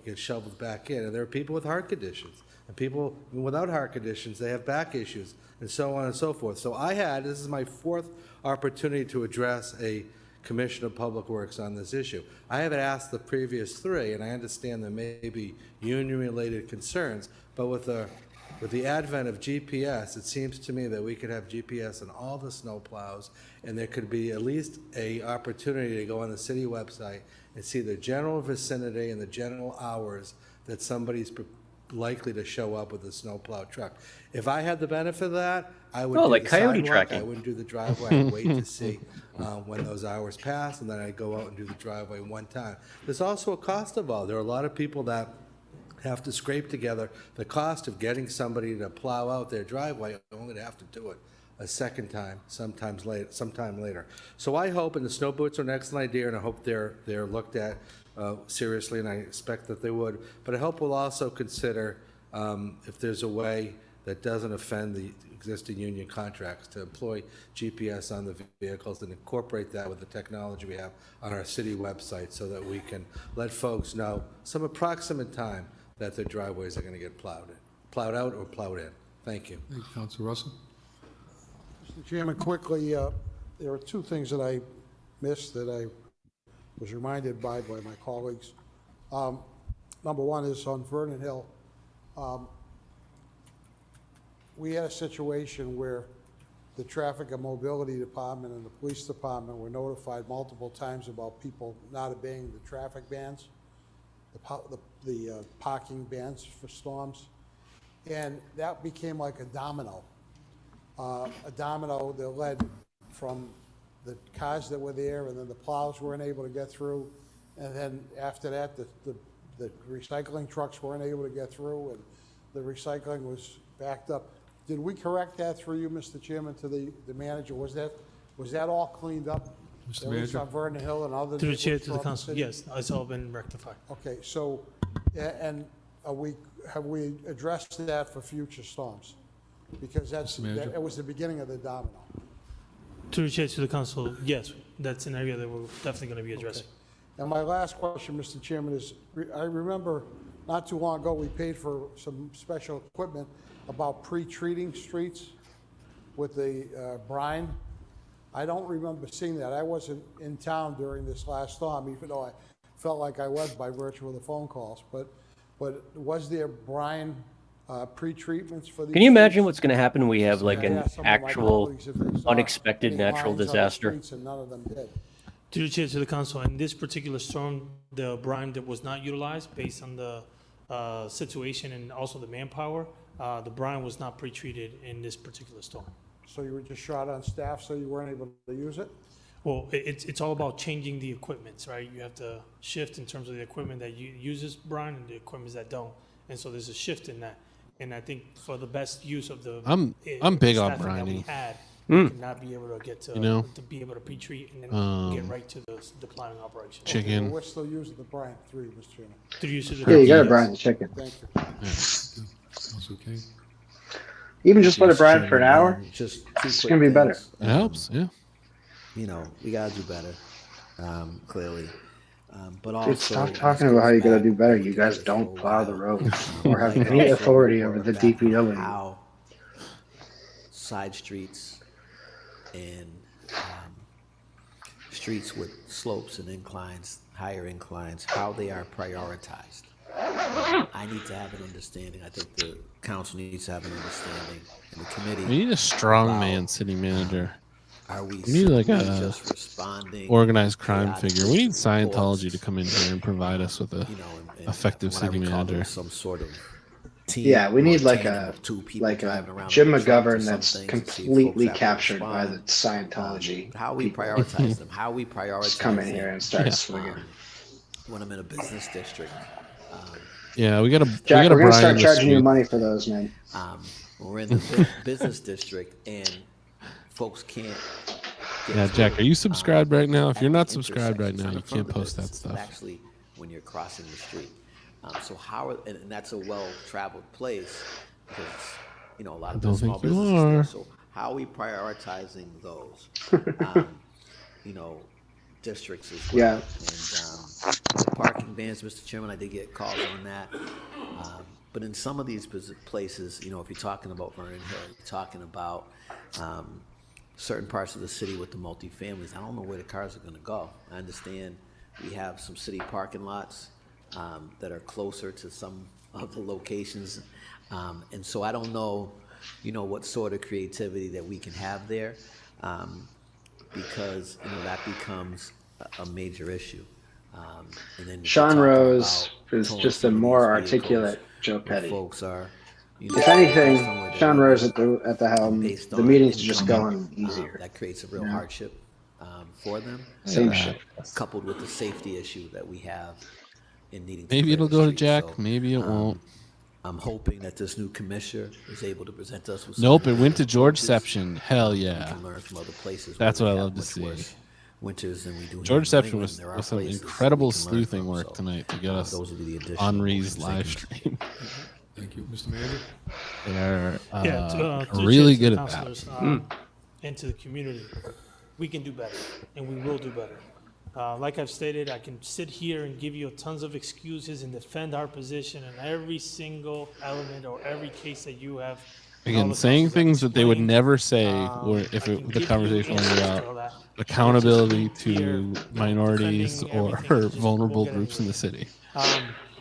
get shoveled back in. And there are people with heart conditions, and people without heart conditions, they have back issues, and so on and so forth. So this is my fourth opportunity to address a Commissioner of Public Works on this issue. I have asked the previous three, and I understand there may be union-related concerns, but with the advent of GPS, it seems to me that we could have GPS on all the snow plows, and there could be at least a opportunity to go on the city website and see the general vicinity and the general hours that somebody's likely to show up with a snowplow truck. If I had the benefit of that, I would do like the coyote sidewalk, tracking. I wouldn't do the driveway. I'd wait to see when those hours pass, and then I'd go out and do the driveway one time. There's also a cost involved. There are a lot of people that have to scrape together the cost of getting somebody to plow out their driveway, only to have to do it a second time, sometime later. So I hope, and the snow boots are an excellent idea, and I hope they're looked at seriously, and I expect that they would. But I hope we'll also consider if there's a way that doesn't offend the existing union contracts to employ GPS on the vehicles and incorporate that with the technology we have on our city website so that we can let folks know some approximate time that their driveways are going to get plowed out or plowed in. Thank you. Thank you, Councilor Russell. Mr. Chairman, quickly, there are two things that I missed that I was reminded by my colleagues. Number one is on Vernon Hill. We had a situation where the Traffic and Mobility Department and the Police Department were notified multiple times about people not obeying the traffic bans, the parking bans for storms. And that became like a domino that led from the cars that were there, and then the plows weren't able to get through. And then after that, the recycling trucks weren't able to get through, and the recycling was backed up. Did we correct that through you, Mr. Chairman, to the manager? Was that all cleaned up? Mr. At least Manager? on Vernon Hill and other. Through the chair to the throughout council, city? yes, it's all been rectified. Okay, so, and have we addressed that for future storms? Because Manager? that was the beginning of the domino. Through the chair to the council, yes, that's an area that we're definitely going to be addressing. And my last question, Mr. Chairman, is I remember not too long ago, we paid for some special equipment about pre-treating streets with the brine. I don't remember seeing that. I wasn't in town during this last storm, even though I felt like I was by virtue of the phone calls. But was there brine pre-treatments for these? Can you imagine what's going to happen when we have like I an asked some of my actual colleagues if they saw unexpected any natural lines on the disaster? streets, and none of them did. Through the chair to the council, in this particular storm, the brine that was not utilized based on the situation and also the manpower, the brine was not pre-treated in this particular storm. So you were just short on staff, so you weren't able to use it? Well, it's all about changing the equipments, right? You have to shift in terms of the equipment that uses brine and the equipment that don't. And so there's a shift in that. And I think for the best use of the I'm big on staffing that we brining. had, Mm. we could not be able to get to, You know, to be able to pre-treat and then get right to the deploying operation. Chicken. Okay, we're still using the brine 3, Mr. Chairman. Through use of Yeah, you got yes. to brine the chicken. Thank you. That's okay. Even just let it brine for an hour, Just it's going to be better. It helps, yeah. You know, we gotta do better, clearly. But Dude, also. stop talking about how you got to do better. You guys don't plow the roads or have any authority over the DPW. How side streets and streets with slopes and inclines, higher inclines, how they are prioritized. I need to have an understanding. I think the council needs to have an understanding, and the committee. We need a strong about, man city manager. Are we need like simply a just responding organized crime periodically figure. We need to Scientology reports? to come in here and provide us with a effective From what I city recall, there manager. was some sort of team Yeah, we or need like tandem a of two people driving around Jim with a truck or McGovern that's something to see if completely folks have to captured by the respond. Scientology. How we people. prioritize them, how we prioritize Just come in them, here and start swinging. when I'm in a business district. Yeah, we gotta Jack, we gotta we're gonna start Bryan charging you this money for those, man. When we're in the business district and folks can't. get Yeah, through, Jack, are you subscribed right now? If you're not at subscribed right intersections now, on you the front can't of the post that business, but stuff. actually, when you're crossing the street. So how, and that's a well-traveled place because, you know, a lot of I don't small think you businesses there. are. So how are we prioritizing those, you know, districts as well? Yeah. And the parking bans, Mr. Chairman, I did get calls on that. But in some of these places, you know, if you're talking about Vernon Hill, you're talking about certain parts of the city with the multifamilies, I don't know where the cars are gonna go. I understand we have some city parking lots that are closer to some of the locations. And so I don't know, you know, what sort of creativity that we can have there, because, you know, that becomes a major issue. And then if Sean you're talking Rose about is towing just a some of more these vehicles articulate Joe where Petty. folks are, you know, If anything, based on where they're Sean living, Rose at the helm, based the on meetings are just income, going easier. that creates a real Yeah. hardship for them. Same shit. Coupled with the safety issue that we have in needing to Maybe clear it'll the go to streets. Jack, So, maybe it won't. I'm hoping that this new commissioner is able to present us with some Nope, it went to approaches. Georgeception. Hell We yeah. can learn from other places. That's where what they I have love to much see. worse winters than we do here in New Georgeception England. was There are some places that we incredible can learn sleuthing from, work so, tonight to get us those will be the additional on points. Ree's Thank live you. stream. Thank you, Mr. Manager. They are To the really chairs, good to at the that. councilors, and to the community, we can do better, and we will do better. Like I've stated, I can sit here and give you tons of excuses and defend our position in every single element or every case that you have. Again, saying things that they would never say were if the conversation was about accountability to minorities or vulnerable groups in the city.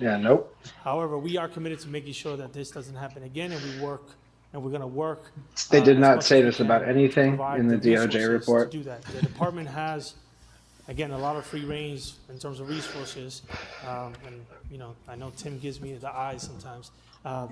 Yeah, nope. However, we are committed to making sure that this doesn't happen again, and we work and we're going to work. They did as not much say as we this about can anything to provide in the DOJ resources report. To do that. The department has, again, a lot of free range in terms of resources, and I know Tim gives me the eyes sometimes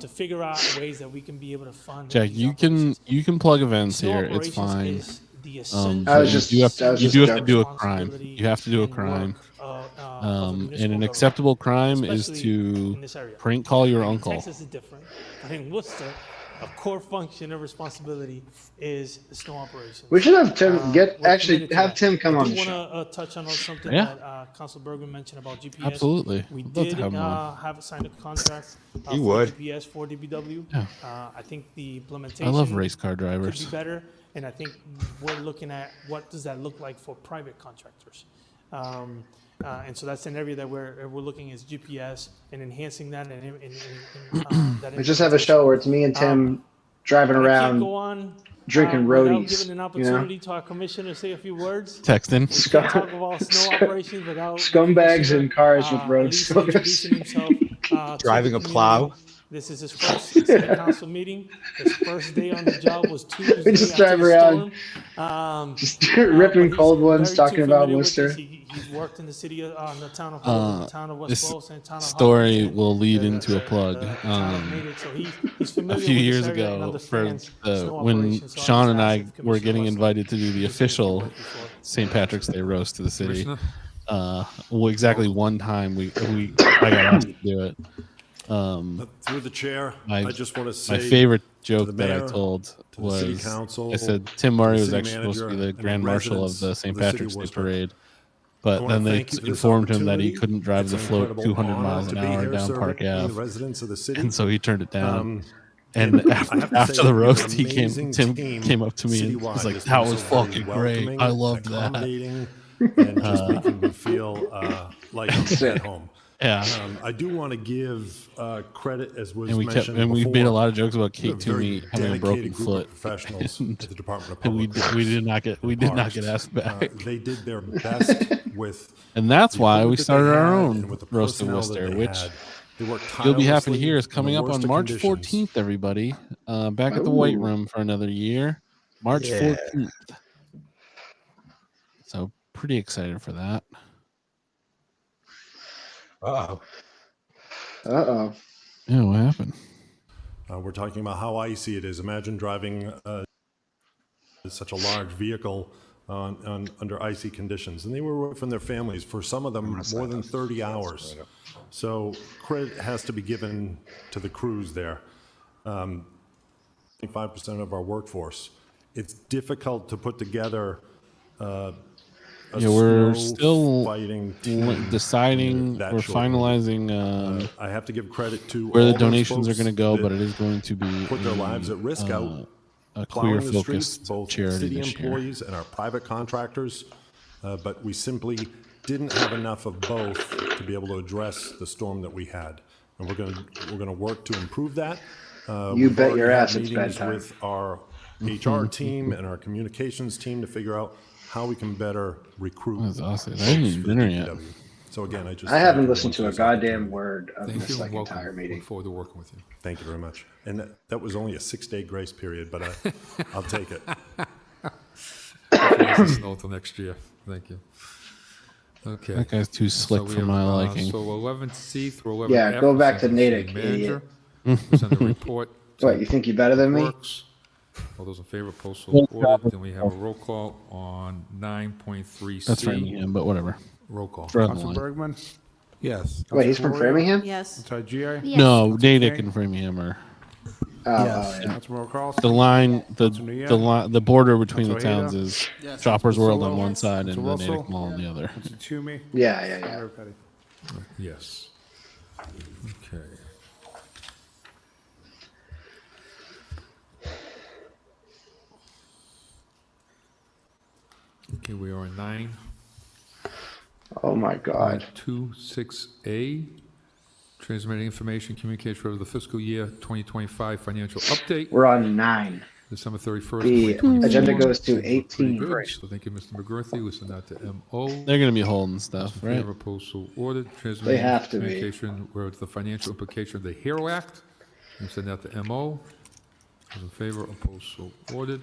to figure out ways that we can be able to fund. Jack, these you can plug events Snow here. It's operations fine. is the But essential you do have to do a crime. responsibility You have to do a and work, crime. of a And municipal an government, acceptable crime is especially to in this area. prank call your In uncle. Texas is different, but in Worcester, a core function of responsibility is the snow operations. We should have Tim we're committed to have that. Tim come I on do the want show. to touch on something Yeah. that Council Bergman mentioned about GPS. Absolutely. We I'd love to did have him on. have signed a contract He for would. GPS for DBW. Yeah. I think the implementation I love race car could drivers. be better, and I think we're looking at what does that look like for private contractors. And so that's an area that we're looking is GPS and enhancing that and that We just have a show where it's me and Tim driving I can't around go on drinking without roadies. giving an opportunity to our commissioner to say a few words. Texting. We can't talk about snow operations without Scumbags in cars with road at least slurs. introducing himself to Driving the a plow. community. This is his first city council meeting. His first day on the job was Tuesday We just after drive the around, storm. just But ripping he's cold ones, very talking too about familiar with this. Worcester. He's worked in the city of the town of Holyoke, the town of West This Boylston, town of story Hopkinton, will lead the- into a the- plug. the town of Natick. So he's A familiar few with years this area and ago, for understands snow when operations. So Shaun just and ask I if the were commissioner getting wants to invited to do the official speak before. St. Patrick's Day roast to the city, Commissioner? exactly one time I got asked to do it. Through the chair, My, I just want to say my favorite to joke the that I mayor, told to the city was council, I said Tim to Murray the was city actually supposed to be manager, the and the grand marshal of residents the of St. the city of Patrick's Day Worcester. parade, I but wanna then they thank you for this informed him that he opportunity. couldn't drive It's the an float incredible 200 honor miles an to be hour here down serving Park the Ave, residents of the city. and so he turned it down. And And I have to after say the we have roast, an Tim amazing came up to me and citywide was like, that's "That been was so very fucking great. welcoming, I loved that." accommodating, and just making me feel like I'm at home. Yeah. I do want to give credit, as was And mentioned we've made a before. lot of jokes about We have Kate a very Toomey having a broken dedicated group foot. of professionals And- at the Department of and we Public did not get Parks. asked back. They did their best with, And that's the why we equipment that started they our had own and with the roast of personnel that Worcester, they which had. They worked you'll be happy to tirelessly hear is in the coming up on worst of March conditions. 14th. Everybody, back at the White Ooh. Room for another year, March Yeah. 14th. So pretty excited for that. Uh-oh. Uh-oh. Yeah, what happened? We're talking about how icy it is. Imagine driving such a large vehicle under icy conditions. And they were away from their families, for some of them, more than 30 hours. So credit has to be given to the crews there. 25% of our workforce. It's difficult to put together a Yeah, we're snow still fighting team deciding, that we're short notice. finalizing I have to give credit to where all the those donations are folks going to go, that but it is going to be put their lives at risk out a plowing the streets, queer-focused both charity city this year. employees and our private contractors, but we simply didn't have enough of both to be able to address the storm that we had, and we're going to work to improve that. You We've bet already your had ass it's meetings bedtime. with our HR team and our communications team to figure out how we can better recruit. That's awesome. I folks haven't even for been the here yet. DPW. So again, I just I haven't thank listened to a everyone for this goddamn opportunity. word of Thank this you like and welcome. entire meeting. Look forward to working with you. Thank you very much. And that was only a 6-day grace period, but I'll take it. Hopefully it doesn't snow till next year. Thank you. Okay. That guy's too slick we for have, my liking. So 11C through 11F. Yeah, go back to is the city Natick, manager. idiot. We send a report. to What, you think you're better than me? Works. All those in favor, post so ordered. Then we have a roll call on 9.3C. That's Framingham, but whatever. Roll call. Throw it on the Council line. Bergman? Yes. Wait, he's from Framingham? Yes. Council GA? Yes. No, Council Natick King? and Framingham are Oh, yeah. Councilmember Carlson? the line. Council Nia? The border between the Council towns Ojeda? is Yes. Shoppers World on Council one Wilson? side and the Council Natick Russell? Mall on the other. Council Toomey? Yeah, yeah, yeah. Mayor Petty? Yes. Okay. Okay, we are on 9. Oh my God. 26A, transmitting information, communication for the fiscal year 2025 financial update, We're on 9. December 31st, The 2024. agenda goes to Pretty 18 good. first. So thank you, Mr. McGurthy. We send that to MO. They're going to be holding stuff, right? Favor, opposed, so ordered. Transmitting have to be. communication where it's the financial implication of the HERO Act. We send that to MO. Those in favor, opposed, so ordered.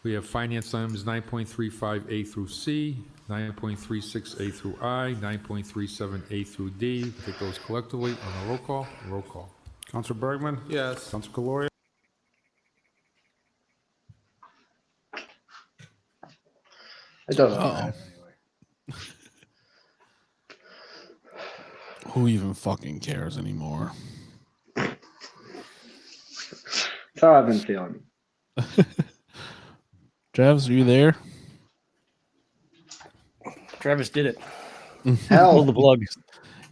We have finance items 9.35A through C, 9.36A through I, 9.37A through D. We'll take those collectively on a roll call. Roll call. Council Bergman? Yes. Council Kaloria? It doesn't matter anyway. Who even fucking cares anymore? That's how I've been feeling. Travis, are you there? Travis did it. Hell. Pull the plug.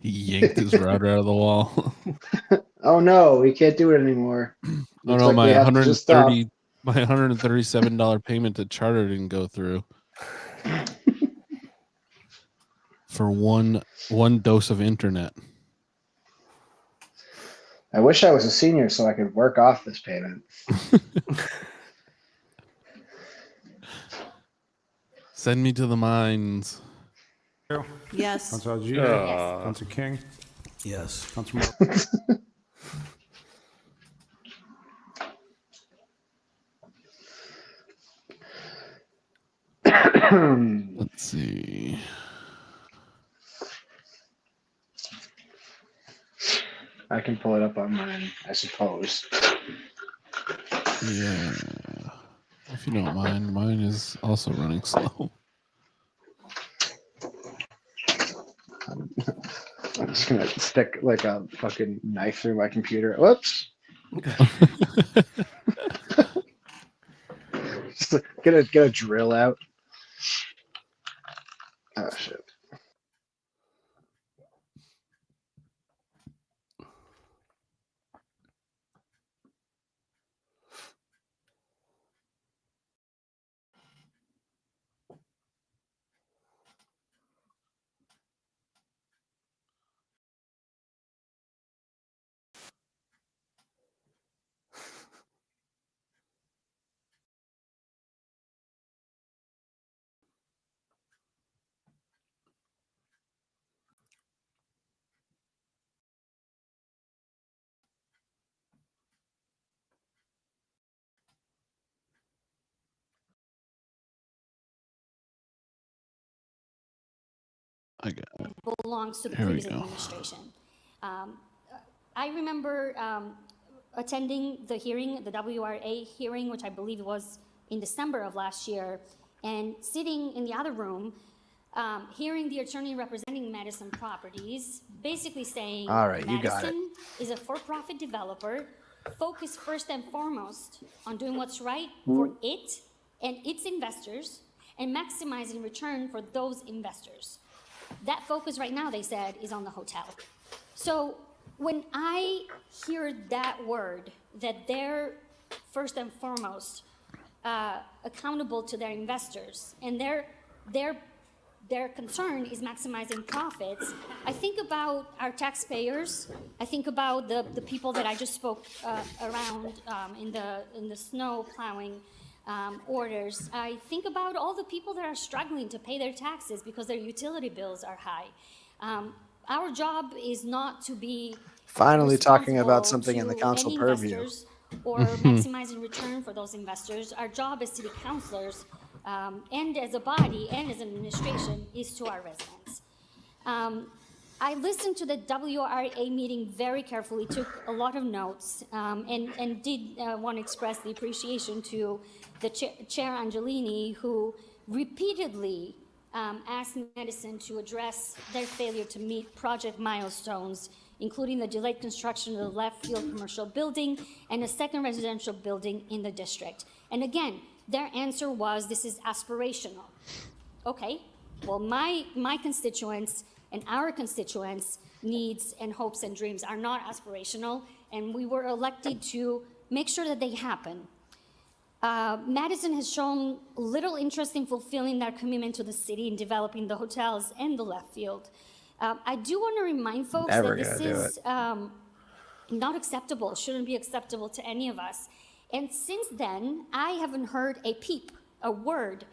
He yanked his router out of the wall. Oh no, we can't do it anymore. Oh Looks no, like my we have to just stop. $137 payment to Charter didn't go through. For one dose of internet. I wish I was a senior so I could work off this payment. Send me to the mines. Yes. Council G? Yes. Council King? Yes. Council Let's see. I can pull it up on mine, I suppose. Yeah. If you don't mind, mine is also running slow. I'm just gonna stick like a fucking knife through my computer. Whoops. Just get a drill out. Oh shit. I got it. Belongs to the Here we previous go. administration. I remember attending the hearing, the WRA hearing, which I believe was in December of last year, and sitting in the other room, hearing the attorney representing Madison Properties basically saying, All right, you got it. Madison is a for-profit developer, focused first and foremost on doing what's right for it and its investors, and maximizing return for those investors. That focus right now, they said, is on the hotel. So when I hear that word, that they're first and foremost accountable to their investors, and their concern is maximizing profits, I think about our taxpayers. I think about the people that I just spoke around in the snow plowing orders. I think about all the people that are struggling to pay their taxes because their utility bills are high. Our job is not to be Finally talking about responsible something in the to council any purview. investors or maximizing return for those investors. Our job as city councilors and as a body and as an administration is to our residents. I listened to the WRA meeting very carefully, took a lot of notes, and did want to express the appreciation to the Chair Angelini, who repeatedly asked Madison to address their failure to meet project milestones, including the delayed construction of the left field commercial building and a second residential building in the district. And again, their answer was, this is aspirational. Okay, well, my constituents and our constituents' needs and hopes and dreams are not aspirational, and we were elected to make sure that they happen. Madison has shown little interest in fulfilling their commitment to the city in developing the hotels and the left field. I do want to remind folks that this is not acceptable, shouldn't be acceptable to any of us. And since then, I haven't heard a peep, a word,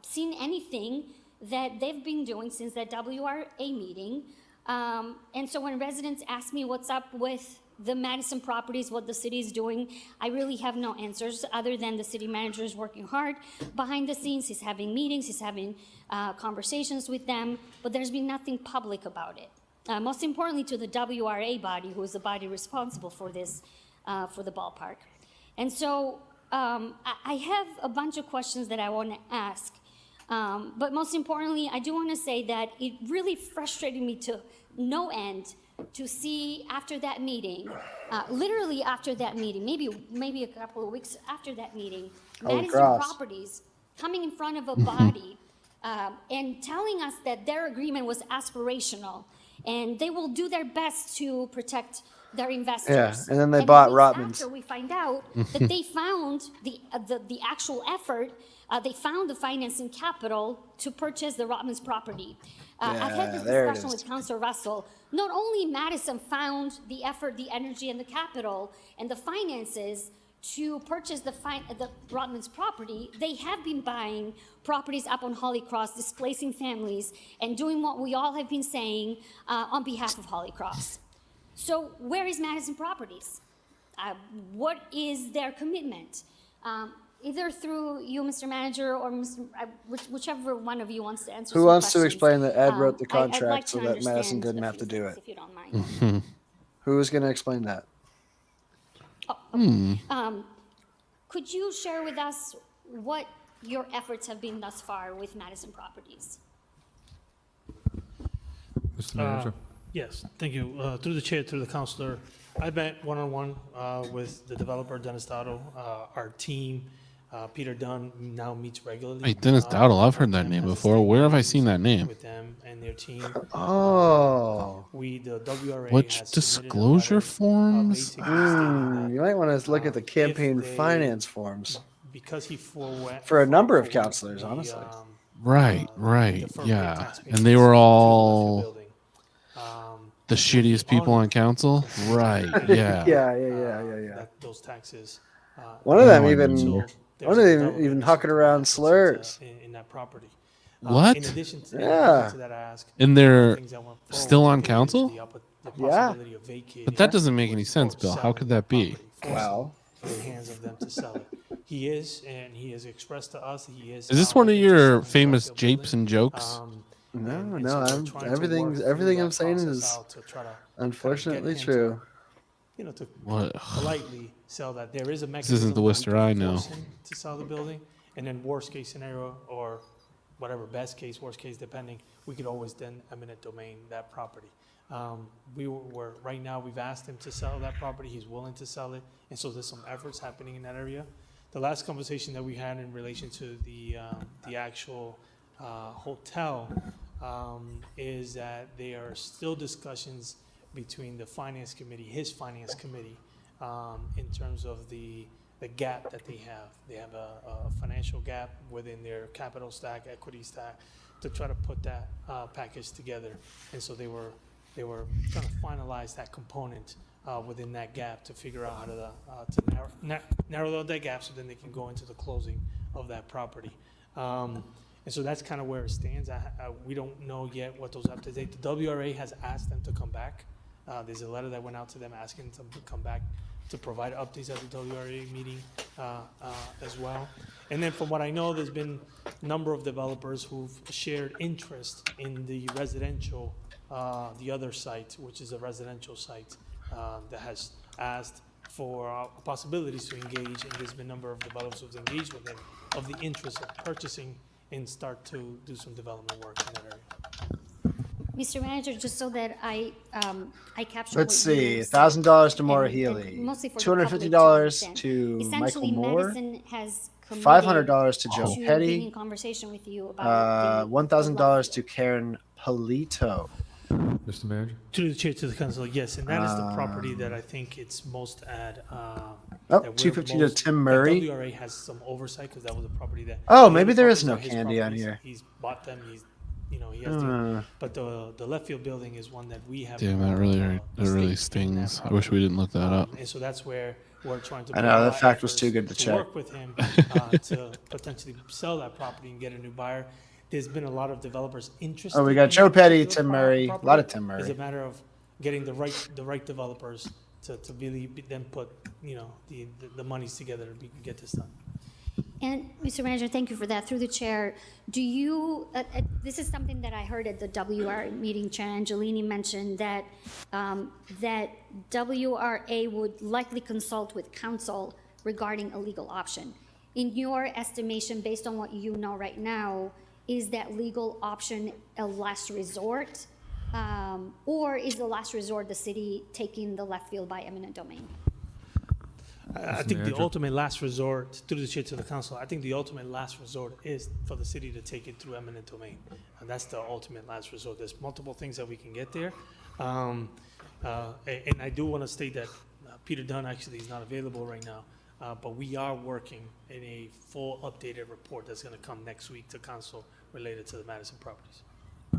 seen anything that they've been doing since that WRA meeting. And so when residents ask me what's up with the Madison properties, what the city is doing, I really have no answers other than the city manager is working hard behind the scenes. He's having meetings, he's having conversations with them, but there's been nothing public about it. Most importantly, to the WRA body, who is the body responsible for this, for the ballpark. And so I have a bunch of questions that I want to ask. But most importantly, I do want to say that it really frustrated me to no end to see after that meeting, literally after that meeting, maybe a couple of weeks after that meeting, Madison Properties coming in front of a body and telling us that their agreement was aspirational and they will do their best to protect their investors. Yeah, and then they bought Rotman's. After we find out that they found the actual effort, they found the financing capital to purchase the Rotman's property. I've had this discussion with Councilor Russell. Not only Madison found the effort, the energy, and the capital, and the finances to purchase the Rotman's property, they have been buying properties up on Holy Cross, displacing families, and doing what we all have been saying on behalf of Holy Cross. So where is Madison Properties? What is their commitment? Either through you, Mr. Manager, or whichever one of you wants to answer. Who wants to explain that Ed wrote the contract so that Madison didn't have to do it? If you don't mind. Who is going to explain that? Could you share with us what your efforts have been thus far with Madison Properties? Mr. Manager. Yes, thank you. Through the chair, through the councilor, I met one-on-one with the developer, Dennis Dotto. Our team, Peter Dunn, now meets regularly. Hey, Dennis Dowdle, I've heard that name before. Where have I seen that name? With them and their team. Oh. The WRA Which disclosure forms? You might want to look at the campaign finance forms. Because he for a number of councilors, honestly. Right, yeah. And they were all the shittiest people on council? Right, yeah. Yeah. Those taxes. One of them even hucking around slurs. In that property. What? In addition to that, I asked. And they're still on council? Yeah. But that doesn't make any sense, Bill. How could that be? Well, in the hands of them to sell it. He is, and he has expressed to us that he is. Is this one of your famous japes and jokes? No. Everything I'm saying is unfortunately true. To politely sell that. There is a mechanism. This isn't the Worcester I know. To sell the building, and then worst case scenario, or whatever, best case, worst case, depending, we could always then eminent domain that property. Right now, we've asked him to sell that property. He's willing to sell it, and so there's some efforts happening in that area. The last conversation that we had in relation to the actual hotel is that there are still discussions between the finance committee, his finance committee, in terms of the gap that they have. They have a financial gap within their capital stack, equity stack, to try to put that package together. And so they were trying to finalize that component within that gap to figure out how to narrow that gap so then they can go into the closing of that property. And so that's kind of where it stands. We don't know yet what those updates are. The WRA has asked them to come back. There's a letter that went out to them asking them to come back to provide updates at the WRA meeting as well. And then from what I know, there's been a number of developers who've shared interest in the residential, the other site, which is a residential site that has asked for possibilities to engage, and there's been a number of developers who've engaged with them of the interest of purchasing and start to do some development work in that area. Mr. Manager, just so that I capture. Let's see, $1,000 to Maura Healy, $250 to Michael Moore, $500 to Joe Petty, $1,000 to Karen Polito. Mr. Manager? To the chair, to the council, yes, and that is the property that I think it's most at. $250 to Tim Murray. WRA has some oversight because that was a property that. Oh, maybe there is no candy on here. He's bought them. He has to. But the left field building is one that we have. Damn, that really stings. I wish we didn't look that up. And so that's where we're trying to. I know that fact was too good to check. Work with him to potentially sell that property and get a new buyer. There's been a lot of developers interested. Oh, we got Joe Petty, Tim Murray, a lot of Tim Murray. It's a matter of getting the right developers to really then put, the monies together to get this done. And Mr. Manager, thank you for that. Through the chair, do you, this is something that I heard at the WRA meeting, Chair Angelini mentioned that, that WRA would likely consult with council regarding a legal option. In your estimation, based on what you know right now, is that legal option a last resort? Or is the last resort the city taking the left field by eminent domain? I think the ultimate last resort, through the chair to the council, I think the ultimate last resort is for the city to take it through eminent domain. And that's the ultimate last resort. There's multiple things that we can get there. And I do want to state that Peter Dunn actually is not available right now, but we are working in a full updated report that's going to come next week to council related to the Madison properties.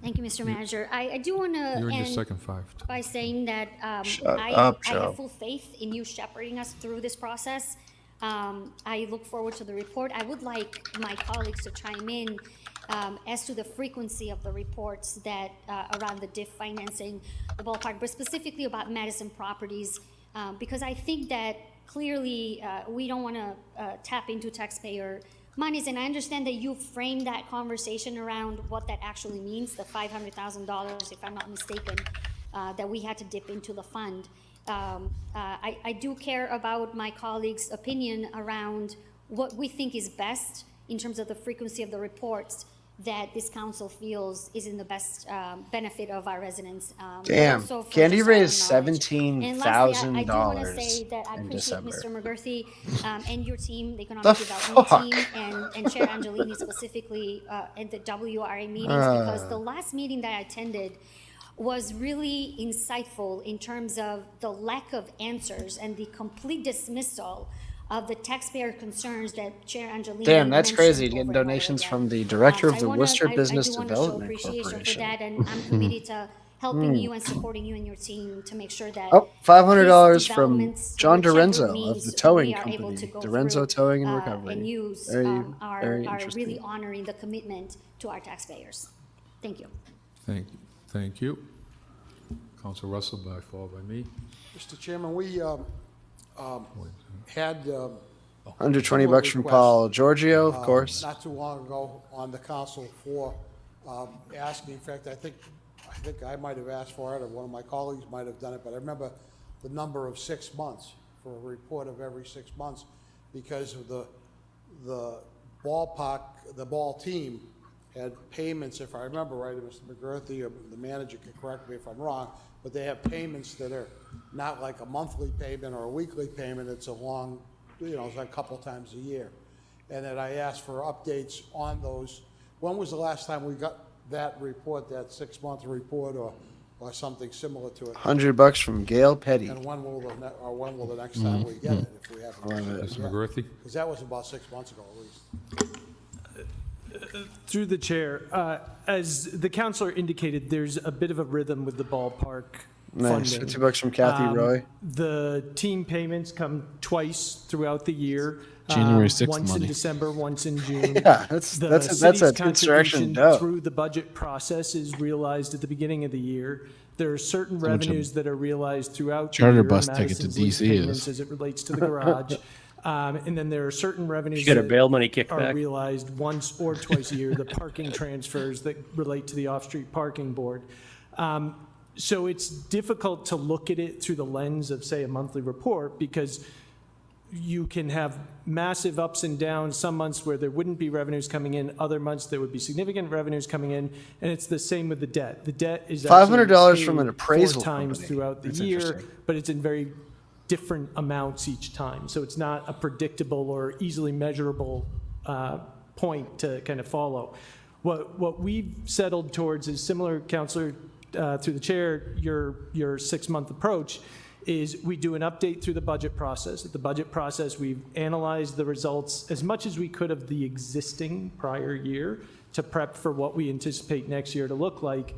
Thank you, Mr. Manager. I do want to You're in your end second 5. by saying that I have full faith in you shepherding us through this process. I look forward to the report. I would like my colleagues to chime in as to the frequency of the reports that around the DIF financing, the ballpark, but specifically about Madison properties, because I think that clearly we don't want to tap into taxpayer monies, and I understand that you framed that conversation around what that actually means, the $500,000, if I'm not mistaken, that we had to dip into the fund. I do care about my colleagues' opinion around what we think is best in terms of the frequency of the reports that this council feels is in the best benefit of our residents. Damn, also for Candy just raised our knowledge. And lastly, I do want to $17,000 say that I in appreciate December. Mr. McGurthy and your team, the Economic Development team, and Chair Angelini specifically at the WRA meetings, because the last meeting that I attended was really insightful in terms of the lack of answers and the complete dismissal of the taxpayer concerns that Chair Angelini Damn, that's mentioned crazy. over Getting and over donations again. from the director of I the wanna- Worcester I Business do wanna show Development appreciation Corporation. for that, and I'm committed to helping you and supporting you and your team to make sure that Oh, $500 these from developments, John whichever Dorenzo of means the towing we are able company, to go Dorenzo through, Towing and Recovery. and use Very are interesting. really honoring the commitment to our taxpayers. Thank you. Thank you. Council Russell, followed by me. Mr. Chairman, we had 120 bucks from Paul Giorgio, of course. not too long ago on the council for asking. In fact, I think I might have asked for it, or one of my colleagues might have done it, but I remember the number of 6 months for a report of every 6 months, because of the ballpark, the ball team had payments, if I remember right, Mr. McGurthy or the manager can correct me if I'm wrong, but they have payments that are not like a monthly payment or a weekly payment. It's a long, it's like a couple times a year. And then I asked for updates on those. When was the last time we got that report, that 6-month report, or something similar to it? $100 from Gail Petty. And when will the next time we get it, if we haven't? Mr. McGurthy? Because that was about 6 months ago at least. Through the chair, as the counselor indicated, there's a bit of a rhythm with the ballpark Nice. funding. $50 from Kathy Roy. The team payments come twice throughout the year. January 6th Once in money. December, once in June. Yeah, that's The a city's good direction contribution to go. through the budget process is realized at the beginning of the year. There are certain How much a revenues that are realized throughout the charter year. bus ticket to Madison's lease DC payments is. as it relates to the garage. And then there are certain revenues You get a that bail money are kickback. realized once or twice a year, the parking transfers that relate to the off-street parking board. So it's difficult to look at it through the lens of, say, a monthly report, because you can have massive ups and downs, some months where there wouldn't be revenues coming in, other months there would be significant revenues coming in, and it's the same with the debt. The debt is actually $500 from an paid appraisal 4 times company. throughout the That's year, interesting. but it's in very different amounts each time. So it's not a predictable or easily measurable point to kind of follow. What we've settled towards is similar, Counselor, through the chair, your 6-month approach is we do an update through the budget process. At the budget process, we've analyzed the results as much as we could of the existing prior year to prep for what we anticipate next year to look like.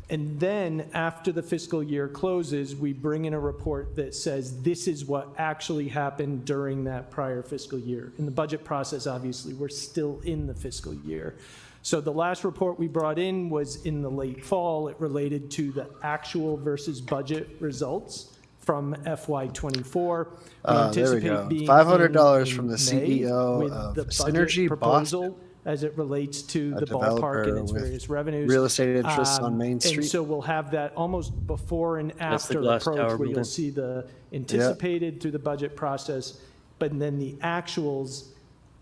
And then after the fiscal year closes, we bring in a report that says this is what actually happened during that prior fiscal year. In the budget process, obviously, we're still in the fiscal year. So the last report we brought in was in the late fall. It related to the actual versus budget results from FY '24. We There we anticipate go. being $500 in from the May CEO with of the budget Synergy proposal as it relates to a the ballpark and developer its with various revenues. real estate interests on Main And Street. so we'll have that almost before and That's the after glass approach, tower where building. you'll see the anticipated through the budget process, but then the actuals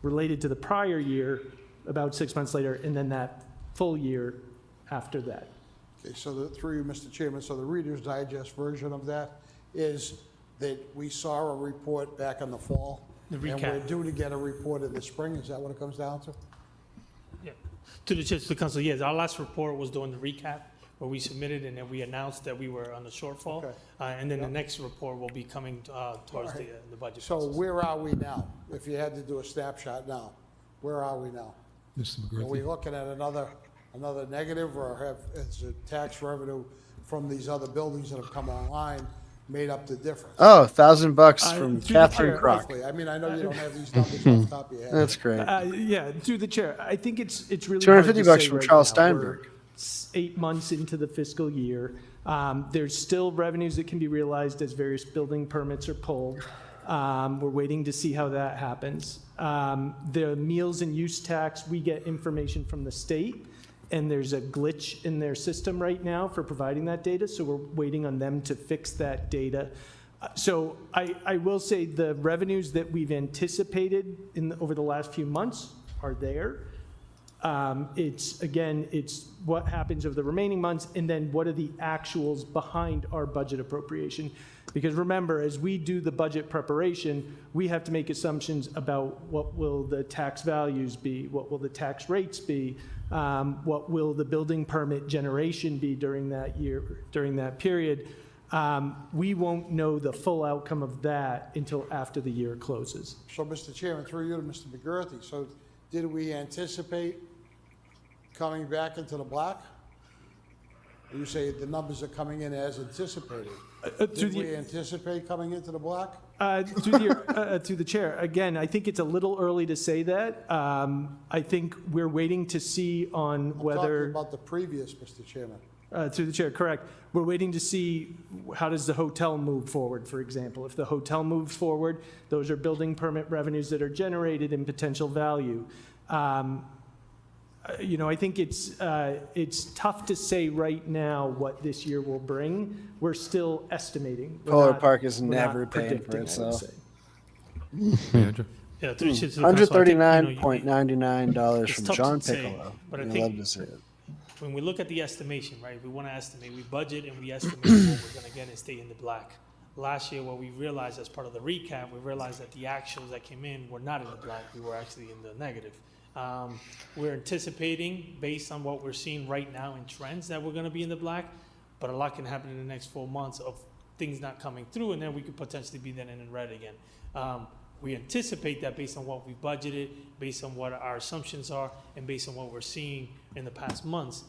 related to the prior year about 6 months later, and then that full year after that. Okay, so through you, Mr. Chairman, so the Reader's Digest version of that is that we saw a report back in the fall. The And we're recap. due to get a report in the spring, is that what it comes down to? Yeah. To the council, yes, our last report was doing the recap, where we submitted and then we announced that we were on the shortfall. Okay. And then the next report will be coming towards the budget So process. where are we now? If you had to do a snapshot now, where are we now? Mr. Are we McGriffey? looking at another negative, or is the tax revenue from these other buildings that have come online made up the difference? Oh, $1,000 from through the Catherine chair, Crock. Roughly. I mean, I know you don't have these numbers off the top of your head. That's great. Yeah, through the chair, I think it's really hard to $250 say from right Charles now. We're Steinberg. 8 months into the fiscal year. There's still revenues that can be realized as various building permits are pulled. We're waiting to see how that happens. The meals and use tax, we get information from the state, and there's a glitch in their system right now for providing that data, so we're waiting on them to fix that data. So I will say the revenues that we've anticipated over the last few months are there. It's what happens over the remaining months, and then what are the actuals behind our budget appropriation? Because remember, as we do the budget preparation, we have to make assumptions about what will the tax values be, what will the tax rates be, what will the building permit generation be during that year, during that period. We won't know the full outcome of that until after the year closes. So, Mr. Chairman, through you to Mr. McGurty, so did we anticipate coming back into the black? You say the numbers are coming in as anticipated. Did we anticipate coming into the black? Through the chair, again, I think it's a little early to say that. I think we're waiting to see on I'm whether. talking about the previous, Mr. Chairman. Through the chair, correct. We're waiting to see how does the hotel move forward, for example. If the hotel moves forward, those are building permit revenues that are generated in potential value. I think it's tough to say right now what this year will bring. We're still estimating. Polar Park is we're not never paying for predicting, I would itself. say. Manager? Yeah, through the chair to the council, I think, $139.99 it's from tough John to say, Piccolo. but I I think love to see it. when we look at the estimation, right, we want to estimate, we budget and we estimate what we're going to get and stay in the black. Last year, what we realized as part of the recap, we realized that the actuals that came in were not in the black, we were actually in the negative. We're anticipating, based on what we're seeing right now in trends, that we're going to be in the black, but a lot can happen in the next 4 months of things not coming through, and then we could potentially be then in the red again. We anticipate that based on what we budgeted, based on what our assumptions are, and based on what we're seeing in the past months,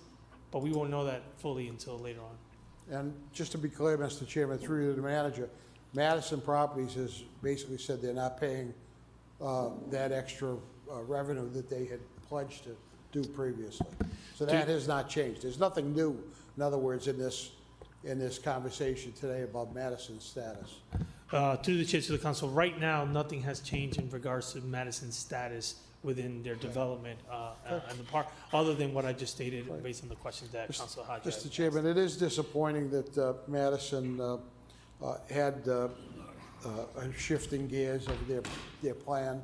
but we won't know that fully until later on. And just to be clear, Mr. Chairman, through you to the manager, Madison Properties has basically said they're not paying that extra revenue that they had pledged to do previously. So that has not changed. There's nothing new, in other words, in this conversation today about Madison's status. Through the chair to the council, right now, nothing has changed in regards to Madison's status within their development and the park, other than what I just stated based on the questions that Council Hodge Mr. asked. Chairman, it is disappointing that Madison had shifting gears of their plan.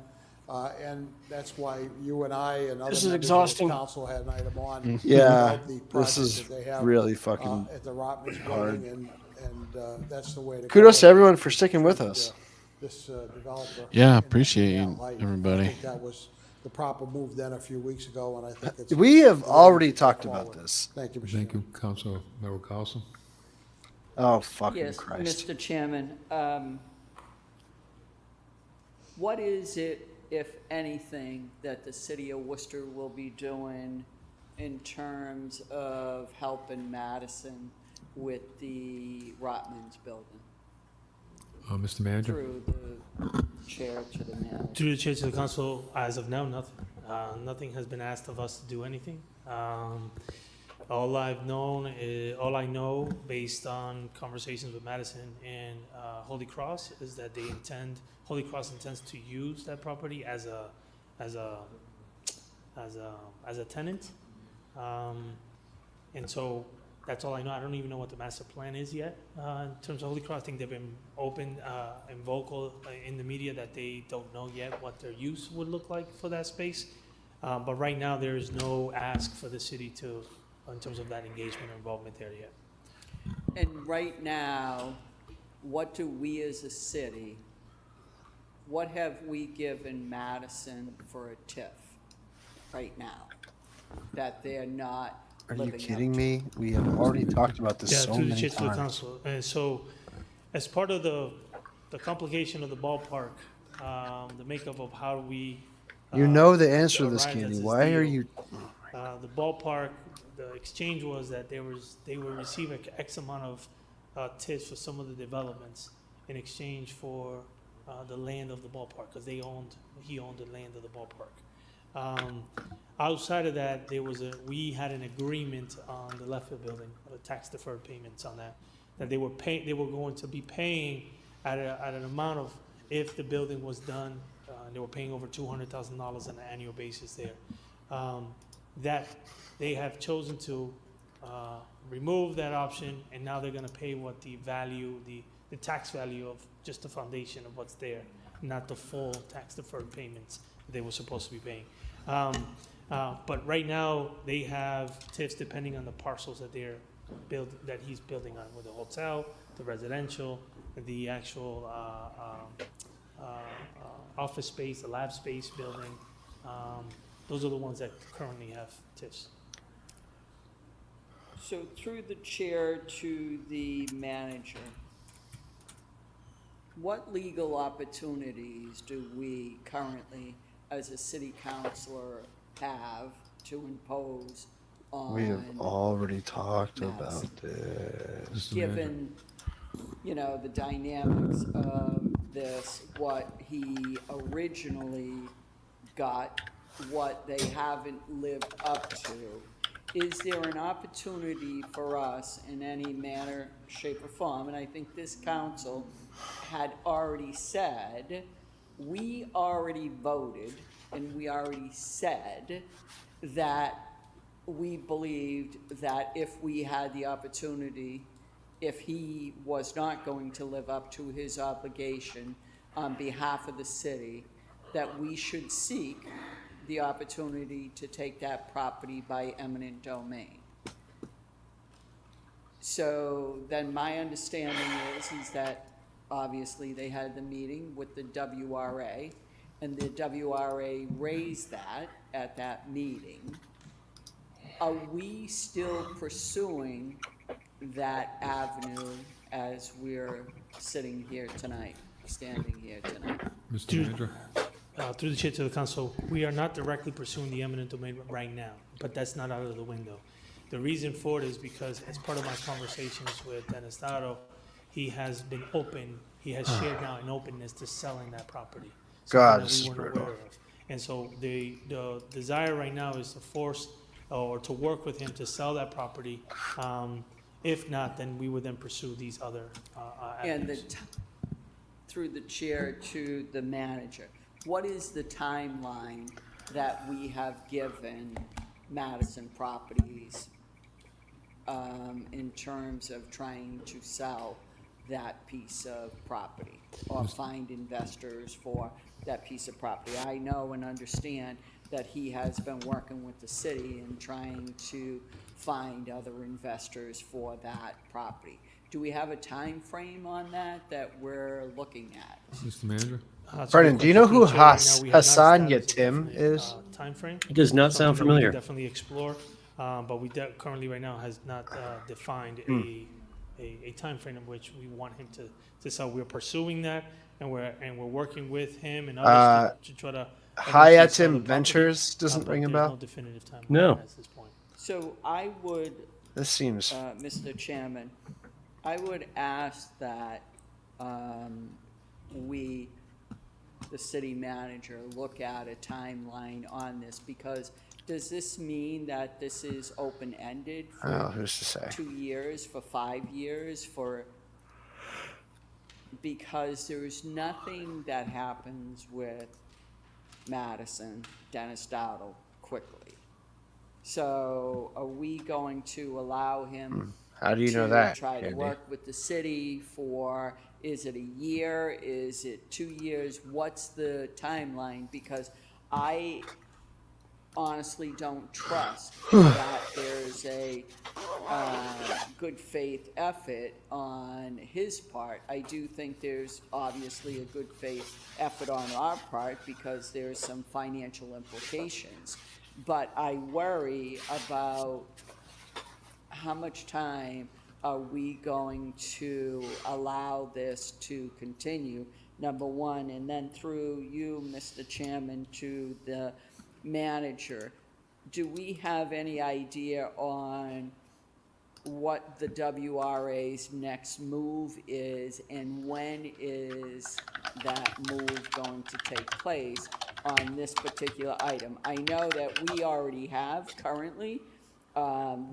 And that's why you and I and other This is members exhausting. of the council had an item on. Yeah, about the this project is that they have, really fucking at the Rotman's hard. building, and that's the way to Kudos go. to everyone for sticking with us. This developer. Yeah, in appreciate that light. everybody. I think that was the proper move then a few weeks ago, and I think it's. We have already talked about this. Thank you, Mr. Thank you, Council Member Carlson. Oh, fucking Yes, Christ. Mr. Chairman, what is it, if anything, that the city of Worcester will be doing in terms of helping Madison with the Rotman's building? Mr. Manager? Through the chair to the manager. Through the chair to the council, as of now, nothing. Nothing has been asked of us to do anything. All I know, based on conversations with Madison and Holy Cross, is that Holy Cross intends to use that property as a tenant. And so that's all I know. I don't even know what the master plan is yet. In terms of Holy Cross, I think they've been open and vocal in the media that they don't know yet what their use would look like for that space. But right now, there is no ask for the city to, in terms of that engagement or involvement there yet. And right now, what do we as a city, what have we given Madison for a TIF right now that they're not Are you living up kidding to? me? We have already talked about this so through the many chair to the times. council. And so, as part of the complication of the ballpark, the makeup of how we You know the answer to this, arrived at Candy. this Why are deal, you? the ballpark, the exchange was that they were receiving X amount of TIFs for some of the developments in exchange for the land of the ballpark, because he owned the land of the ballpark. Outside of that, we had an agreement on the left field building, tax deferred payments on that they were going to be paying at an amount of, if the building was done, they were paying over $200,000 on an annual basis there. That they have chosen to remove that option, and now they're going to pay what the value, the tax value of just the foundation of what's there, not the full tax deferred payments that they were supposed to be paying. But right now, they have TIFs depending on the parcels that that he's building on, with the hotel, the residential, the actual office space, the lab space building. Those are the ones that currently have TIFs. So through the chair to the manager, what legal opportunities do we currently, as a city councilor, have to impose on? We have already talked Madison, about this. given, the dynamics of this, what he originally got, what they haven't lived up to? Is there an opportunity for us in any manner, shape, or form? And I think this council had already said, we already voted and we already said that we believed that if we had the opportunity, if he was not going to live up to his obligation on behalf of the city, that we should seek the opportunity to take that property by eminent domain. So then my understanding is that obviously they had the meeting with the WRA, and the WRA raised that at that meeting. Are we still pursuing that avenue as we're sitting here tonight, standing here tonight? Mr. Manager? Through the chair to the council, we are not directly pursuing the eminent domain right now, but that's not out of the window. The reason for it is because, as part of my conversations with Dennis Dotto, he has been open, he has shared now an openness to selling that property. God, something this that is we weren't brutal. aware of. And so the desire right now is to force or to work with him to sell that property. If not, then we would then pursue these other And avenues. through the chair to the manager, what is the timeline that we have given Madison Properties in terms of trying to sell that piece of property or find investors for that piece of property? I know and understand that he has been working with the city and trying to find other investors for that property. Do we have a time frame on that we're looking at? Mr. Manager? Brendan, do you know who Hassan Yatim is? Time frame. It does not sound Something that we familiar. could definitely explore, but we currently right now has not defined a time frame in which we want him to sell. We're pursuing that, and we're working with him and others to try to. eventually sell the Hayatim property, Ventures doesn't but ring a there's bell. No definitive timeline No. at this point. So I would, This seems. Mr. Chairman, I would ask that the city manager, look at a timeline on this, because does this mean that this is open-ended Oh, for who's to say? 2 years, for 5 years, because there's nothing that happens with Madison, Dennis Dowdle quickly. So are we going to allow him How do you know to that, try to Andy? work with the city for, is it a year? Is it 2 years? What's the timeline? Because I honestly don't trust that there's a good faith effort on his part. I do think there's obviously a good faith effort on our part because there's some financial implications. But I worry about how much time are we going to allow this to continue, number one, and then through you, Mr. Chairman, to the manager. Do we have any idea on what the WRA's next move is, and when is that move going to take place on this particular item? I know that we already have currently,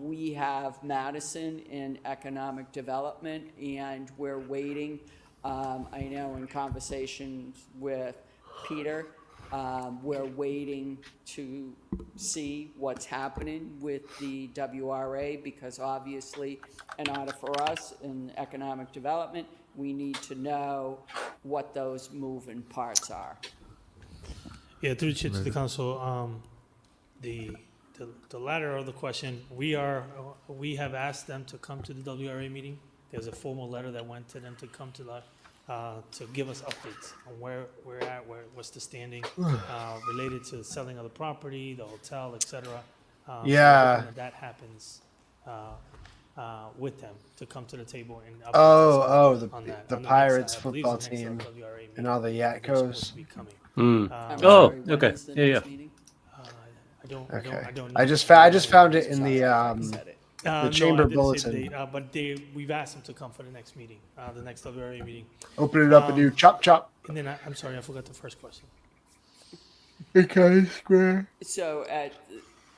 we have Madison in economic development, and we're waiting. I know in conversations with Peter, we're waiting to see what's happening with the WRA, because obviously, in order for us in economic development, we need to know what those moving parts are. Yeah, through the chair to the council, the latter of the question, we have asked them to come to the WRA meeting. There's a formal letter that went to them to come to give us updates on where we're at, what's the standing related to the selling of the property, the hotel, etc. Yeah. So that happens with them to come to the table and update Oh, us on that. the On the Pirates next, I believe football it's the next team WRA meeting and all the that they're supposed Yatkos. to be coming. I'm Oh, sorry, when okay. is the Yeah, next yeah. meeting? I don't know. I just found it in the No, chamber I didn't say the bulletin. date, but we've asked them to come for the next meeting, the next WRA meeting. Open it up and do chop chop. And then I'm sorry, I forgot the first question. Okay, square. So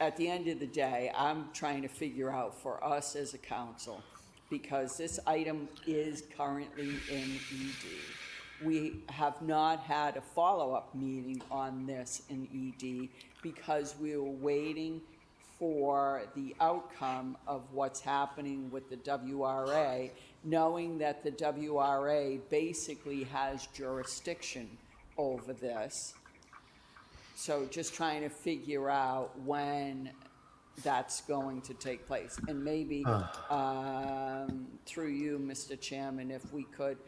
at the end of the day, I'm trying to figure out for us as a council, because this item is currently in ED. We have not had a follow-up meeting on this in ED because we were waiting for the outcome of what's happening with the WRA, knowing that the WRA basically has jurisdiction over this. So just trying to figure out when that's going to take place. And maybe through you, Mr. Chairman, if we could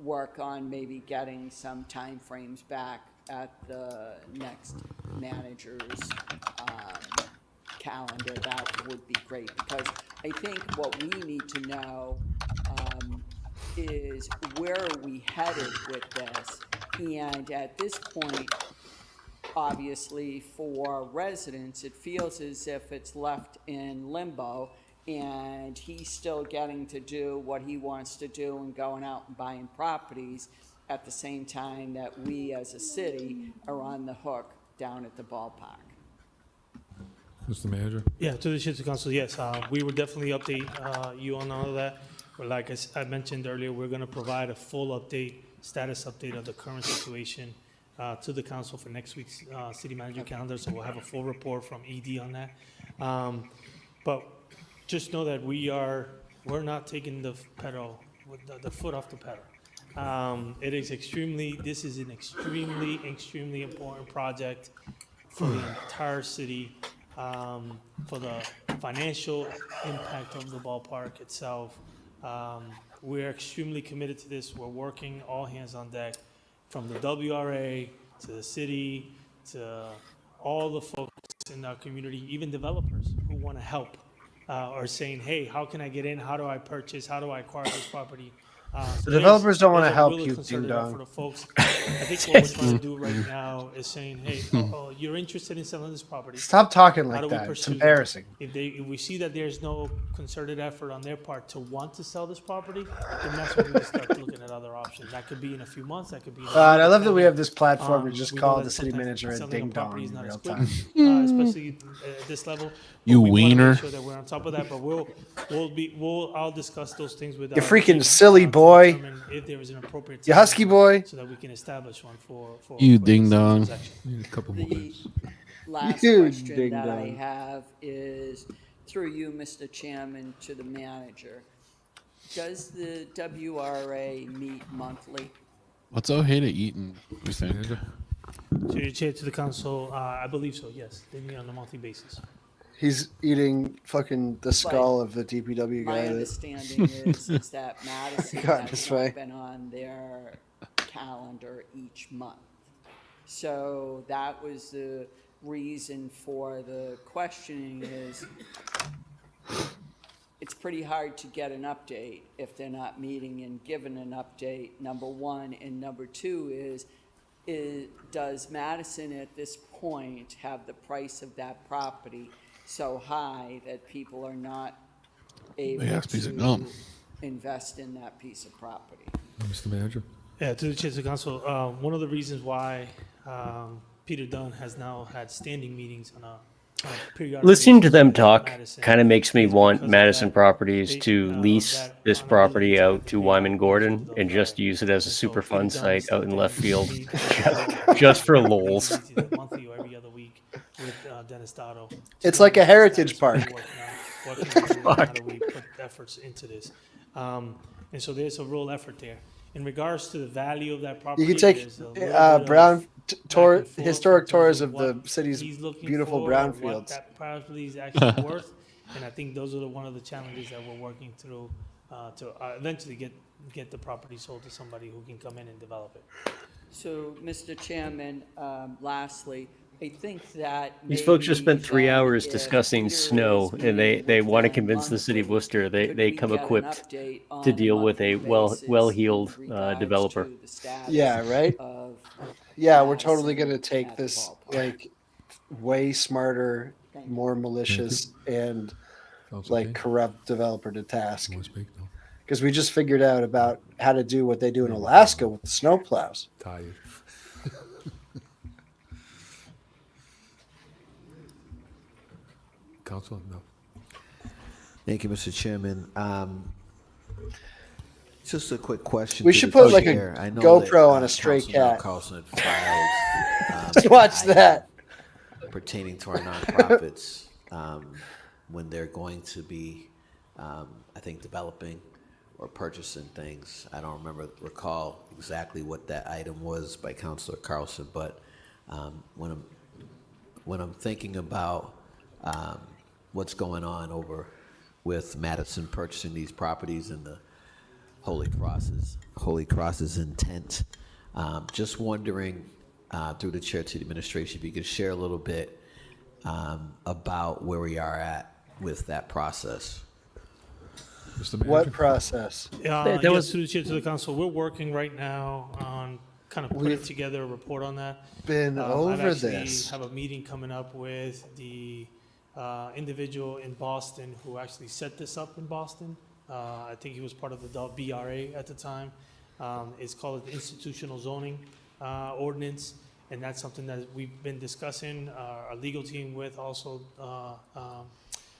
work on maybe getting some timeframes back at the next manager's calendar, that would be great. Because I think what we need to know is where are we headed with this? And at this point, obviously, for residents, it feels as if it's left in limbo, and he's still getting to do what he wants to do and going out and buying properties at the same time that we as a city are on the hook down at the ballpark. Mr. Manager? Yeah, to the City Council, yes, we will definitely update you on all of that. But like I mentioned earlier, we're going to provide a full update, status update of the current situation to the council for next week's city manager calendar. So we'll have a full report from ED on that. But just know that we're not taking the pedal, the foot off the pedal. This is an extremely important project for the entire city, for the financial impact of the ballpark itself. We're extremely committed to this. We're working all hands on deck, from the WRA to the city to all the folks in our community, even developers who want to help, are saying, hey, how can I get in? How do I purchase? How do I acquire this property? The developers don't want to there's a help really you, concerted ding effort dong. of folks. I think what we're trying to do right now is saying, hey, you're interested in selling this property. Stop talking How like do we that. It's pursue embarrassing. If we see that there's no concerted effort on their part to want to sell this property, then that's when we start looking at other options. That could be in a few months. That could be. I love that we have this platform to just we call know the that city sometimes manager a selling ding property dong is in not as real quick time. as especially at this level. You We wanna wiener. make sure that we're on top of that, but I'll discuss those things with. You our freaking team, silly to boy. determine if there is an appropriate You husky timeline boy. so that we can establish one for You for ding this dong. transaction. Need a couple more minutes. Last You question ding that I dong. have is, through you, Mr. Chairman, to the manager. Does the WRA meet monthly? What's Ojeda eating, you think? To your chair, to the council, I believe so, yes. They meet on a monthly basis. He's eating fucking the skull of the DPW guy. My that- understanding is that Madison God, has this not way. been on their calendar each month. So that was the reason for the questioning is it's pretty hard to get an update if they're not meeting and given an update, number one. And number two is does Madison at this point have the price of that property so high that people are not able Big ass piece of to gum. invest in that piece of property? Mr. Manager? Yeah, to the chair, to the council, one of the reasons why Peter Dunn has now had standing meetings on a periodic Listening to basis them with talk Madison kind of makes me is want because of Madison that Properties they- to lease that this unability property to have out the to three Wyman operations Gordon of the and just use it as a And so super Peter fun Dunn site stepped out in in left to field, meet just for meetings lols. either monthly or every other week with Dennis Dotto. It's like a heritage Status park. working on how do we put efforts into this. And so there's a real effort there. In regards to the value of that property, You can take there's a little bit of Brown tour, back and forth historic in terms tours of of the what city's he's looking beautiful for or what brownfields. that property is actually worth. And I think those are one of the challenges that we're working through to eventually get the property sold to somebody who can come in and develop it. So, Mr. Chairman, lastly, I think that These folks just maybe spent 3 that hours if discussing Peter snow, is and they meeting want to with convince the them city of monthly, Worcester could they we come get an equipped update on to a deal with a monthly basis well-heeled in regards developer. to the status Yeah, right? of Yeah, we're totally Madison going to take at the this ballpark? like way smarter, more malicious, and like corrupt developer to task. Because we just figured out about how to do what they do in Alaska with the snowplows. Tired. Council, no. Thank you, Mr. Chairman. Just a quick question. We to should the put like a chair. I know GoPro that, on a stray Councilman cat. Carlson had filed, Just watch an that. item pertaining to our nonprofits when they're going to be, I think, developing or purchasing things. I don't recall exactly what that item was by Councilor Carlson, but when I'm thinking about what's going on over with Madison purchasing these properties and the Holy Cross's intent. Just wondering, through the chair to the administration, if you could share a little bit about where we are at with that process. What process? That was to the chair, to the council. We're working right now on kind of putting together a report on that. Been over I've actually this. have a meeting coming up with the individual in Boston who actually set this up in Boston. I think he was part of the BRA at the time. It's called the Institutional Zoning Ordinance, and that's something that we've been discussing. Our legal team with also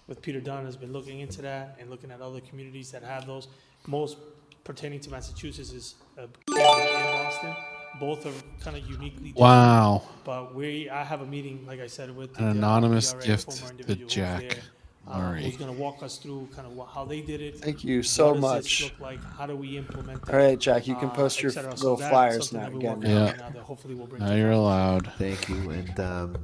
with Peter Dunn has been looking into that and looking at other communities that have those. Most pertaining to Massachusetts is in Boston. Both are kind of uniquely different. Wow. But I have a meeting, like I said, with the An anonymous BRA, gift former to individual who's Jack there, Murray. who's going to walk us through kind of how they did it. Thank you so what does this much. look like? How do we implement that? All right, Jack, you can post et your cetera. little that's flyers something now that we're again. working on Yeah. right now that hopefully we'll bring Now to you're council. allowed. Thank you, and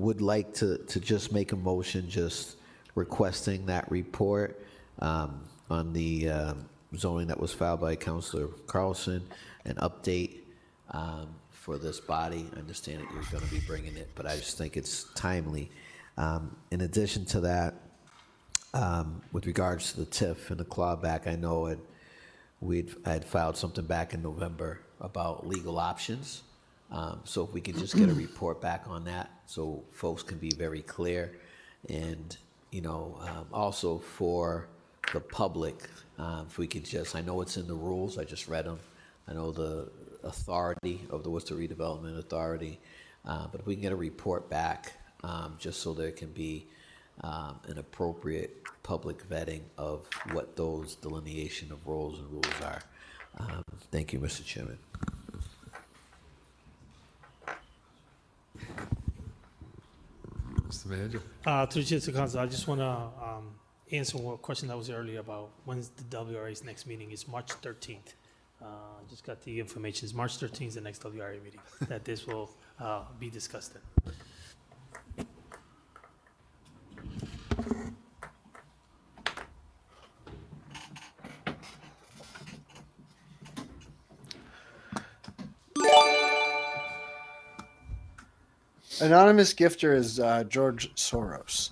would like to just make a motion, just requesting that report on the zoning that was filed by Councilor Carlson, an update for this body. I understand that you're going to be bringing it, but I just think it's timely. In addition to that, with regards to the TIF and the clawback, I know I had filed something back in November about legal options. So if we could just get a report back on that, so folks can be very clear, and also for the public, if we could just, I know it's in the rules, I just read them. I know the authority of the Worcester Redevelopment Authority, but if we can get a report back just so there can be an appropriate public vetting of what those delineation of roles and rules are. Thank you, Mr. Chairman. Mr. Manager? To the Chair, to Council, I just want to answer one question that was earlier about when's the WRA's next meeting. It's March 13th. Just got the information. It's March 13th is the next WRA meeting that this will be discussed in. Anonymous gifter is George Soros.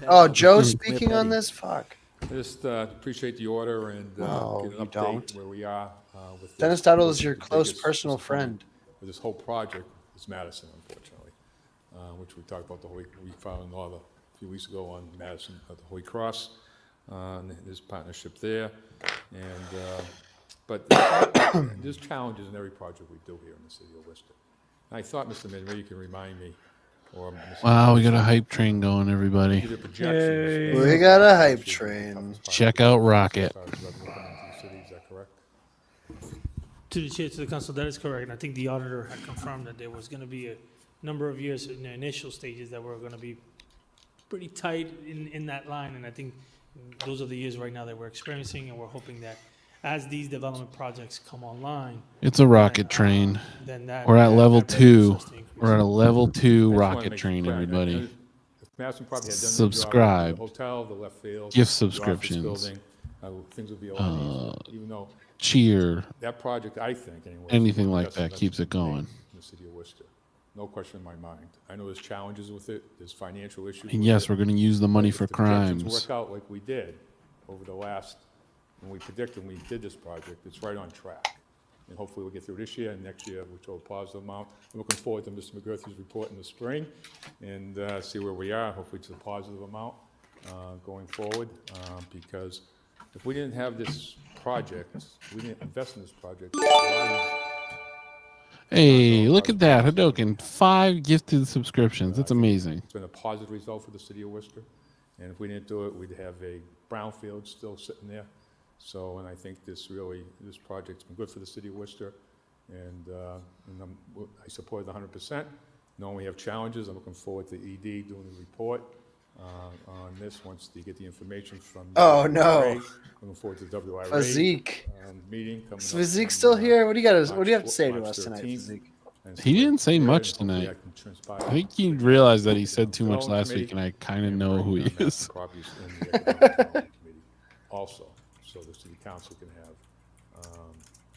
Oh, Joe's speaking on this? Fuck. Just appreciate the order and No, get you an update don't. where we are with this. Dennis Tuttle is your The close biggest personal disappointment friend. with this whole project is Madison, unfortunately, which we talked about we filed an order a few weeks ago on Madison at the Holy Cross. And there's partnership there, and but there's challenges in every project we do here in the city of Worcester. And I thought, Mr. Mayor, you can remind me, or Mr. Wow, we got a hype train going, everybody. Give you projections. We got a hype train. Check out Rocket. As far as revenue coming into the city, is that correct? To the Chair, to the Council, that is correct. And I think the auditor had confirmed that there was going to be a number of years in the initial stages that were going to be pretty tight in that line. And I think those are the years right now that we're experiencing, and we're hoping that as these development projects come online. It's a rocket train. Then that- We're at that- level that revenue 2. starts to increase. We're at a level 2 I just wanna rocket make train, it clear, everybody. if Madison probably had done their job with Subscribe. The hotel, the left field, Gift the office subscriptions. building, things would be a lot easier, even though Cheer. that project, I think, anyway. is Anything one like of the best that keeps it investments going. made in the city of Worcester. No question in my mind. I know there's challenges with it, there's financial issues. And with yes, it, we're going to use the money but for if the projections crimes. work out like we did over the last, when we predicted when we did this project, it's right on track. And hopefully we'll get through this year and next year, we'll show a positive amount. I'm looking forward to Mr. McGurthy's report in the spring and see where we are. Hopefully it's a positive amount going forward, because if we didn't have this project, we didn't invest in this project. Hey, look at that. Hadoken, 5 gifted subscriptions. That's amazing. It's been a positive result for the city of Worcester. And if we didn't do it, we'd have a brownfield still sitting there. So, and I think this project's been good for the city of Worcester. And I support it 100%. Knowing we have challenges, I'm looking forward to ED doing the report on this once they get the information from. Oh, no. WRA. Looking forward to the WRA Physique. meeting coming up. Is Physique still here? What do you have to say to March us tonight, 13th. Physique? He didn't say much tonight. I think he realized that he said too much last week, and I kind of know who he is. Also, so the city council can have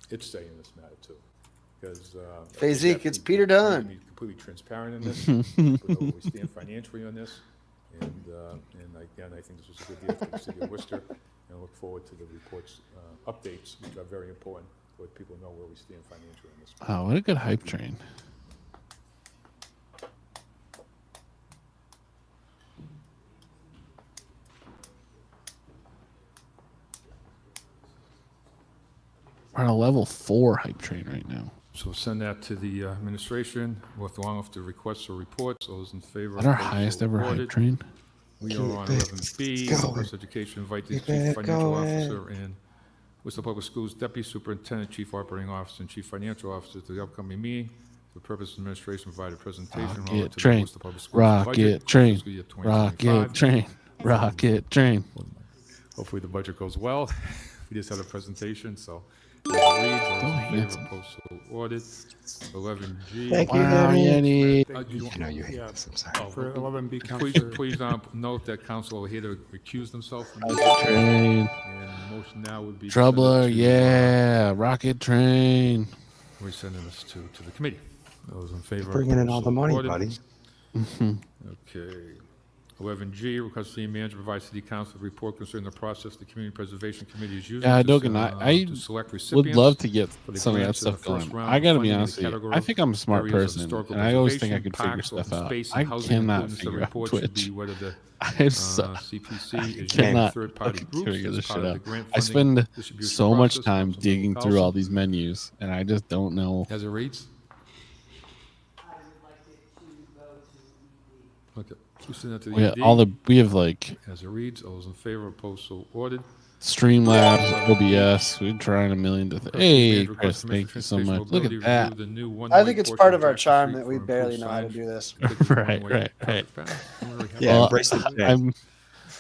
its say in this matter too. Because Physique, it's Peter Dunn. Be completely transparent in this. We know where we stand financially on this, and again, I think this was a good deal for the city of Worcester, and I look forward to the reports, updates, which are very important, so that people know where we stand financially on this. Wow, what a good hype train. We're on a level 4 hype train right now. So send that to the administration, along with the requests or reports. Those in favor. Is that our opposed, so highest ever hype ordered. train? We are on 11B. Worcester Education invite the Keep Chief it Financial going. Officer and Worcester Public Schools Deputy Superintendent, Chief Operating Officer, and Chief Financial Officer to the upcoming meeting. For the purpose of administration, provide a presentation relative Rocket to the train, Worcester Public Schools budget rocket for train, fiscal year rocket 2025. train, rocket train. Hopefully the budget goes well. We just had a presentation, so. As it reads, those in favor, opposed, so ordered. 11G. Thank you, Wow, Yanni. I know you hate this, I'm sorry. For 11B, Please, Counselor. please note that council are here to recuse themselves from this. Rocket train. And the motion now would be. to send it Troubler, to, yeah. Rocket train. We're sending this to the committee. Those in favor. Bringing in opposed, all the so money, ordered. buddy. Okay. 11G, request city manager provide city council a report concerning the process the community preservation committee is using. Yeah, to Dogan, to select would recipients love to get for the some of that grants in the stuff going. first round I of gotta be funding in the honest with you. category I of think I'm a smart areas of person, historical and I always think I preservation, could figure parks, stuff open out. space, I and housing cannot improvements. The figure out report should Twitch. be whether the I CPC is using cannot third-party fucking groups figure as this part shit of out. the grant I funding spend distribution so much process. time Councilman digging through Carlson. all these menus, and I just don't know. As it reads? Okay. We send that to the We ED. we have like As it reads, all those in favor, opposed, so ordered. Streamlabs, OBS. We're trying a million to. Hey, Manager Chris, requests Commission thank you so Transportation much. Look Mobility at that. review the new I one-way think it's portion part of our Jackson charm Street that we for barely improved know how to signage, do this. particularly Right, one-way right. traffic patterns. We're really happy Yeah, Well, embrace the change.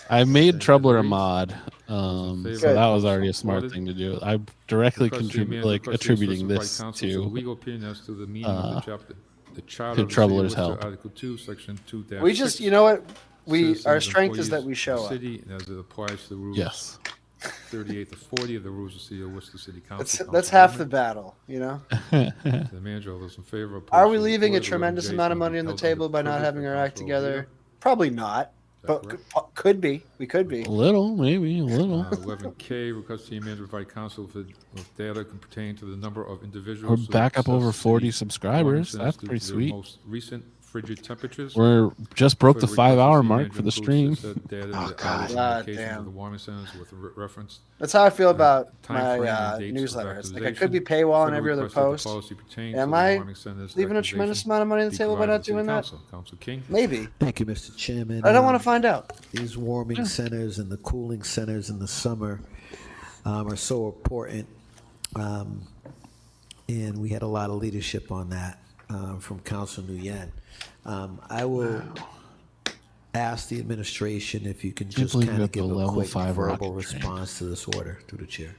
I made As it Troubler a reads, mod, favor, so that was opposed, already a so smart ordered. thing to do. I'm directly Request the manager requests the attributing solicitor this by counsel to the to legal opinion as to the meaning of the chapter, the charter to of the city of Troubler's Worcester, help. Article 2, Section 2-6. We just, you know what? Citizens, Our strength is that employees we of show the up. city, and as it applies to the rules. Yes. 38 to 40 of the rules of the city of Worcester City Council. That's half the battle, you know? To the manager, all those in favor, opposed, Are we so leaving a ordered. tremendous 11J amount of shall be money on the held under table by not privilege having by our act council together? leader. Probably not, but could be. We could be. A little, maybe a little. 11K, request the manager provide council with data pertaining to the number of We're individuals. who back up access over 40 city subscribers. warming That's centers due pretty to their sweet. Most recent frigid temperatures. We're just broke Further the request 5-hour the mark manager for the includes stream. said data in Oh, the God. hours and God locations damn. of the warming centers with reference. That's how I feel about time frame my and dates of newsletter. It's like I activation. could be paywall on Further every other request that the post. policy pertaining Am to the I warming centers leaving a activation tremendous amount of money on the be table by provided not to the doing that? council. Council King. Maybe. Thank you, Mr. Chairman. I don't want to find out. These warming centers and the cooling centers in the summer are so important. And we had a lot of leadership on that from Council Nguyen. I will ask the administration if you can just believe kind you of got the give a level quick 5 verbal rocket train. response to this order through the chair.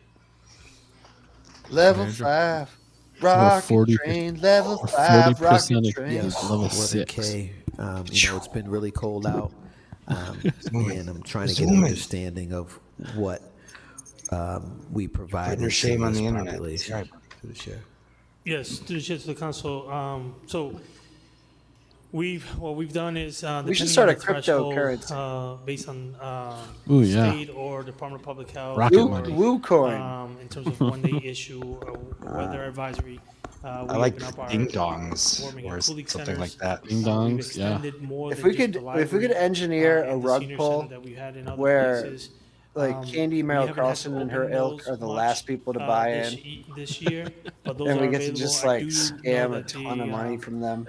Level Manager. 5, We're rocket 40 train, level we're 5, 40% rocket train. Yes, level 11K. 6. It's been really cold out, and I'm trying to get an understanding of what we provide Putting your to shame on this the internet. population. Right. To the chair. Yes, to the chair, to the council. So what we've done is We should depending start on a the threshold, cryptocurrency. based on Ooh, yeah. state or Department of Public Health, Rocket or, money. WooCoin. in terms of when they issue a weather advisory. We I like open up our ding dongs warming or and cooling something like centers. that. Ding We've dongs, yeah. extended more If than we just could, the if we could library, engineer a and the rug senior pull center that we had in other where, places, like Candy we Merrill haven't had to Carlson and her open ilk those are the much, last people to buy this in, this year, but those and we are get to available. just I like do know scam a that ton of money from them.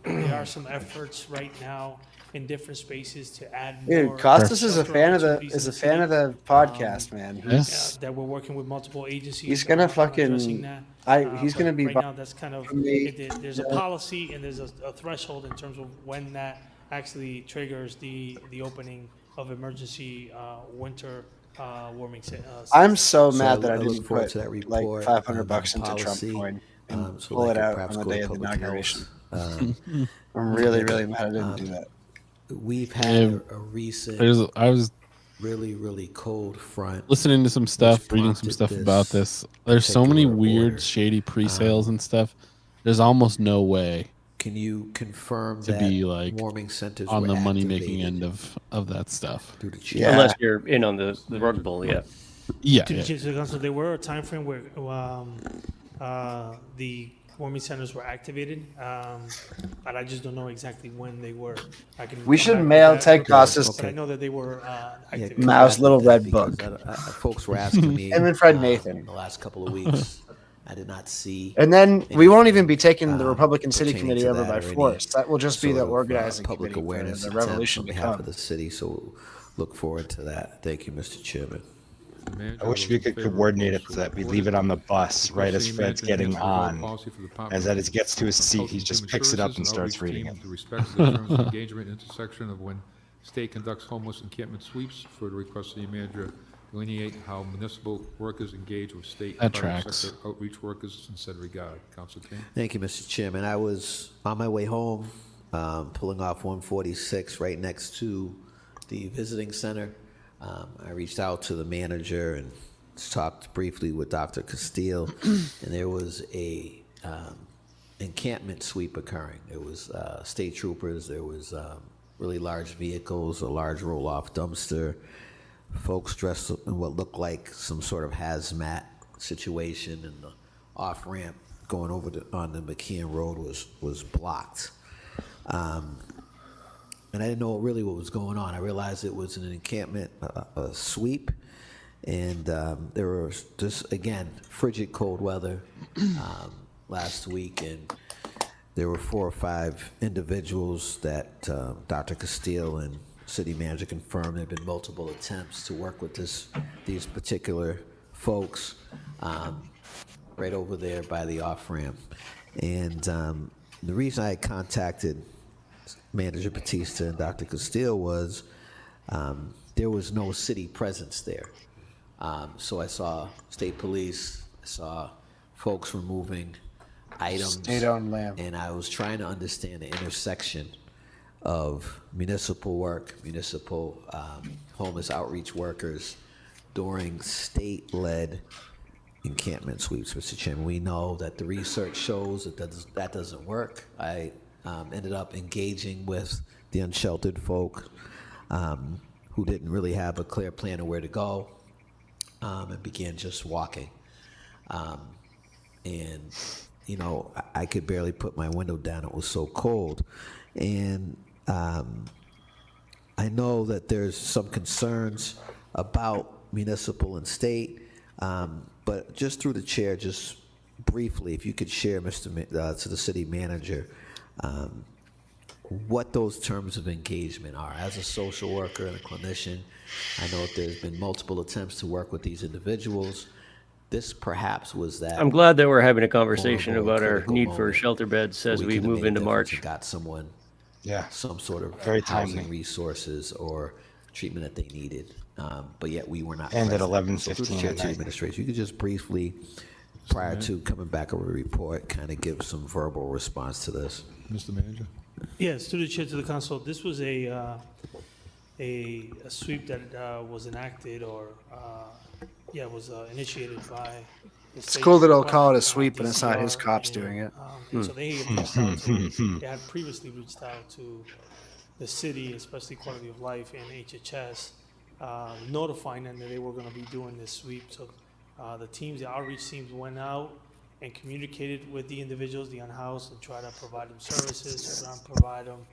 there are some efforts right now in different spaces to add Dude, more. Costas is a structural fan of the opportunities in fan of city. the podcast, man. Yes. That we're working with multiple agencies. He's gonna on addressing fucking. that. He's But gonna be. right now. That's kind of me. there's a policy and there's a threshold in terms of when that actually triggers the opening of emergency winter warming. I'm so So mad that I look didn't forward put to that like report, $500 into policy, Trump coin and so pull that it could out perhaps on the go to day of the public health. inauguration. I'm really, really mad I didn't do that. We've had a recent, I was really cold front. listening to some stuff, reading some prompted stuff this about this. There's so many particular weird, order. shady pre-sales and stuff. There's almost no way Can you confirm to that be like warming centers on were the money-making activated end of that stuff. through the chair? Unless you're in on the rug pull, yeah. Yeah, To the yeah. chair, to the council, there were a time frame where the warming centers were activated, but I just don't know exactly when they were. I can We come should back with mail that, Ted but Costas I know that they were activated. Mao's little red book. Folks were asking me. And then Fred Nathan. The last couple of weeks, I did not see. And then we won't even be taking the Republican City pertaining Committee to over that by or any force. That will just be the sort of, organizing public committee for awareness the attempt revolution on to behalf come. of the city. So look forward to that. Thank you, Mr. Chairman. I wish we could coordinate it so that we leave it on the bus right as Fred's getting on. As that it gets to his seat, he just picks it up and starts reading it. To respect the terms of engagement intersection of when state conducts homeless encampment sweeps. For the request of the manager, delineate how municipal workers engage with state and That private tracks. sector outreach workers in said regard. Council King. Thank you, Mr. Chairman. I was on my way home, pulling off 146 right next to the visiting center. I reached out to the manager and talked briefly with Dr. Castile, and there was a encampment sweep occurring. There was state troopers, there was really large vehicles, a large roll-off dumpster, folks dressed in what looked like some sort of hazmat situation, and the off-ramp going over on the McKeon Road was blocked. And I didn't know really what was going on. I realized it was an encampment, a sweep, and there was just, again, frigid cold weather last week, and there were 4 or 5 individuals that Dr. Castile and city manager confirmed there have been multiple attempts to work with these particular folks right over there by the off-ramp. And the reason I contacted Manager Batista and Dr. Castile was there was no city presence there. So I saw state police, I saw folks removing items. State-owned land. And I was trying to understand the intersection of municipal work, municipal homeless outreach workers during state-led encampment sweeps, Mr. Chairman. We know that the research shows that doesn't work. I ended up engaging with the unsheltered folk who didn't really have a clear plan of where to go and began just walking. And, you know, I could barely put my window down. It was so cold. And I know that there's some concerns about municipal and state, but just through the chair, just briefly, if you could share, to the city manager, what those terms of engagement are. As a social worker and a clinician, I know that there's been multiple attempts to work with these individuals. This perhaps was that. I'm glad that we're having a conversation vulnerable, about our critical need for moment shelter beds as where we could have move made a into difference March. and got someone some sort of Very housing timely. resources or treatment that they needed. But yet we were not. And at present. So 11:15 through the chair at to the night. administration, you could just briefly, prior to coming back with a report, kind of give some verbal response to this. Mr. Manager? Yes, through the chair to the council, this was a sweep that was enacted or, was initiated by the It's state. cool that he'll call it a Department, sweep, and it's not his DCR, cops and, doing it. and so they had reached out to, they had previously reached out to the city, especially Quality of Life and HHS, notifying them that they were gonna be doing this sweep. So the outreach teams went out and communicated with the individuals, the unhoused, and try to provide them services, try to provide them,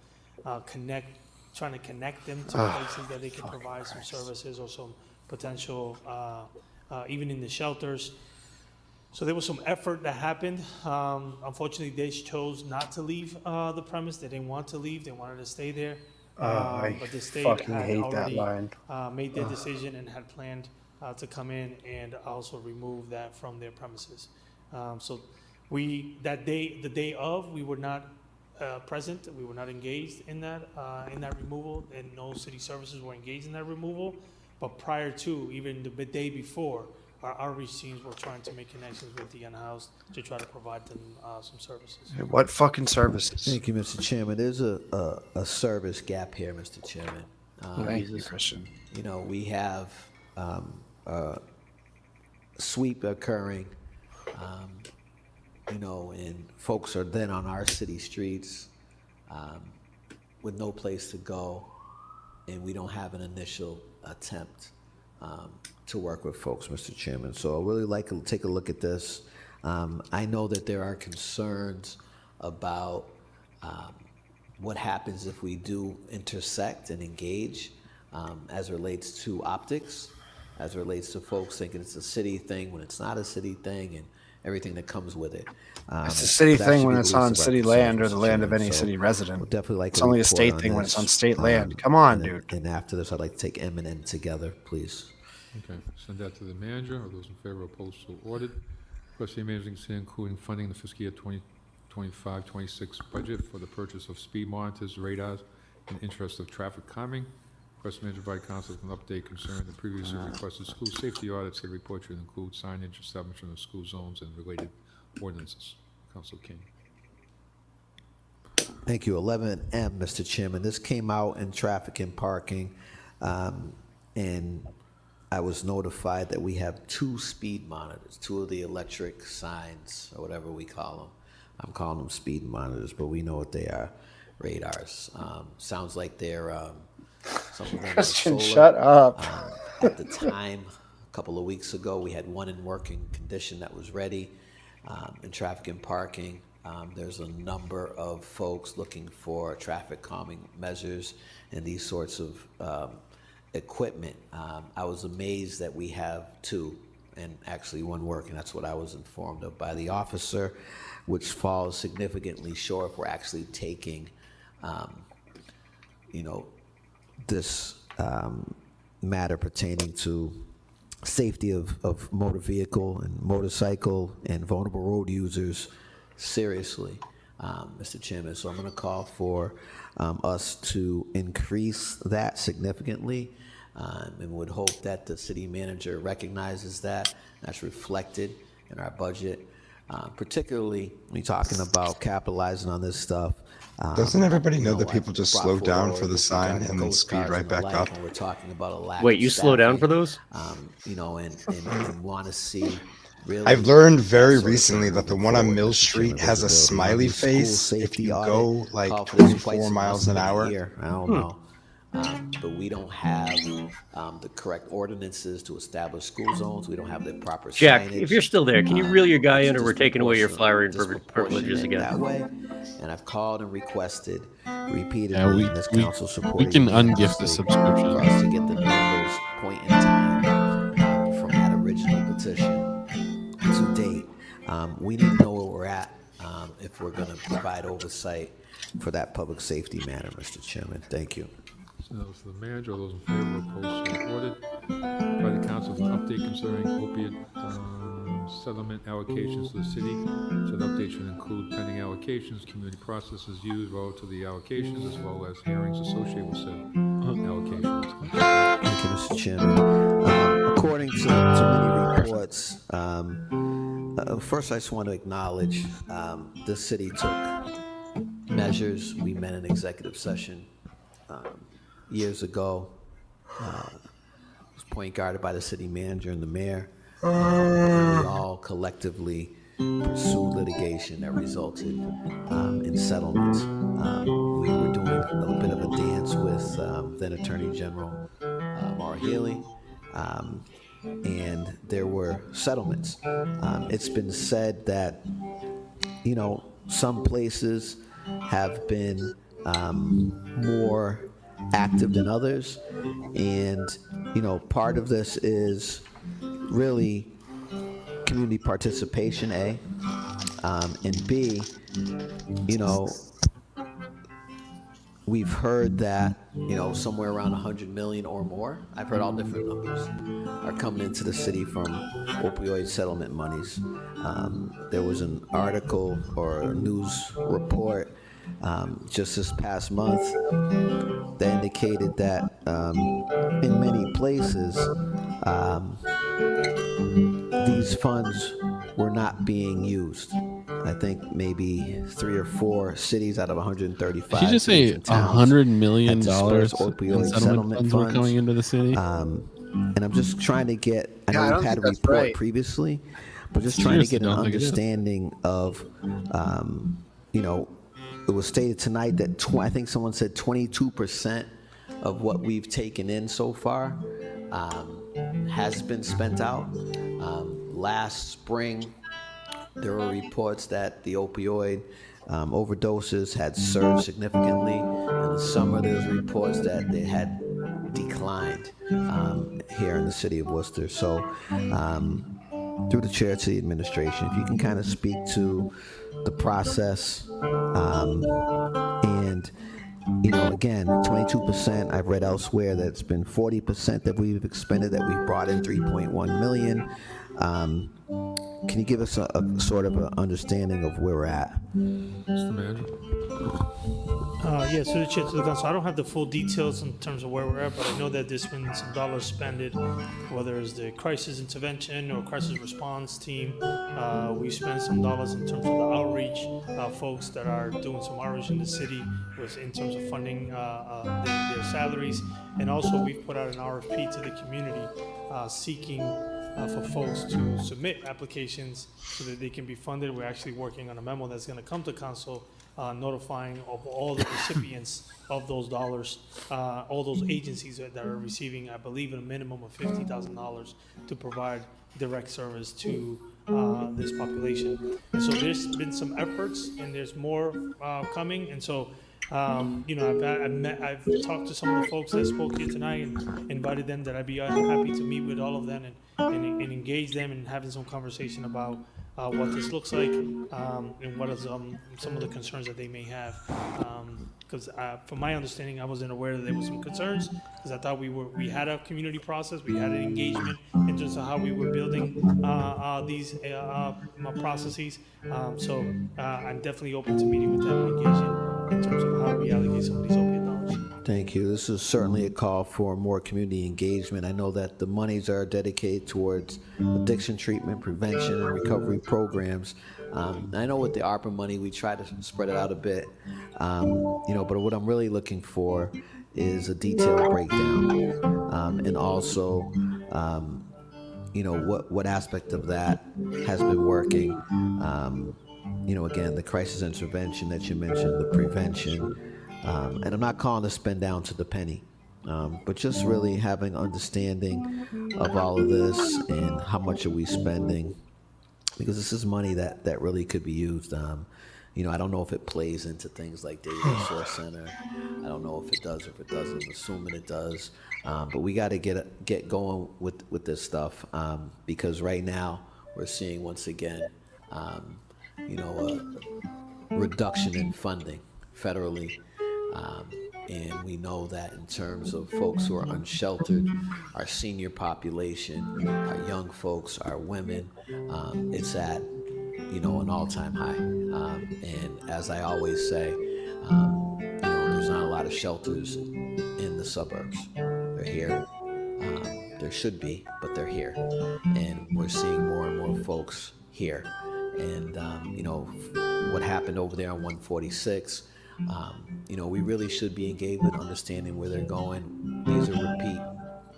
trying to connect them to places that they can provide some services or some potential, even in the shelters. So there was some effort that happened. Unfortunately, they chose not to leave the premise. They didn't want to leave. They wanted to stay there. I But the state fucking had hate that already line. made their decision and had planned to come in and also remove that from their premises. So the day of, we were not present. We were not engaged in that removal, and no city services were engaged in that removal. But prior to, even the day before, our outreach teams were trying to make connections with the unhoused to try to provide them some services. What fucking services? Thank you, Mr. Chairman. There's a service gap here, Mr. Chairman. Thank you, Christian. You know, we have a sweep occurring, you know, and folks are then on our city streets with no place to go, and we don't have an initial attempt to work with folks, Mr. Chairman. So I really like to take a look at this. I know that there are concerns about what happens if we do intersect and engage as it relates to optics, as it relates to folks thinking it's a city thing when it's not a city thing, and everything that comes with it. It's a city that thing should when be it's the least on of our city concerns, land or the Mr. land of Chairman. any So city resident. we'll definitely like It's a only a report state on thing when it's on this. state land. Come on, and dude. And after this, I'd like to take M and N together, please. Okay, send that to the manager. Are those in favor, opposed, so ordered. Request the manager consider including funding in the fiscal year 2025-26 budget for the purchase of speed monitors, radars, in interest of traffic calming. Request manager provide council with an update concerning the previously requested school safety audits. The report should include signage, establishment of school zones, and related ordinances. Council King. Thank you. 11M, Mr. Chairman. This came out in traffic and parking, and I was notified that we have 2 speed monitors, 2 of the electric signs, or whatever we call them. I'm calling them speed monitors, but we know what they are, radars. Sounds like they're some of them are Christian, solar. shut up. At the time, a couple of weeks ago, we had one in working condition that was ready in traffic and parking. There's a number of folks looking for traffic calming measures and these sorts of equipment. I was amazed that we have 2 and actually one work, and that's what I was informed of by the officer, which falls significantly short if we're actually taking, this matter pertaining to safety of motor vehicle and motorcycle and vulnerable road users seriously, Mr. Chairman. So I'm going to call for us to increase that significantly, and would hope that the city manager recognizes that. That's reflected in our budget, particularly when you're talking about capitalizing on this stuff. Doesn't everybody know that I people just brought slow down forward for the sign regarding and then ghost speed cars right and the back like, up? when we're talking about a lack Wait, of you slow down for staffing, those? and want to see really. I've learned very that sort of recently thing that the moving one on forward, Mill Mr. Chairman, Street has a visibility. smiley School face if safety you audit go like called for this quite 24 some- miles must an have been a hour. year, I don't know. But we don't have the correct ordinances to establish school zones. We don't have the proper Jack, signage. if you're still there, can you reel your guy It's in, or we're taking away your flowering privileges disproportionate that again? way. And I've called and requested repeatedly, Yeah, and this council we supported can ungift the unanimously subscription. for us to get the numbers point in time from that original petition to date. We need to know where we're at if we're going to provide oversight for that public safety matter, Mr. Chairman. Thank you. So the manager, all those in favor, opposed, so ordered. By the council, an update concerning opiate settlement allocations to the city. So the update should include pending allocations, community processes used relative to the allocations, as well as hearings associated with said allocations. Thank you, Mr. Chairman. According to many reports, first I just want to acknowledge the city took measures. We met in executive session years ago. Was point guarded by the city manager and the mayor. And we all collectively pursued litigation that resulted in settlements. We were doing a bit of a dance with then Attorney General Maura Healey, and there were settlements. It's been said that, some places have been more active than others, and part of this is really community participation, A, and B, we've heard that somewhere around 100 million or more, I've heard all different numbers, are coming into the city from opioid settlement monies. There was an article or a news report just this past month that indicated that in many places these funds were not being used. I think maybe 3 or 4 cities out of 135. Did you just say $100 million in opioid settlement funds were coming into the city? And I'm just trying to get. I Yeah, I know don't we've had a think that's report right. previously, but just trying to Seriously, get an don't think it is. understanding of, it was stated tonight that I think someone said 22% of what we've taken in so far has been spent out. Last spring, there were reports that the opioid overdoses had surged significantly. In the summer, there's reports that they had declined here in the city of Worcester. So, through the chair to the administration, if you can kind of speak to the process and again, 22%, I've read elsewhere that it's been 40% that we've expended, that we've brought in 3.1 million. Can you give us a sort of an understanding of where we're at? Mr. Manager? Yes, through the chair to the council. I don't have the full details in terms of where we're at, but I know that there's been some dollars spent, whether it's the crisis intervention or crisis response team. We spent some dollars in terms of the outreach folks that are doing some outreach in the city in terms of funding their salaries. And also we've put out an RFP to the community seeking for folks to submit applications so that they can be funded. We're actually working on a memo that's going to come to council notifying of all the recipients of those dollars, all those agencies that are receiving, I believe, a minimum of $50,000 to provide direct service to this population. And so there's been some efforts, and there's more coming. And so, I've talked to some of the folks that spoke here tonight and invited them that I'd be happy to meet with all of them and engage them and having some conversation about what this looks like, and what is some of the concerns that they may have. Because from my understanding, I wasn't aware that there was some concerns, because I thought we had a community process, we had an engagement in terms of how we were building these processes. So I'm definitely open to meeting with them and engaging in terms of how we allocate some of these opiate dollars. Thank you. This is certainly a call for more community engagement. I know that the monies are dedicated towards addiction treatment, prevention, and recovery programs. I know with the ARPA money, we try to spread it out a bit, but what I'm really looking for is a detailed breakdown, and also, what aspect of that has been working. Again, the crisis intervention that you mentioned, the prevention, and I'm not calling to spend down to the penny, but just really having understanding of all of this and how much are we spending, because this is money that really could be used. I don't know if it plays into things like Data Resource Center. I don't know if it does or if it doesn't. I'm assuming it does. But we got to get going with this stuff, because right now we're seeing once again, a reduction in funding federally. And we know that in terms of folks who are unsheltered, our senior population, our young folks, our women, it's at, an all-time high. And as I always say, there's not a lot of shelters in the suburbs. They're here. There should be, but they're here. And we're seeing more and more folks here. And, what happened over there on 146, we really should be engaged with understanding where they're going. These are repeat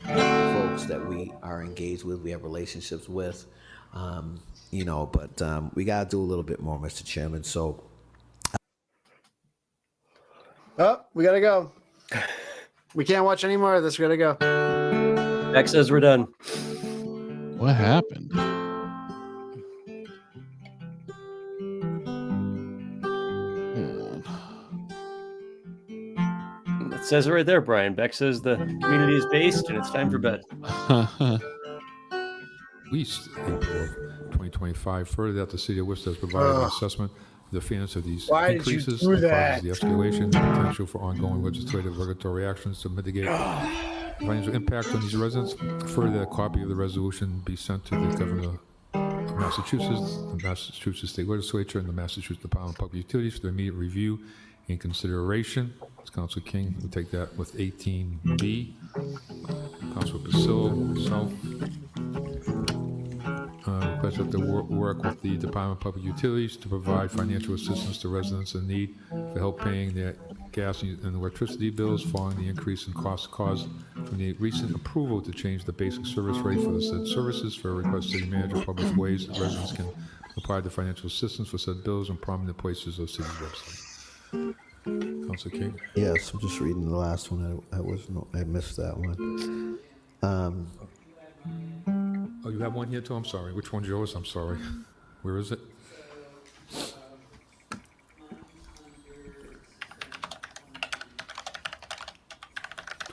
folks that we are engaged with, we have relationships with, but we got to do a little bit more, Mr. Chairman. So. Oh, we got to go. We can't watch any more of this. We got to go. Beck says we're done. What happened? It says it right there, Brian. Beck says the community is based and it's time for bed. Least April of 2025. Further, that the city of Worcester has provided an assessment of the fairness of these Why did you increases, do as well that? as the escalation, the potential for ongoing legislative regulatory actions to mitigate financial impact on these residents. Further, a copy of the resolution be sent to the governor of Massachusetts, the Massachusetts State Legislature, and the Massachusetts Department of Public Utilities for their immediate review and consideration. Councilor King will take that with 18B. Councilor Basil, South. Request that the work with the Department of Public Utilities to provide financial assistance to residents in need for help paying their gas and electricity bills following the increase in costs caused from the recent approval to change the basic service rate for the said services. For a request, city manager publish ways that residents can apply the financial assistance for said bills in prominent places of city's website. Councilor King? Yes, I'm just reading the last one. I missed that one. Oh, you have one here too? I'm sorry. Which one's yours? I'm sorry. Where is it?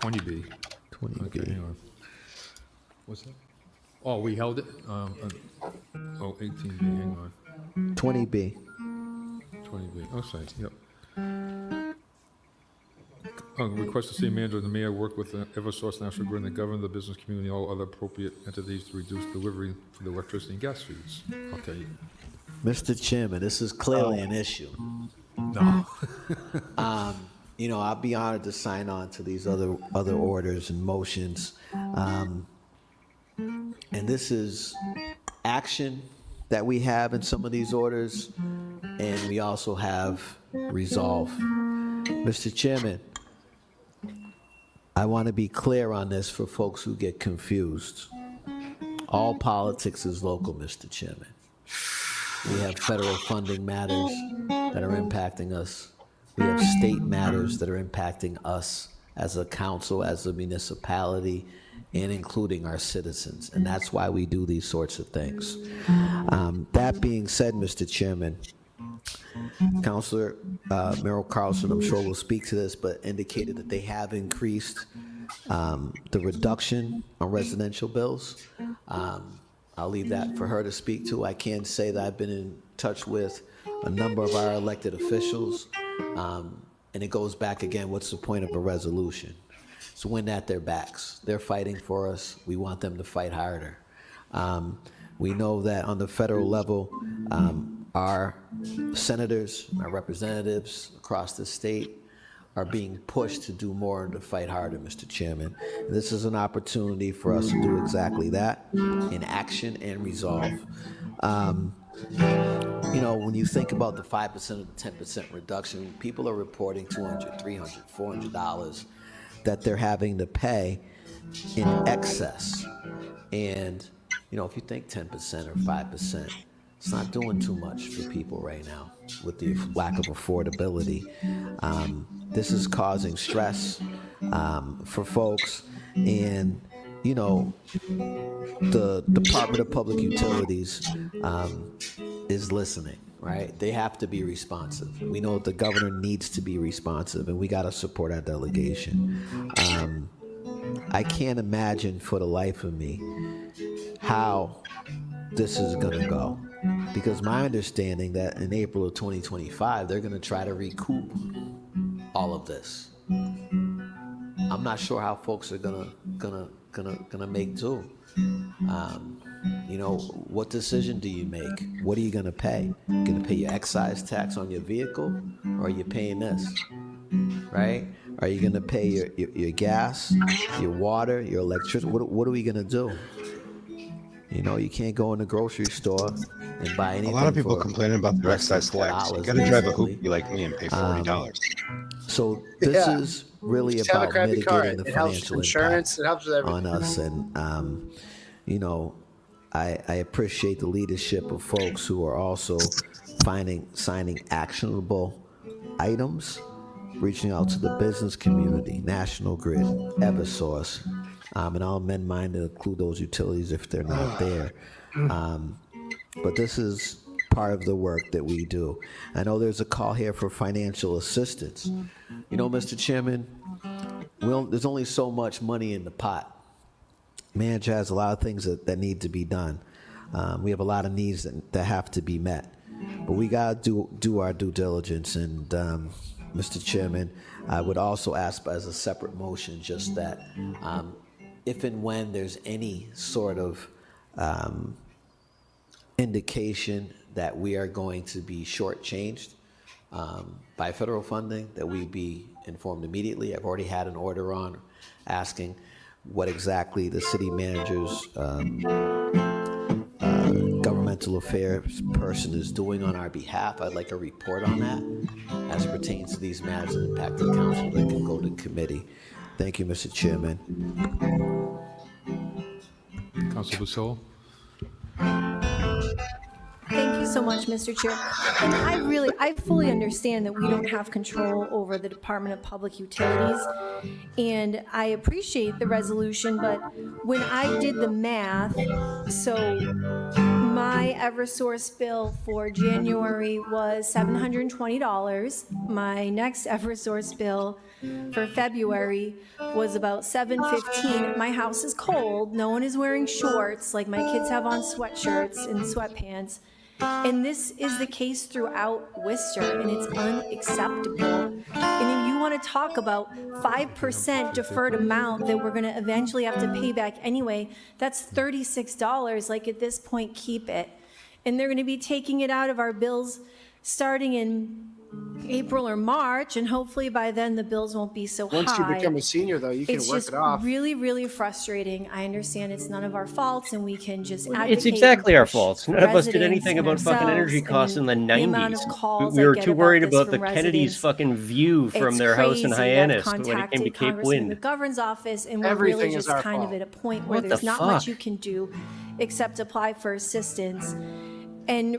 $20B. Okay, hang on. What's that? Oh, we held it? 18B, hang on. 20B. 20B, oh, sorry, yep. Request the city manager and the mayor work with Eversource National Grid and the government, the business community, all other appropriate entities to reduce delivery for the electricity and gas fees. Okay. Mr. Chairman, this is clearly an issue. No. I'll be honored to sign on to these other orders and motions. And this is action that we have in some of these orders, and we also have resolve. Mr. Chairman, I want to be clear on this for folks who get confused. All politics is local, Mr. Chairman. We have federal funding matters that are impacting us. We have state matters that are impacting us as a council, as a municipality, and including our citizens. And that's why we do these sorts of things. That being said, Mr. Chairman, Councilor Merrill Carlson, I'm sure will speak to this, but indicated that they have increased the reduction on residential bills. I'll leave that for her to speak to. I can say that I've been in touch with a number of our elected officials, and it goes back again, what's the point of a resolution? So when at their backs, they're fighting for us. We want them to fight harder. We know that on the federal level, our senators, our representatives across the state are being pushed to do more and to fight harder, Mr. Chairman. And this is an opportunity for us to do exactly that in action and resolve. You know, when you think about the 5% or the 10% reduction, people are reporting $200, $300, $400 that they're having to pay in excess. And, you know, if you think 10% or 5%, it's not doing too much for people right now with the lack of affordability. This is causing stress for folks. And, you know, the Department of Public Utilities is listening, right? They have to be responsive. We know the governor needs to be responsive, and we got to support our delegation. I can't imagine for the life of me how this is going to go, because my understanding that in April of 2025, they're going to try to recoup all of this. I'm not sure how folks are gonna make do. You know, what decision do you make? What are you gonna pay? You gonna pay your excise tax on your vehicle, or are you paying this? Right? Are you gonna pay your gas, your water, your electricity? What are we gonna do? You know, you can't go in the grocery store and buy anything. A lot of people for complaining about their less than excise tax. You $4, gotta drive a basically. hoopty like me and pay $40. So this is really Just have a about credit mitigating card. the It helps with financial insurance. It helps with impact everything. on us. And, you know, I appreciate the leadership of folks who are also signing actionable items, reaching out to the business community, National Grid, Eversource, and I'll amend mine to include those utilities if they're not there. But this is part of the work that we do. I know there's a call here for financial assistance. You know, Mr. Chairman, there's only so much money in the pot. Manager has a lot of things that need to be done. We have a lot of needs that have to be met. But we got to do our due diligence. And, Mr. Chairman, I would also ask as a separate motion just that if and when there's any sort of indication that we are going to be shortchanged by federal funding, that we be informed immediately. I've already had an order on asking what exactly the city manager's governmental affairs person is doing on our behalf. I'd like a report on that as it pertains to these matters that impact the council that can go to committee. Thank you, Mr. Chairman. Councilor Basil? Thank you so much, Mr. Chair. And I fully understand that we don't have control over the Department of Public Utilities, and I appreciate the resolution, but when I did the math, so my Eversource bill for January was $720. My next Eversource bill for February was about $715. My house is cold. No one is wearing shorts. Like, my kids have on sweatshirts and sweatpants. And this is the case throughout Worcester, and it's unacceptable. And if you want to talk about 5% deferred amount that we're going to eventually have to pay back anyway, that's $36. Like, at this point, keep it. And they're going to be taking it out of our bills starting in April or March, and hopefully by then the bills won't be so high. Once you become a senior, though, you can It's work just it off. really, really frustrating. I understand it's none of our faults, and we can just advocate. It's exactly and our push faults. None of us did residents anything and about fucking energy ourselves, costs in the and the amount of 90s. calls We I were get too worried this about the from Kennedy's residents. fucking view from It's their house in crazy. I've Hyannis when it came to contacted Cape Congressman Wind. McGovern's office, and we're Everything really is just our kind of fault. at a point where What there's the not much fuck? you can do except apply for assistance. And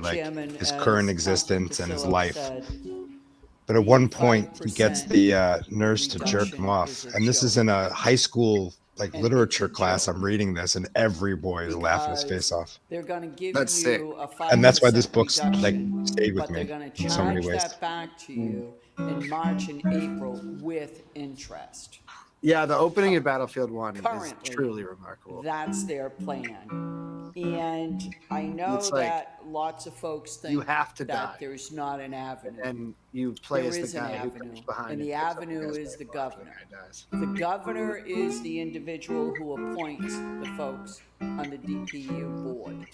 like Chairman, his as current Councilor existence and his Patillo life. said, But at one point, he 5% gets the nurse to jerk him off, reduction and this is in a high school like And literature it's a class, joke I'm reading this and every boy is laughing his face because off. they're gonna give That's sick. you a 5% And that's why this book's like reduction, stayed with but they're me gonna in so many charge ways. that back to you in March and April with interest. Yeah, the opening of Battlefield 1 is Currently, truly remarkable. that's their plan. And I know It's like, that lots of folks think you have to that die. there's not an avenue. And you play There as the is an guy who avenue, comes behind and and the picks up the avenue guy's is the rifle after governor. the guy dies. The governor is the individual who appoints the folks on the DPU board.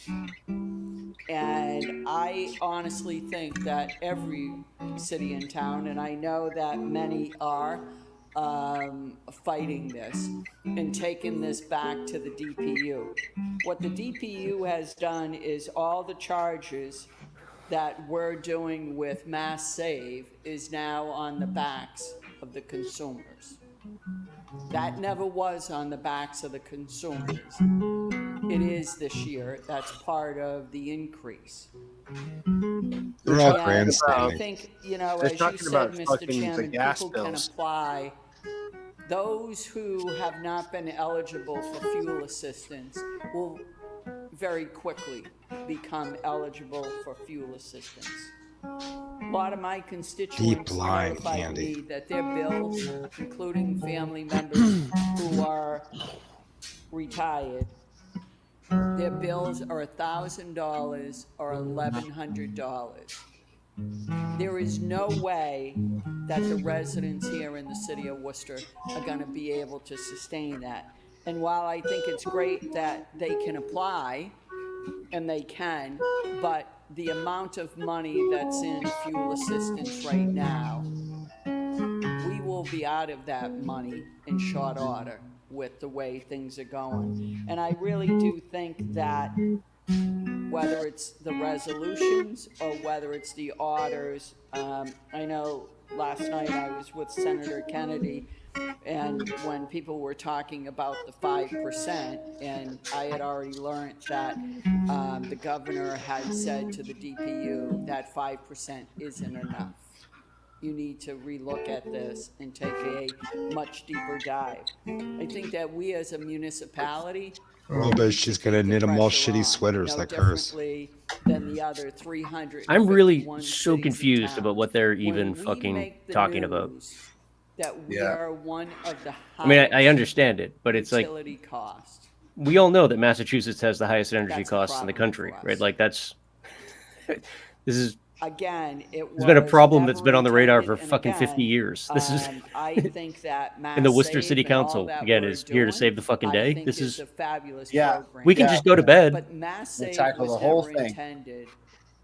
And I honestly think that every city and town, and I know that many are, fighting this and taking this back to the DPU. What the DPU has done is all the charges that we're doing with Mass Save is now on the backs of the consumers. That never was on the backs of the consumers. It is this year. That's part of the increase. They're all And I grandstanding. think, you know, They're as you talking said, about Mr. fucking the Chairman, gas people can bills. apply. Those who have not been eligible for fuel assistance will very quickly become eligible for fuel assistance. A lot of my constituents line, notified Candy. me that their bills, including family members who are retired, their bills are $1,000 or $1,100. There is no way that the residents here in the city of Worcester are going to be able to sustain that. And while I think it's great that they can apply, and they can, but the amount of money that's in fuel assistance right now, we will be out of that money in short order with the way things are going. And I really do think that whether it's the resolutions or whether it's the orders, I know last night I was with Senator Kennedy, and when people were talking about the 5%, and I had already learned that the governor had said to the DPU that 5% isn't enough. You need to relook at this and take a much deeper dive. I think that we as a municipality Well, but she's gonna knit them all shitty sweaters no like hers. differently than the other 351 I'm really so cities and confused about what they're even When we fucking make the talking about. news that we Yeah. are one of the I mean, I highest understand it, but it's like utility costs. we all know that Massachusetts has the highest energy That's a costs in the problem country, for us. right? Like that's this is Again, it's been a was problem that's never been on the radar for intended, and fucking 50 again, years. This is I think that and the Mass Worcester Save City and all Council that again we're is here to doing, save the fucking I day. think This is a fabulous Yeah. program. we can just go to bed. But Mass We'll Save tackle was the whole never thing. intended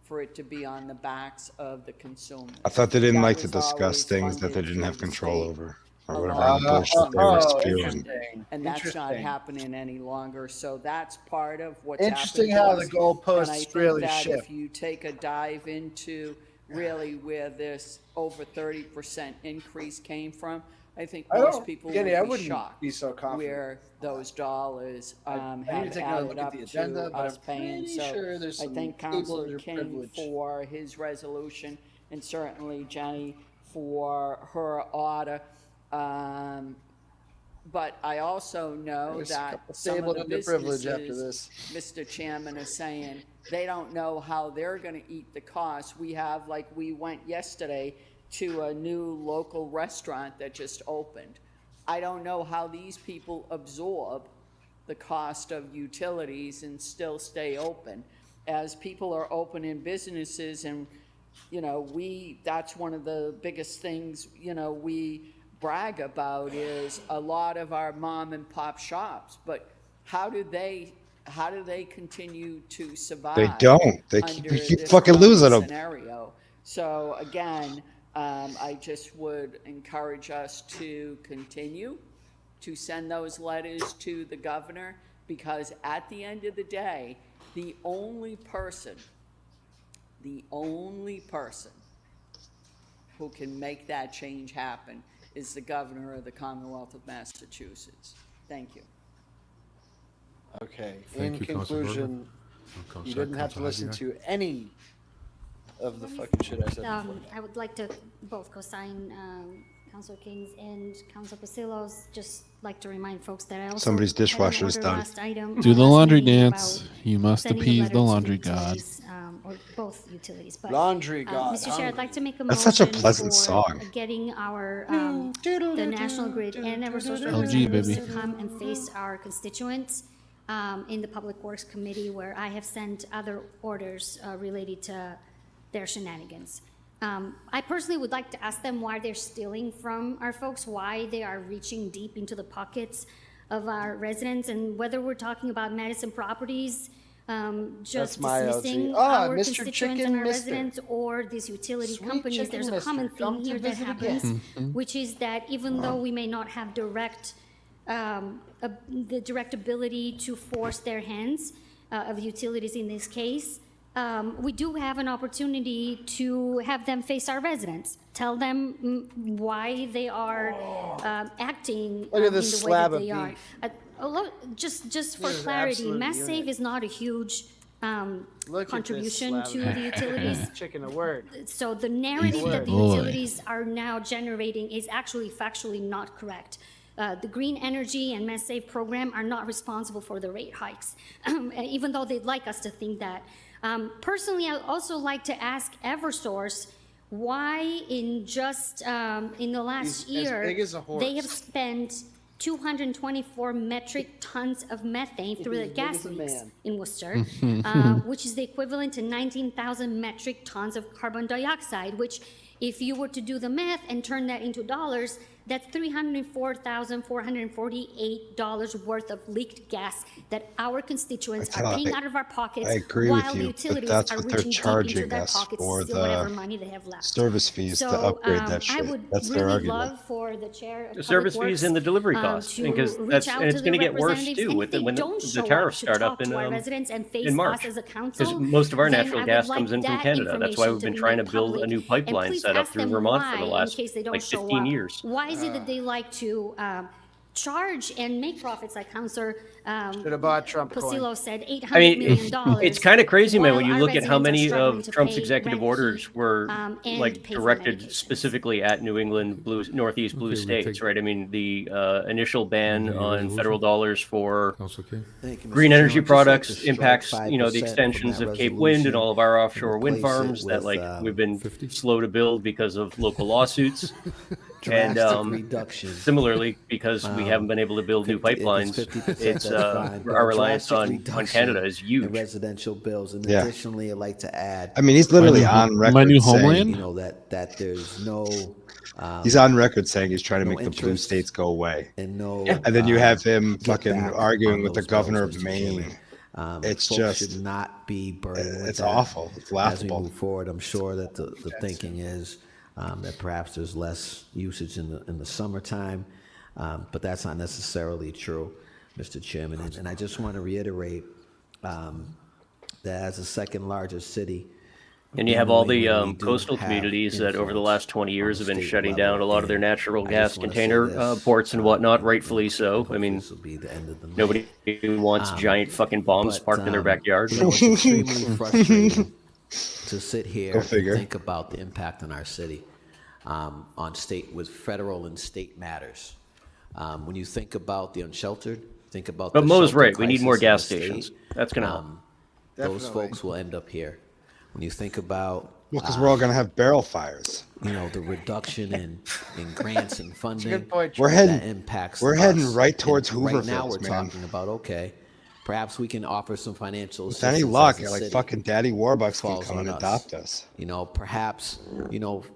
for it to be on the backs of the consumers. I thought they didn't That like to was discuss always things that they funded didn't have through the control state. over, or whatever along the bullshit with they were funding. spewing. And that's not Interesting. happening any longer. So that's part of what's Interesting happened how to the us. goalposts And I think really that shift. if you take a dive into really where this over 30% increase came from, I think I most don't- people Kenny, I would be wouldn't shocked be so confident. where those dollars I have need to take another added look at up the agenda, to but us I'm paying. pretty So sure there's I some think cables Councilor or King privilege. for his resolution, and certainly Jenny for her order. But I also know There's a that couple some stable of the underprivileged after businesses, Mr. Chairman, are saying they don't know how they're going to eat the cost. We have, like, we went yesterday to a new local restaurant that just opened. I don't know how these people absorb the cost of utilities and still stay open. As people are opening businesses, and, you know, that's one of the biggest things, you know, we brag about is a lot of our mom and pop shops, but how do they continue to survive? They don't. They under keep this fucking current losing them. scenario? So again, I just would encourage us to continue to send those letters to the governor, because at the end of the day, the only person who can make that change happen is the governor of the Commonwealth of Massachusetts. Thank you. Okay, Thank in you, Councilor Berger. conclusion, Councilor- you didn't have to Councilor listen Hyde. to any of the fucking shit I said before. I would like to both co-sign Councilor Kings and Councilor Pasillos, just like to remind folks that I also Somebody's had an dishwasher is order done. last item, Do the last laundry meeting dance. about You must sending a appease letter the to laundry god. utilities, or both utilities. But, Laundry god, Mr. Chair, I'd like to make a That's motion such a pleasant for song. getting our, the National Grid and Eversource LG, representatives baby. to come and face our constituents in the Public Works Committee, where I have sent other orders related to their shenanigans. I personally would like to ask them why they're stealing from our folks, why they are reaching deep into the pockets of our residents, and whether we're talking about Madison Properties, just my LG. dismissing Ah, our Mr. constituents Chicken and our Mister. residents, or these utility Sweet companies. Chicken There's a Mister, common come theme to here that visit happens, again. which is that even though we may not have the direct ability to force their hands of utilities in this case, we do have an opportunity to have them face our residents, tell them why they are acting Look at in this the way that slab of they are. beef. Just for This is clarity, absolute Mass unit. Save is not a huge Look contribution at this to slab the of utilities. Chicken, a word. So the narrative that the Boy. utilities are now generating is actually factually not correct. The Green Energy and Mass Save program are not responsible for the rate hikes, even though they'd like us to think that. Personally, I'd also like to ask Eversource why in just in the last He's as year, big as a horse. they have spent 224 metric tons of methane through the He's as big gas as a leaks man. in Worcester, which is the equivalent to 19,000 metric tons of carbon dioxide, which if you were to do the math and turn that into dollars, that's $304,448 worth of leaked gas that our constituents are paying out of our pockets, I agree while with the you, utilities but that's are what they're reaching deep into charging their us pockets to for steal whatever the money they have left. service fees to upgrade that shit. I would That's their really argument. love for the chair of The Public service fees Works, and the delivery costs, to because reach that's out and it's to going to the get worse representatives, too and with if they when don't the show up tariffs to start talk up in to our residents and face us March. as a Because council, most of our then natural I would gas like comes in from that Canada. That's why we've information been to trying to be made build a public. new And pipeline please set up ask through them Vermont for why, the in last case they don't like show 15 up, years. Why is it that they like to charge and make profits, like Councilor Should have bought Trump coin. Pasillo said, I $800 mean, million. it's kind of crazy, man, when while you our look at how residents are many struggling of to Trump's pay executive rent, orders heat, were and like pay for directed medications. specifically at New England, Northeast blue states, right? I mean, the initial ban on federal dollars for Thank you, Mr. green Chairman. energy I'd just like products to strike impacts, the 5% from extensions that of Cape Wind and all of our resolution offshore and wind replace it farms that with, we've been slow to build because of local lawsuits. And drastic reduction. similarly, because we haven't been able to build new pipelines, it's our reliance on Canada is in huge. residential bills. And Yeah. additionally, I'd like to add. I mean, he's literally on record my new saying, homeland? You know, that there's no. He's on record saying he's trying to no make the blue interest states go away. And no. And then you have him get fucking back arguing on with the those governor bills, of Mr. Maine. Chairman. It's Folks just, should not be burdened with it's that. awful. It's As we laughable. move forward, I'm sure that the thinking is that perhaps there's less usage in the summertime, but that's not necessarily true, Mr. Chairman. And I just want to reiterate that as the second largest city. And you in have New all the England, we do coastal have communities that over the influence last 20 years on have the been state shutting level. down a lot of their And natural I gas just wanna say container this, ports and whatnot, rightfully so. I hopefully mean, this will be the end of the night. nobody wants giant fucking bombs But, parked in their backyard. You know, it's extremely frustrating to sit here Go and figure. think about the impact on our city, on state with federal and state matters. When you think about the unsheltered, think about. But the Mo's shelter right. We need crisis more in the gas state, stations. That's going to help. Those Definitely. folks will end up here. When you think about. Well, because we're all going to have barrel fires. You know, the reduction in grants and funding. good point, We're that heading, impacts we're us. heading right towards And right now, Hoovervilles, we're man. talking about, okay, perhaps we can offer some financial With assistance. any luck, as a like city. fucking Daddy Warbucks can Falls come and on us. adopt us. You know, perhaps,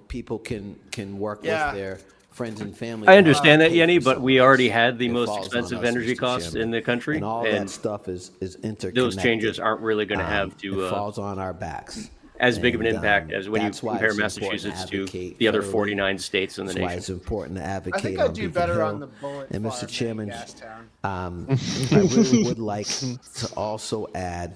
people can work Yeah. with their friends and family. I understand that, to pay Yenny, for but some we of already this. had the It most falls on expensive us, energy Mr. costs Chairman. in the country. And all And that stuff is interconnected. those changes aren't really going to have It to falls on our backs. as big of an And, impact as when you that's why compare it's important Massachusetts to advocate the other federally. 49 states in the That's why nation. it's important to advocate I think I'd on do Beacon better Hill. on the bullet And farm Mr. than Chairman, Gastown. I really would like to also add,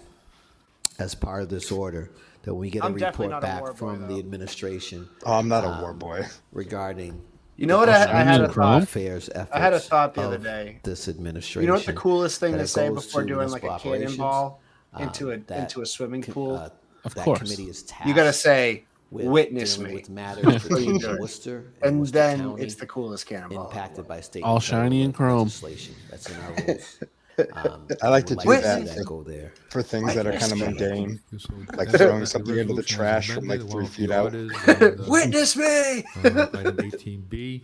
as part of this order, that we get a I'm definitely report not a back war boy, from the though. administration. Oh, I'm not a war boy. Regarding. You know what I had a thought. Affairs efforts I had a thought the other of day. This administration. You know what the coolest thing that to it say goes before to doing like a municipal cannonball operations, into a swimming pool? Of that course. committee is tasked. You got to say, with Witness dealing me. with matters What are you pertaining to doing? Worcester And Worcester then County it's the coolest cannonball. impacted by state All and federal shiny and chrome. legislation. That's in our rules. I like would to like do that see for, go there. for things that are kind of mundane, like The throwing something into the resolution as trash from like amended, 3 along with feet the out. orders and, Witness me! Item 18B,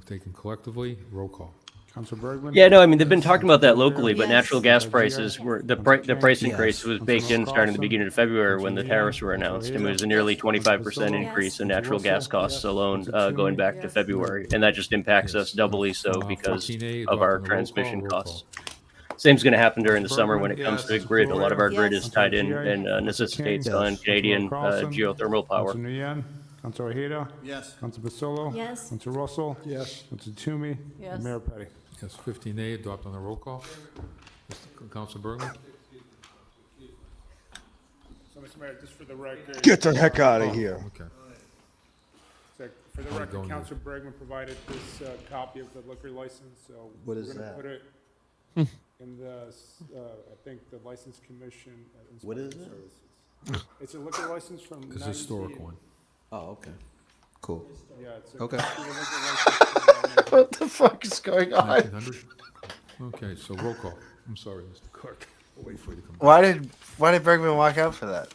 taken collectively, roll call. Council Bergman? Yeah, no, I mean, they've been talking about that locally, but Yes. natural gas Councilor GI? prices were, the price increase Yes. was baked in starting at the beginning of February when the Councilor tariffs were Councilor announced. And it Hayda? was a nearly 25% Councilor increase in Councilor natural gas Russell? costs alone, Councilor going back to Yes. February. And that just impacts us doubly so because 14A, of our adopting the roll call, transmission roll call. costs. Same's going to happen during the summer when Bergman? it comes Yes. to the grid. A lot of our grid is Yes. tied in Councilor and GI? necessitates Yes. on Canadian Carlson? geothermal power. Councilor Nguyen? Councilor Hayda? Yes. Councilor Basillo? Yes. Councilor Russell? Yes. Councilor Toomey? Yes. And Mayor Petty. Yes, 15A, adopt on the roll call. Council Bergman? So, Mr. Mayor, just for the record. Get the heck out of here. Okay. For the Don't record, need- Councilor Bergman provided this copy of the liquor license, so. What is we're gonna that? Put it in the, I think, the License Commission. What is Inspection it? Services. It's a liquor license from. It's a historic one. Oh, okay. Cool. Yeah, it's a. Okay. it's a liquor license from, What the fuck is going on? 1900? Okay, so roll call. I'm sorry, Mr. Clerk. We'll wait for you to come back. Why did Bergman walk out for that?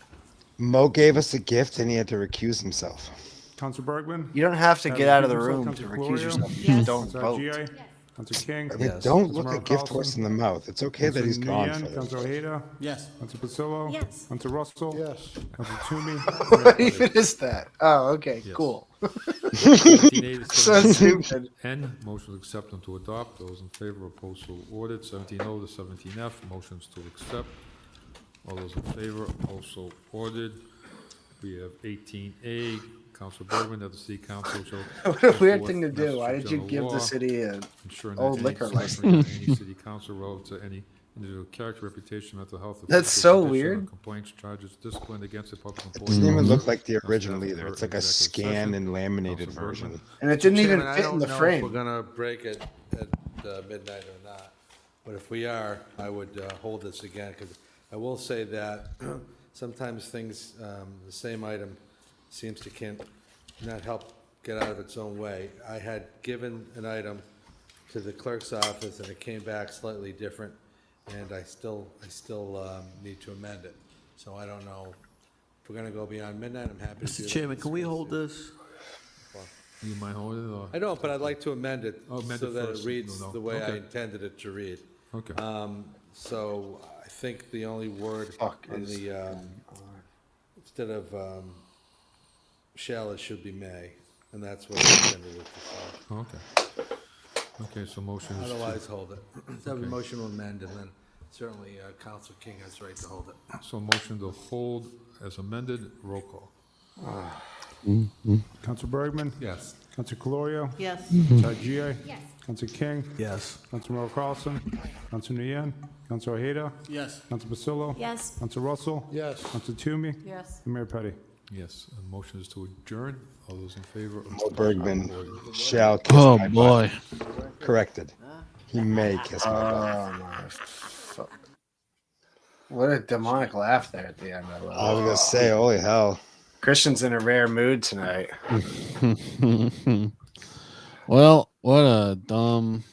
Mo gave us a gift and he had to recuse himself. Councilor Bergman? You don't have to get out of the room to Councilor recuse Florio? yourself. You Yes. just don't Councilor vote. GI? Councilor King? I mean, Yes. don't Councilor look a gift horse in the mouth. It's okay that he's gone for this. Councilor Hayda? Yes. Councilor Basillo? Yes. Councilor Russell? Yes. Councilor Toomey? What even is that? Oh, okay, Yes. cool. 17A to So 17 stupid. N, motion to accept and to adopt. Those in favor, opposed, so ordered. 17O to 17F, motions to accept. All those in favor, opposed, so ordered. We have 18A, Council Bergman, that the city council shall. What a weird enforce thing to do. Why did you Massachusetts give law, the city a ensuring that old any liquor suffering license? of any city council relative to any individual character, reputation, mental health. or That's physical so condition, or weird. Complaints, charges, discipline against a public It employee. doesn't even look like the Council original has either. heard It's like a executive scanned session. and laminated Council Bergman. version. And it didn't even Chairman, fit I in the don't know if we're frame. gonna break it at midnight or not, but if we are, I would hold this again, because I will say that sometimes things, the same item seems to can't not help get out of its own way. I had given an item to the clerk's office and it came back slightly different, and I still need to amend it. So I don't know, if we're gonna go beyond midnight, I'm happy to do Mr. that. Chairman, can we hold this? You mind holding it, or? I don't, but I'd like to amend it Oh, amend so it that it first. reads No, no. the way I Okay. intended it to read. Okay. So I think the only word on the, instead of shall, it should be may, and that's what I intended it to Okay. Okay, so motion say. is. to- Otherwise, hold it. So have a Okay. motion to amend, and then certainly Council King has the right to hold it. So motion to hold as amended, roll call. Councilor Bergman? Yes. Councilor Calorio? Yes. Councilor GI? Yes. Councilor King? Yes. Councilor Carlson? Councilor Nguyen? Councilor Hayda? Yes. Councilor Basillo? Yes. Councilor Russell? Yes. Councilor Toomey? Yes. And Mayor Petty. Yes, and motion is to adjourn. All those in favor? Mo Bergman shall kiss Oh my boy. butt. Corrected. He may kiss my butt. Oh my fuck. What a demonic laugh there at the end. I I was love gonna say, holy hell. Christian's in a rare mood tonight. Well, what a dumb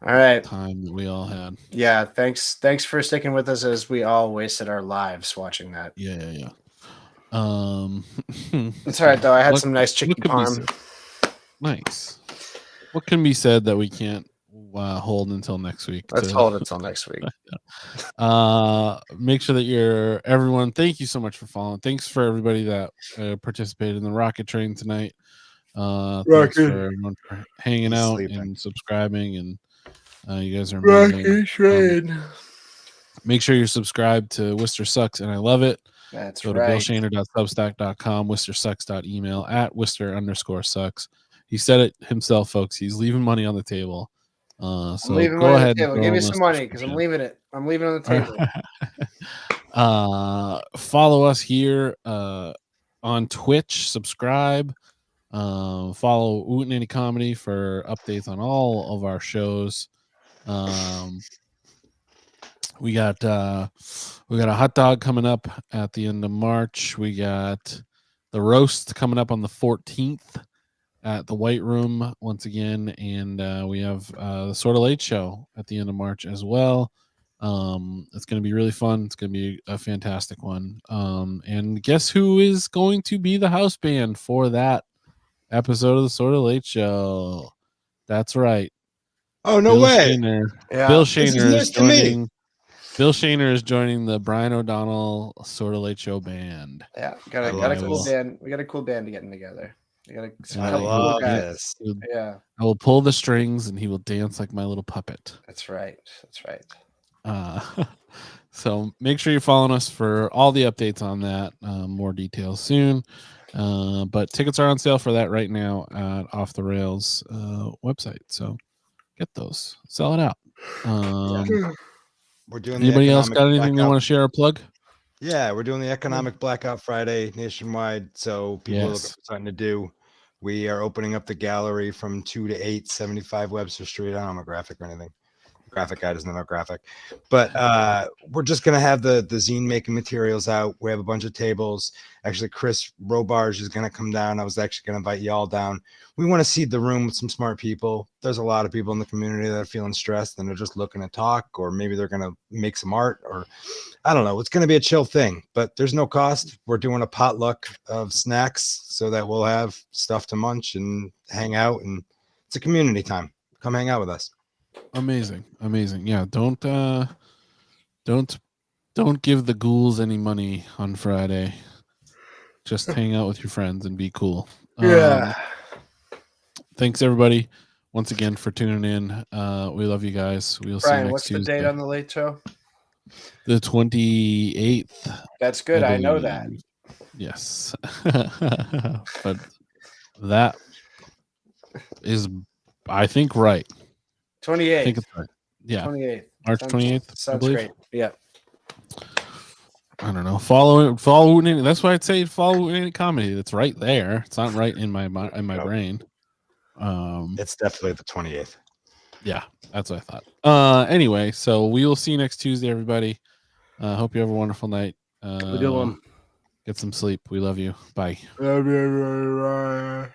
All right. time that we all had. Yeah, thanks for sticking with us as we all wasted our lives watching that. Yeah. It's all right though. I had What- some nice chicken what could be parm. said? Nice. What can be said that we can't hold until next week? Let's hold it till next week. Make sure that everyone. Thank you so much for following. Thanks for everybody that participated in the rocket train tonight. Thanks Rocket. for everyone for hanging He's out sleeping. and subscribing, and you guys are amazing. Rocket train. Make sure you're subscribed to Worcester Sucks, and I love it. That's Go right. to billshaner.substack.com, worcestersucks.email, @Worcester_sucks. He said it himself, folks. He's leaving money on the table. So I'm leaving go money on ahead the and table. throw Give me him a some money because I'm subscription. leaving it. I'm leaving it on the table. Follow us here on Twitch. Subscribe. Follow Oot and Any Comedy for updates on all of our shows. We got a hot dog coming up at the end of March. We got the roast coming up on the 14th at the White Room once again, and we have the Sort of Late Show at the end of March as well. It's going to be really fun. It's going to be a fantastic one. And guess who is going to be the house band for that episode of the Sort of Late Show? That's right. Oh, no Bill way. Shaner. Yeah. Bill This is Shaner news is to me. joining. Bill Shaner is joining the Bryan O'Donnell Sort of Late Show band. Yeah, got a cool band. We got a cool band getting together. We got a I couple love cool guys. this. Yeah, I will pull the strings and he will dance like my little puppet. that's right. That's right. So make sure you're following us for all the updates on that. More details soon. But tickets are on sale for that right now at Off the Rails website. So get those. Sell it out. We're doing Anybody the else got anything they blackout. want to share or plug? Yeah, we're doing the Economic Blackout Friday nationwide, so people are looking Yes. for something to do. We are opening up the gallery from 2 to 8, 75 Webster Street. I don't have a graphic or anything. Graphic guy doesn't have a graphic. But we're just going to have the zine making materials out. We have a bunch of tables. Actually, Chris Robarge is going to come down. I was actually going to invite you all down. We want to seed the room with some smart people. There's a lot of people in the community that are feeling stressed and they're just looking to talk, or maybe they're going to make some art, or I don't know. It's going to be a chill thing, but there's no cost. We're doing a potluck of snacks so that we'll have stuff to munch and hang out, and it's a community time. Come hang out with us. Amazing. Yeah, don't give the ghouls any money on Friday. Just hang out with your friends and be cool. Yeah. Thanks everybody once again for tuning in. We love you guys. We'll see you Bryan, next what's Tuesday. the date on the Late Show? The 28th. That's good. I know believe. that. Yes. But that is, I think, right. 28th. I think it's right. Yeah. 28th. March 28th. Sounds great. Yeah. I don't know. Follow. That's why I'd say follow any comedy. That's right there. It's not right in my brain. It's definitely the 28th. Yeah, that's what I thought. Anyway, so we will see you next Tuesday, everybody. Hope you have a wonderful night. Have a good one. Get some sleep. We love you. Bye. Love you, everybody.